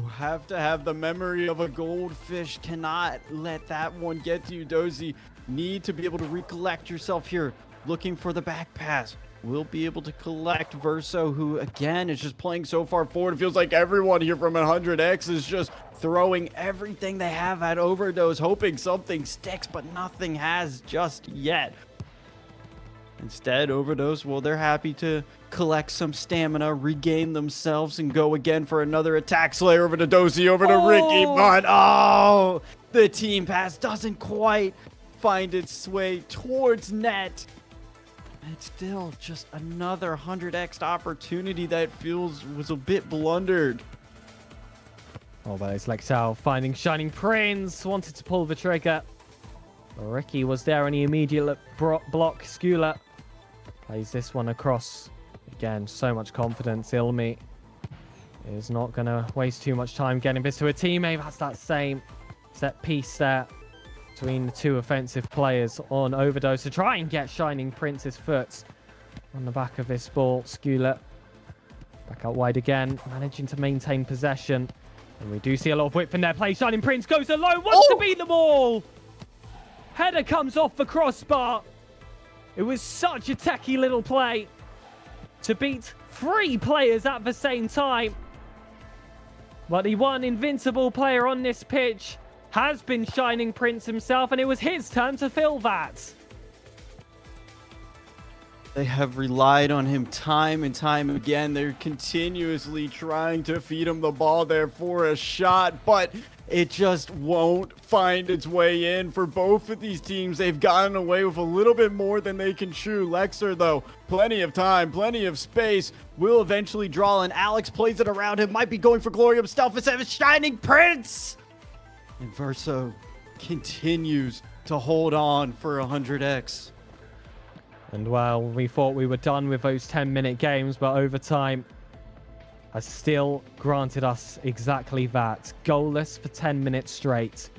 Have to have the memory of a goldfish. Cannot let that one get to you, Dozy. Need to be able to recollect yourself here. Looking for the back pass. Will be able to collect Verso, who again is just playing so far forward. It feels like everyone here from 100x is just throwing everything they have at Overdose, hoping something sticks, but nothing has just yet. Instead, Overdose, well, they're happy to collect some stamina, regain themselves, and go again for another attack. Slayer over to Dozy, over to Ricky, but the team pass doesn't quite find its way towards net. It's still just another 100x opportunity that feels was a bit blundered. Oh, but it's Lexal finding Shining Prince. Wanted to pull the trigger. Ricky was there on the immediate block. Skula plays this one across. Again, so much confidence. Ilmi is not going to waste too much time getting this to a teammate. That's that same set piece there between the two offensive players on Overdose to try and get Shining Prince's foot on the back of this ball. Skula back out wide again, managing to maintain possession. And we do see a lot of width in their play. Shining Prince goes alone, wants to beat the ball. Header comes off the crossbar. It was such a techie little play to beat 3 players at the same time. But the one invincible player on this pitch has been Shining Prince himself, and it was his turn to fill that. They have relied on him time and time again. They're continuously trying to feed him the ball there for a shot, but it just won't find its way in for both of these teams. They've gotten away with a little bit more than they can chew. Lexer, though, plenty of time, plenty of space, will eventually draw, and Alex plays it around him. Might be going for glory himself instead of Shining Prince. And Verso continues to hold on for 100x. And well, we thought we were done with those 10-minute games, but overtime has still granted us exactly that. Goalless for 10 minutes straight.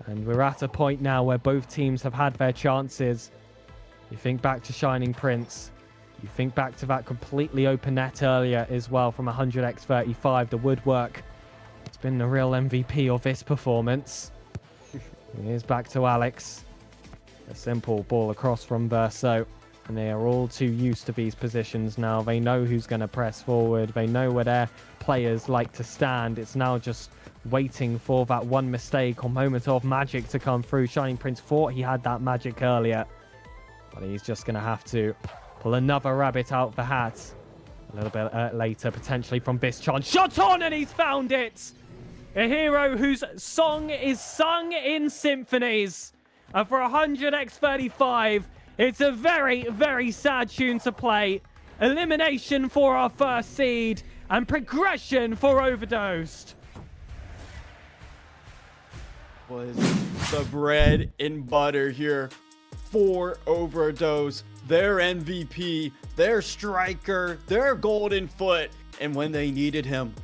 And we're at a point now where both teams have had their chances. You think back to Shining Prince. You think back to that completely open net earlier as well from 100x35. The woodwork. It's been the real MVP of this performance. Here's back to Alex. A simple ball across from Verso. And they are all too used to these positions now. They know who's going to press forward. They know where their players like to stand. It's now just waiting for that one mistake or moment of magic to come through. Shining Prince thought he had that magic earlier. But he's just going to have to pull another rabbit out the hat. A little bit later, potentially from this chance. Shot on, and he's found it! A hero whose song is sung in symphonies. And for 100x35, it's a very, very sad tune to play. Elimination for our first seed and progression for Overdosed. Was the bread and butter here for Overdose. Their MVP, their striker, their golden foot. And when they needed him,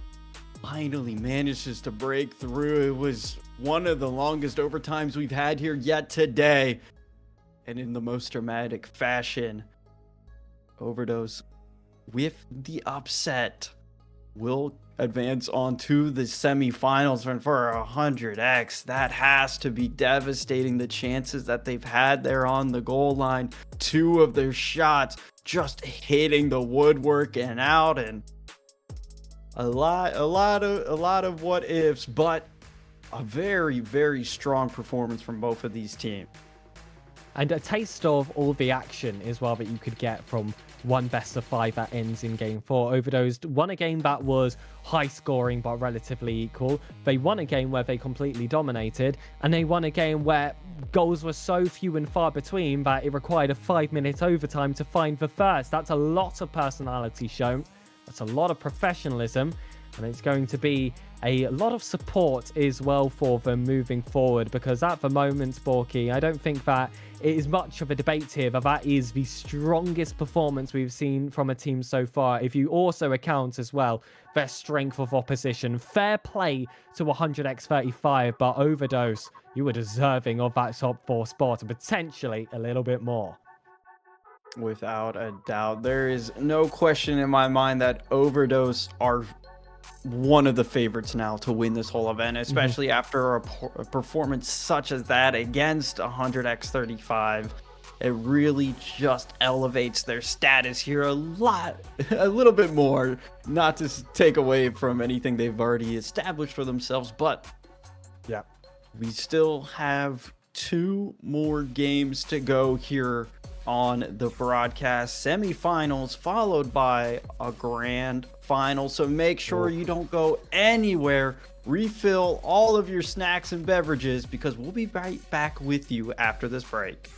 finally manages to break through. It was one of the longest overtimes we've had here yet today. And in the most dramatic fashion, Overdose, with the upset, will advance on to the semifinals. And for 100x, that has to be devastating. The chances that they've had there on the goal line, 2 of their shots just hitting the woodwork and out, and a lot of what ifs, but a very, very strong performance from both of these teams. And a taste of all the action as well that you could get from one best of 5 that ends in game 4. Overdosed won a game that was high scoring but relatively equal. They won a game where they completely dominated, and they won a game where goals were so few and far between that it required a 5-minute overtime to find the first. That's a lot of personality shown. That's a lot of professionalism, and it's going to be a lot of support as well for them moving forward, because at the moment, Borky, I don't think that it is much of a debate here that is the strongest performance we've seen from a team so far. If you also account as well their strength of opposition, fair play to 100x35, but Overdose, you were deserving of that top 4 spot and potentially a little bit more. Without a doubt, there is no question in my mind that Overdose are one of the favorites now to win this whole event, especially after a performance such as that against 100x35. It really just elevates their status here a little bit more, not to take away from anything they've already established for themselves, but yeah, we still have 2 more games to go here on the broadcast. Semifinals followed by a grand final, so make sure you don't go anywhere. Refill all of your snacks and beverages, because we'll be right back with you after this break.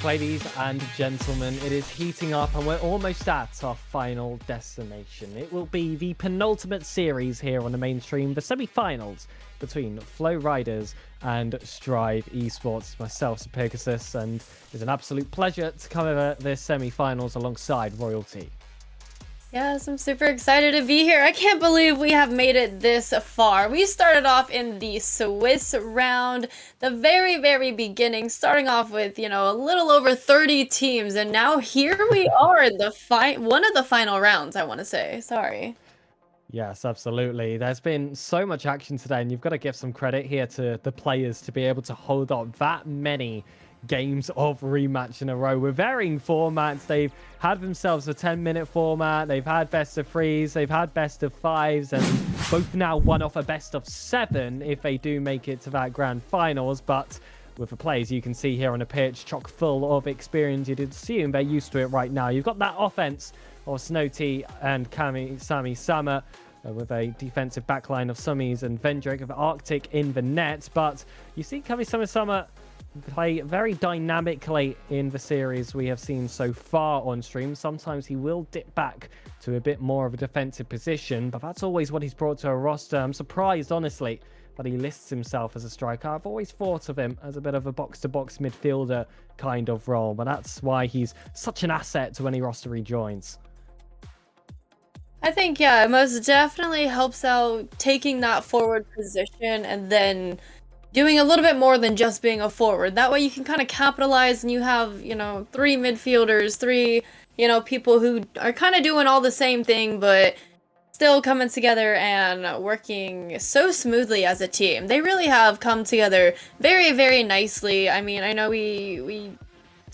Ladies and gentlemen, it is heating up and we're almost at our final destination. It will be the penultimate series here on the mainstream, the semi-finals between Flow Riders and Strive Esports. Myself, Sir Pegasus, and it's an absolute pleasure to come over this semi-finals alongside Royalty. Yes, I'm super excited to be here. I can't believe we have made it this far. We started off in the Swiss round, the very beginning, starting off with, a little over 30 teams, and now here we are in the one of the final rounds, I want to say. Sorry. Yes, absolutely. There's been so much action today, and you've got to give some credit here to the players to be able to hold on that many games of rematch in a row with varying formats. They've had themselves a 10-minute format, they've had best of threes, they've had best of fives, and both now won off a best of 7 if they do make it to that grand finals. But with the players you can see here on the pitch, chock full of experience, you'd assume they're used to it right now. You've got that offense of Snowty and Sami Sama, with a defensive backline of Summies and Vendrick of Arctic in the net. But you see Kami Sama play very dynamically in the series we have seen so far on stream. Sometimes he will dip back to a bit more of a defensive position, but that's always what he's brought to a roster. I'm surprised, honestly, that he lists himself as a striker. I've always thought of him as a bit of a box-to-box midfielder kind of role, but that's why he's such an asset to any roster he joins. I think, yeah, it most definitely helps out taking that forward position and then doing a little bit more than just being a forward. That way you can kind of capitalize and you have, 3 midfielders, 3, people who are kind of doing all the same thing, but still coming together and working so smoothly as a team. They really have come together very nicely. I mean, I know we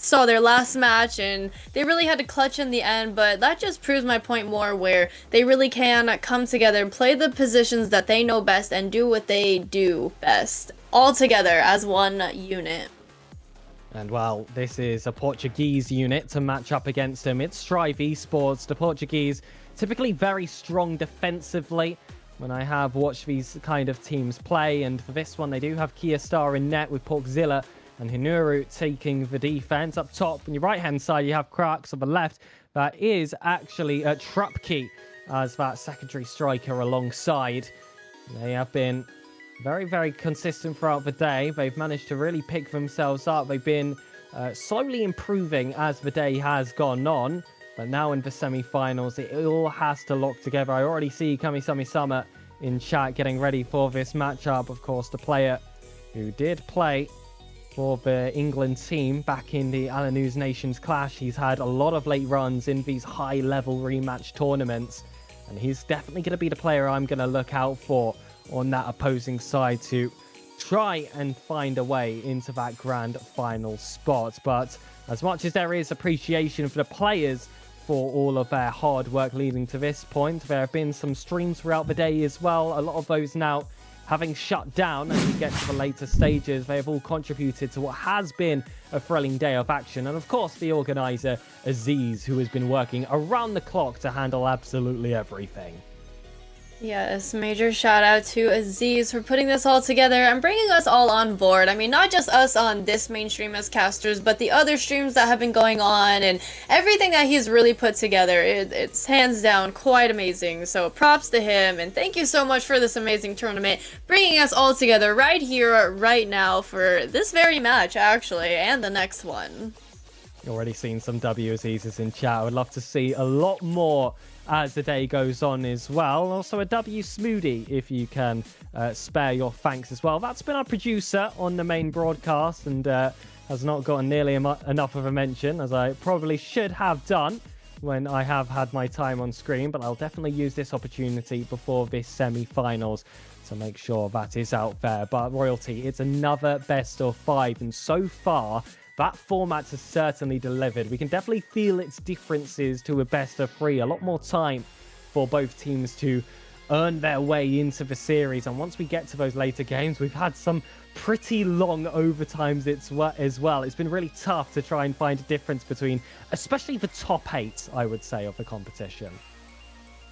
saw their last match and they really had to clutch in the end, but that just proves my point more, where they really can come together, play the positions that they know best, and do what they do best all together as one unit. And well, this is a Portuguese unit to match up against him. It's Strive Esports. The Portuguese typically very strong defensively when I have watched these kind of teams play, and for this one they do have Kia Star in net with Porkzilla and Hinuru taking the defense. Up top on your right hand side you have Krax. On the left that is actually Trapkey as that secondary striker alongside. They have been very consistent throughout the day. They've managed to really pick themselves up. They've been slowly improving as the day has gone on, but now in the semi-finals it all has to lock together. I already see Kami Sama in chat getting ready for this matchup. Of course, the player who did play for the England team back in the Alanus Nations Clash. He's had a lot of late runs in these high-level rematch tournaments, and he's definitely going to be the player I'm going to look out for on that opposing side to try and find a way into that grand final spot. But as much as there is appreciation for the players for all of their hard work leading to this point, there have been some streams throughout the day as well. A lot of those now having shut down as we get to the later stages. They have all contributed to what has been a thrilling day of action. And of course, the organizer, Aziz, who has been working around the clock to handle absolutely everything. Yes, major shout out to Aziz for putting this all together and bringing us all on board. I mean, not just us on this main stream as casters, but the other streams that have been going on and everything that he's really put together. It's hands down quite amazing. So props to him, and thank you so much for this amazing tournament, bringing us all together right here, right now for this very match, actually, and the next one. Already seen some W Azizes in chat. I would love to see a lot more as the day goes on as well. Also a W Smoothie if you can spare your thanks as well. That's been our producer on the main broadcast and has not gotten nearly enough of a mention, as I probably should have done when I have had my time on screen, but I'll definitely use this opportunity before this semi-finals to make sure that is out there. But Royalty, it's another best of 5, and so far that format has certainly delivered. We can definitely feel its differences to a best of 3. A lot more time for both teams to earn their way into the series. And once we get to those later games, we've had some pretty long overtimes as well. It's been really tough to try and find a difference between, especially the top 8, I would say, of the competition.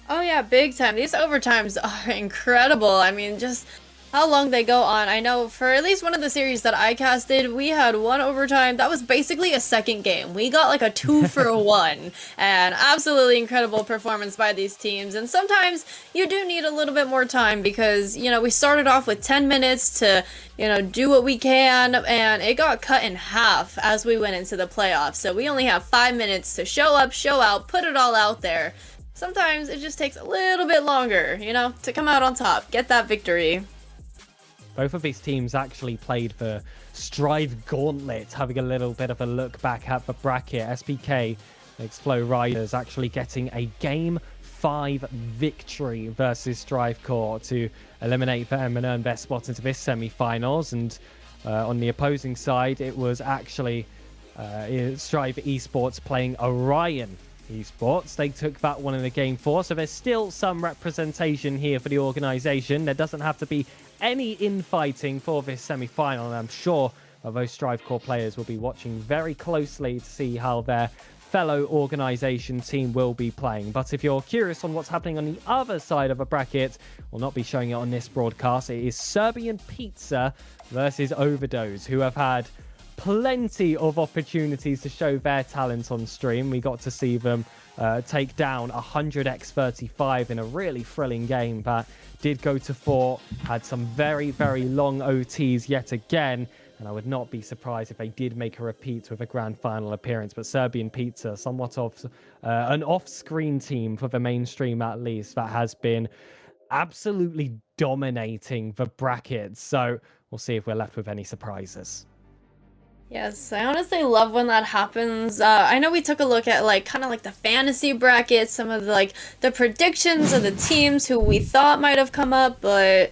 Oh yeah, big time. These overtimes are incredible. I mean, just how long they go on. I know for at least one of the series that I casted, we had one overtime. That was basically a second game. We got like a 2-for-1, and absolutely incredible performance by these teams. And sometimes you do need a little bit more time because, you know, we started off with 10 minutes to, you know, do what we can, and it got cut in half as we went into the playoffs. So we only have 5 minutes to show up, show out, put it all out there. Sometimes it just takes a little bit longer, you know, to come out on top, get that victory. Both of these teams actually played the Strive Gauntlet, having a little bit of a look back at the bracket. SPK, Flow Riders, actually getting a Game 5 victory versus Strive Core to eliminate them and earn their spot into this semi-finals. And on the opposing side, it was actually Strive Esports playing Orion Esports. They took that one in the Game 4, so there's still some representation here for the organization. There doesn't have to be any infighting for this semi-final, and I'm sure those Strive Core players will be watching very closely to see how their fellow organization team will be playing. But if you're curious on what's happening on the other side of a bracket, we'll not be showing it on this broadcast. It is Serbian Pizza versus Overdose, who have had plenty of opportunities to show their talent on stream. We got to see them take down 100x35 in a really thrilling game that did go to 4, had some very, very long OTs yet again, and I would not be surprised if they did make a repeat with a grand final appearance. But Serbian Pizza, somewhat of an off-screen team for the mainstream at least, that has been absolutely dominating the brackets. So we'll see if we're left with any surprises. Yes, I honestly love when that happens. I know we took a look at like kind of like the fantasy bracket, some of the, like the predictions of the teams who we thought might have come up, but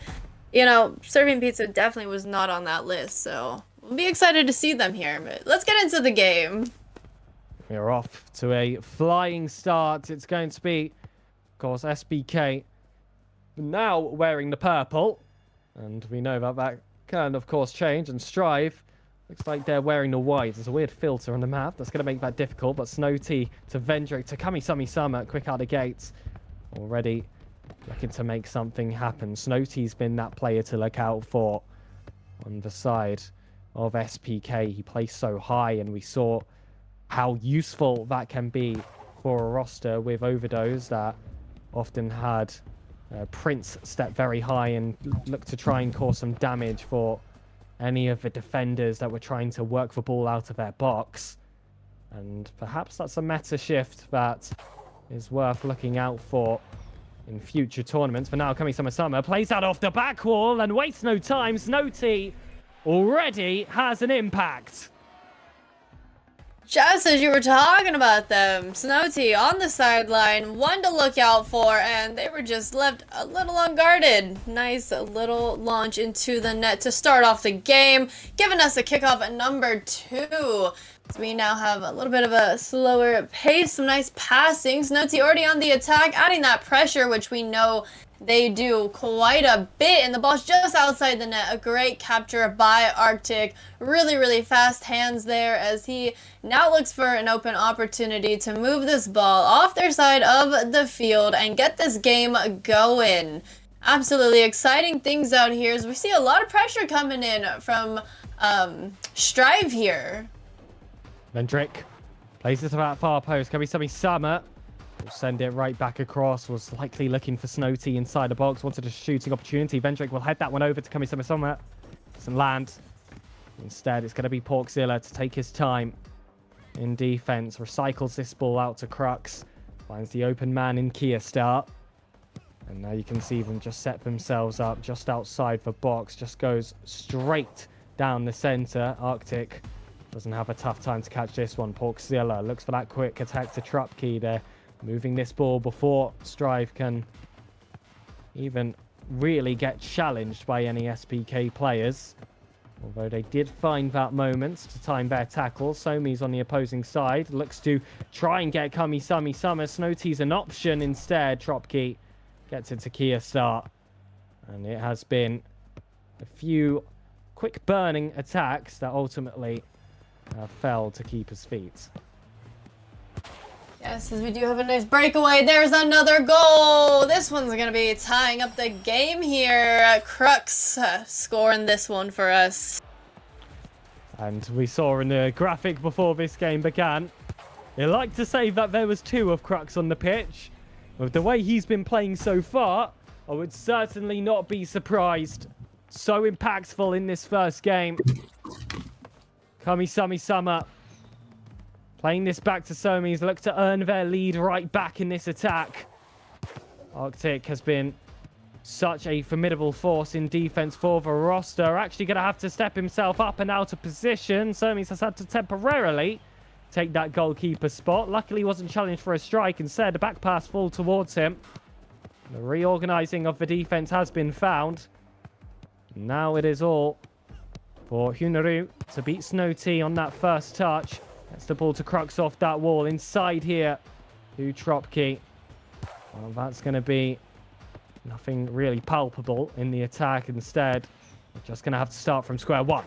you know, Serbian Pizza definitely was not on that list. So we'll be excited to see them here. But let's get into the game. We're off to a flying start. It's going to be, of course, SBK now wearing the purple, and we know that can, of course, change. And Strive looks like they're wearing the white. There's a weird filter on the map. That's going to make that difficult. But Snowty to Vendrick to Kami Summer. Quick out of gates. Already looking to make something happen. Snowty's been that player to look out for on the side of SPK. He plays so high, and we saw how useful that can be for a roster with Overdose that often had Prince step very high and look to try and cause some damage for any of the defenders that were trying to work the ball out of their box. And perhaps that's a meta shift that is worth looking out for in future tournaments. For now, Kami Summer plays that off the back wall and wastes no time. Snowty already has an impact. Just as you were talking about them, Snowty on the sideline, one to look out for, and they were just left a little unguarded. Nice little launch into the net to start off the game, giving us a kickoff at number 2. So we now have a little bit of a slower pace, some nice passing. Snowty already on the attack, adding that pressure, which we know they do quite a bit, and the ball's just outside the net. A great capture by Arctic. Really, really fast hands there as he now looks for an open opportunity to move this ball off their side of the field and get this game going. Absolutely exciting things out here as we see a lot of pressure coming in from Strive here. Vendrick plays it to that far post. Can be something Summer. We'll send it right back across. Was likely looking for Snowty inside the box. Wanted a shooting opportunity. Vendrick will head that one over to Kami Summer. Doesn't land. Instead, it's going to be Porkzilla to take his time in defense. Recycles this ball out to Crux. Finds the open man in Kia Star. And now you can see them just set themselves up just outside the box. Just goes straight down the center. Arctic doesn't have a tough time to catch this one. Porkzilla looks for that quick attack to Trupkey there. Moving this ball before Strive can even really get challenged by any SPK players. Although they did find that moment to time their tackle. Somi's on the opposing side. Looks to try and get Kami Summer. Snowty's an option instead. Trupkey gets it to Kia Star. And it has been a few quick burning attacks that ultimately fell to keeper's feet. Yes, as we do have a nice breakaway. There's another goal. This one's going to be tying up the game here. Crux scoring this one for us. And we saw in the graphic before this game began, you like to say that there was 2 of Crux on the pitch. With the way he's been playing so far, I would certainly not be surprised. So impactful in this first game. Kami Sama playing this back to Somis, look to earn their lead right back in this attack. Arctic has been such a formidable force in defense for the roster. Actually going to have to step himself up and out of position. Somis has had to temporarily take that goalkeeper spot. Luckily, he wasn't challenged for a strike. Instead, a back pass fall towards him. The reorganizing of the defense has been found. Now it is all for Hunaru to beat Snow Tea on that first touch. Gets the ball to Crux off that wall. Inside here to Tropkey. Well, that's going to be nothing really palpable in the attack. Instead, we're just going to have to start from square one.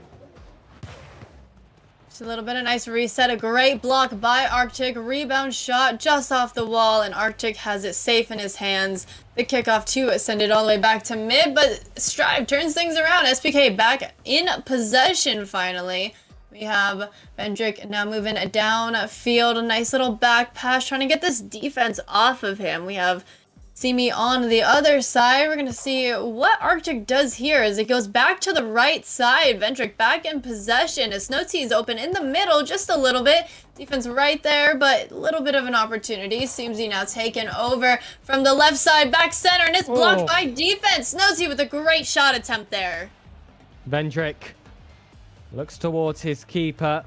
Just a little bit of nice reset. A great block by Arctic. Rebound shot just off the wall, and Arctic has it safe in his hands. The kickoff to send it all the way back to mid, but Strive turns things around. SPK back in possession finally. We have Vendrick now moving downfield. A nice little back pass, trying to get this defense off of him. We have Simi on the other side. We're going to see what Arctic does here as it goes back to the right side. Vendrick back in possession as Snow Tea is open in the middle just a little bit. Defense right there, but a little bit of an opportunity. Simsy now taken over from the left side, back center, and it's blocked by defense. Snow Tea with a great shot attempt there. Vendrick looks towards his keeper.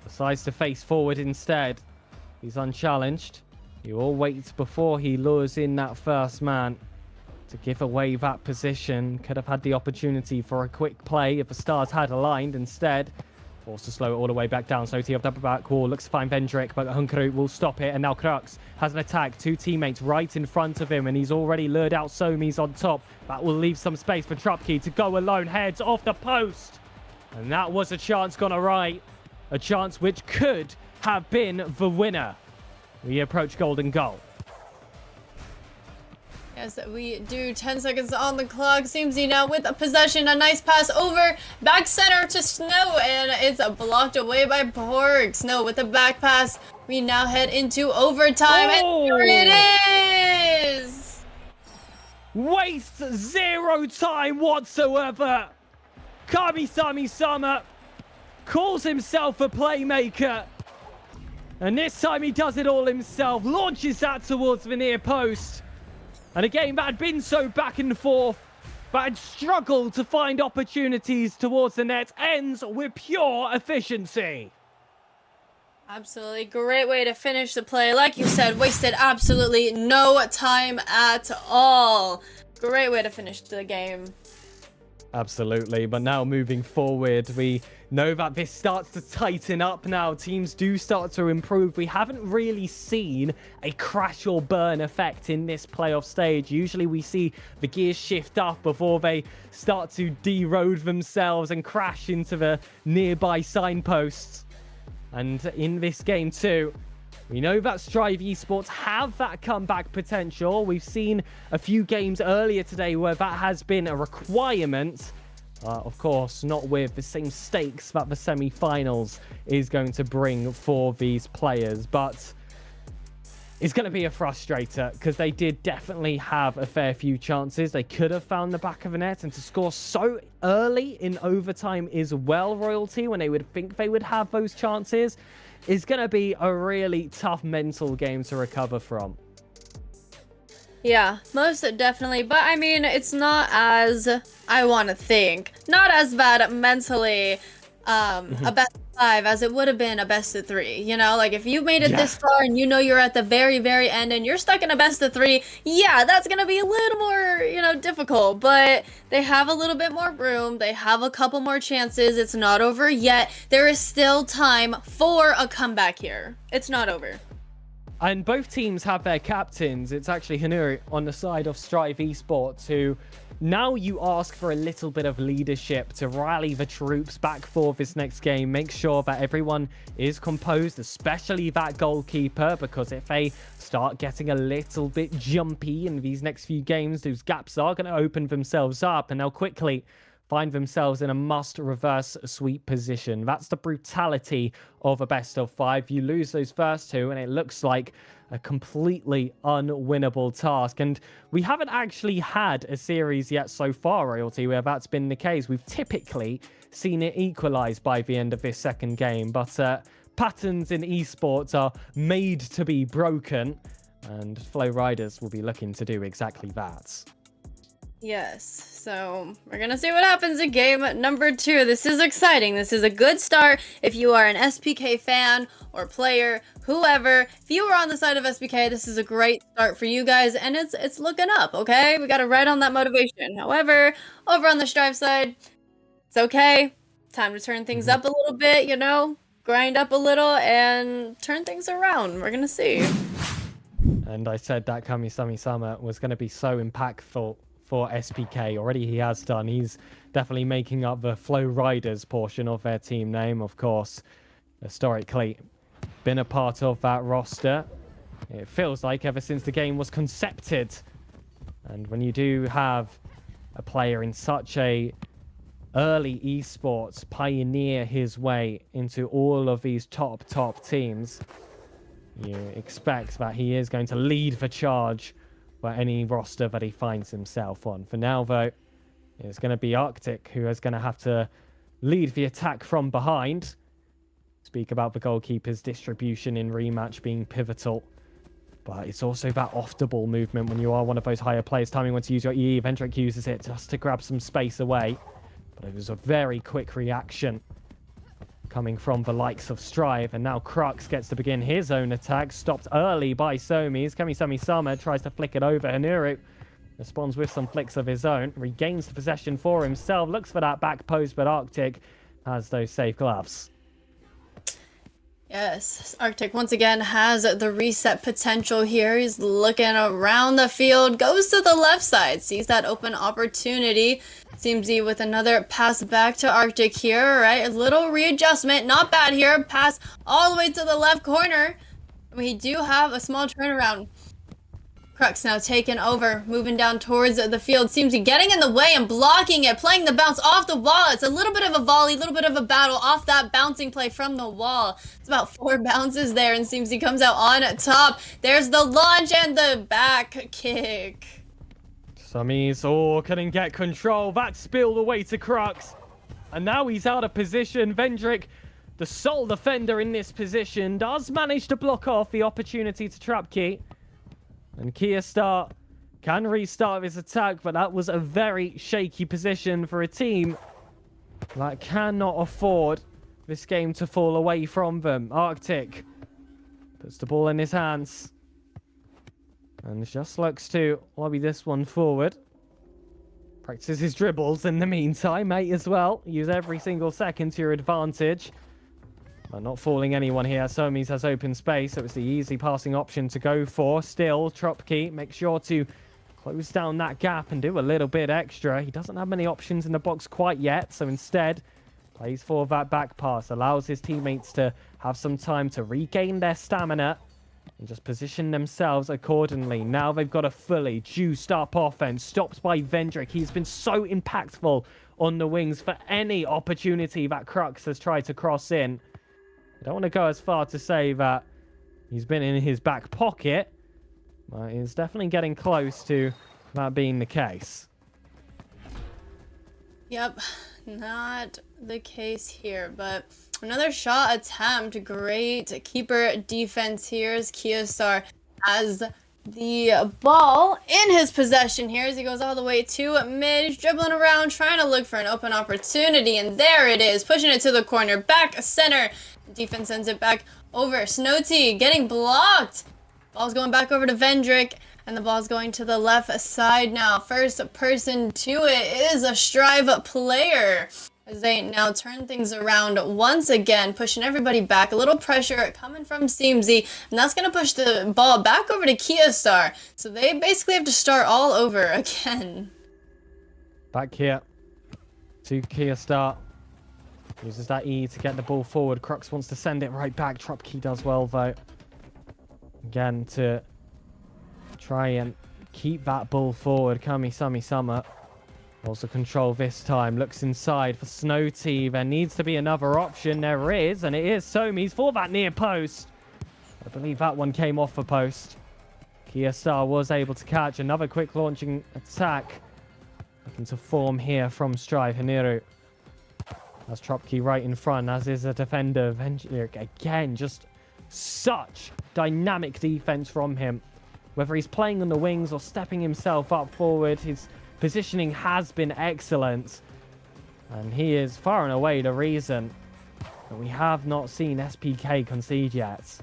Decides to face forward instead. He's unchallenged. He will wait before he lures in that first man to give away that position. Could have had the opportunity for a quick play if the stars had aligned. Instead, forced to slow it all the way back down. So T of the back wall looks to find Vendrick, but Hunkaru will stop it. And now Crux has an attack. 2 teammates right in front of him, and he's already lured out Somis on top. That will leave some space for Tropkey to go alone. Heads off the post. And that was a chance gone awry. A chance which could have been the winner. We approach golden goal. Yes, we do. 10 seconds on the clock. Simsy now with a possession. A nice pass over back center to Snow, and it's blocked away by Porg. Snow with a back pass. We now head into overtime, and here it is! Waste 0 time whatsoever. Kami Sama calls himself a playmaker. And this time he does it all himself. Launches that towards the near post. And a game that had been so back and forth, but had struggled to find opportunities towards the net, ends with pure efficiency. Absolutely. Great way to finish the play. Like you said, wasted absolutely no time at all. Great way to finish the game. Absolutely, but now moving forward, we know that this starts to tighten up now. Teams do start to improve. We haven't really seen a crash or burn effect in this playoff stage. Usually we see the gears shift up before they start to de-road themselves and crash into the nearby signposts. And in this game too, we know that Strive Esports have that comeback potential. We've seen a few games earlier today where that has been a requirement. Of course, not with the same stakes that the semi-finals is going to bring for these players. But it's going to be a frustrator because they did definitely have a fair few chances. They could have found the back of the net, and to score so early in overtime as well, Royalty, when they would think they would have those chances, is going to be a really tough mental game to recover from. Yeah, most definitely. But I mean, it's not as, I want to think, not as bad mentally, a best of 5 as it would have been a best of 3. You know, like if you made it this far and you know you're at the very, very end and you're stuck in a best of 3, yeah, that's going to be a little more, you know, difficult. But they have a little bit more room. They have a couple more chances. It's not over yet. There is still time for a comeback here. It's not over. And both teams have their captains. It's actually Hanuri on the side of Strive Esports who now you ask for a little bit of leadership to rally the troops back for this next game. Make sure that everyone is composed, especially that goalkeeper, because if they start getting a little bit jumpy in these next few games, those gaps are going to open themselves up, and they'll quickly find themselves in a must reverse sweep position. That's the brutality of a best of 5. You lose those first 2 and it looks like a completely unwinnable task. And we haven't actually had a series yet so far, Royalty, where that's been the case. We've typically seen it equalize by the end of this second game, but patterns in esports are made to be broken, and Flow Riders will be looking to do exactly that. Yes, so we're gonna see what happens in game number 2. This is exciting. This is a good start if you are an SPK fan or player, whoever. If you are on the side of SPK, this is a great start for you guys, and it's looking up, okay? We gotta ride on that motivation. However, over on the Strive side, it's okay. Time to turn things up a little bit, you know? Grind up a little and turn things around. We're gonna see. And I said that Kami-Sami Sama was going to be so impactful for SPK. Already he has done. He's definitely making up the Flow Riders portion of their team name, of course. Historically been a part of that roster. It feels like ever since the game was concepted. And when you do have a player in such a early esports pioneer his way into all of these top teams, you expect that he is going to lead the charge for any roster that he finds himself on. For now, though, it's going to be Arctic who is going to have to lead the attack from behind. Speak about the goalkeeper's distribution in rematch being pivotal. But it's also that off-the-ball movement when you are one of those higher players. Timing when to use your EE. Vendrick uses it just to grab some space away. But it was a very quick reaction coming from the likes of Strive, and now Crux gets to begin his own attack, stopped early by Somis. Kami-Sami Sama tries to flick it over. Hanuru responds with some flicks of his own, regains the possession for himself, looks for that back post, but Arctic has those safe gloves. Yes, Arctic once again has the reset potential here. He's looking around the field, goes to the left side, sees that open opportunity. Seamsy with another pass back to Arctic here, right? A little readjustment, not bad here. Pass all the way to the left corner. We do have a small turnaround. Crux now taken over, moving down towards the field. Seamsy getting in the way and blocking it, playing the bounce off the wall. It's a little bit of a volley, a little bit of a battle off that bouncing play from the wall. It's about 4 bounces there, and Seamsy comes out on top. There's the launch and the back kick. Summies, couldn't get control. That spilled away to Crux. And now he's out of position. Vendrick, the sole defender in this position, does manage to block off the opportunity to trap Key. And Kiastar can restart his attack, but that was a very shaky position for a team that cannot afford this game to fall away from them. Arctic puts the ball in his hands and just looks to lobby this one forward. Practices his dribbles in the meantime, mate, as well. Use every single second to your advantage. But not fooling anyone here. Somis has open space, so it's the easy passing option to go for. Still, Tropkey makes sure to close down that gap and do a little bit extra. He doesn't have many options in the box quite yet, so instead plays for that back pass. Allows his teammates to have some time to regain their stamina and just position themselves accordingly. Now they've got a fully juiced up offense, stopped by Vendrick. He's been so impactful on the wings for any opportunity that Crux has tried to cross in. I don't want to go as far to say that he's been in his back pocket, but he's definitely getting close to that being the case. Yep, not the case here, but another shot attempt. Great keeper defense here as Kiastar has the ball in his possession here as he goes all the way to mid. He's dribbling around, trying to look for an open opportunity, and there it is, pushing it to the corner, back center. Defense sends it back over. Snowty getting blocked. Ball's going back over to Vendrick, and the ball's going to the left side now. First person to it is a Strive player, as they now turn things around once again, pushing everybody back. A little pressure coming from Seamsy, and that's going to push the ball back over to Kiastar. So they basically have to start all over again. Back here to Keostar. Uses that E to get the ball forward. Crux wants to send it right back. Tropkey does well, though. Again, to try and keep that ball forward. Kami Summer. Also control this time. Looks inside for Snowty. There needs to be another option. There is, and it is Somi's for that near post. I believe that one came off the post. Keostar was able to catch another quick launching attack. Looking to form here from Strive. Haniru. That's Tropkey right in front, as is a defender. Venjir again, just such dynamic defense from him. Whether he's playing on the wings or stepping himself up forward, his positioning has been excellent. And he is far and away the reason that we have not seen SPK concede yet.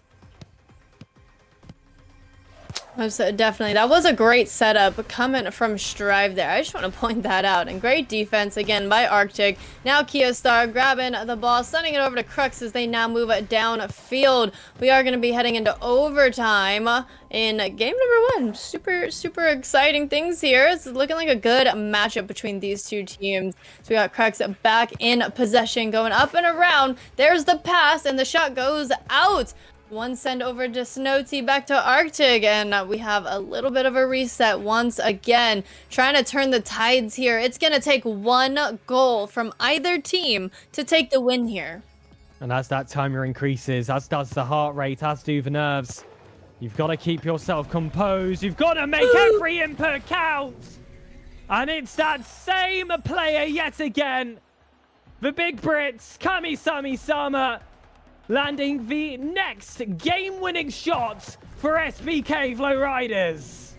Most definitely. That was a great setup coming from Strive there. I just want to point that out. And great defense again by Arctic. Now Keostar grabbing the ball, sending it over to Crux as they now move it downfield. We are going to be heading into overtime in game number 1. Super exciting things here. It's looking like a good matchup between these two teams. So we got Crux back in possession, going up and around. There's the pass, and the shot goes out. One send over to Snowty, back to Arctic, and we have a little bit of a reset once again. Trying to turn the tides here. It's going to take one goal from either team to take the win here. And as that timer increases, as does the heart rate, as do the nerves, you've got to keep yourself composed. You've got to make every input count. And it's that same player yet again. The Big Brits, Kami Summer, landing the next game-winning shot for SPK Flow Riders.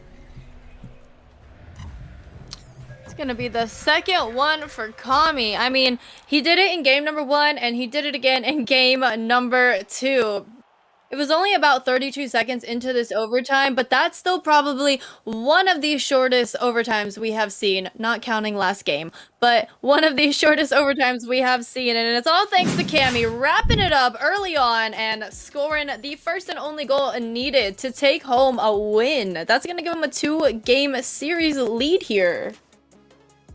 It's going to be the second one for Kami. I mean, he did it in game number 1, and he did it again in game number 2. It was only about 32 seconds into this overtime, but that's still probably one of the shortest overtimes we have seen, not counting last game, but one of the shortest overtimes we have seen, and it's all thanks to Kami wrapping it up early on and scoring the first and only goal needed to take home a win. That's going to give him a 2-game series lead here.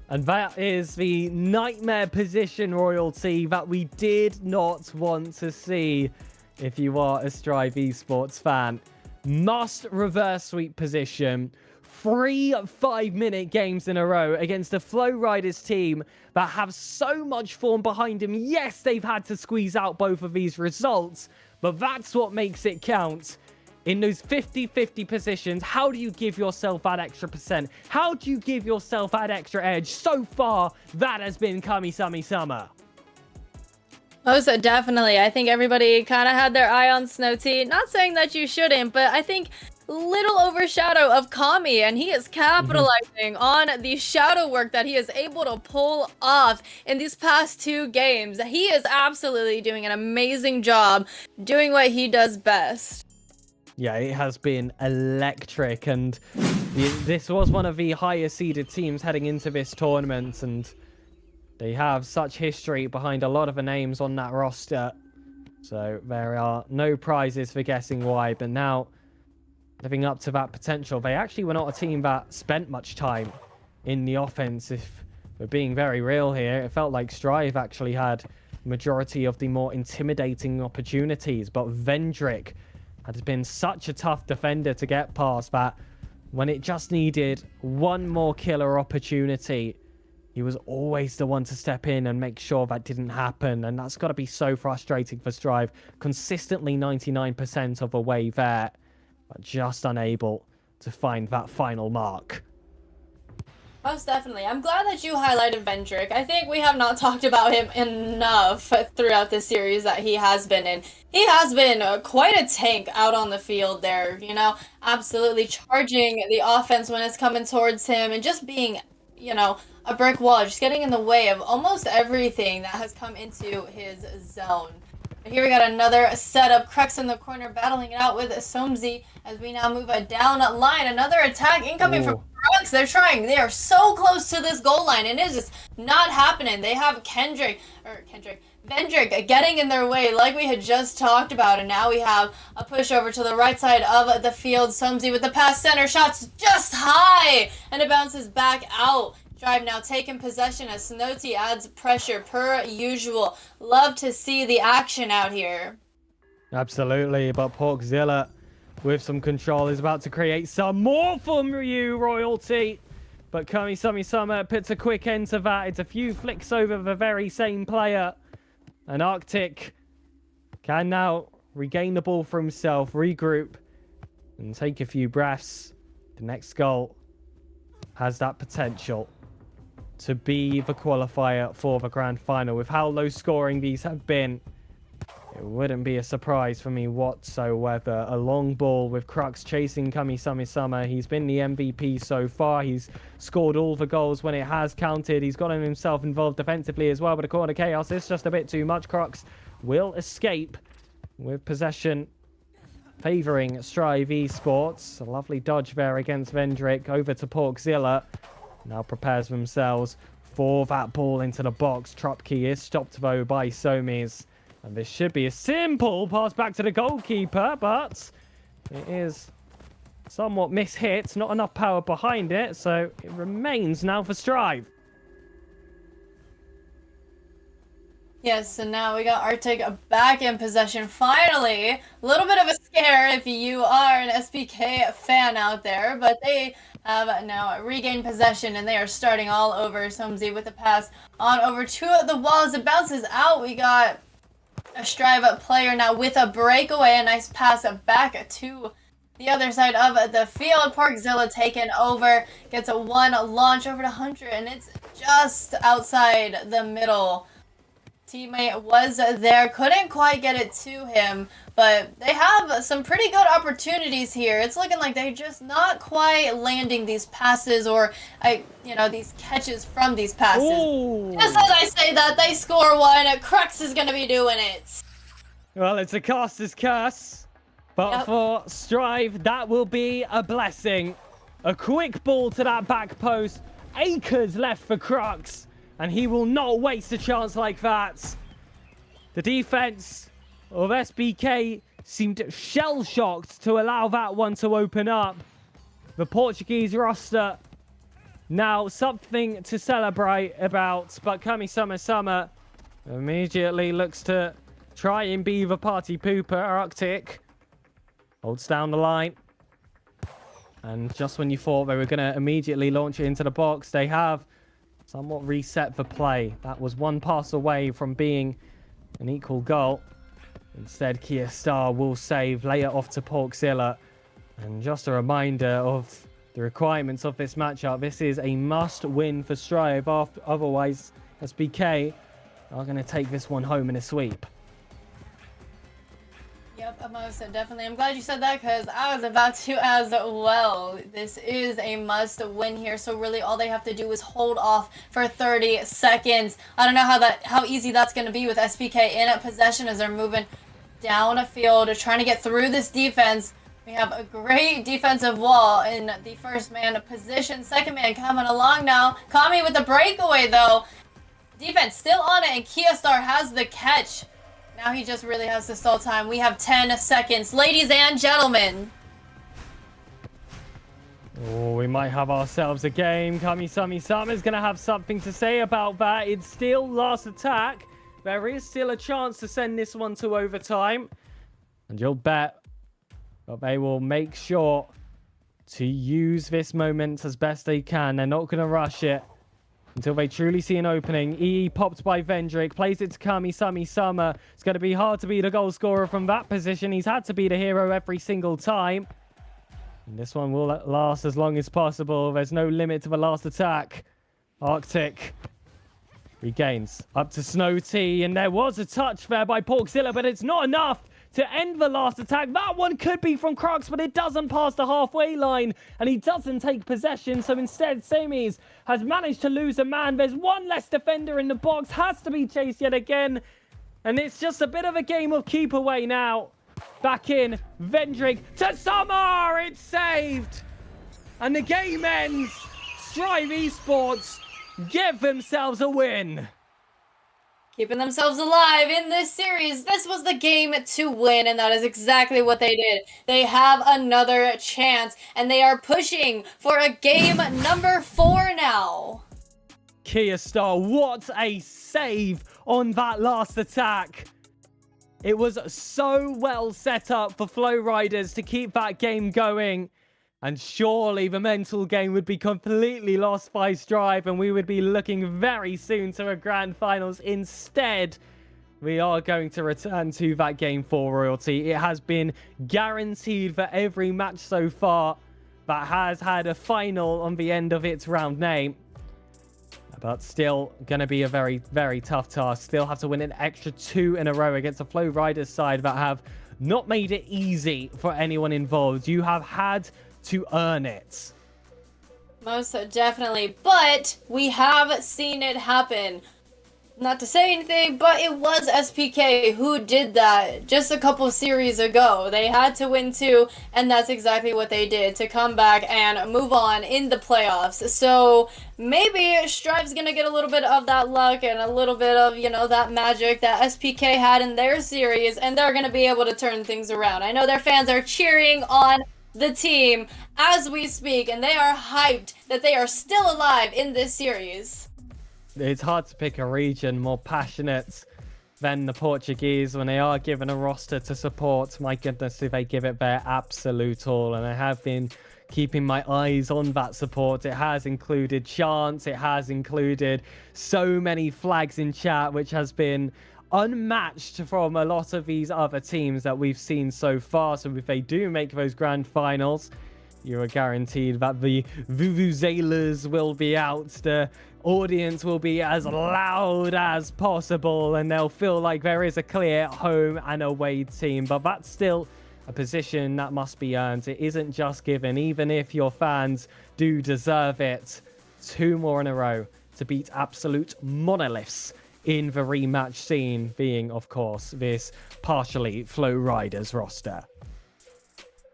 And that is the nightmare position royalty that we did not want to see. If you are a Strive Esports fan, must reverse sweep position, 3 5-minute games in a row against a Flow Riders team that have so much form behind them. Yes, they've had to squeeze out both of these results, but that's what makes it count. In those 50-50 positions, how do you give yourself that extra percent? How do you give yourself that extra edge? So far, that has been Kami Summer. Most definitely. I think everybody kind of had their eye on Snowty. Not saying that you shouldn't, but I think little overshadow of Kami, and he is capitalizing on the shadow work that he is able to pull off in these past 2 games. He is absolutely doing an amazing job doing what he does best. Yeah, it has been electric, and this was one of the higher seeded teams heading into this tournament, and they have such history behind a lot of the names on that roster. So there are no prizes for guessing why. But now, living up to that potential, they actually were not a team that spent much time in the offense. If we're being very real here, it felt like Strive actually had majority of the more intimidating opportunities. But Vendrick has been such a tough defender to get past that when it just needed one more killer opportunity, he was always the one to step in and make sure that didn't happen. And that's got to be so frustrating for Strive. Consistently 99% of the way there, but just unable to find that final mark. Most definitely. I'm glad that you highlighted Vendrick. I think we have not talked about him enough throughout this series that he has been in. He has been quite a tank out on the field there, you know, absolutely charging the offense when it's coming towards him and just being, you know, a brick wall, just getting in the way of almost everything that has come into his zone. But here we got another setup. Crux in the corner battling it out with Somzi as we now move a down line. Another attack incoming from Crux. They're trying. They are so close to this goal line. And it is just not happening. They have Vendrick getting in their way like we had just talked about. And now we have a push over to the right side of the field. Somzi with the pass, center shots just high. And it bounces back out. Strive now taking possession as Snowty adds pressure per usual. Love to see the action out here. Absolutely, but Porkzilla with some control is about to create some more for you, Royalty. But Kami Summer puts a quick end to that. It's a few flicks over the very same player. And Arctic can now regain the ball for himself, regroup, and take a few breaths. The next goal has that potential to be the qualifier for the grand final. With how low scoring these have been, it wouldn't be a surprise for me whatsoever. A long ball with Crux chasing Kami Summer. He's been the MVP so far. He's scored all the goals when it has counted. He's gotten himself involved defensively as well, but according to Chaos, it's just a bit too much. Crux will escape with possession favouring Strive Esports. A lovely dodge there against Vendrick. Over to Porkzilla. Now prepares themselves for that ball into the box. Tropkey is stopped though by Somis. And this should be a simple pass back to the goalkeeper, but it is somewhat mishit. Not enough power behind it, so it remains now for Strive. Yes, and now we got Arctic back in possession. Finally, a little bit of a scare if you are an SPK fan out there, but they have now regained possession and they are starting all over. Somsy with a pass on over to the walls. It bounces out. We got a Strive player now with a breakaway. A nice pass back to the other side of the field. Porkzilla taken over. Gets a one launch over to Hunter, and it's just outside the middle. Teammate was there, couldn't quite get it to him, but they have some pretty good opportunities here. It's looking like they're just not quite landing these passes or, these catches from these passes. Ooh. Just as I say that, they score one. Crux is going to be doing it. Well, it's a caster's curse, but for Strive, that will be a blessing. A quick ball to that back post. Acres left for Crux. And he will not waste a chance like that. The defense of SBK seemed shell-shocked to allow that one to open up. The Portuguese roster now something to celebrate about. But Kami Summer immediately looks to try and be the party pooper. Arctic holds down the line. And just when you thought they were going to immediately launch it into the box, they have somewhat reset the play. That was one pass away from being an equal goal. Instead, Kia Star will save, lay it off to Porkzilla. And just a reminder of the requirements of this matchup. This is a must-win for Strive. Otherwise, SBK are going to take this one home in a sweep. Yep, most definitely. I'm glad you said that because I was about to as well. This is a must win here, so really all they have to do is hold off for 30 seconds. I don't know how easy that's going to be with SPK in possession as they're moving down a field, trying to get through this defense. We have a great defensive wall in the first man position. Second man coming along now. Kami with the breakaway though. Defense still on it, and Kia Star has the catch. Now he just really has to stall time. We have 10 seconds. Ladies and gentlemen. Oh, we might have ourselves a game. Kami is going to have something to say about that. It's still last attack. There is still a chance to send this one to overtime. And you'll bet that they will make sure to use this moment as best they can. They're not going to rush it until they truly see an opening. EE popped by Vendrick, plays it to Kami Summer. It's going to be hard to be the goal scorer from that position. He's had to be the hero every single time. And this one will last as long as possible. There's no limit to the last attack. Arctic regains up to Snow T, and there was a touch there by Porkzilla, but it's not enough to end the last attack. That one could be from Crux, but it doesn't pass the halfway line, and he doesn't take possession. So instead, Semis has managed to lose a man. There's one less defender in the box, has to be chased yet again, and it's just a bit of a game of keep away now. Back in, Vendrick to Summer, it's saved, and the game ends. Strive Esports give themselves a win. Keeping themselves alive in this series. This was the game to win, and that is exactly what they did. They have another chance, and they are pushing for a game number 4 now. Kia Star, what a save on that last attack. It was so well set up for Flow Riders to keep that game going. And surely the mental game would be completely lost by Strive, and we would be looking very soon to a grand finals. Instead, we are going to return to that game for royalty. It has been guaranteed for every match so far that has had a final on the end of its round name. But still going to be a very, very tough task. Still have to win an extra 2 in a row against a Flow Riders side that have not made it easy for anyone involved. You have had to earn it. Most definitely. But we have seen it happen. Not to say anything, but it was SPK who did that just a couple series ago. They had to win 2, and that's exactly what they did to come back and move on in the playoffs. So maybe Strive's gonna get a little bit of that luck and a little bit of, you know, that magic that SPK had in their series, and they're gonna be able to turn things around. I know their fans are cheering on the team as we speak, and they are hyped that they are still alive in this series. It's hard to pick a region more passionate than the Portuguese when they are given a roster to support. My goodness, do they give it their absolute all. And I have been keeping my eyes on that support. It has included chants. It has included so many flags in chat, which has been unmatched from a lot of these other teams that we've seen so far. So if they do make those grand finals, you are guaranteed that the vuvuzelas will be out. The audience will be as loud as possible, and they'll feel like there is a clear home and away team. But that's still a position that must be earned. It isn't just given, even if your fans do deserve it. 2 more in a row to beat absolute monoliths in the rematch scene, being, of course, this partially Flow Riders roster.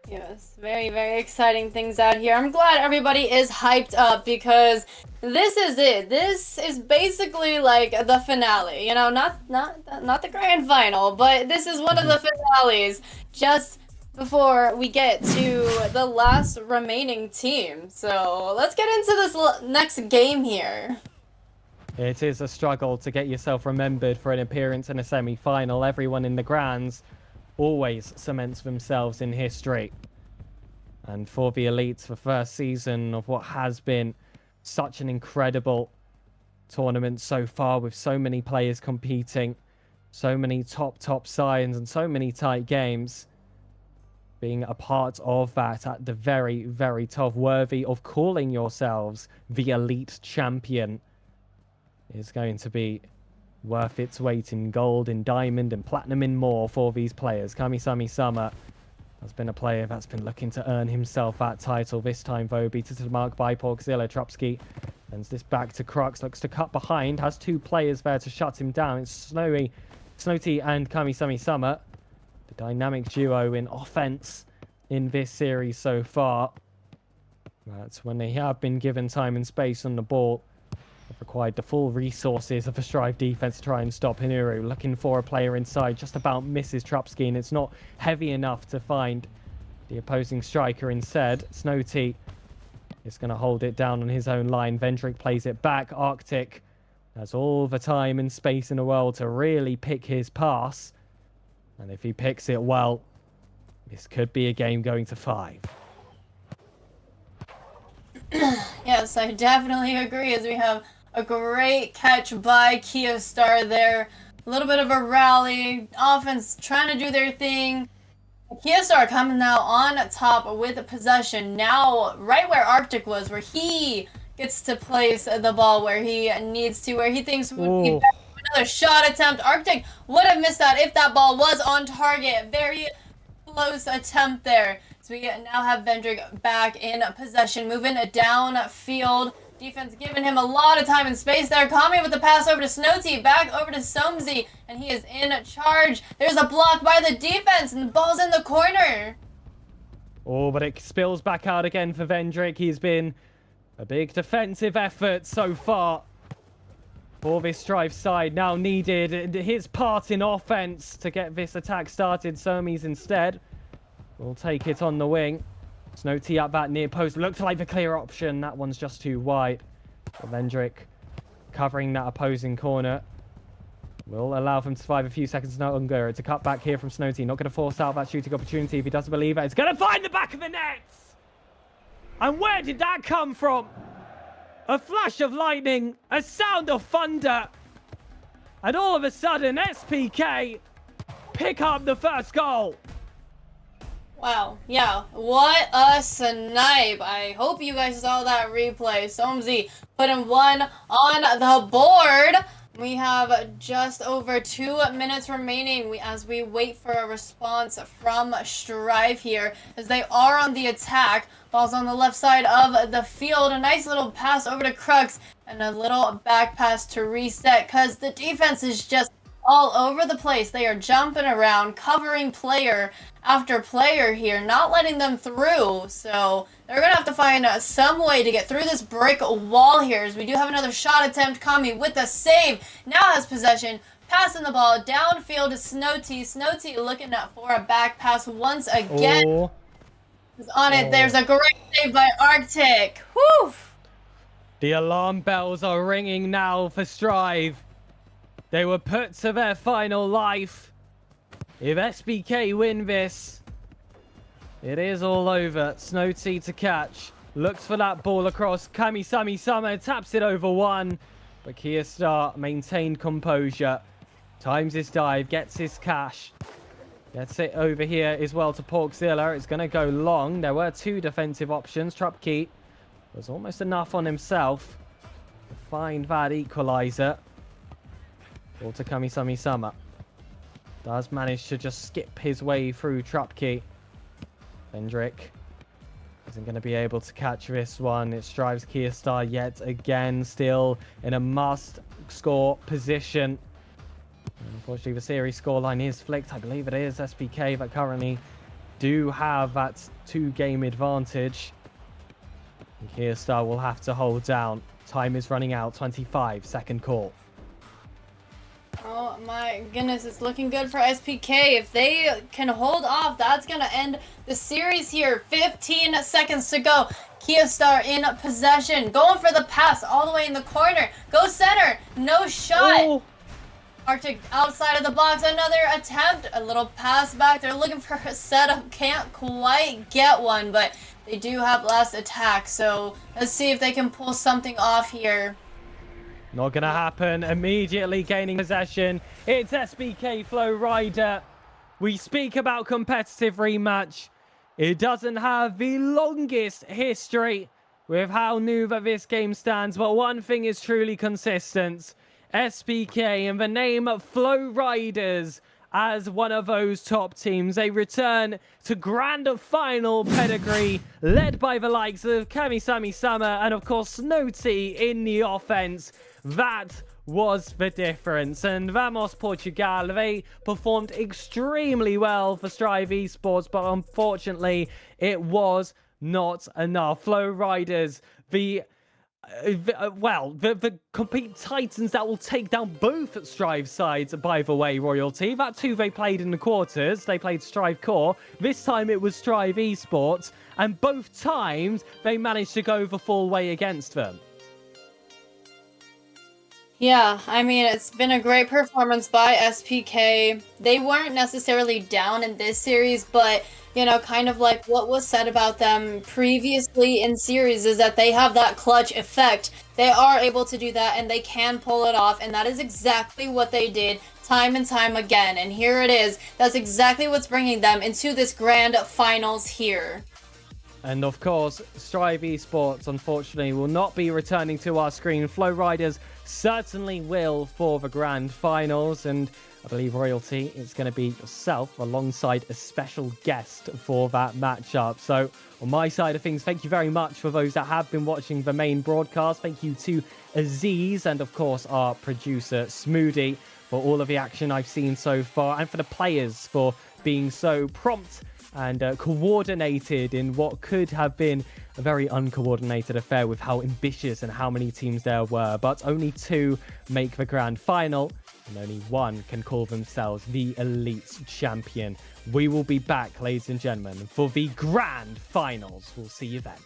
Yes, very, very exciting things out here. I'm glad everybody is hyped up because this is it. This is basically like the finale. You know, not the grand final, but this is one of the finales just before we get to the last remaining team. So let's get into this next game here. It is a struggle to get yourself remembered for an appearance in a semi-final. Everyone in the grands always cements themselves in history. And for the elites, the first season of what has been such an incredible tournament so far, with so many players competing, so many top sides and so many tight games, being a part of that at the very, very top, worthy of calling yourselves the elite champion, is going to be worth its weight in gold, in diamond, and platinum, and more for these players. Kamisami Summer has been a player that's been looking to earn himself that title. This time, though, beaten to the mark by Porkzilla. Trupski sends this back to Crux, looks to cut behind, has 2 players there to shut him down. It's Snowty and Kamisami Summer, the dynamic duo in offense in this series so far. That's when they have been given time and space on the ball. They've required the full resources of the Strive defense to try and stop Hinuru. Looking for a player inside, just about misses Trupski, and it's not heavy enough to find the opposing striker instead. Snowty is going to hold it down on his own line. Vendrick plays it back. Arctic has all the time and space in the world to really pick his pass. And if he picks it well, this could be a game going to 5. Yes, I definitely agree, as we have a great catch by Kia Star there. A little bit of a rally. Offense trying to do their thing. Kia Star coming now on top with possession. Now, right where Arctic was, where he gets to place the ball where he needs to, where he thinks would be better. Another shot attempt. Arctic would have missed that if that ball was on target. Very close attempt there. So we now have Vendrick back in possession, moving downfield. Defense giving him a lot of time and space there. Kami with the pass over to Snowty, back over to Somsy, and he is in charge. There's a block by the defense, and the ball's in the corner. Oh, but it spills back out again for Vendrick. He's been a big defensive effort so far for this Strive side. Now needed his part in offense to get this attack started. Somis instead will take it on the wing. Snowty up that near post. Looked like the clear option. That one's just too wide. Vendrick covering that opposing corner. Will allow them to survive a few seconds longer. It's a cut back here from Snowty. Not going to force out that shooting opportunity if he doesn't believe it. It's going to find the back of the net! And where did that come from? A flash of lightning, a sound of thunder. And all of a sudden, SPK pick up the first goal. Wow, yeah, what a snipe. I hope you guys saw that replay. Somsy putting one on the board. We have just over 2 minutes remaining as we wait for a response from Strive here, as they are on the attack. Ball's on the left side of the field. A nice little pass over to Crux and a little back pass to Reset, because the defense is just all over the place. They are jumping around, covering player after player here, not letting them through. So they're going to have to find some way to get through this brick wall here, as we do have another shot attempt. Kami with the save, now has possession, passing the ball downfield to Snowty. Snowty looking for a back pass once again. Oh. On it, there's a great save by Arctic. Whew! The alarm bells are ringing now for Strive. They were put to their final life. If SBK win this, it is all over. Snowty to catch. Looks for that ball across. Kami-Sami Summer taps it over one. But Kyostar maintained composure. Times his dive. Gets his cash. Gets it over here as well to Porkzilla. It's going to go long. There were two defensive options. Trupkey was almost enough on himself to find that equalizer. Ball to Kami-Sami Summer. Does manage to just skip his way through Trupkey. Vendrick isn't going to be able to catch this one. It strives Kyostar yet again, still in a must-score position. Unfortunately, the series scoreline is flicked. I believe it is SPK that currently do have that 2-game advantage. And Kyostar will have to hold down. Time is running out. 25-second call. Oh my goodness, it's looking good for SPK. If they can hold off, that's going to end the series here. 15 seconds to go. Kyostar in possession. Going for the pass all the way in the corner. Go center. No shot. Oh. Arctic outside of the box. Another attempt. A little pass back. They're looking for a setup. Can't quite get one, but they do have last attack. So let's see if they can pull something off here. Not going to happen. Immediately gaining possession. It's SBK Flow Rider. We speak about competitive rematch. It doesn't have the longest history with how new that this game stands, but one thing is truly consistent. SBK and the name Flow Riders as one of those top teams. They return to grand final pedigree, led by the likes of Kami-Sami Summer and, of course, Snowty in the offense. That was the difference. And Vamos Portugal, they performed extremely well for Strive Esports, but unfortunately, it was not enough. Flow Riders, the complete titans that will take down both Strive sides, by the way, Royalty. That too, they played in the quarters. They played Strive Core. This time it was Strive Esports. And both times, they managed to go the full way against them. Yeah, I mean, it's been a great performance by SPK. They weren't necessarily down in this series, but, you know, kind of like what was said about them previously in series is that they have that clutch effect. They are able to do that, and they can pull it off, and that is exactly what they did time and time again. And here it is. That's exactly what's bringing them into this grand finals here. And of course, Strive Esports, unfortunately, will not be returning to our screen. Flow Riders certainly will for the grand finals. And I believe Royalty is going to be yourself alongside a special guest for that matchup. So on my side of things, thank you very much for those that have been watching the main broadcast. Thank you to Aziz and, of course, our producer, Smoody, for all of the action I've seen so far. And for the players for being so prompt and coordinated in what could have been a very uncoordinated affair with how ambitious and how many teams there were. But only 2 make the grand final, and only 1 can call themselves the elite champion. We will be back, ladies and gentlemen, for the grand finals. We'll see you then.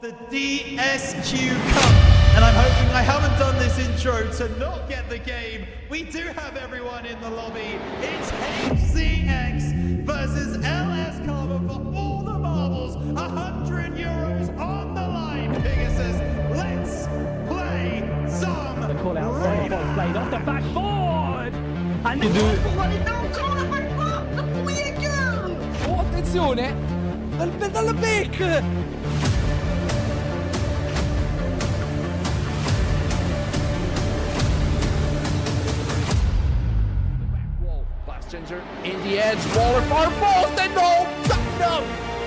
the DSQ Cup. And I'm hoping I haven't done this intro to not get the game. We do have everyone in the lobby. It's HCX versus LS Karma for all the marbles. 100 euros on the line, Pegasus. Let's play some The call out, ball played off the backboard! And Oh, attenzione! Dalla back! Wall, Blast Ginger in the edge, Waller far post and no!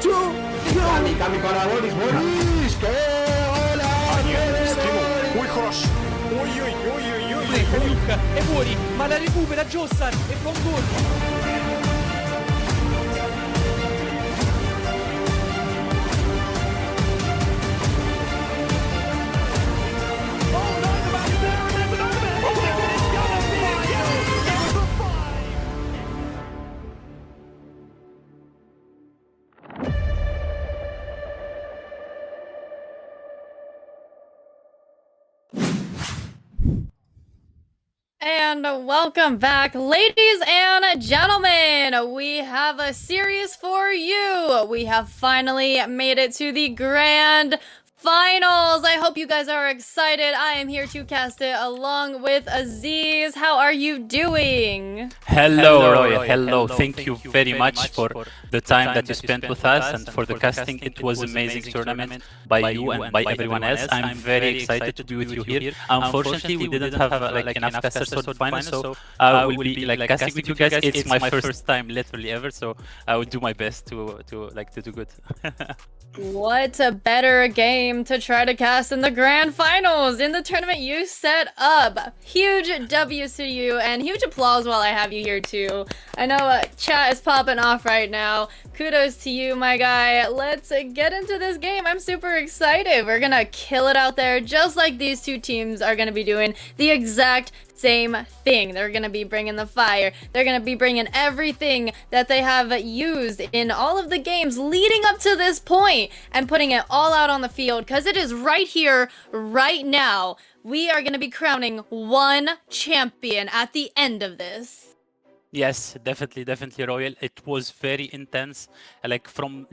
2, 2! Kami para Boris, Boris! Muy хорош! E fuori, ma la recupera Jossan e fa un gol! And welcome back, ladies and gentlemen. We have a series for you. We have finally made it to the grand finals. I hope you guys are excited. I am here to cast it along with Aziz. How are you doing? Hello, Royal. Hello. Thank you very much for the time that you spent with us and for the casting. It was an amazing tournament by you and by everyone else. I'm very excited to be with you here. Unfortunately, we didn't have enough casters for the final, so I will be casting with you guys. It's my first time, literally ever, so I will do my best to do good. What a better game to try to cast in the grand finals in the tournament you set up. Huge W to you and huge applause while I have you here too. I know chat is popping off right now. Kudos to you, my guy. Let's get into this game. I'm super excited. We're gonna kill it out there just like these two teams are gonna be doing the exact same thing. They're gonna be bringing the fire. They're gonna be bringing everything that they have used in all of the games leading up to this point and putting it all out on the field because it is right here, right now. We are gonna be crowning one champion at the end of this. Yes, definitely, Royal. It was very intense. From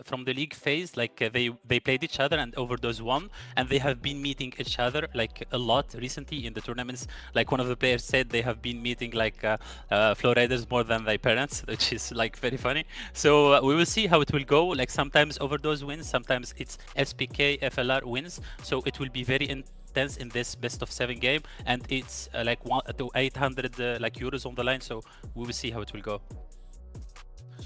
from the league phase, they played each other and Overdose won, and they have been meeting each other a lot recently in the tournaments. One of the players said they have been meeting Flowriders more than their parents, which is very funny. So we will see how it will go. Sometimes Overdose wins, sometimes it's SPK FLR wins. So it will be very intense in this best of 7 game, and it's 1 to 800 euros on the line, so we will see how it will go.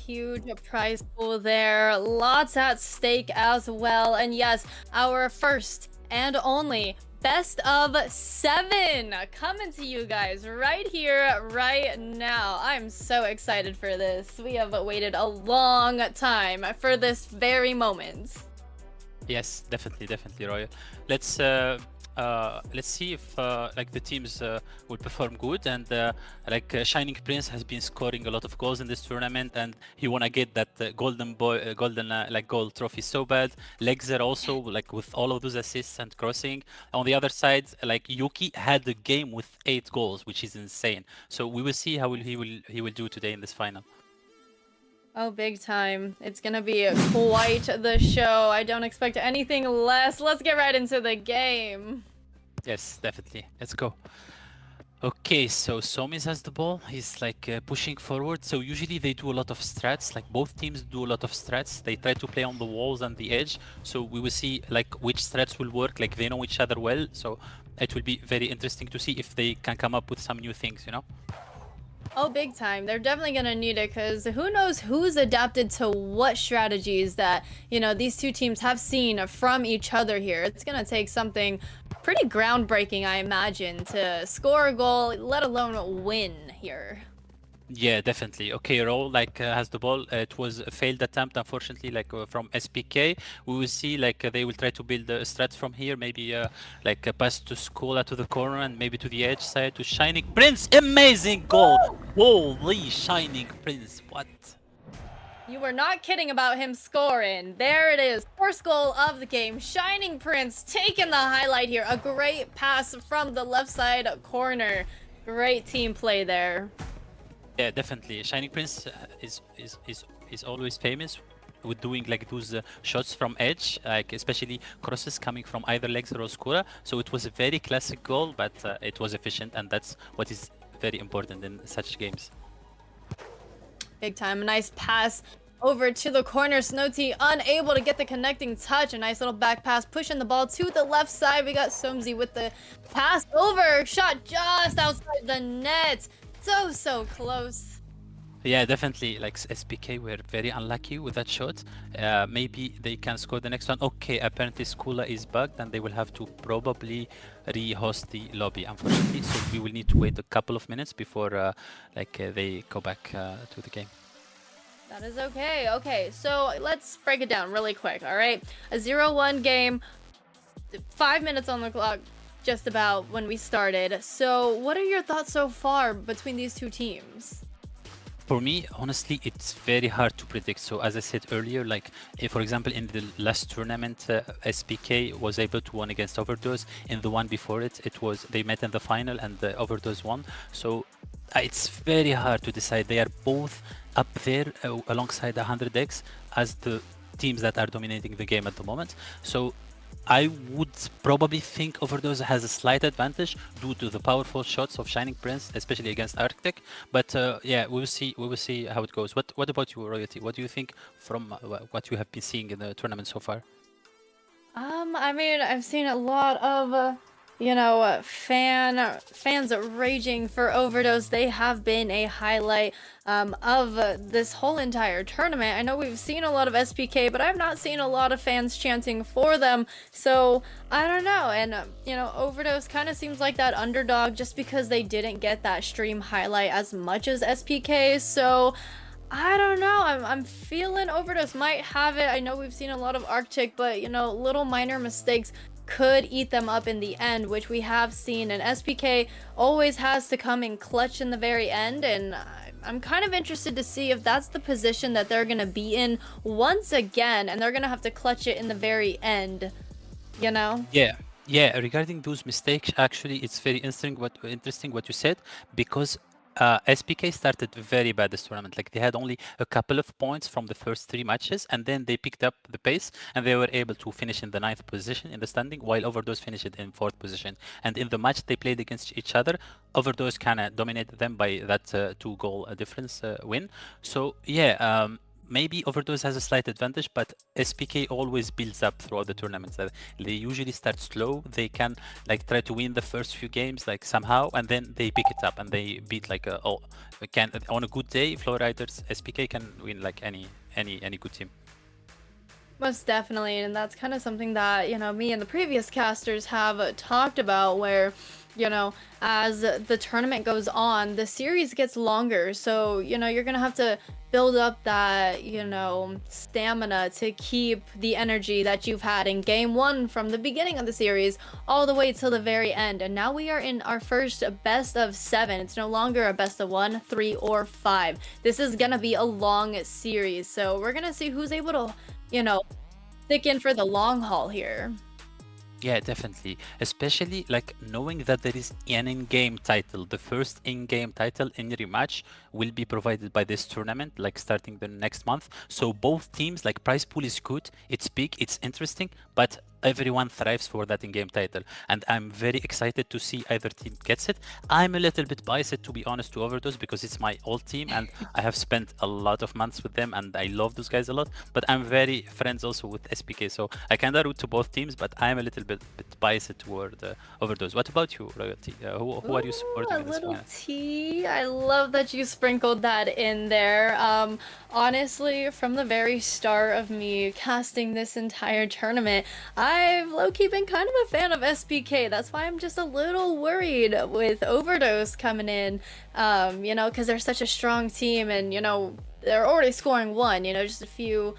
Huge prize pool there, lots at stake as well, and yes, our first and only best of 7 coming to you guys right here, right now. I'm so excited for this. We have waited a long time for this very moment. Yes, definitely, Royal. Let's see if the teams will perform good, and Shining Prince has been scoring a lot of goals in this tournament, and he wanna get that golden goal trophy so bad. Legzer also with all of those assists and crossing. On the other side, Yuki had a game with 8 goals, which is insane. So we will see how he will do today in this final. Oh, big time. It's gonna be quite the show. I don't expect anything less. Let's get right into the game. Yes, definitely. Let's go. Okay, so Somis has the ball. He's pushing forward. So usually they do a lot of strats. Both teams do a lot of strats. They try to play on the walls and the edge. So we will see which strats will work. They know each other well. So it will be very interesting to see if they can come up with some new things, you know? Oh, big time. They're definitely going to need it because who knows who's adapted to what strategies that, these two teams have seen from each other here. It's going to take something pretty groundbreaking, I imagine, to score a goal, let alone win here. Yeah, definitely. Okay, Roll has the ball. It was a failed attempt, unfortunately, from SPK. We will see they will try to build a strat from here. Maybe a pass to Skola to the corner and maybe to the edge side to Shining Prince. Amazing goal! Holy Shining Prince! What? You were not kidding about him scoring. There it is. First goal of the game. Shining Prince taking the highlight here. A great pass from the left side corner. Great team play there. Yeah, definitely. Shining Prince is always famous with doing like those shots from edge, like especially crosses coming from either legs or Oscura. So it was a very classic goal, but it was efficient, and that's what is very important in such games. Big time. A nice pass over to the corner. Snowty unable to get the connecting touch. A nice little back pass pushing the ball to the left side. We got Somsy with the pass over. Shot just outside the net. So close. Yeah, definitely. Like SPK were very unlucky with that shot. Maybe they can score the next one. Okay, apparently Skula is bugged and they will have to probably re-host the lobby, unfortunately. So we will need to wait a couple of minutes before they go back to the game. That is okay. Okay, so let's break it down really quick, all right? A 0-1 game, 5 minutes on the clock, just about when we started. So what are your thoughts so far between these two teams? For me, honestly, it's very hard to predict. So as I said earlier, like if, for example, in the last tournament, SPK was able to win against Overdose. In the one before it, they met in the final and Overdose won. So it's very hard to decide. They are both up there alongside 100x as the teams that are dominating the game at the moment. So I would probably think Overdose has a slight advantage due to the powerful shots of Shining Prince, especially against Arctic. But yeah, we will see. We will see how it goes. What about you, Royalty? What do you think from what you have been seeing in the tournament so far? I mean, I've seen a lot of, fans raging for Overdose. They have been a highlight of this whole entire tournament. I know we've seen a lot of SPK, but I've not seen a lot of fans chanting for them. So I don't know. And Overdose kind of seems like that underdog just because they didn't get that stream highlight as much as SPK. So I don't know. I'm feeling Overdose might have it. I know we've seen a lot of Arctic, but little minor mistakes could eat them up in the end, which we have seen. And SPK always has to come in clutch in the very end, and I'm kind of interested to see if that's the position that they're gonna be in once again, and they're gonna have to clutch it in the very end. Yeah. Regarding those mistakes, actually, it's very interesting what you said, because SPK started very bad this tournament. Like they had only a couple of points from the first 3 matches, and then they picked up the pace and they were able to finish in the 9th position in the standing, while Overdose finished in 4th position. And in the match they played against each other, Overdose kind of dominated them by that 2-goal difference win. So yeah. Maybe Overdose has a slight advantage, but SPK always builds up throughout the tournaments. They usually start slow. They can try to win the first few games somehow, and then they pick it up and they beat on a good day, Flowriders SPK can win any good team. Most definitely, and that's kind of something that, me and the previous casters have talked about, where, as the tournament goes on, the series gets longer, so, you're gonna have to build up that, stamina to keep the energy that you've had in game 1 from the beginning of the series all the way till the very end. And now we are in our first best of 7. It's no longer a best of 1, 3, or 5. This is gonna be a long series, so we're gonna see who's able to stick in for the long haul here. Yeah, definitely. Especially knowing that there is an in-game title. The first in-game title in rematch will be provided by this tournament, starting the next month. So both teams, prize pool is good, it's big, it's interesting, but everyone thrives for that in-game title. And I'm very excited to see either team gets it. I'm a little bit biased, to be honest, to Overdose because it's my old team and I have spent a lot of months with them and I love those guys a lot. But I'm very friends also with SPK, so I kind of root to both teams, but I'm a little bit biased toward Overdose. What about you, Royalty? Who are you supporting in this little one? tea. I love that you sprinkled that in there. Honestly, from the very start of me casting this entire tournament, I've low-key been kind of a fan of SPK. That's why I'm just a little worried with Overdose coming in, because they're such a strong team and, they're already scoring 1, just a few,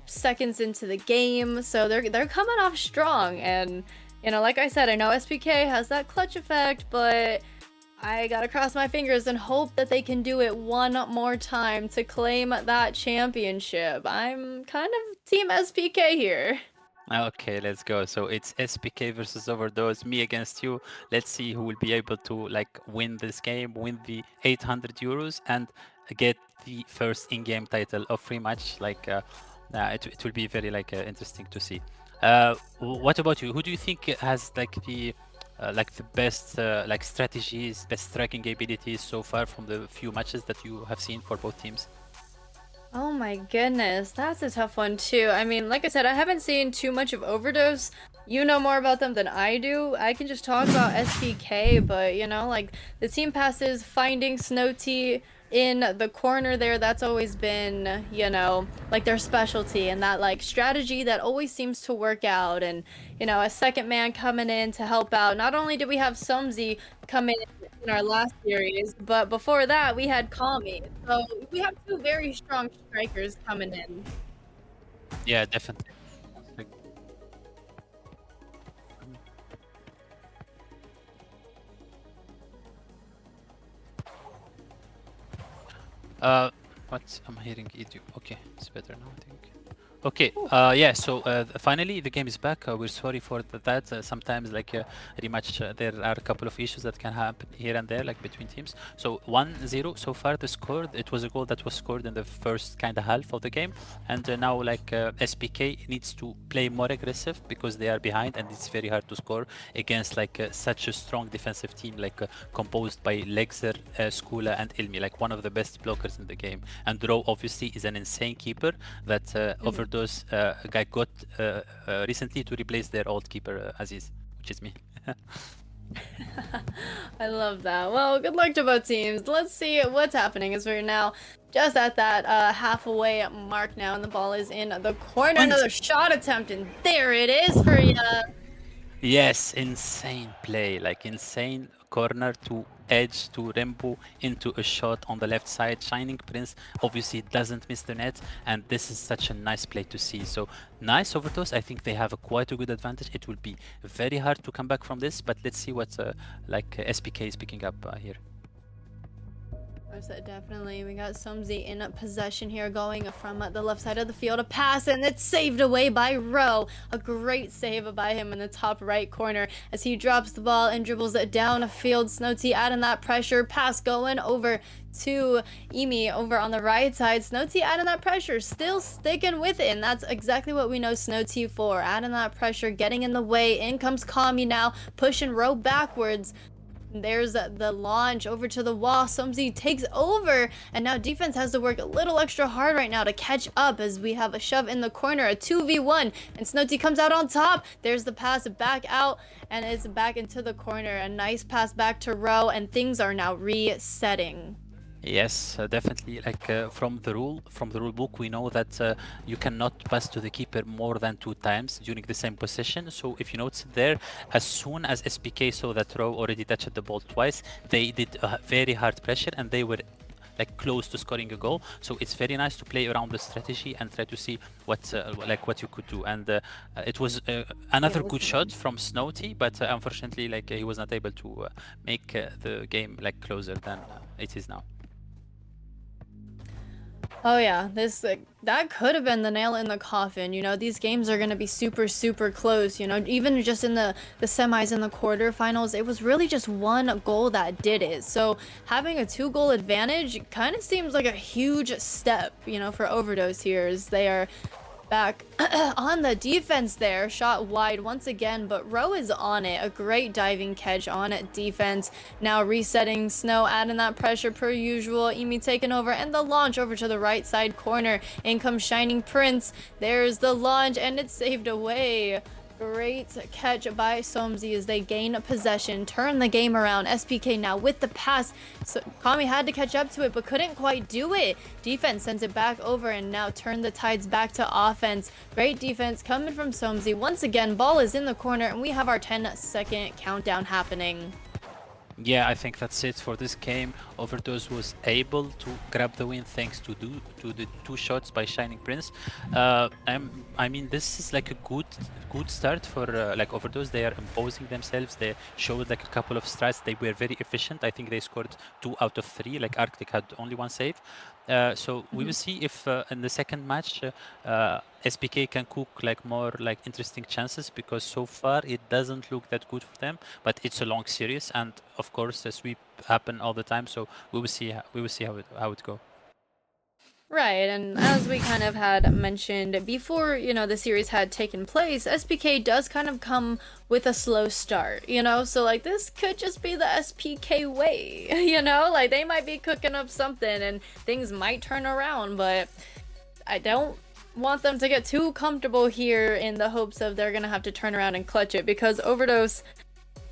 seconds into the game. So they're coming off strong. And, like I said, I know SPK has that clutch effect, but I gotta cross my fingers and hope that they can do it one more time to claim that championship. I'm kind of Team SPK here. Okay, let's go. So it's SPK versus Overdose, me against you. Let's see who will be able to like win this game, win the 800 euros, and get the first in-game title of free match. Like, it will be very like interesting to see. What about you? Who do you think has like the best like strategies, best striking abilities so far from the few matches that you have seen for both teams? Oh my goodness, that's a tough one too. I mean, like I said, I haven't seen too much of Overdose. You know more about them than I do. I can just talk about SPK, but you know, like the team passes, finding Snowty in the corner there, that's always been, you know, like their specialty, and that like strategy that always seems to work out. And you know, a second man coming in to help out. Not only did we have Sumzi come in our last series, but before that we had Kami. So we have two very strong strikers coming in. Yeah, definitely. What I'm hearing Edu. Okay, it's better now, I think. Okay, yeah, so finally the game is back. We're sorry for that. Sometimes, like rematch, there are a couple of issues that can happen here and there, like between teams. So 1-0 so far the score. It was a goal that was scored in the first kind of half of the game. And now, like SPK needs to play more aggressive because they are behind, and it's very hard to score against like such a strong defensive team, like composed by Lexer, Skula, and Ilmi, like one of the best blockers in the game. And Ro obviously is an insane keeper that Overdose guy got recently to replace their old keeper Aziz, which is me. I love that. Well, good luck to both teams. Let's see what's happening as we're now just at that halfway mark now, and the ball is in the corner. Another shot attempt, and there it is for you. Yes, insane play, like insane corner to edge to Rembo into a shot on the left side. Shining Prince obviously doesn't miss the net, and this is such a nice play to see. So nice Overdose. I think they have quite a good advantage. It will be very hard to come back from this, but let's see what SPK is picking up here. Definitely. We got Sumzi in possession here, going from the left side of the field. A pass, and it's saved away by Ro. A great save by him in the top right corner as he drops the ball and dribbles it downfield. Snowty adding that pressure. Pass going over to Emi over on the right side. Snowty adding that pressure, still sticking with it, and that's exactly what we know Snowty for. Adding that pressure, getting in the way. In comes Kami now, pushing Ro backwards. There's the launch over to the wall. Sumzi takes over, and now defense has to work a little extra hard right now to catch up as we have a shove in the corner, a 2v1, and Snowty comes out on top. There's the pass back out, and it's back into the corner. A nice pass back to Ro, and things are now resetting. Yes, definitely. Like from the rule book, we know that you cannot pass to the keeper more than 2 times during the same possession. So if you notice there, as soon as SPK saw that Ro already touched the ball twice, they did very hard pressure, and they were like close to scoring a goal. So it's very nice to play around the strategy and try to see what you could do. And it was another good shot from Snowty, but unfortunately, like he was not able to make the game like closer than it is now. Oh yeah, this that could have been the nail in the coffin. You know, these games are going to be super close. You know, even just in the semis and the quarterfinals, it was really just one goal that did it. So having a 2-goal advantage kind of seems like a huge step, you know, for Overdose here, as they are back on the defense there. Shot wide once again, but Ro is on it. A great diving catch on it. Defense now resetting. Snow adding that pressure per usual. Emi taking over, and the launch over to the right side corner. In comes Shining Prince. There's the launch, and it's saved away. Great catch by Somzi as they gain possession, turn the game around. SPK now with the pass. So Kami had to catch up to it, but couldn't quite do it. Defense sends it back over, and now turn the tides back to offense. Great defense coming from Somzi. Once again, ball is in the corner, and we have our 10-second countdown happening. Yeah, I think that's it for this game. Overdose was able to grab the win thanks to the 2 shots by Shining Prince. I mean, this is like a good start for like Overdose. They are imposing themselves. They showed like a couple of strats. They were very efficient. I think they scored 2 out of 3. Like Arctic had only 1 save. So we will see if in the second match SPK can cook like more like interesting chances, because so far it doesn't look that good for them. But it's a long series, and of course the sweep happen all the time. So we will see how it go. Right, and as we kind of had mentioned before, the series had taken place, SPK does kind of come with a slow start, so like this could just be the SPK way, like they might be cooking up something and things might turn around, but I don't want them to get too comfortable here in the hopes of they're gonna have to turn around and clutch it, because Overdose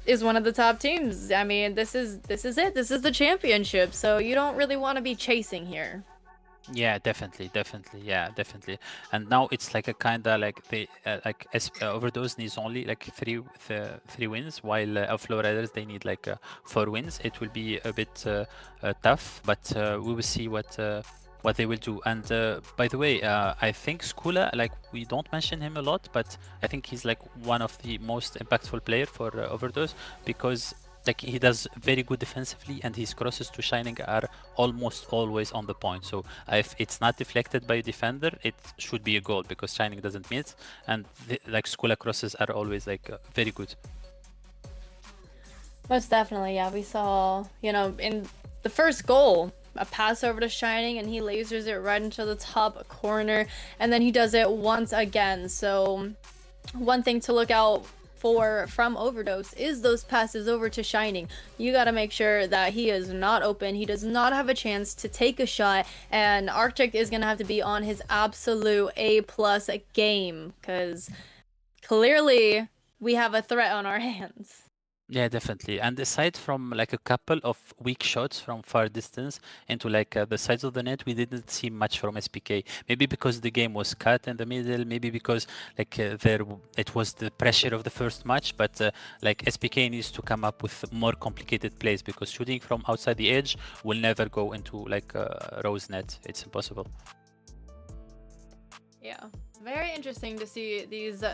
is one of the top teams. I mean, this is it. This is the championship, so you don't really want to be chasing here. Yeah, definitely, yeah, definitely. And now it's like a kind of like they Overdose needs only like three wins, while Flow Riders they need like 4 wins. It will be a bit tough, but we will see what they will do. And by the way, I think Skula, like we don't mention him a lot, but I think he's like one of the most impactful player for Overdose, because like he does very good defensively, and his crosses to Shining are almost always on the point. So if it's not deflected by a defender, it should be a goal, because Shining doesn't miss, and like Skula crosses are always like very good. Most definitely, yeah. We saw, in the first goal, a pass over to Shining, and he lasers it right into the top corner, and then he does it once again. So one thing to look out for from Overdose is those passes over to Shining. You got to make sure that he is not open. He does not have a chance to take a shot, and Arctic is going to have to be on his absolute A+ game, because clearly we have a threat on our hands. Yeah, definitely. And aside from like a couple of weak shots from far distance into like the sides of the net, we didn't see much from SPK. Maybe because the game was cut in the middle, maybe because like it was the pressure of the first match. But like SPK needs to come up with more complicated plays, because shooting from outside the edge will never go into like Rose net. It's impossible. Yeah, very interesting to see these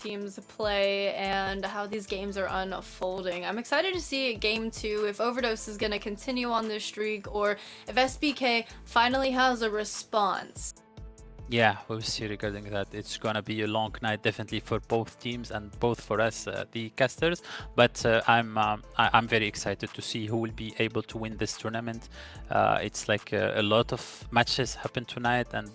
teams play and how these games are unfolding. I'm excited to see game 2, if Overdose is going to continue on this streak, or if SPK finally has a response. Yeah, we'll see regarding that. It's gonna be a long night, definitely for both teams and both for us, the casters. But I'm very excited to see who will be able to win this tournament. It's like a lot of matches happened tonight, and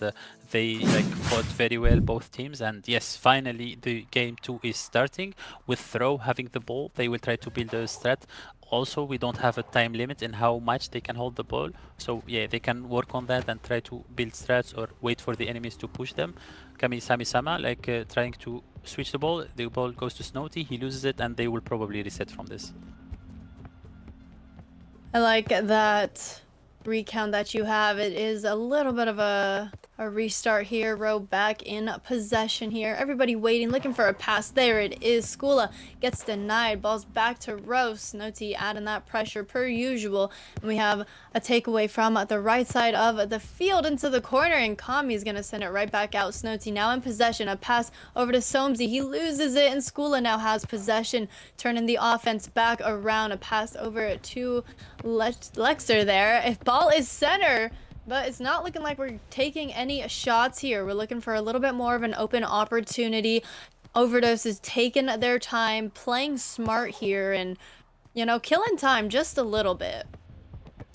they like fought very well, both teams. And yes, finally the game 2 is starting with Throw having the ball. They will try to build a strat. Also, we don't have a time limit in how much they can hold the ball. So yeah, they can work on that and try to build strats or wait for the enemies to push them. Kami-sama, like trying to switch the ball goes to Snowty, he loses it, and they will probably reset from this. I like that recount that you have. It is a little bit of a restart here. Row back in possession here. Everybody waiting, looking for a pass. There it is. Skula gets denied. Ball's back to Row. Snowty adding that pressure per usual. And we have a takeaway from the right side of the field into the corner, and Kami's going to send it right back out. Snowty now in possession. A pass over to Somsy. He loses it, and Skula now has possession, turning the offense back around. A pass over to Lexer there. If ball is center, but it's not looking like we're taking any shots here. We're looking for a little bit more of an open opportunity. Overdose is taking their time, playing smart here, and, killing time just a little bit.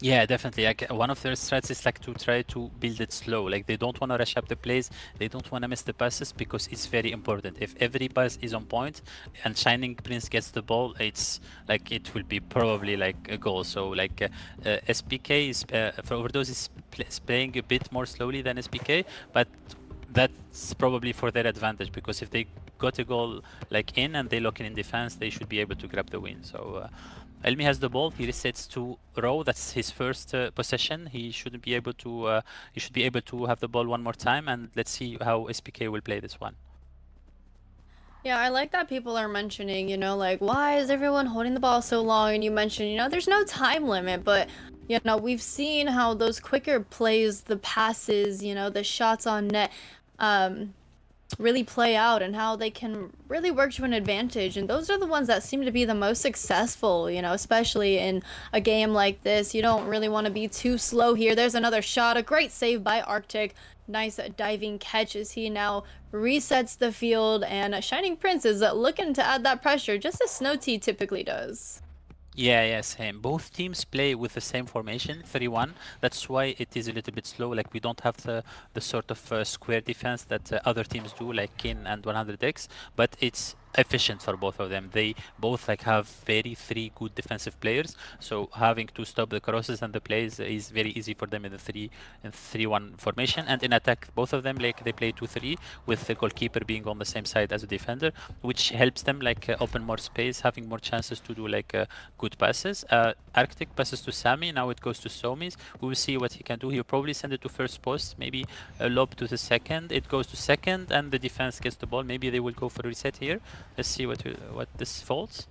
Yeah, definitely. Like one of their strats is like to try to build it slow. Like they don't want to rush up the plays. They don't want to miss the passes, because it's very important. If every pass is on point and Shining Prince gets the ball, it's like it will be probably like a goal. So like SPK is for Overdose is playing a bit more slowly than SPK, but that's probably for their advantage, because if they got a goal like in and they lock in defense, they should be able to grab the win. So Elmi has the ball. He resets to Row. That's his first possession. He shouldn't be able to. He should be able to have the ball one more time, and let's see how SPK will play this one. Yeah, I like that people are mentioning, like, why is everyone holding the ball so long? And you mentioned, there's no time limit, but, we've seen how those quicker plays, the passes, the shots on net, really play out and how they can really work to an advantage. And those are the ones that seem to be the most successful, especially in a game like this. You don't really want to be too slow here. There's another shot, a great save by Arctic. Nice diving catch as he now resets the field, and Shining Prince is looking to add that pressure just as Snow Tea typically does. Yeah, same. Both teams play with the same formation, 3-1. That's why it is a little bit slow. Like, we don't have the sort of square defense that other teams do, like Kin and 100X, but it's efficient for both of them. They both have three good defensive players, so having to stop the crosses and the plays is very easy for them in the 3-1 formation. And in attack, both of them they play 2-3 with the goalkeeper being on the same side as a defender, which helps them open more space, having more chances to do good passes. Arctic passes to Sammy, now it goes to Somis. We will see what he can do. He'll probably send it to first post, maybe a lob to the second. It goes to second and the defense gets the ball. Maybe they will go for a reset here. Let's see what this falls.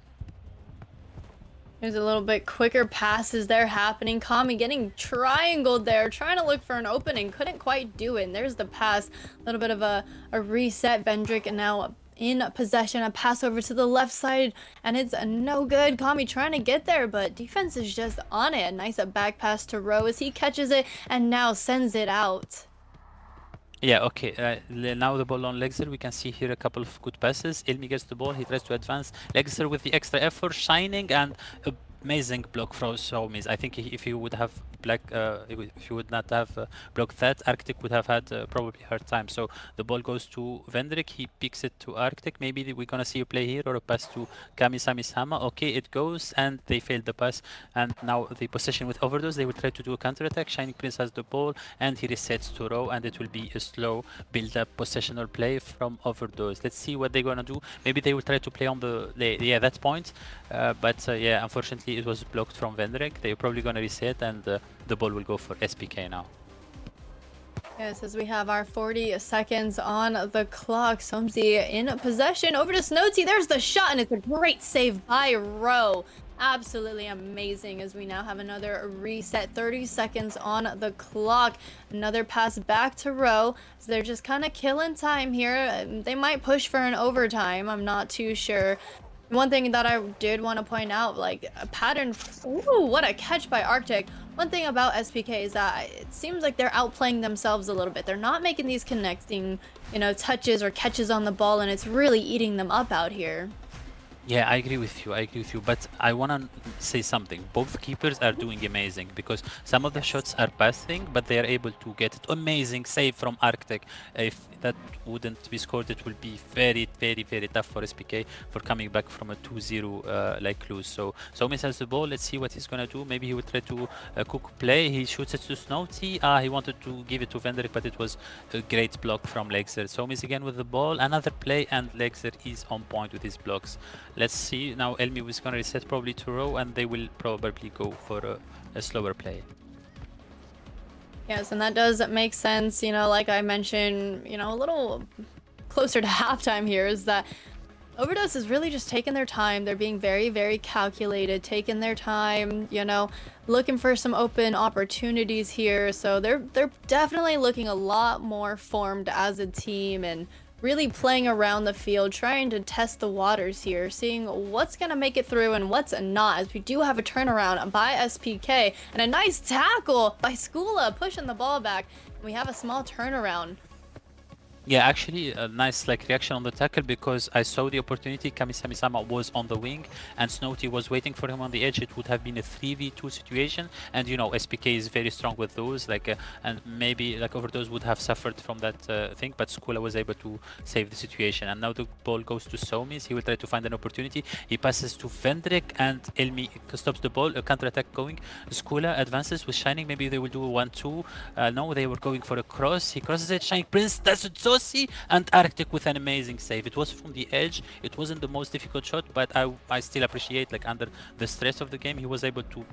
There's a little bit quicker passes there happening. Kami getting triangled there, trying to look for an opening. Couldn't quite do it. And there's the pass. A little bit of a reset. Vendrick now in possession. A pass over to the left side. And it's no good. Kami trying to get there, but defense is just on it. A nice back pass to Rowe as he catches it and now sends it out. Yeah, okay. Now the ball on Lexer. We can see here a couple of good passes. Ilmi gets the ball. He tries to advance. Lexer with the extra effort, Shining, and amazing block from Somis. I think if he would have if he would not have blocked that, Arctic would have had probably hard time. So the ball goes to Vendrick. He picks it to Arctic. Maybe we're gonna see a play here or a pass to Kami-Sami-Sama. Okay, it goes, and they failed the pass. And now the possession with Overdose. They will try to do a counter attack. Shining Prince has the ball, and he resets to Row, and it will be a slow build-up possessional play from Overdose. Let's see what they're gonna do. Maybe they will try to play on that point. But yeah, unfortunately, it was blocked from Vendrick. They're probably gonna reset, and the ball will go for SPK now. Yes, as we have our 40 seconds on the clock. Somsy in possession over to Snowty. There's the shot, and it's a great save by Rowe. Absolutely amazing as we now have another reset. 30 seconds on the clock. Another pass back to Rowe. So they're just kind of killing time here. They might push for an overtime. I'm not too sure. One thing that I did want to point out, like a pattern. Ooh, what a catch by Arctic. One thing about SPK is that it seems like they're outplaying themselves a little bit. They're not making these connecting, touches or catches on the ball, and it's really eating them up out here. Yeah, I agree with you. But I want to say something. Both keepers are doing amazing because some of the shots are passing, but they are able to get it. Amazing save from Arctic. If that wouldn't be scored, it will be very, very, very tough for SPK for coming back from a 2-0 lose. So Somis has the ball. Let's see what he's going to do. Maybe he will try to cook play. He shoots it to Snowty. He wanted to give it to Vendrick, but it was a great block from Lexer. Somis again with the ball. Another play, and Lexer is on point with his blocks. Let's see. Now Elmi was going to reset probably to Row, and they will probably go for a slower play. Yes, and that does make sense. Like I mentioned, a little closer to halftime here is that Overdose is really just taking their time. They're being very, very calculated, taking their time, looking for some open opportunities here. So they're definitely looking a lot more formed as a team and really playing around the field, trying to test the waters here, seeing what's going to make it through and what's not, as we do have a turnaround by SPK and a nice tackle by Skula pushing the ball back. We have a small turnaround. Yeah, actually a nice reaction on the tackle because I saw the opportunity. Kami-Sami-Sama was on the wing and Snowty was waiting for him on the edge. It would have been a 3v2 situation, and SPK is very strong with those, and maybe Overdose would have suffered from that thing, but Skula was able to save the situation. And now the ball goes to Somis. He will try to find an opportunity. He passes to Vendrick and Elmi stops the ball. A counter attack going. Skula advances with Shining. Maybe they will do a 1-2. No, they were going for a cross. He crosses it. Shining Prince does it so and Arctic with an amazing save. It was from the edge. It wasn't the most difficult shot, but I still appreciate under the stress of the game he was able to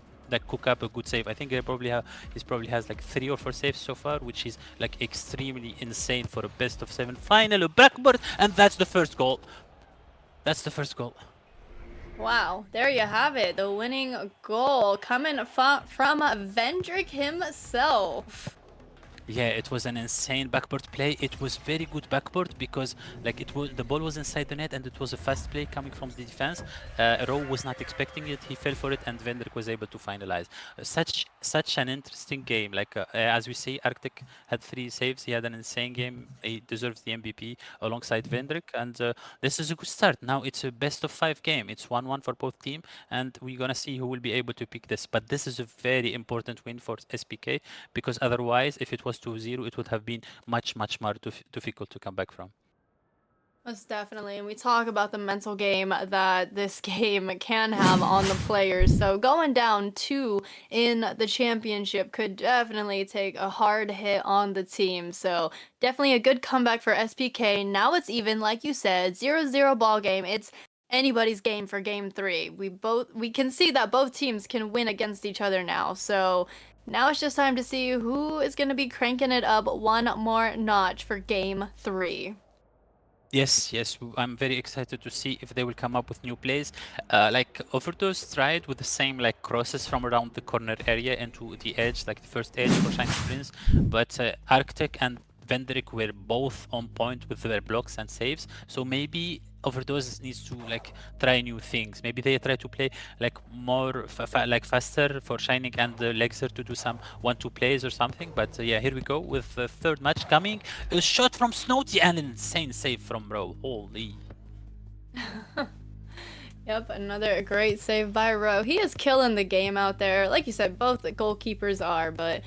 cook up a good save. I think he probably has 3 or 4 saves so far, which is extremely insane for a best of 7 final, a backboard, and that's the first goal. That's the first goal. Wow, there you have it. The winning goal coming from Vendrick himself. Yeah, it was an insane backboard play. It was very good backboard because like the ball was inside the net and it was a fast play coming from the defense. Rowe was not expecting it. He fell for it and Vendrick was able to finalize. Such an interesting game. Like as we say, Arctic had 3 saves. He had an insane game. He deserves the MVP alongside Vendrick. And this is a good start. Now it's a best of 5 game. It's 1-1 for both team, and we're gonna see who will be able to pick this. But this is a very important win for SPK because otherwise, if it was 2-0, it would have been much more difficult to come back from. Most definitely. And we talk about the mental game that this game can have on the players. So going down 2 in the championship could definitely take a hard hit on the team. So definitely a good comeback for SPK. Now it's even, like you said, 0-0 ball game. It's anybody's game for game 3. We can see that both teams can win against each other now. So now it's just time to see who is going to be cranking it up one more notch for game 3. Yes, I'm very excited to see if they will come up with new plays. Like Overdose tried with the same like crosses from around the corner area into the edge, like the first edge for Shining Prince, but Arctic and Vendrick were both on point with their blocks and saves. So maybe Overdose needs to like try new things. Maybe they try to play like more like faster for Shining and Lexer to do some 1-2 plays or something. But yeah, here we go with the third match coming. A shot from Snowty and an insane save from Rowe. Holy. Yep, another great save by Rowe. He is killing the game out there. Like you said, both the goalkeepers are, but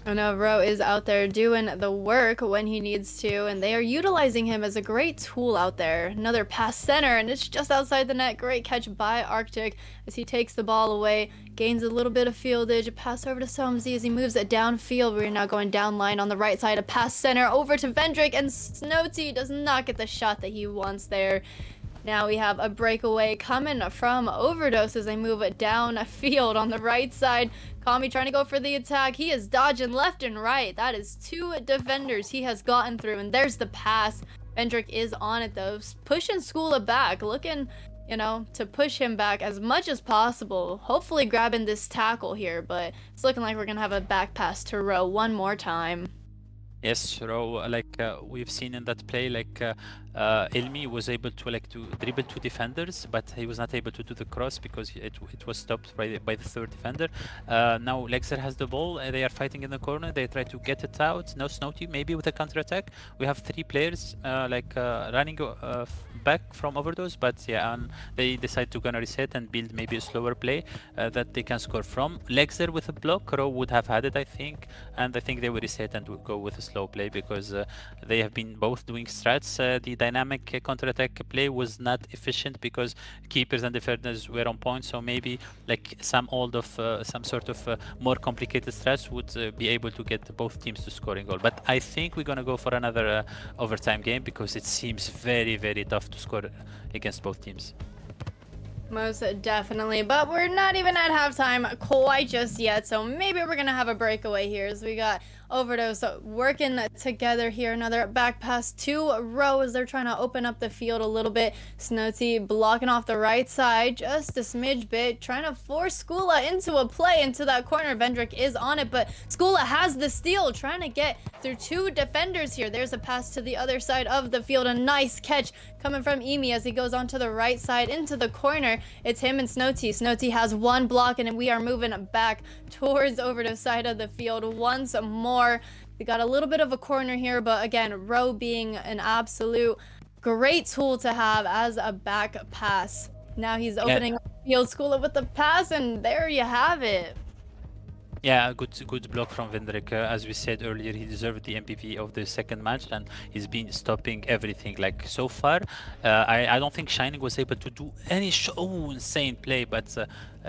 I know Rowe is out there doing the work when he needs to, and they are utilizing him as a great tool out there. Another pass center, and it's just outside the net. Great catch by Arctic as he takes the ball away, gains a little bit of fieldage. A pass over to Somsey as he moves it downfield. We're now going down line on the right side. A pass center over to Vendrick, and Snowty does not get the shot that he wants there. Now we have a breakaway coming from Overdose as they move it down field on the right side. Kami trying to go for the attack. He is dodging left and right. That is 2 defenders he has gotten through. And there's the pass. Vendrick is on it though. Pushing Skula back. Looking, you know, to push him back as much as possible. Hopefully grabbing this tackle here. But it's looking like we're going to have a back pass to Rowe one more time. Yes, Rowe, like we've seen in that play, like Ilmi was able to dribble 2 defenders, but he was not able to do the cross because it was stopped by the third defender. Now Lexer has the ball. They are fighting in the corner. They try to get it out. No Snowty, maybe with a counter attack. We have 3 players running back from Overdose, but yeah, they decide to gonna reset and build maybe a slower play that they can score from. Lexer with a block, Rowe would have had it, I think, and I think they will reset and will go with a slow play because they have been both doing strats. The dynamic counter-attack play was not efficient because keepers and defenders were on point, so maybe like some sort of more complicated strats would be able to get both teams to scoring goal. But I think we're gonna go for another overtime game because it seems very tough to score against both teams. Most definitely, but we're not even at halftime quite just yet, so maybe we're gonna have a breakaway here as we got Overdose working together here. Another back pass to Rowe as they're trying to open up the field a little bit. Snowty blocking off the right side just a smidge bit, trying to force Skula into a play into that corner. Vendrick is on it, but Skula has the steal, trying to get through 2 defenders here. There's a pass to the other side of the field. A nice catch coming from Emi as he goes onto the right side into the corner. It's him and Snowty. Snowty has 1 block, and we are moving back towards Overdose side of the field once more. We got a little bit of a corner here, but again, Rowe being an absolute great tool to have as a back pass. Now he's opening up the field, Skula with the pass, and there you have it. Yeah, good block from Vendrick. As we said earlier, he deserved the MVP of the second match, and he's been stopping everything. Like so far, I don't think Shining was able to do any insane play, but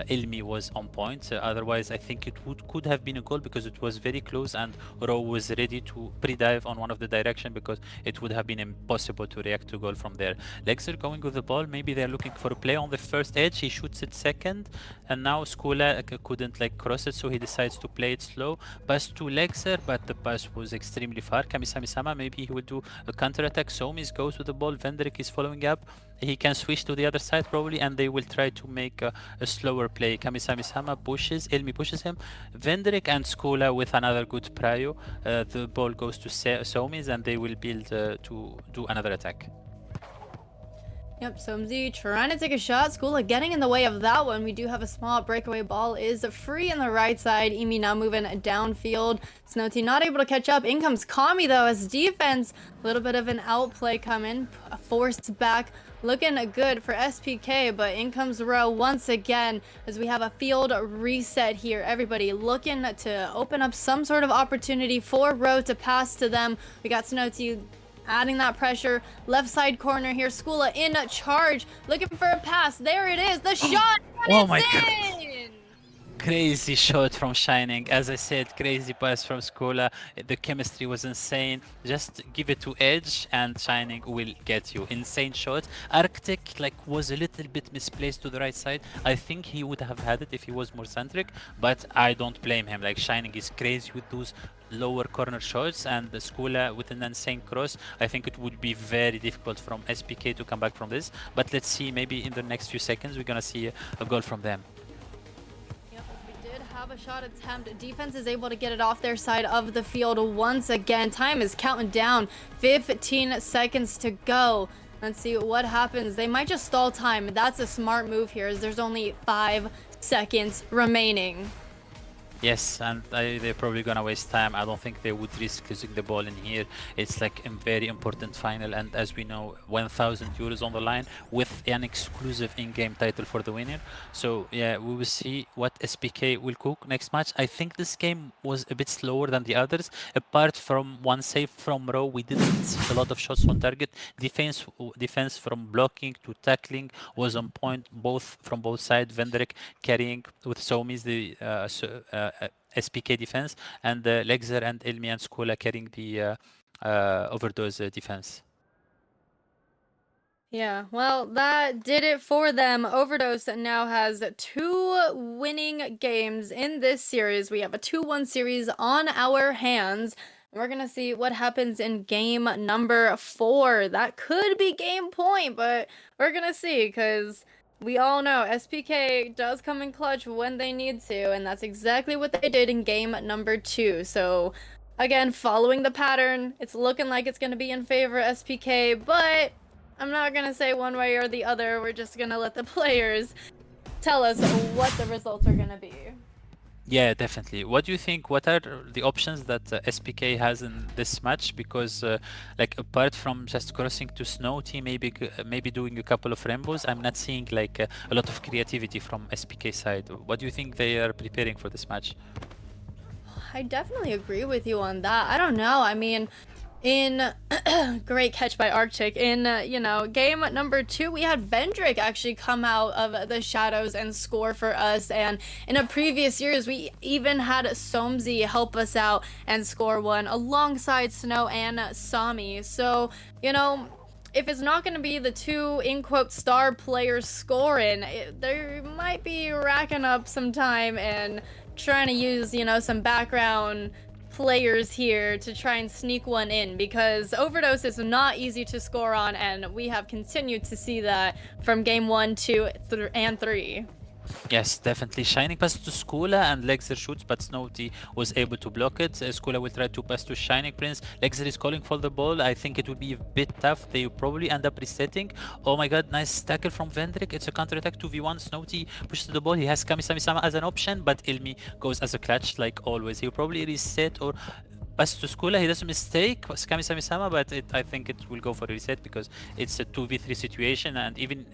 Ilmi was on point. Otherwise, I think it could have been a goal because it was very close, and Rowe was ready to pre-dive on one of the direction because it would have been impossible to react to goal from there. Lexer going with the ball. Maybe they're looking for a play on the first edge. He shoots it second, and now Skula couldn't like cross it, so he decided decides to play it slow. Pass to Lexer, but the pass was extremely far. Kamisami-sama, maybe he will do a counter-attack. Somis goes with the ball. Vendrick is following up. He can switch to the other side probably, and they will try to make a slower play. Kamisami-sama pushes, Elmi pushes him. Vendrick and Skola with another good prio. The ball goes to Somis, and they will build to do another attack. Yep, Somzi trying to take a shot. Skula getting in the way of that one. We do have a small breakaway ball. Is free in the right side. Emi now moving downfield. Snowty not able to catch up. In comes Kami though as defense. A little bit of an outplay coming. Forced back. Looking good for SPK, but in comes Row once again as we have a field reset here. Everybody looking to open up some sort of opportunity for Row to pass to them. We got Snowty adding that pressure. Left side corner here. Skula in charge. Looking for a pass. There it is. The shot. Oh my God. Crazy shot from Shining. As I said, crazy pass from Skola. The chemistry was insane. Just give it to Edge and Shining will get you. Insane shot. Arctic was a little bit misplaced to the right side. I think he would have had it if he was more centric, but I don't blame him. Shining is crazy with those lower corner shots, and the Skola with an insane cross. I think it would be very difficult from SPK to come back from this, but let's see, maybe in the next few seconds we're gonna see a goal from them. Have a shot attempt. Defense is able to get it off their side of the field once again. Time is counting down. 15 seconds to go. Let's see what happens. They might just stall time. That's a smart move here as there's only 5 seconds remaining. Yes, and they're probably gonna waste time. I don't think they would risk losing the ball in here. It's a very important final, and as we know, 1,000 euros on the line with an exclusive in-game title for the winner. So yeah, we will see what SPK will cook next match. I think this game was a bit slower than the others. Apart from one save from Row, we didn't see a lot of shots on target. Defense from blocking to tackling was on point, from both sides. Vendrick carrying with Somis the SPK defense, and Lexer and Elmi and Skola carrying the Overdose defense. Yeah, well, that did it for them. Overdose now has 2 winning games in this series. We have a 2-1 series on our hands. We're going to see what happens in game number 4. That could be game point, but we're going to see because we all know SPK does come in clutch when they need to, and that's exactly what they did in game number 2. So, again, following the pattern, it's looking like it's going to be in favor of SPK, but I'm not going to say one way or the other. We're just going to let the players tell us what the results are going to be. Yeah, definitely. What do you think? What are the options that SPK has in this match? Because, apart from just crossing to Snowty, maybe doing a couple of rainbows, I'm not seeing a lot of creativity from SPK side. What do you think they are preparing for this match? I definitely agree with you on that. I don't know. I mean, in great catch by Arctic. In game number 2, we had Vendrick actually come out of the shadows and score for us, and in a previous years we even had Somzi help us out and score one alongside Snow and Sami. So if it's not going to be the 2 in quote star players scoring, they might be racking up some time and trying to use some background players here to try and sneak one in, because Overdose is not easy to score on, and we have continued to see that from game 1, 2, and 3. Yes, definitely. Shining pass to Skola and Lexer shoots, but Snowty was able to block it. Skola will try to pass to Shining Prince. Lexer is calling for the ball. I think it will be a bit tough. They will probably end up resetting. Oh my god, nice tackle from Vendrick. It's a counter-attack 2v1. Snowty pushes the ball. He has Kamisami-sama as an option, but Ilmi goes as a clutch like always. He'll probably reset or pass to Skola. He does a mistake, Kamisami-sama, but I think it will go for a reset because it's a 2v3 situation, and even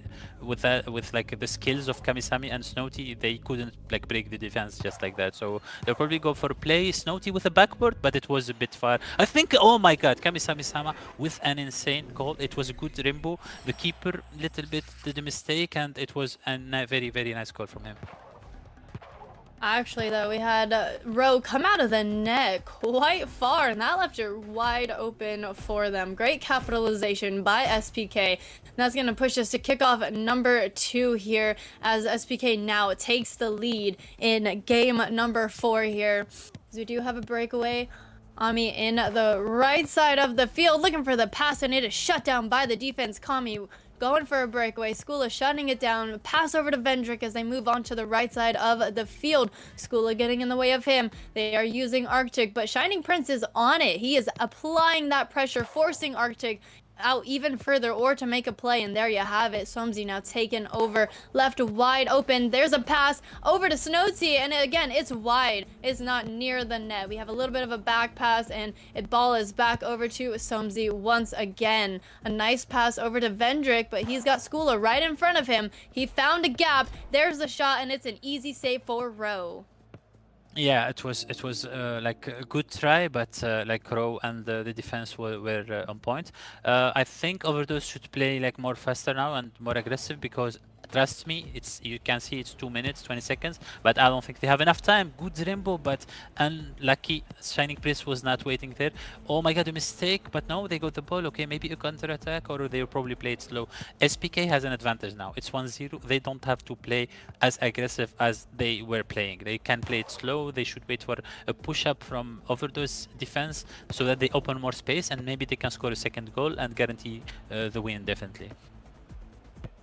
with that, with the skills of Kamisami and Snowty, they couldn't break the defense just like that. So they'll probably go for a play. Snowty with a backboard, but it was a bit far. I think, oh my god, Kamisami-sama with an insane goal. It was a good rainbow. The keeper little bit did a mistake, and it was a very, very nice goal from him. Actually, though, we had Rowe come out of the net quite far, and that left it wide open for them. Great capitalization by SPK. That's going to push us to kickoff number 2 here, as SPK now takes the lead in game number 4 here. As we do have a breakaway. Ami in the right side of the field, looking for the pass, and it is shut down by the defense. Kami going for a breakaway. Skula shutting it down. Pass over to Vendrick as they move on to the right side of the field. Skula getting in the way of him. They are using Arctic, but Shining Prince is on it. He is applying that pressure, forcing Arctic out even further or to make a play, and there you have it. Somzi now taken over, left wide open. There's a pass over to Snowty, and again, it's wide. It's not near the net. We have a little bit of a back pass, and it ball is back over to Somzi once again. A nice pass over to Vendrick, but he's got Skula right in front of him. He found a gap. There's the shot, and it's an easy save for Rowe. Yeah, it was like a good try, but like Rowe and the defense were on point. I think Overdose should play like more faster now and more aggressive, because trust me, you can see it's 2 minutes 20 seconds, but I don't think they have enough time. Good Rainbow, but unlucky Shining Prince was not waiting there. Oh my god, a mistake, but no, they got the ball. Okay, maybe a counter attack, or they probably played slow. SPK has an advantage now. It's 1-0. They don't have to play as aggressive as they were playing. They can play it slow. They should wait for a push-up from Overdose defense so that they open more space, and maybe they can score a second goal and guarantee the win, definitely.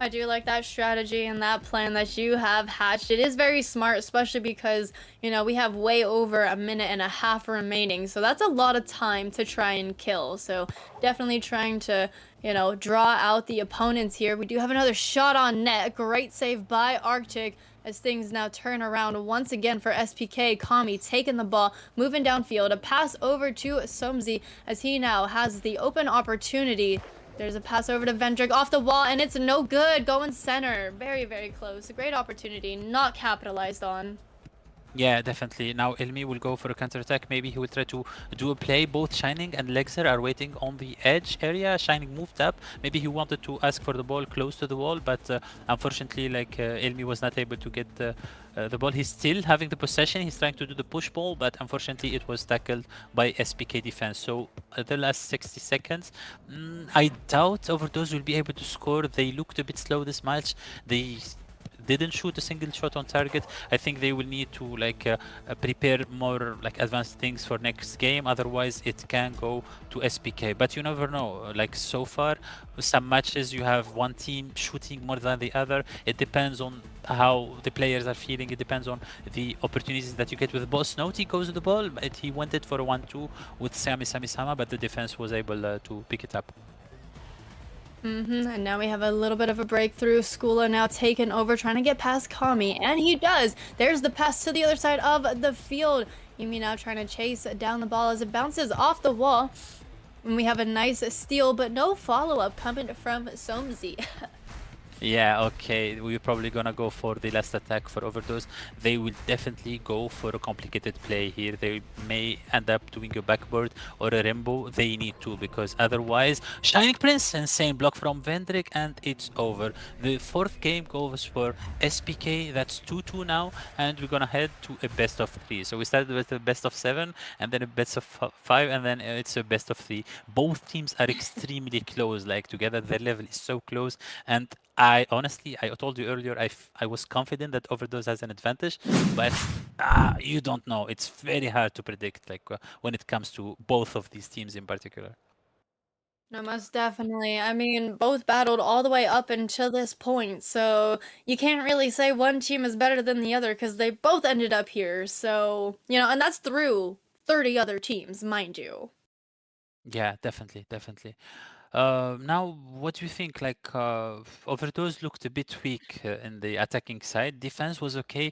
I do like that strategy and that plan that you have hatched. It is very smart, especially because, you know, we have way over a minute and a half remaining. So that's a lot of time to try and kill. So definitely trying to, you know, draw out the opponents here. We do have another shot on net. Great save by Arctic as things now turn around once again for SPK. Kami taking the ball, moving downfield. A pass over to Somzi as he now has the open opportunity. There's a pass over to Vendrick off the wall, and it's no good. Going center. Very, very close. A great opportunity, not capitalized on. Yeah, definitely. Now Ilmi will go for a counter-attack. Maybe he will try to do a play. Both Shining and Lexer are waiting on the edge area. Shining moved up. Maybe he wanted to ask for the ball close to the wall, but unfortunately, like Ilmi was not able to get the ball. He's still having the possession. He's trying to do the push ball, but unfortunately, it was tackled by SPK defense. So the last 60 seconds, I doubt Overdose will be able to score. They looked a bit slow this match. They didn't shoot a single shot on target. I think they will need to like prepare more like advanced things for next game. Otherwise, it can go to SPK. But you never know. Like so far, some matches you have one team shooting more than the other. It depends on how the players are feeling. It depends on the opportunities that you get with the ball. Snowty goes to the ball, but he went it for a 1-2 with Sami Sama, but the defense was able to pick it up. And now we have a little bit of a breakthrough. Skula now taken over, trying to get past Kami, and he does. There's the pass to the other side of the field. Yumi now trying to chase down the ball as it bounces off the wall. And we have a nice steal, but no follow-up coming from Somzi. Yeah, okay, we're probably gonna go for the last attack for Overdose. They will definitely go for a complicated play here. They may end up doing a backboard or a rainbow. They need to, because otherwise, Shining Prince, insane block from Vendrick, and it's over. The fourth game goes for SPK. That's 2-2 now, and we're gonna head to a best of 3. So we started with a best of 7, and then a best of 5, and then it's a best of 3. Both teams are extremely close, like together their level is so close, and I honestly, I told you earlier, I was confident that Overdose has an advantage, but you don't know. It's very hard to predict, like when it comes to both of these teams in particular. No, most definitely. I mean, both battled all the way up until this point, so you can't really say one team is better than the other because they both ended up here. So, you know, and that's through 30 other teams, mind you. Yeah, definitely, definitely. Now, what do you think? Like, Overdose looked a bit weak in the attacking side. Defense was okay.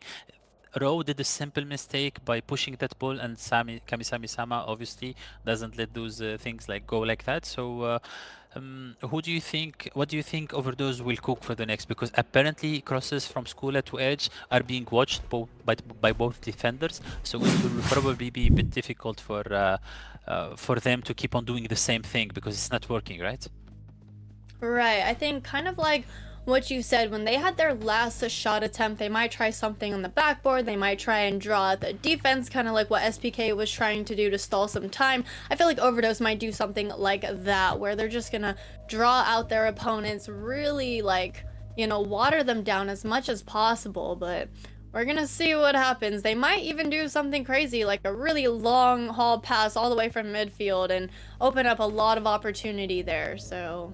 Rowe did a simple mistake by pushing that ball, and Kamisami-sama obviously doesn't let those things like go like that. So, who do you think? What do you think Overdose will cook for the next? Because apparently crosses from Skula to Edge are being watched by both defenders, so it will probably be a bit difficult for them to keep on doing the same thing because it's not working, right? Right. I think kind of like what you said, when they had their last shot attempt, they might try something on the backboard, they might try and draw out the defense, kind of like what SPK was trying to do to stall some time. I feel like Overdose might do something like that, where they're just gonna draw out their opponents, really like, you know, water them down as much as possible, but we're gonna see what happens. They might even do something crazy, like a really long haul pass all the way from midfield and open up a lot of opportunity there, so...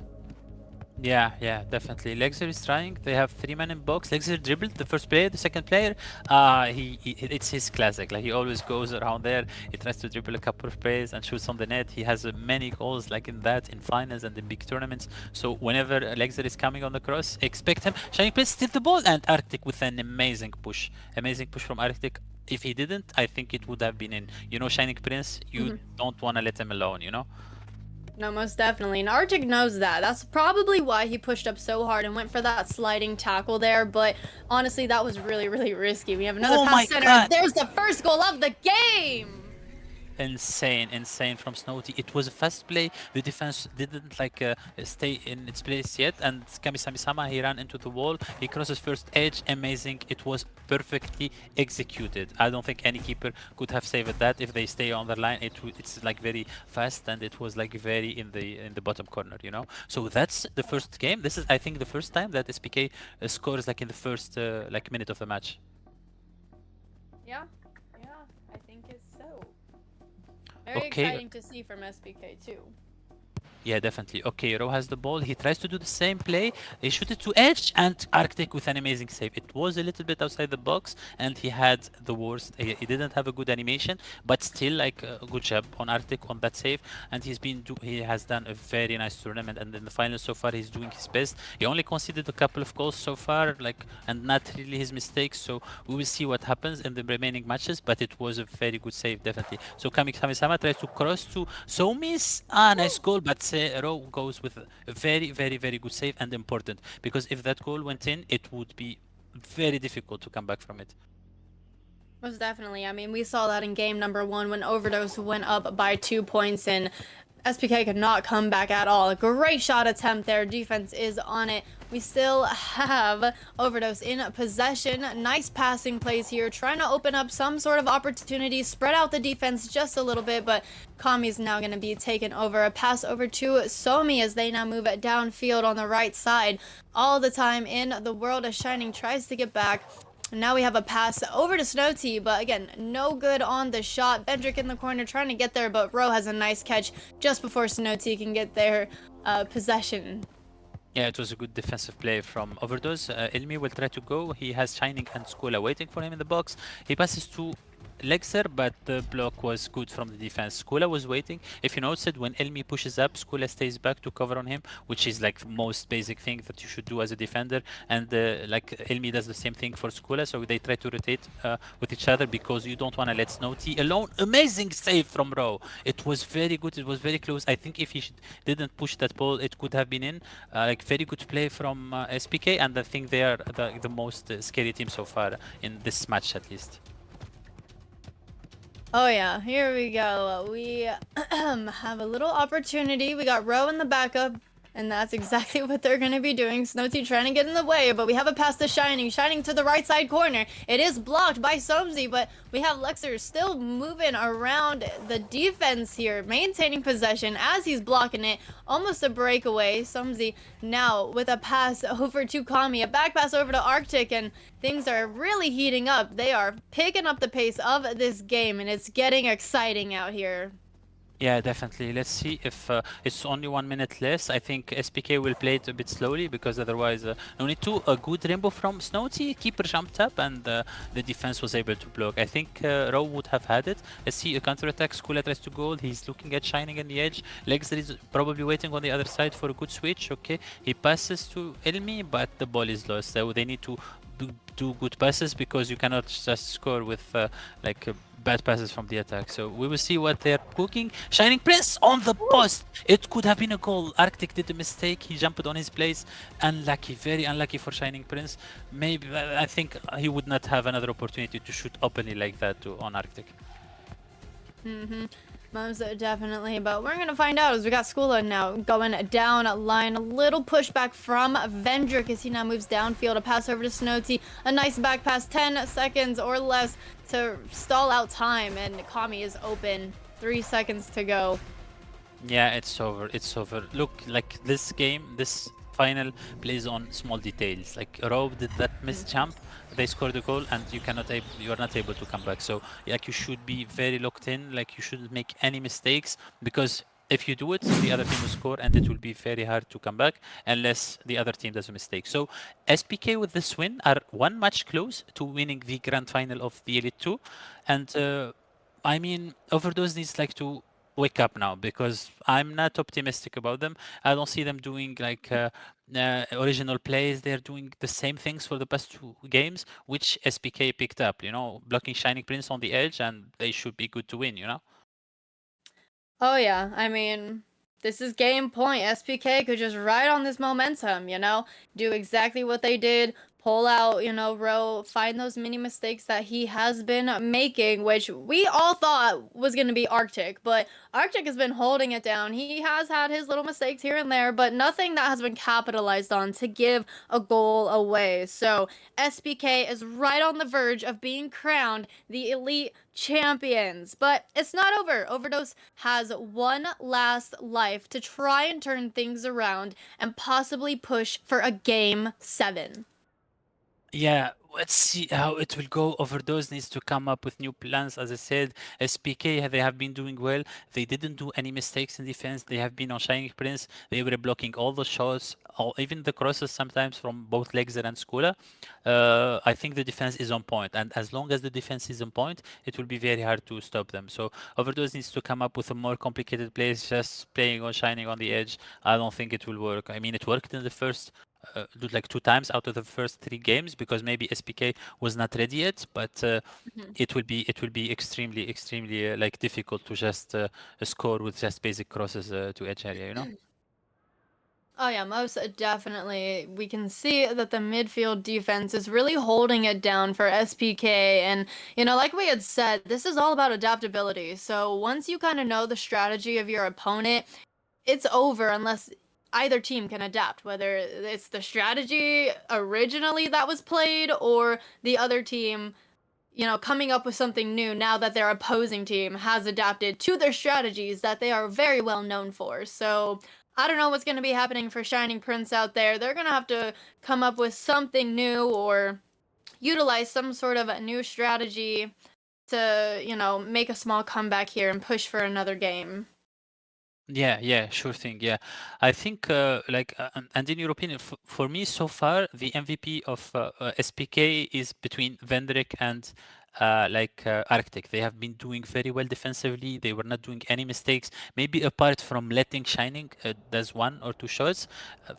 Yeah, definitely. Lexer is trying. They have 3 men in box. Lexer dribbled the first player, the second player. It's his classic. Like he always goes around there. He tries to dribble a couple of players and shoots on the net. He has many goals like in that, in finals and in big tournaments. So whenever Lexer is coming on the cross, expect him. Shining Prince steal the ball, and Arctic with an amazing push. Amazing push from Arctic. If he didn't, I think it would have been in. You know, Shining Prince, you don't want to let him alone, you know? No, most definitely. And Arctic knows that. That's probably why he pushed up so hard and went for that sliding tackle there. But honestly, that was really, really risky. We have another pass center. God. There's the first goal of the game! Insane from Snowty. It was a fast play. The defense didn't like stay in its place yet, and Kami-sama, he ran into the wall. He crosses first edge. Amazing. It was perfectly executed. I don't think any keeper could have saved that. If they stay on the line, it's like very fast, and it was like very in the bottom corner, you know. So that's the first game. This is, I think, the first time that SPK scores like in the first like minute of the match. Yeah, I think it's so. Very exciting to see from SPK too. Yeah, definitely. Okay, Ro has the ball. He tries to do the same play. He shoots it to edge, and Arctic with an amazing save. It was a little bit outside the box, and he had the worst. He didn't have a good animation, but still, like, a good job on Arctic on that save. And he has done a very nice tournament. And in the finals so far, he's doing his best. He only conceded a couple of goals so far, like, and not really his mistakes. So we will see what happens in the remaining matches. But it was a very good save, definitely. So Kami-sama tries to cross to Somis. Nice goal, but Ro goes with a very, very, very good save, and important, because if that goal went in, it would be very difficult to come back from it. Most definitely. I mean, we saw that in game number 1 when Overdose went up by 2 points and SPK could not come back at all. A great shot attempt there. Defense is on it. We still have Overdose in possession. Nice passing plays here, trying to open up some sort of opportunity, spread out the defense just a little bit, but Kami's now going to be taken over. A pass over to Somi as they now move it downfield on the right side. All the time in the world of Shining tries to get back. Now we have a pass over to Snowty, but again, no good on the shot. Vendrick in the corner trying to get there, but Ro has a nice catch just before Snowty can get their possession. Yeah, it was a good defensive play from Overdose. Elmi will try to go. He has Shining and Skola waiting for him in the box. He passes to Lexer, but the block was good from the defense. Skola was waiting. If you noticed, when Elmi pushes up, Skola stays back to cover on him, which is like the most basic thing that you should do as a defender. And like Elmi does the same thing for Skola, so they try to rotate with each other because you don't want to let Snowty alone. Amazing save from Ro. It was very good. It was very close. I think if he didn't push that ball, it could have been in. Like very good play from SPK, and I think they are the most scary team so far in this match, at least. Oh yeah, here we go. We have a little opportunity. We got Ro in the backup, and that's exactly what they're going to be doing. Snowty trying to get in the way, but we have a pass to Shining. Shining to the right side corner. It is blocked by Somsy, but we have Lexer still moving around the defense here, maintaining possession as he's blocking it. Almost a breakaway. Somsy now with a pass over to Kami, a back pass over to Arctic, and things are really heating up. They are picking up the pace of this game, and it's getting exciting out here. Yeah, definitely. Let's see if it's only 1 minute less. I think SPK will play it a bit slowly, because otherwise no need to. A good rainbow from Snowty. Keeper jumped up, and the defense was able to block. I think Ro would have had it. Let's see a counter-attack. Skula tries to goal. He's looking at Shining in the edge. Lexer is probably waiting on the other side for a good switch. Okay, he passes to Elmi, but the ball is lost. So they need to do good passes, because you cannot just score with bad passes from the attack. So we will see what they're cooking. Shining Prince on the post. It could have been a goal. Arctic did a mistake. He jumped on his place. Unlucky, very unlucky for Shining Prince. Maybe I think he would not have another opportunity to shoot openly like that on Arctic. Most definitely, but we're gonna find out as we got Skula now going down line. A little pushback from Vendrick as he now moves downfield. A pass over to Snowty. A nice back pass, 10 seconds or less to stall out time, and Kami is open. 3 seconds to go. Yeah, it's over. It's over. Look, like this game, this final plays on small details. Like Rob did that missed jump, they scored a goal, and you are not able to come back. So like you should be very locked in. Like you shouldn't make any mistakes, because if you do it, the other team will score, and it will be very hard to come back unless the other team does a mistake. So SPK with this win are one match close to winning the grand final of the Elite 2, and I mean, Overdose needs like to wake up now, because I'm not optimistic about them. I don't see them doing like original plays. They're doing the same things for the past 2 games, which SPK picked up. You know, blocking Shining Prince on the edge, and they should be good to win. You know. Oh yeah, I mean, this is game point. SPK could just ride on this momentum, you know, do exactly what they did, pull out, you know, Ro, find those mini mistakes that he has been making, which we all thought was going to be Arctic, but Arctic has been holding it down. He has had his little mistakes here and there, but nothing that has been capitalized on to give a goal away. So SPK is right on the verge of being crowned the Elite Champions, but it's not over. Overdose has one last life to try and turn things around and possibly push for a game 7. Yeah, let's see how it will go. Overdose needs to come up with new plans. As I said, SPK, they have been doing well. They didn't do any mistakes in defense. They have been on Shining Prince. They were blocking all the shots, even the crosses sometimes from both Lexer and Skula. I think the defense is on point, and as long as the defense is on point, it will be very hard to stop them. So Overdose needs to come up with a more complicated plays. Just playing on Shining on the edge, I don't think it will work. I mean, it worked in the first like 2 times out of the first 3 games, because maybe SPK was not ready yet, but it will be extremely like difficult to just score with just basic crosses to edge area, you know. Oh yeah, most definitely. We can see that the midfield defense is really holding it down for SPK, and you know, like we had said, this is all about adaptability. So once you kind of know the strategy of your opponent, it's over unless either team can adapt, whether it's the strategy originally that was played or the other team, you know, coming up with something new now that their opposing team has adapted to their strategies that they are very well known for. So I don't know what's going to be happening for Shining Prince out there. They're going to have to come up with something new or utilize some sort of a new strategy to, you know, make a small comeback here and push for another game. Yeah, sure thing. Yeah, I think and in your opinion, for me so far, the MVP of SPK is between Vendrick and Arctic. They have been doing very well defensively. They were not doing any mistakes. Maybe apart from letting Shining does 1 or 2 shots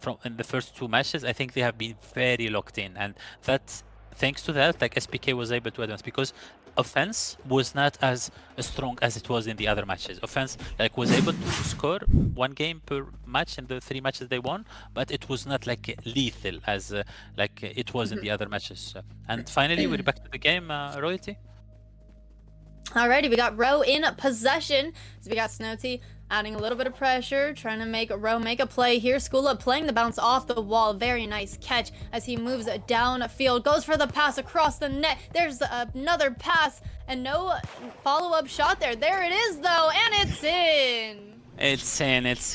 from in the first 2 matches, I think they have been very locked in, and that's thanks to that, like SPK was able to advance, because offense was not as strong as it was in the other matches. Offense like was able to score 1 game per match in the 3 matches they won, but it was not like lethal as like it was in the other matches. And finally, we're back to the game, Royalty. Alrighty, we got Ro in possession. So we got Snowty adding a little bit of pressure, trying to make Ro make a play here. Skula playing the bounce off the wall. Very nice catch as he moves downfield. Goes for the pass across the net. There's another pass and no follow-up shot there. There it is though, and it's in. It's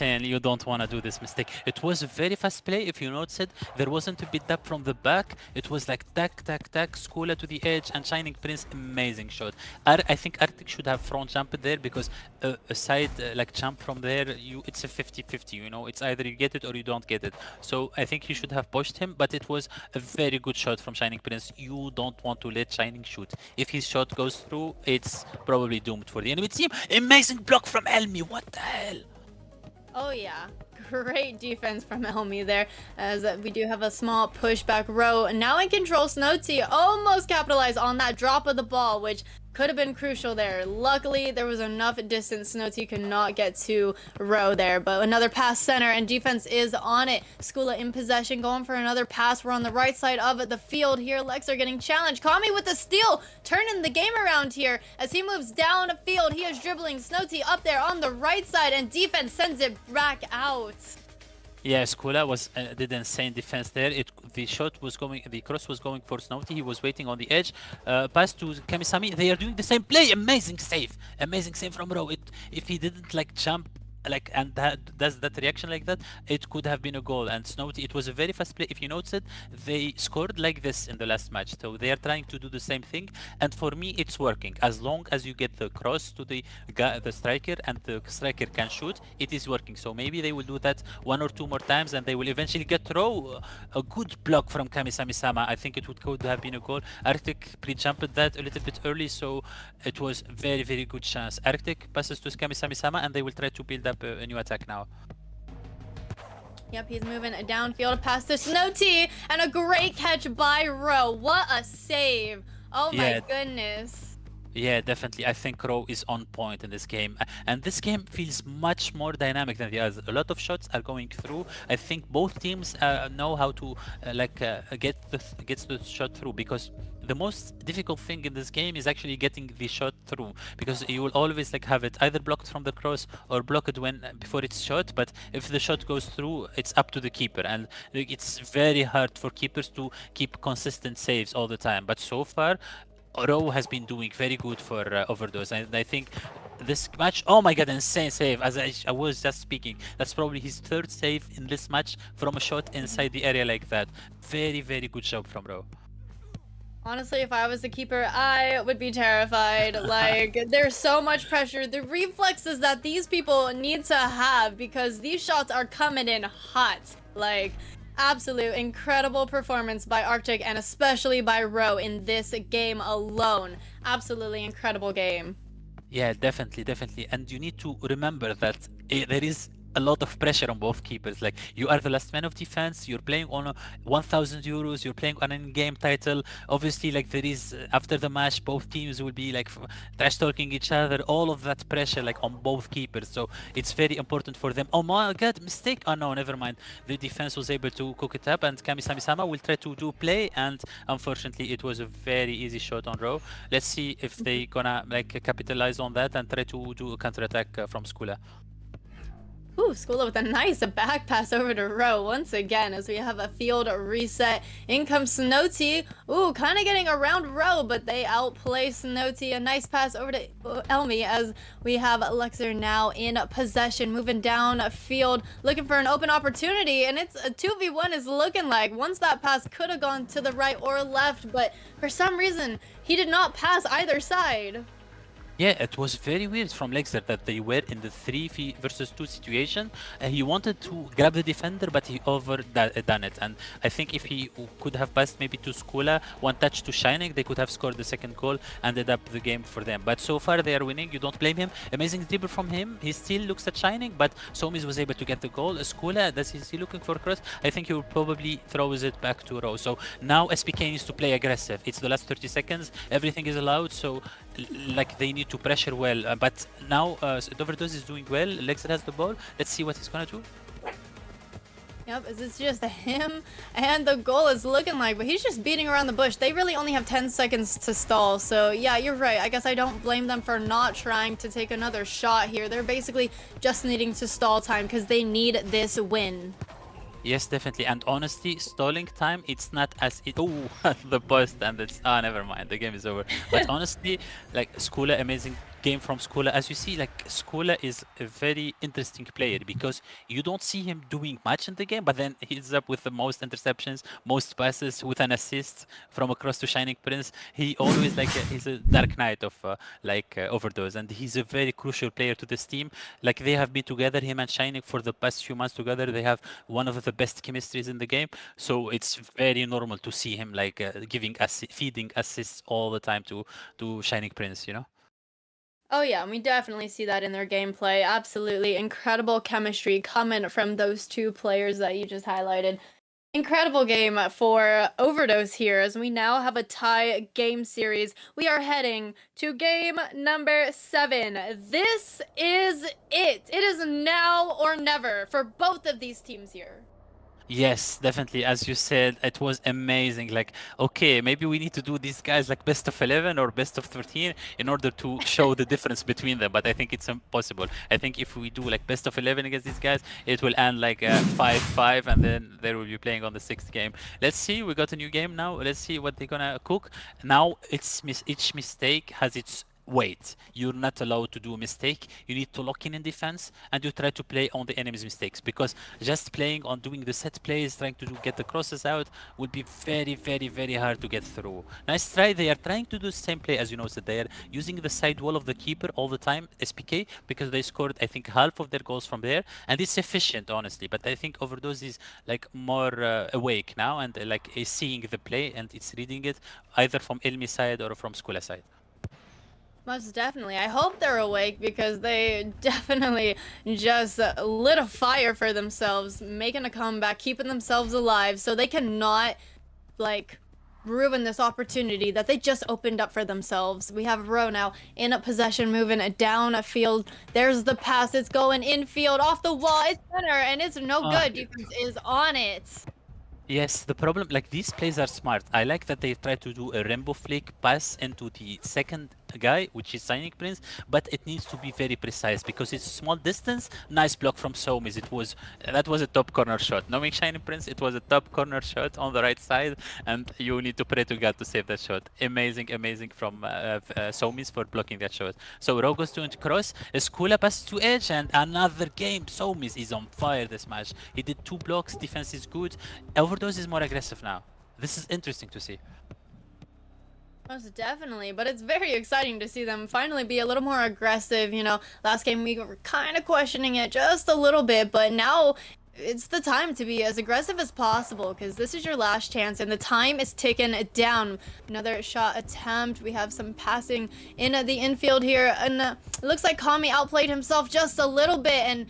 in. You don't want to do this mistake. It was a very fast play. If you noticed it, there wasn't a bit up from the back. It was like tack, Skula to the edge, and Shining Prince, amazing shot. I think Arctic should have front jumped there, because a side like jump from there, it's a 50-50, you know. It's either you get it or you don't get it. So I think he should have pushed him, but it was a very good shot from Shining Prince. You don't want to let Shining shoot. If his shot goes through, it's probably doomed for the enemy team. Amazing block from Elmi. What the hell? Oh yeah, great defense from Elmi there, as we do have a small pushback. Row now in control. Snowty almost capitalized on that drop of the ball, which could have been crucial there. Luckily, there was enough distance. Snowty could not get to Row there, but another pass center, and defense is on it. Skula in possession, going for another pass. We're on the right side of the field here. Lexer getting challenged. Kami with the steal, turning the game around here as he moves down the field. He is dribbling Snowty up there on the right side, and defense sends it back out. Yeah, Skula was did insane defense there. The cross was going for Snowty. He was waiting on the edge. Pass to Kamisami. They are doing the same play. Amazing save from Row. If he didn't like jump and does that reaction like that, it could have been a goal. And Snowty, it was a very fast play. If you notice it, they scored like this in the last match, so they are trying to do the same thing. And for me, it's working. As long as you get the cross to the striker and the striker can shoot, it is working. So maybe they will do that 1 or 2 more times, and they will eventually get through a good block from Kamisami-sama. I think it could have been a goal. Arctic pre-jumped that a little bit early, so it was very, very good chance. Arctic passes to Kamisami-sama, and they will try to build up a new attack now. Yep, he's moving downfield past the Snowty, and a great catch by Row. What a save. Oh my goodness. Yeah, definitely. I think Row is on point in this game. And this game feels much more dynamic than the others. A lot of shots are going through. I think both teams know how to get the shot through, because the most difficult thing in this game is actually getting the shot through, because you will always have it either blocked from the cross or blocked before it's shot. But if the shot goes through, it's up to the keeper, and it's very hard for keepers to keep consistent saves all the time. But so far, Row has been doing very good for Overdose, and I think this match, oh my god, insane save. As I was just speaking, that's probably his 3rd save in this match from a shot inside the area like that. Very, very good job from Row. Honestly, if I was the keeper, I would be terrified. There's so much pressure. The reflexes that these people need to have, because these shots are coming in hot. Absolute incredible performance by Arctic, and especially by Row in this game alone. Absolutely incredible game. Yeah, definitely. And you need to remember that there is a lot of pressure on both keepers. You are the last man of defense, you're playing on 1,000 euros, you're playing on an in-game title. Obviously, there is, after the match, both teams will be trash talking each other, all of that pressure on both keepers. So it's very important for them. Oh my god, mistake. Oh no, never mind. The defense was able to cook it up, and Kamisami-sama will try to do play, and unfortunately it was a very easy shot on Row. Let's see if they gonna capitalize on that and try to do a counter-attack from Skula. Ooh, Skula with a nice back pass over to Row once again as we have a field reset. In comes Snowty. Ooh, kind of getting around Row, but they outplay Snowty. A nice pass over to Elmi as we have Lexer now in possession, moving down field, looking for an open opportunity, and it's a 2v1 is looking like. Once that pass could have gone to the right or left, but for some reason, he did not pass either side. Yeah, it was very weird from Lexer that they were in the 3 versus 2 situation. He wanted to grab the defender, but he overdone it. And I think if he could have passed maybe to Skula, one touch to Shining, they could have scored the second goal, ended up the game for them. But so far they are winning. You don't blame him. Amazing dribble from him. He still looks at Shining, but Somis was able to get the goal. Skula, is he looking for a cross? I think he will probably throws it back to Row. So now SPK needs to play aggressive. It's the last 30 seconds. Everything is allowed. So they need to pressure well, but now Overdose is doing well. Lexer has the ball. Let's see what he's gonna do. Yep, it's just him and the goal is looking like, but he's just beating around the bush. They really only have 10 seconds to stall, so yeah, you're right. I guess I don't blame them for not trying to take another shot here. They're basically just needing to stall time because they need this win. Yes, definitely. And honestly, stalling time, it's not as the post, and it's never mind, the game is over. But honestly, Skula, amazing game from Skula. As you see, Skula is a very interesting player because you don't see him doing much in the game, but then he's up with the most interceptions, most passes, with an assist from across to Shining Prince. He always he's a Dark Knight of Overdose, and he's a very crucial player to this team. They have been together, him and Shining, for the past few months together. They have one of the best chemistries in the game, so it's very normal to see him feeding assists all the time to Shining Prince, you know. Oh yeah, we definitely see that in their gameplay. Absolutely incredible chemistry coming from those two players that you just highlighted. Incredible game for Overdose here as we now have a tie game series. We are heading to game number 7. This is it. It is now or never for both of these teams here. Yes, definitely. As you said, it was amazing. Like, okay, maybe we need to do these guys like best of 11 or best of 13 in order to show the difference between them. But I think it's impossible. I think if we do like best of 11 against these guys, it will end like 5-5, and then they will be playing on the 6th game. Let's see. We got a new game now. Let's see what they're gonna cook. Now, each mistake has its wait. You're not allowed to do a mistake. You need to lock in defense, and you try to play on the enemy's mistakes, because just playing on doing the set plays, trying to get the crosses out, would be very hard to get through. Nice try. They are trying to do the same play as you know, so they are using the side wall of the keeper all the time, SPK, because they scored I think half of their goals from there, and it's efficient honestly. But I think Overdose is like more awake now, and like is seeing the play, and it's reading it either from Elmi side or from Skula side. Most definitely. I hope they're awake because they definitely just lit a fire for themselves, making a comeback, keeping themselves alive so they cannot, like, ruin this opportunity that they just opened up for themselves. We have Ro now in a possession, moving down a field. There's the pass. It's going infield, off the wall. It's center, and it's no good. Defense is on it. Yes, the problem, like these plays are smart. I like that they try to do a rainbow flick pass into the second guy, which is Signing Prince, but it needs to be very precise because it's a small distance. Nice block from Somis. That was a top corner shot. Knowing Shining Prince, it was a top corner shot on the right side, and you need to pray to God to save that shot. Amazing from Somis for blocking that shot. So Ro goes to cross, Skula passes to edge, and another game. Somis is on fire this match. He did 2 blocks, defense is good. Overdose is more aggressive now. This is interesting to see. Most definitely, but it's very exciting to see them finally be a little more aggressive. You know, last game we were kind of questioning it just a little bit, but now it's the time to be as aggressive as possible because this is your last chance and the time is ticking down. Another shot attempt. We have some passing in the infield here, and it looks like Kami outplayed himself just a little bit, and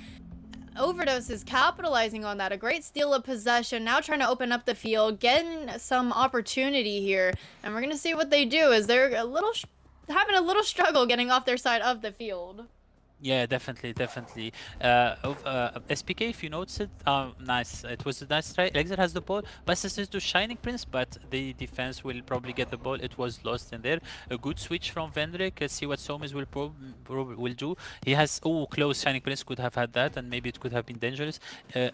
Overdose is capitalizing on that. A great steal of possession. Now trying to open up the field, getting some opportunity here. And we're going to see what they do as they're having a little struggle getting off their side of the field. Yeah, definitely. SPK, if you notice it, nice. It was a nice try. Lexer has the ball, passes it to Shining Prince, but the defense will probably get the ball. It was lost in there. A good switch from Vendrick. Let's see what Somis will do. He has, close. Shining Prince could have had that, and maybe it could have been dangerous.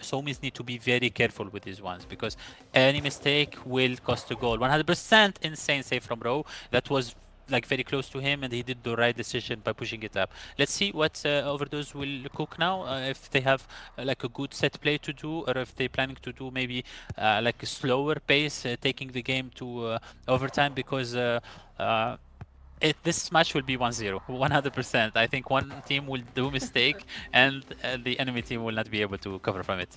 Somis need to be very careful with these ones because any mistake will cost a goal. 100% insane save from Ro. That was like very close to him, and he did the right decision by pushing it up. Let's see what Overdose will cook now, if they have like a good set play to do, or if they're planning to do maybe like a slower pace, taking the game to overtime, because this match will be 1-0, 100%. I think one team will do a mistake and the enemy team will not be able to cover from it.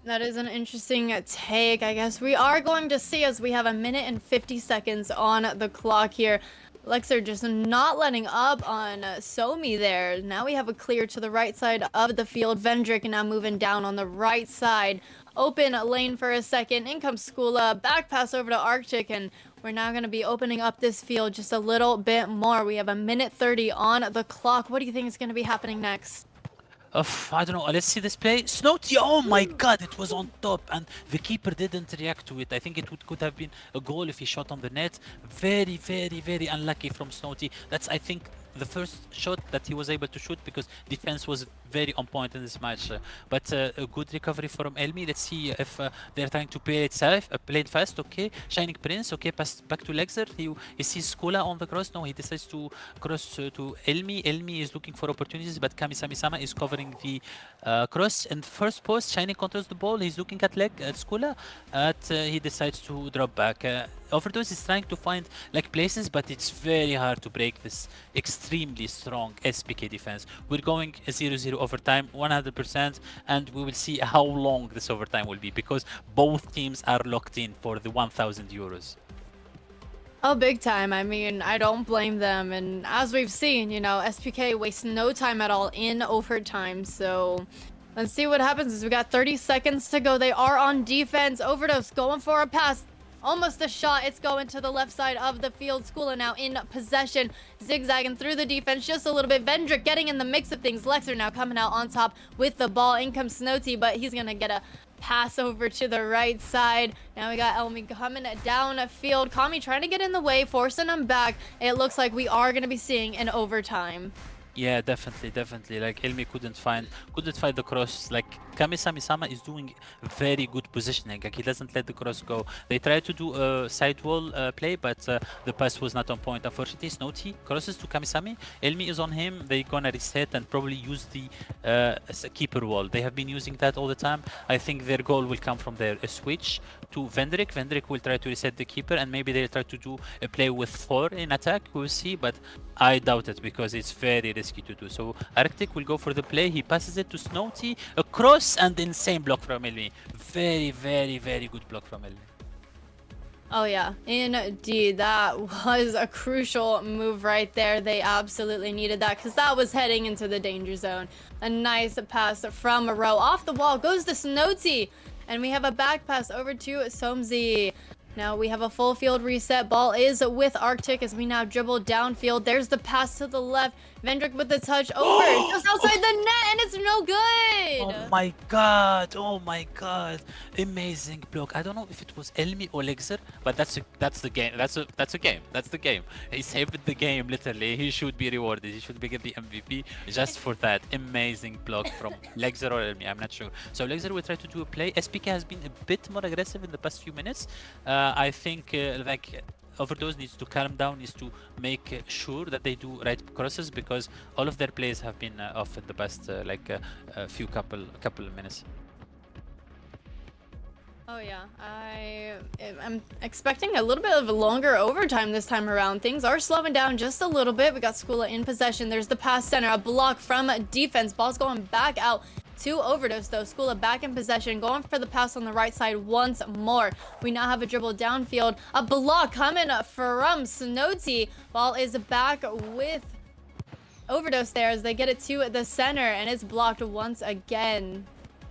That is an interesting take. I guess we are going to see as we have 1 minute and 50 seconds on the clock here. Lexer just not letting up on Somi there. Now we have a clear to the right side of the field. Vendrick now moving down on the right side. Open lane for a second. In comes Skula. Back pass over to Arctic, and we're now going to be opening up this field just a little bit more. We have 1 minute 30 on the clock. What do you think is going to be happening next? I don't know. Let's see this play. Snowty, oh my god, it was on top, and the keeper didn't react to it. I think it could have been a goal if he shot on the net. Very unlucky from Snowty. That's, I think, the first shot that he was able to shoot because defense was very on point in this match. But a good recovery from Elmi. Let's see if they're trying to play it safe, play it fast. Okay, Shining Prince. Okay, pass back to Lexer. He sees Skula on the cross. No, he decides to cross to Elmi. Elmi is looking for opportunities, but Kami-sama is covering the cross. And first post, Shining controls the ball. He's looking at Skula, but he decides to drop back. Overdose is trying to find like places, but it's very hard to break this extremely strong SPK defense. We're going 0-0 overtime, 100%, and we will see how long this overtime will be because both teams are locked in for the 1,000 euros. Oh, big time. I mean, I don't blame them. And as we've seen, you know, SPK wastes no time at all in overtime. So Let's see what happens as we got 30 seconds to go. They are on defense. Overdose going for a pass. Almost a shot. It's going to the left side of the field. Skula now in possession. Zigzagging through the defense just a little bit. Vendrick getting in the mix of things. Lexer now coming out on top with the ball. In comes Snowty, but he's going to get a pass over to the right side. Now we got Elmi coming down field. Kami trying to get in the way, forcing him back. It looks like we are going to be seeing an overtime. Yeah, definitely. Like Elmi couldn't find the cross. Like Kami-sama is doing very good positioning. Like he doesn't let the cross go. They tried to do a side wall play, but the pass was not on point. Unfortunately, Snowty crosses to Kami-sami. Elmi is on him. They're gonna reset and probably use the keeper wall. They have been using that all the time. I think their goal will come from their switch to Vendrick. Vendrick will try to reset the keeper, and maybe they'll try to do a play with 4 in attack. We'll see, but I doubt it because it's very risky to do. So Arctic will go for the play. He passes it to Snowty. A cross and insane block from Elmi. Very good block from Elmi. Oh yeah, indeed. That was a crucial move right there. They absolutely needed that because that was heading into the danger zone. A nice pass from Rowe. Off the wall goes to Snowty. And we have a back pass over to Somzi. Now we have a full field reset. Ball is with Arctic as we now dribble downfield. There's the pass to the left. Vendrick with the touch over. Just outside the net and it's no good. Oh my god. Amazing block. I don't know if it was Elmi or Lexer, but that's the game. That's a game. That's the game. He saved the game literally. He should be rewarded. He should be given the MVP just for that. Amazing block from Lexer or Elmi. I'm not sure. So Lexer will try to do a play. SPK has been a bit more aggressive in the past few minutes. I think like Overdose needs to calm down, needs to make sure that they do right crosses because all of their plays have been off in the past couple of minutes. Oh yeah, I'm expecting a little bit of a longer overtime this time around. Things are slowing down just a little bit. We got Skula in possession. There's the pass center, a block from defense. Ball's going back out to Overdose though. Skula back in possession, going for the pass on the right side once more. We now have a dribble downfield. A block coming from Snowty. Ball is back with Overdose there as they get it to the center and it's blocked once again.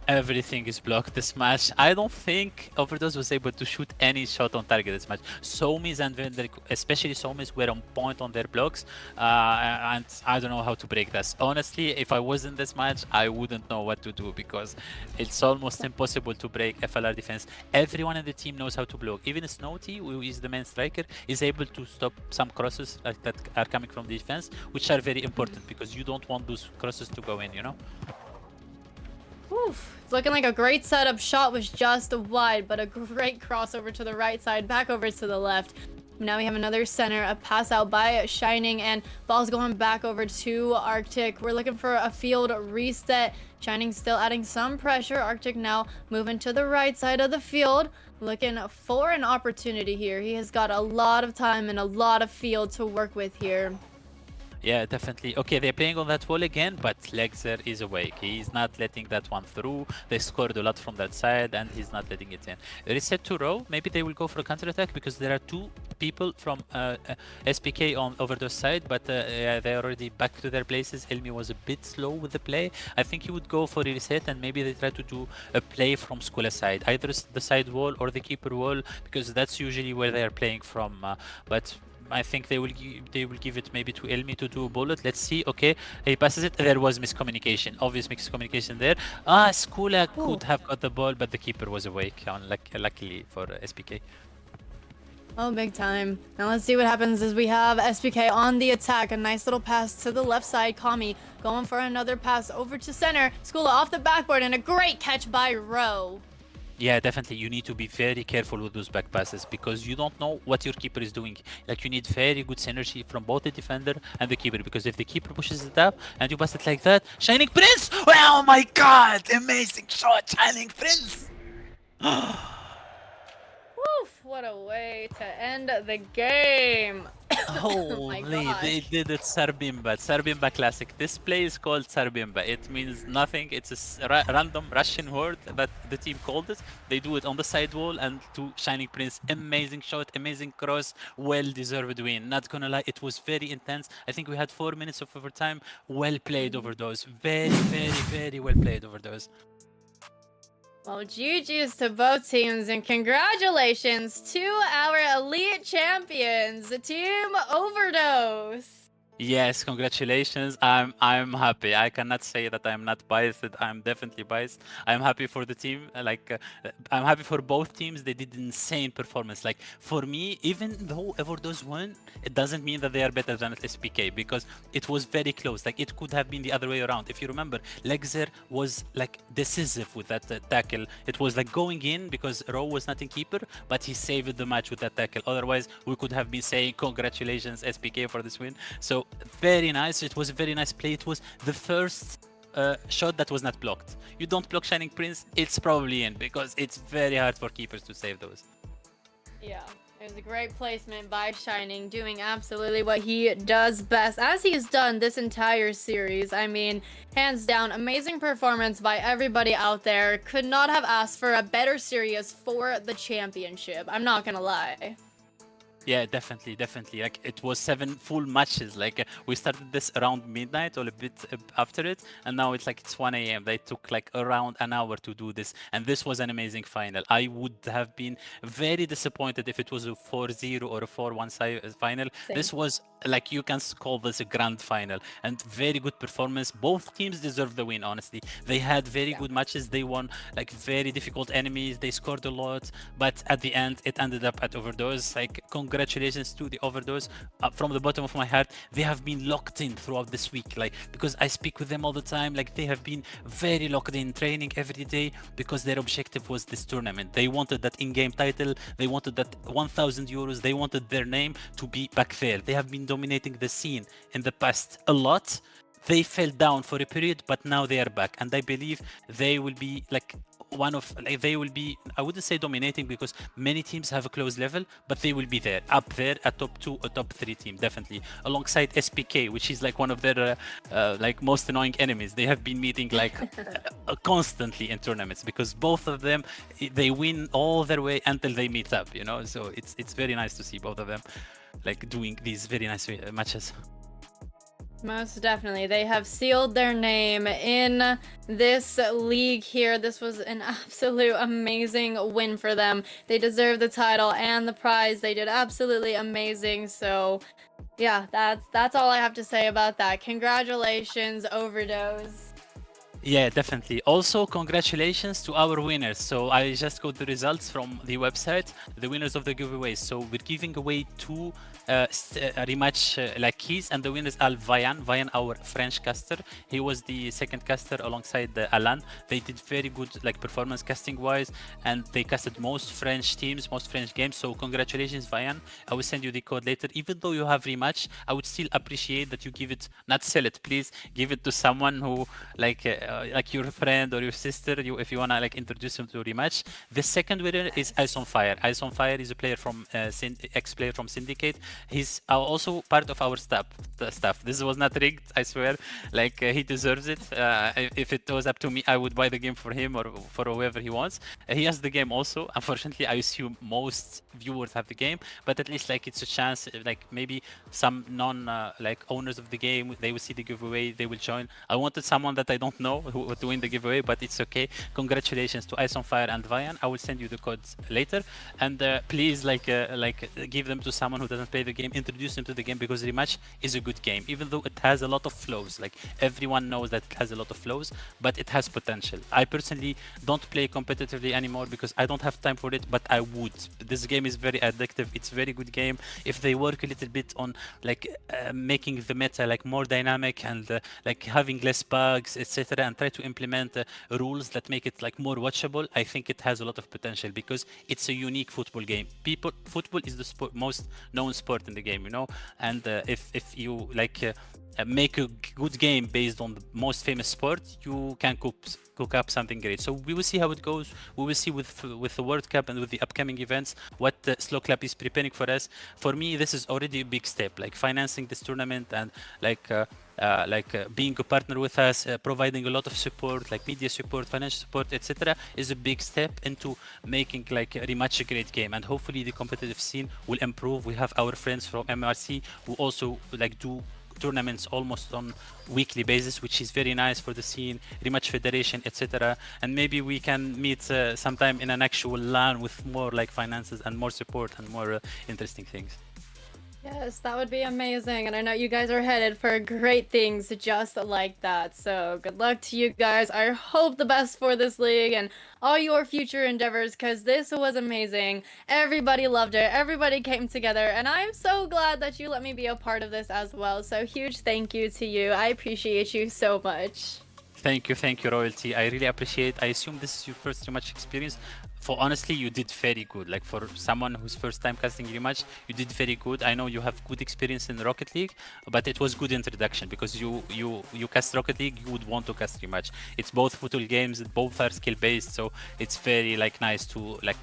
Everything is blocked this match. I don't think Overdose was able to shoot any shot on target this match. Somis and Vendrick, especially Somis, were on point on their blocks. And I don't know how to break this. Honestly, if I was in this match, I wouldn't know what to do because it's almost impossible to break FLR defense. Everyone in the team knows how to block. Even Snowty, who is the main striker, is able to stop some crosses like that are coming from the defense, which are very important because you don't want those crosses to go in, you know? Oof. It's looking like a great setup. Shot was just wide, but a great crossover to the right side, back over to the left. Now we have another center, a pass out by Shining, and ball's going back over to Arctic. We're looking for a field reset. Shining still adding some pressure. Arctic now moving to the right side of the field, looking for an opportunity here. He has got a lot of time and a lot of field to work with here. Yeah, definitely. Okay, they're playing on that wall again, but Lexer is awake. He's not letting that one through. They scored a lot from that side, and he's not letting it in. Reset to row. Maybe they will go for a counter-attack because there are 2 people from SPK on Overdose side, but yeah, they're already back to their places. Elmi was a bit slow with the play. I think he would go for a reset, and maybe they try to do a play from Skula side, either the side wall or the keeper wall, because that's usually where they are playing from. But I think they will give it maybe to Elmi to do a bullet. Let's see. Okay, he passes it. There was miscommunication, obvious miscommunication there. Skula could have got the ball, but the keeper was awake. Luckily for SPK. Oh, big time. Now let's see what happens as we have SPK on the attack. A nice little pass to the left side. Kami going for another pass over to center. Skula off the backboard and a great catch by Rowe. Yeah, definitely. You need to be very careful with those back passes because you don't know what your keeper is doing. Like, you need very good synergy from both the defender and the keeper, because if the keeper pushes it up and you pass it like that, Shining Prince! Oh my god! Amazing shot, Shining Prince! Woof! what a way to end the game. Oh my Holy, they gosh. did it Sarbimba. Sarbimba Classic. This play is called Sarbimba. It means nothing. It's a random Russian word that the team called it. They do it on the side wall and to Shining Prince. Amazing shot, amazing cross, well-deserved win. Not gonna lie, it was very intense. I think we had 4 minutes of overtime. Well played over those. Very, very, very well played over those. Well, GG's to both teams and congratulations to our elite champions, Team Overdose. Yes, congratulations. I'm happy. I cannot say that I'm not biased. I'm definitely biased. I'm happy for the team. I'm happy for both teams. They did insane performance. Like for me, even though Everdose won, it doesn't mean that they are better than SPK because it was very close. Like it could have been the other way around. If you remember, Lexer was like decisive with that tackle. It was like going in because Rowe was not in keeper, but he saved the match with that tackle. Otherwise, we could have been saying congratulations SPK for this win. So very nice. It was a very nice play. It was the first shot that was not blocked. You don't block Shining Prince, it's probably in because it's very hard for keepers to save those. Yeah, it was a great placement by Shining, doing absolutely what he does best, as he's done this entire series. I mean, hands down, amazing performance by everybody out there. Could not have asked for a better series for the championship. I'm not gonna lie. Yeah, definitely. Like it was 7 full matches. Like we started this around midnight or a bit after it, and now it's 1 a.m. They took like around an hour to do this, and this was an amazing final. I would have been very disappointed if it was a 4-0 or a 4-1 final. Same. This was like you can call this a grand final, and very good performance. Both teams deserve the win. Honestly, they had very good matches. They won like very difficult enemies. They scored a lot, but at the end, it ended up at Overdose. Like congratulations to the Overdose. From the bottom of my heart, they have been locked in throughout this week. Like because I speak with them all the time. Like they have been very locked in, training every day because their objective was this tournament. They wanted that in-game title. They wanted that 1,000 euros. They wanted their name to be back there. They have been dominating the scene in the past a lot. They fell down for a period, but now they are back, and I believe they will be like they will be, I wouldn't say dominating because many teams have a close level, but they will be there, up there, a top 2 or top 3 team, definitely, alongside SPK, which is like one of their like most annoying enemies. They have been meeting like constantly in tournaments because both of them, they win all their way until they meet up, you know. So it's very nice to see both of them like doing these very nice matches. Most definitely. They have sealed their name in this league here. This was an absolute amazing win for them. They deserve the title and the prize. They did absolutely amazing. So yeah, that's all I have to say about that. Congratulations, Overdose. Yeah, definitely. Also, congratulations to our winners. So I just got the results from the website, the winners of the giveaways. So we're giving away 2 rematch like keys, and the winners are Vayan, our French caster. He was the second caster alongside Alan. They did very good like performance casting wise, and they casted most French teams, most French games. So congratulations, Vayan. I will send you the code later. Even though you have rematch, I would still appreciate that you give it, not sell it, please give it to someone who like your friend or your sister, if you wanna like introduce them to a rematch. The second winner is Ice on Fire. Ice on Fire is a player from ex-player from Syndicate. He's also part of our staff. This was not rigged, I swear. Like he deserves it. If it was up to me, I would buy the game for him or for whoever he wants. He has the game also. Unfortunately, I assume most viewers have the game, but at least like it's a chance. Like maybe some non like owners of the game, they will see the giveaway, they will join. I wanted someone that I don't know who to win the giveaway, but it's okay. Congratulations to Ice on Fire and Vayan. I will send you the codes later, and please like give them to someone who doesn't play the game, introduce them to the game, because rematch is a good game, even though it has a lot of flaws. Like everyone knows that it has a lot of flaws, but it has potential. I personally don't play competitively anymore because I don't have time for it, but I would. This game is very addictive. It's a very good game. If they work a little bit on like making the meta like more dynamic and like having less bugs, etc., and try to implement rules that make it like more watchable, I think it has a lot of potential because it's a unique football game. Football is the most known sport in the game, you know. And if you like make a good game based on the most famous sport, you can cook up something great. So we will see how it goes. We will see with the World Cup and with the upcoming events what Slow Clap is preparing for us. For me, this is already a big step, like financing this tournament and like being a partner with us, providing a lot of support, like media support, financial support, etc., is a big step into making like a much a great game. And hopefully the competitive scene will improve. We have our friends from MRC who also like do tournaments almost on weekly basis, which is very nice for the scene, rematch federation, etc. And maybe we can meet sometime in an actual LAN with more like finances and more support and more interesting things. Yes, that would be amazing, and I know you guys are headed for great things just like that. So good luck to you guys. I hope the best for this league and all your future endeavors, because this was amazing. Everybody loved it. Everybody came together, and I'm so glad that you let me be a part of this as well. So huge thank you to you. I appreciate you so much. Thank you, Royalty. I really appreciate. I assume this is your first rematch experience. For honestly, you did very good. Like for someone who's first time casting rematch, you did very good. I know you have good experience in Rocket League, but it was good introduction because you cast Rocket League, you would want to cast rematch. It's both football games, both are skill based, so it's very like nice to like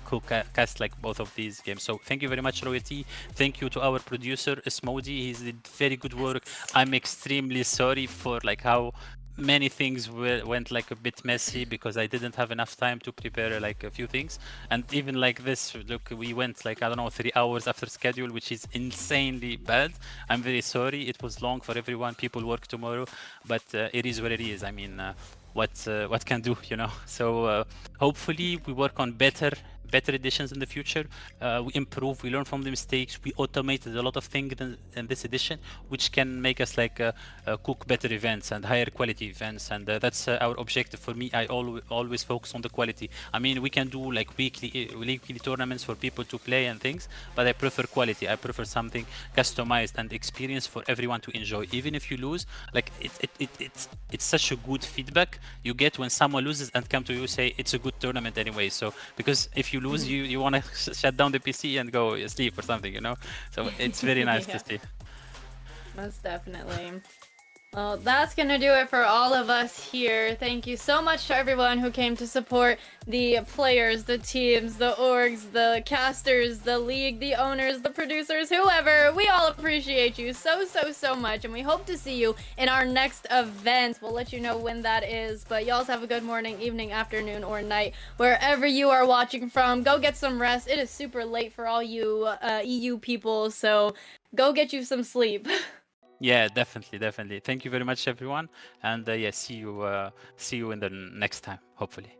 cast like both of these games. So thank you very much, Royalty. Thank you to our producer Smody. He did very good work. I'm extremely sorry for like how many things went like a bit messy because I didn't have enough time to prepare like a few things. And even like this, look, we went like, I don't know, 3 hours after schedule, which is insanely bad. I'm very sorry. It was long for everyone. People work tomorrow, but it is what it is. I mean, what can do, you know? So hopefully we work on better editions in the future. We improve, we learn from the mistakes, we automated a lot of things in this edition, which can make us like cook better events and higher quality events. And that's our objective. For me, I always focus on the quality. I mean, we can do like weekly tournaments for people to play and things, but I prefer quality. I prefer something customized and experience for everyone to enjoy. Even if you lose, like it's such a good feedback you get when someone loses and come to you say it's a good tournament anyway. So because if you lose, you want to shut down the PC and go sleep or something, you know. So it's very nice to see. Most definitely. Well, that's gonna do it for all of us here. Thank you so much to everyone who came to support the players, the teams, the orgs, the casters, the league, the owners, the producers, whoever. We all appreciate you so much, and we hope to see you in our next event. We'll let you know when that is, but you also have a good morning, evening, afternoon, or night, wherever you are watching from. Go get some rest. It is super late for all you EU people, so go get you some sleep. Yeah, definitely. Thank you very much, everyone, and yeah, see you in the next time, hopefully.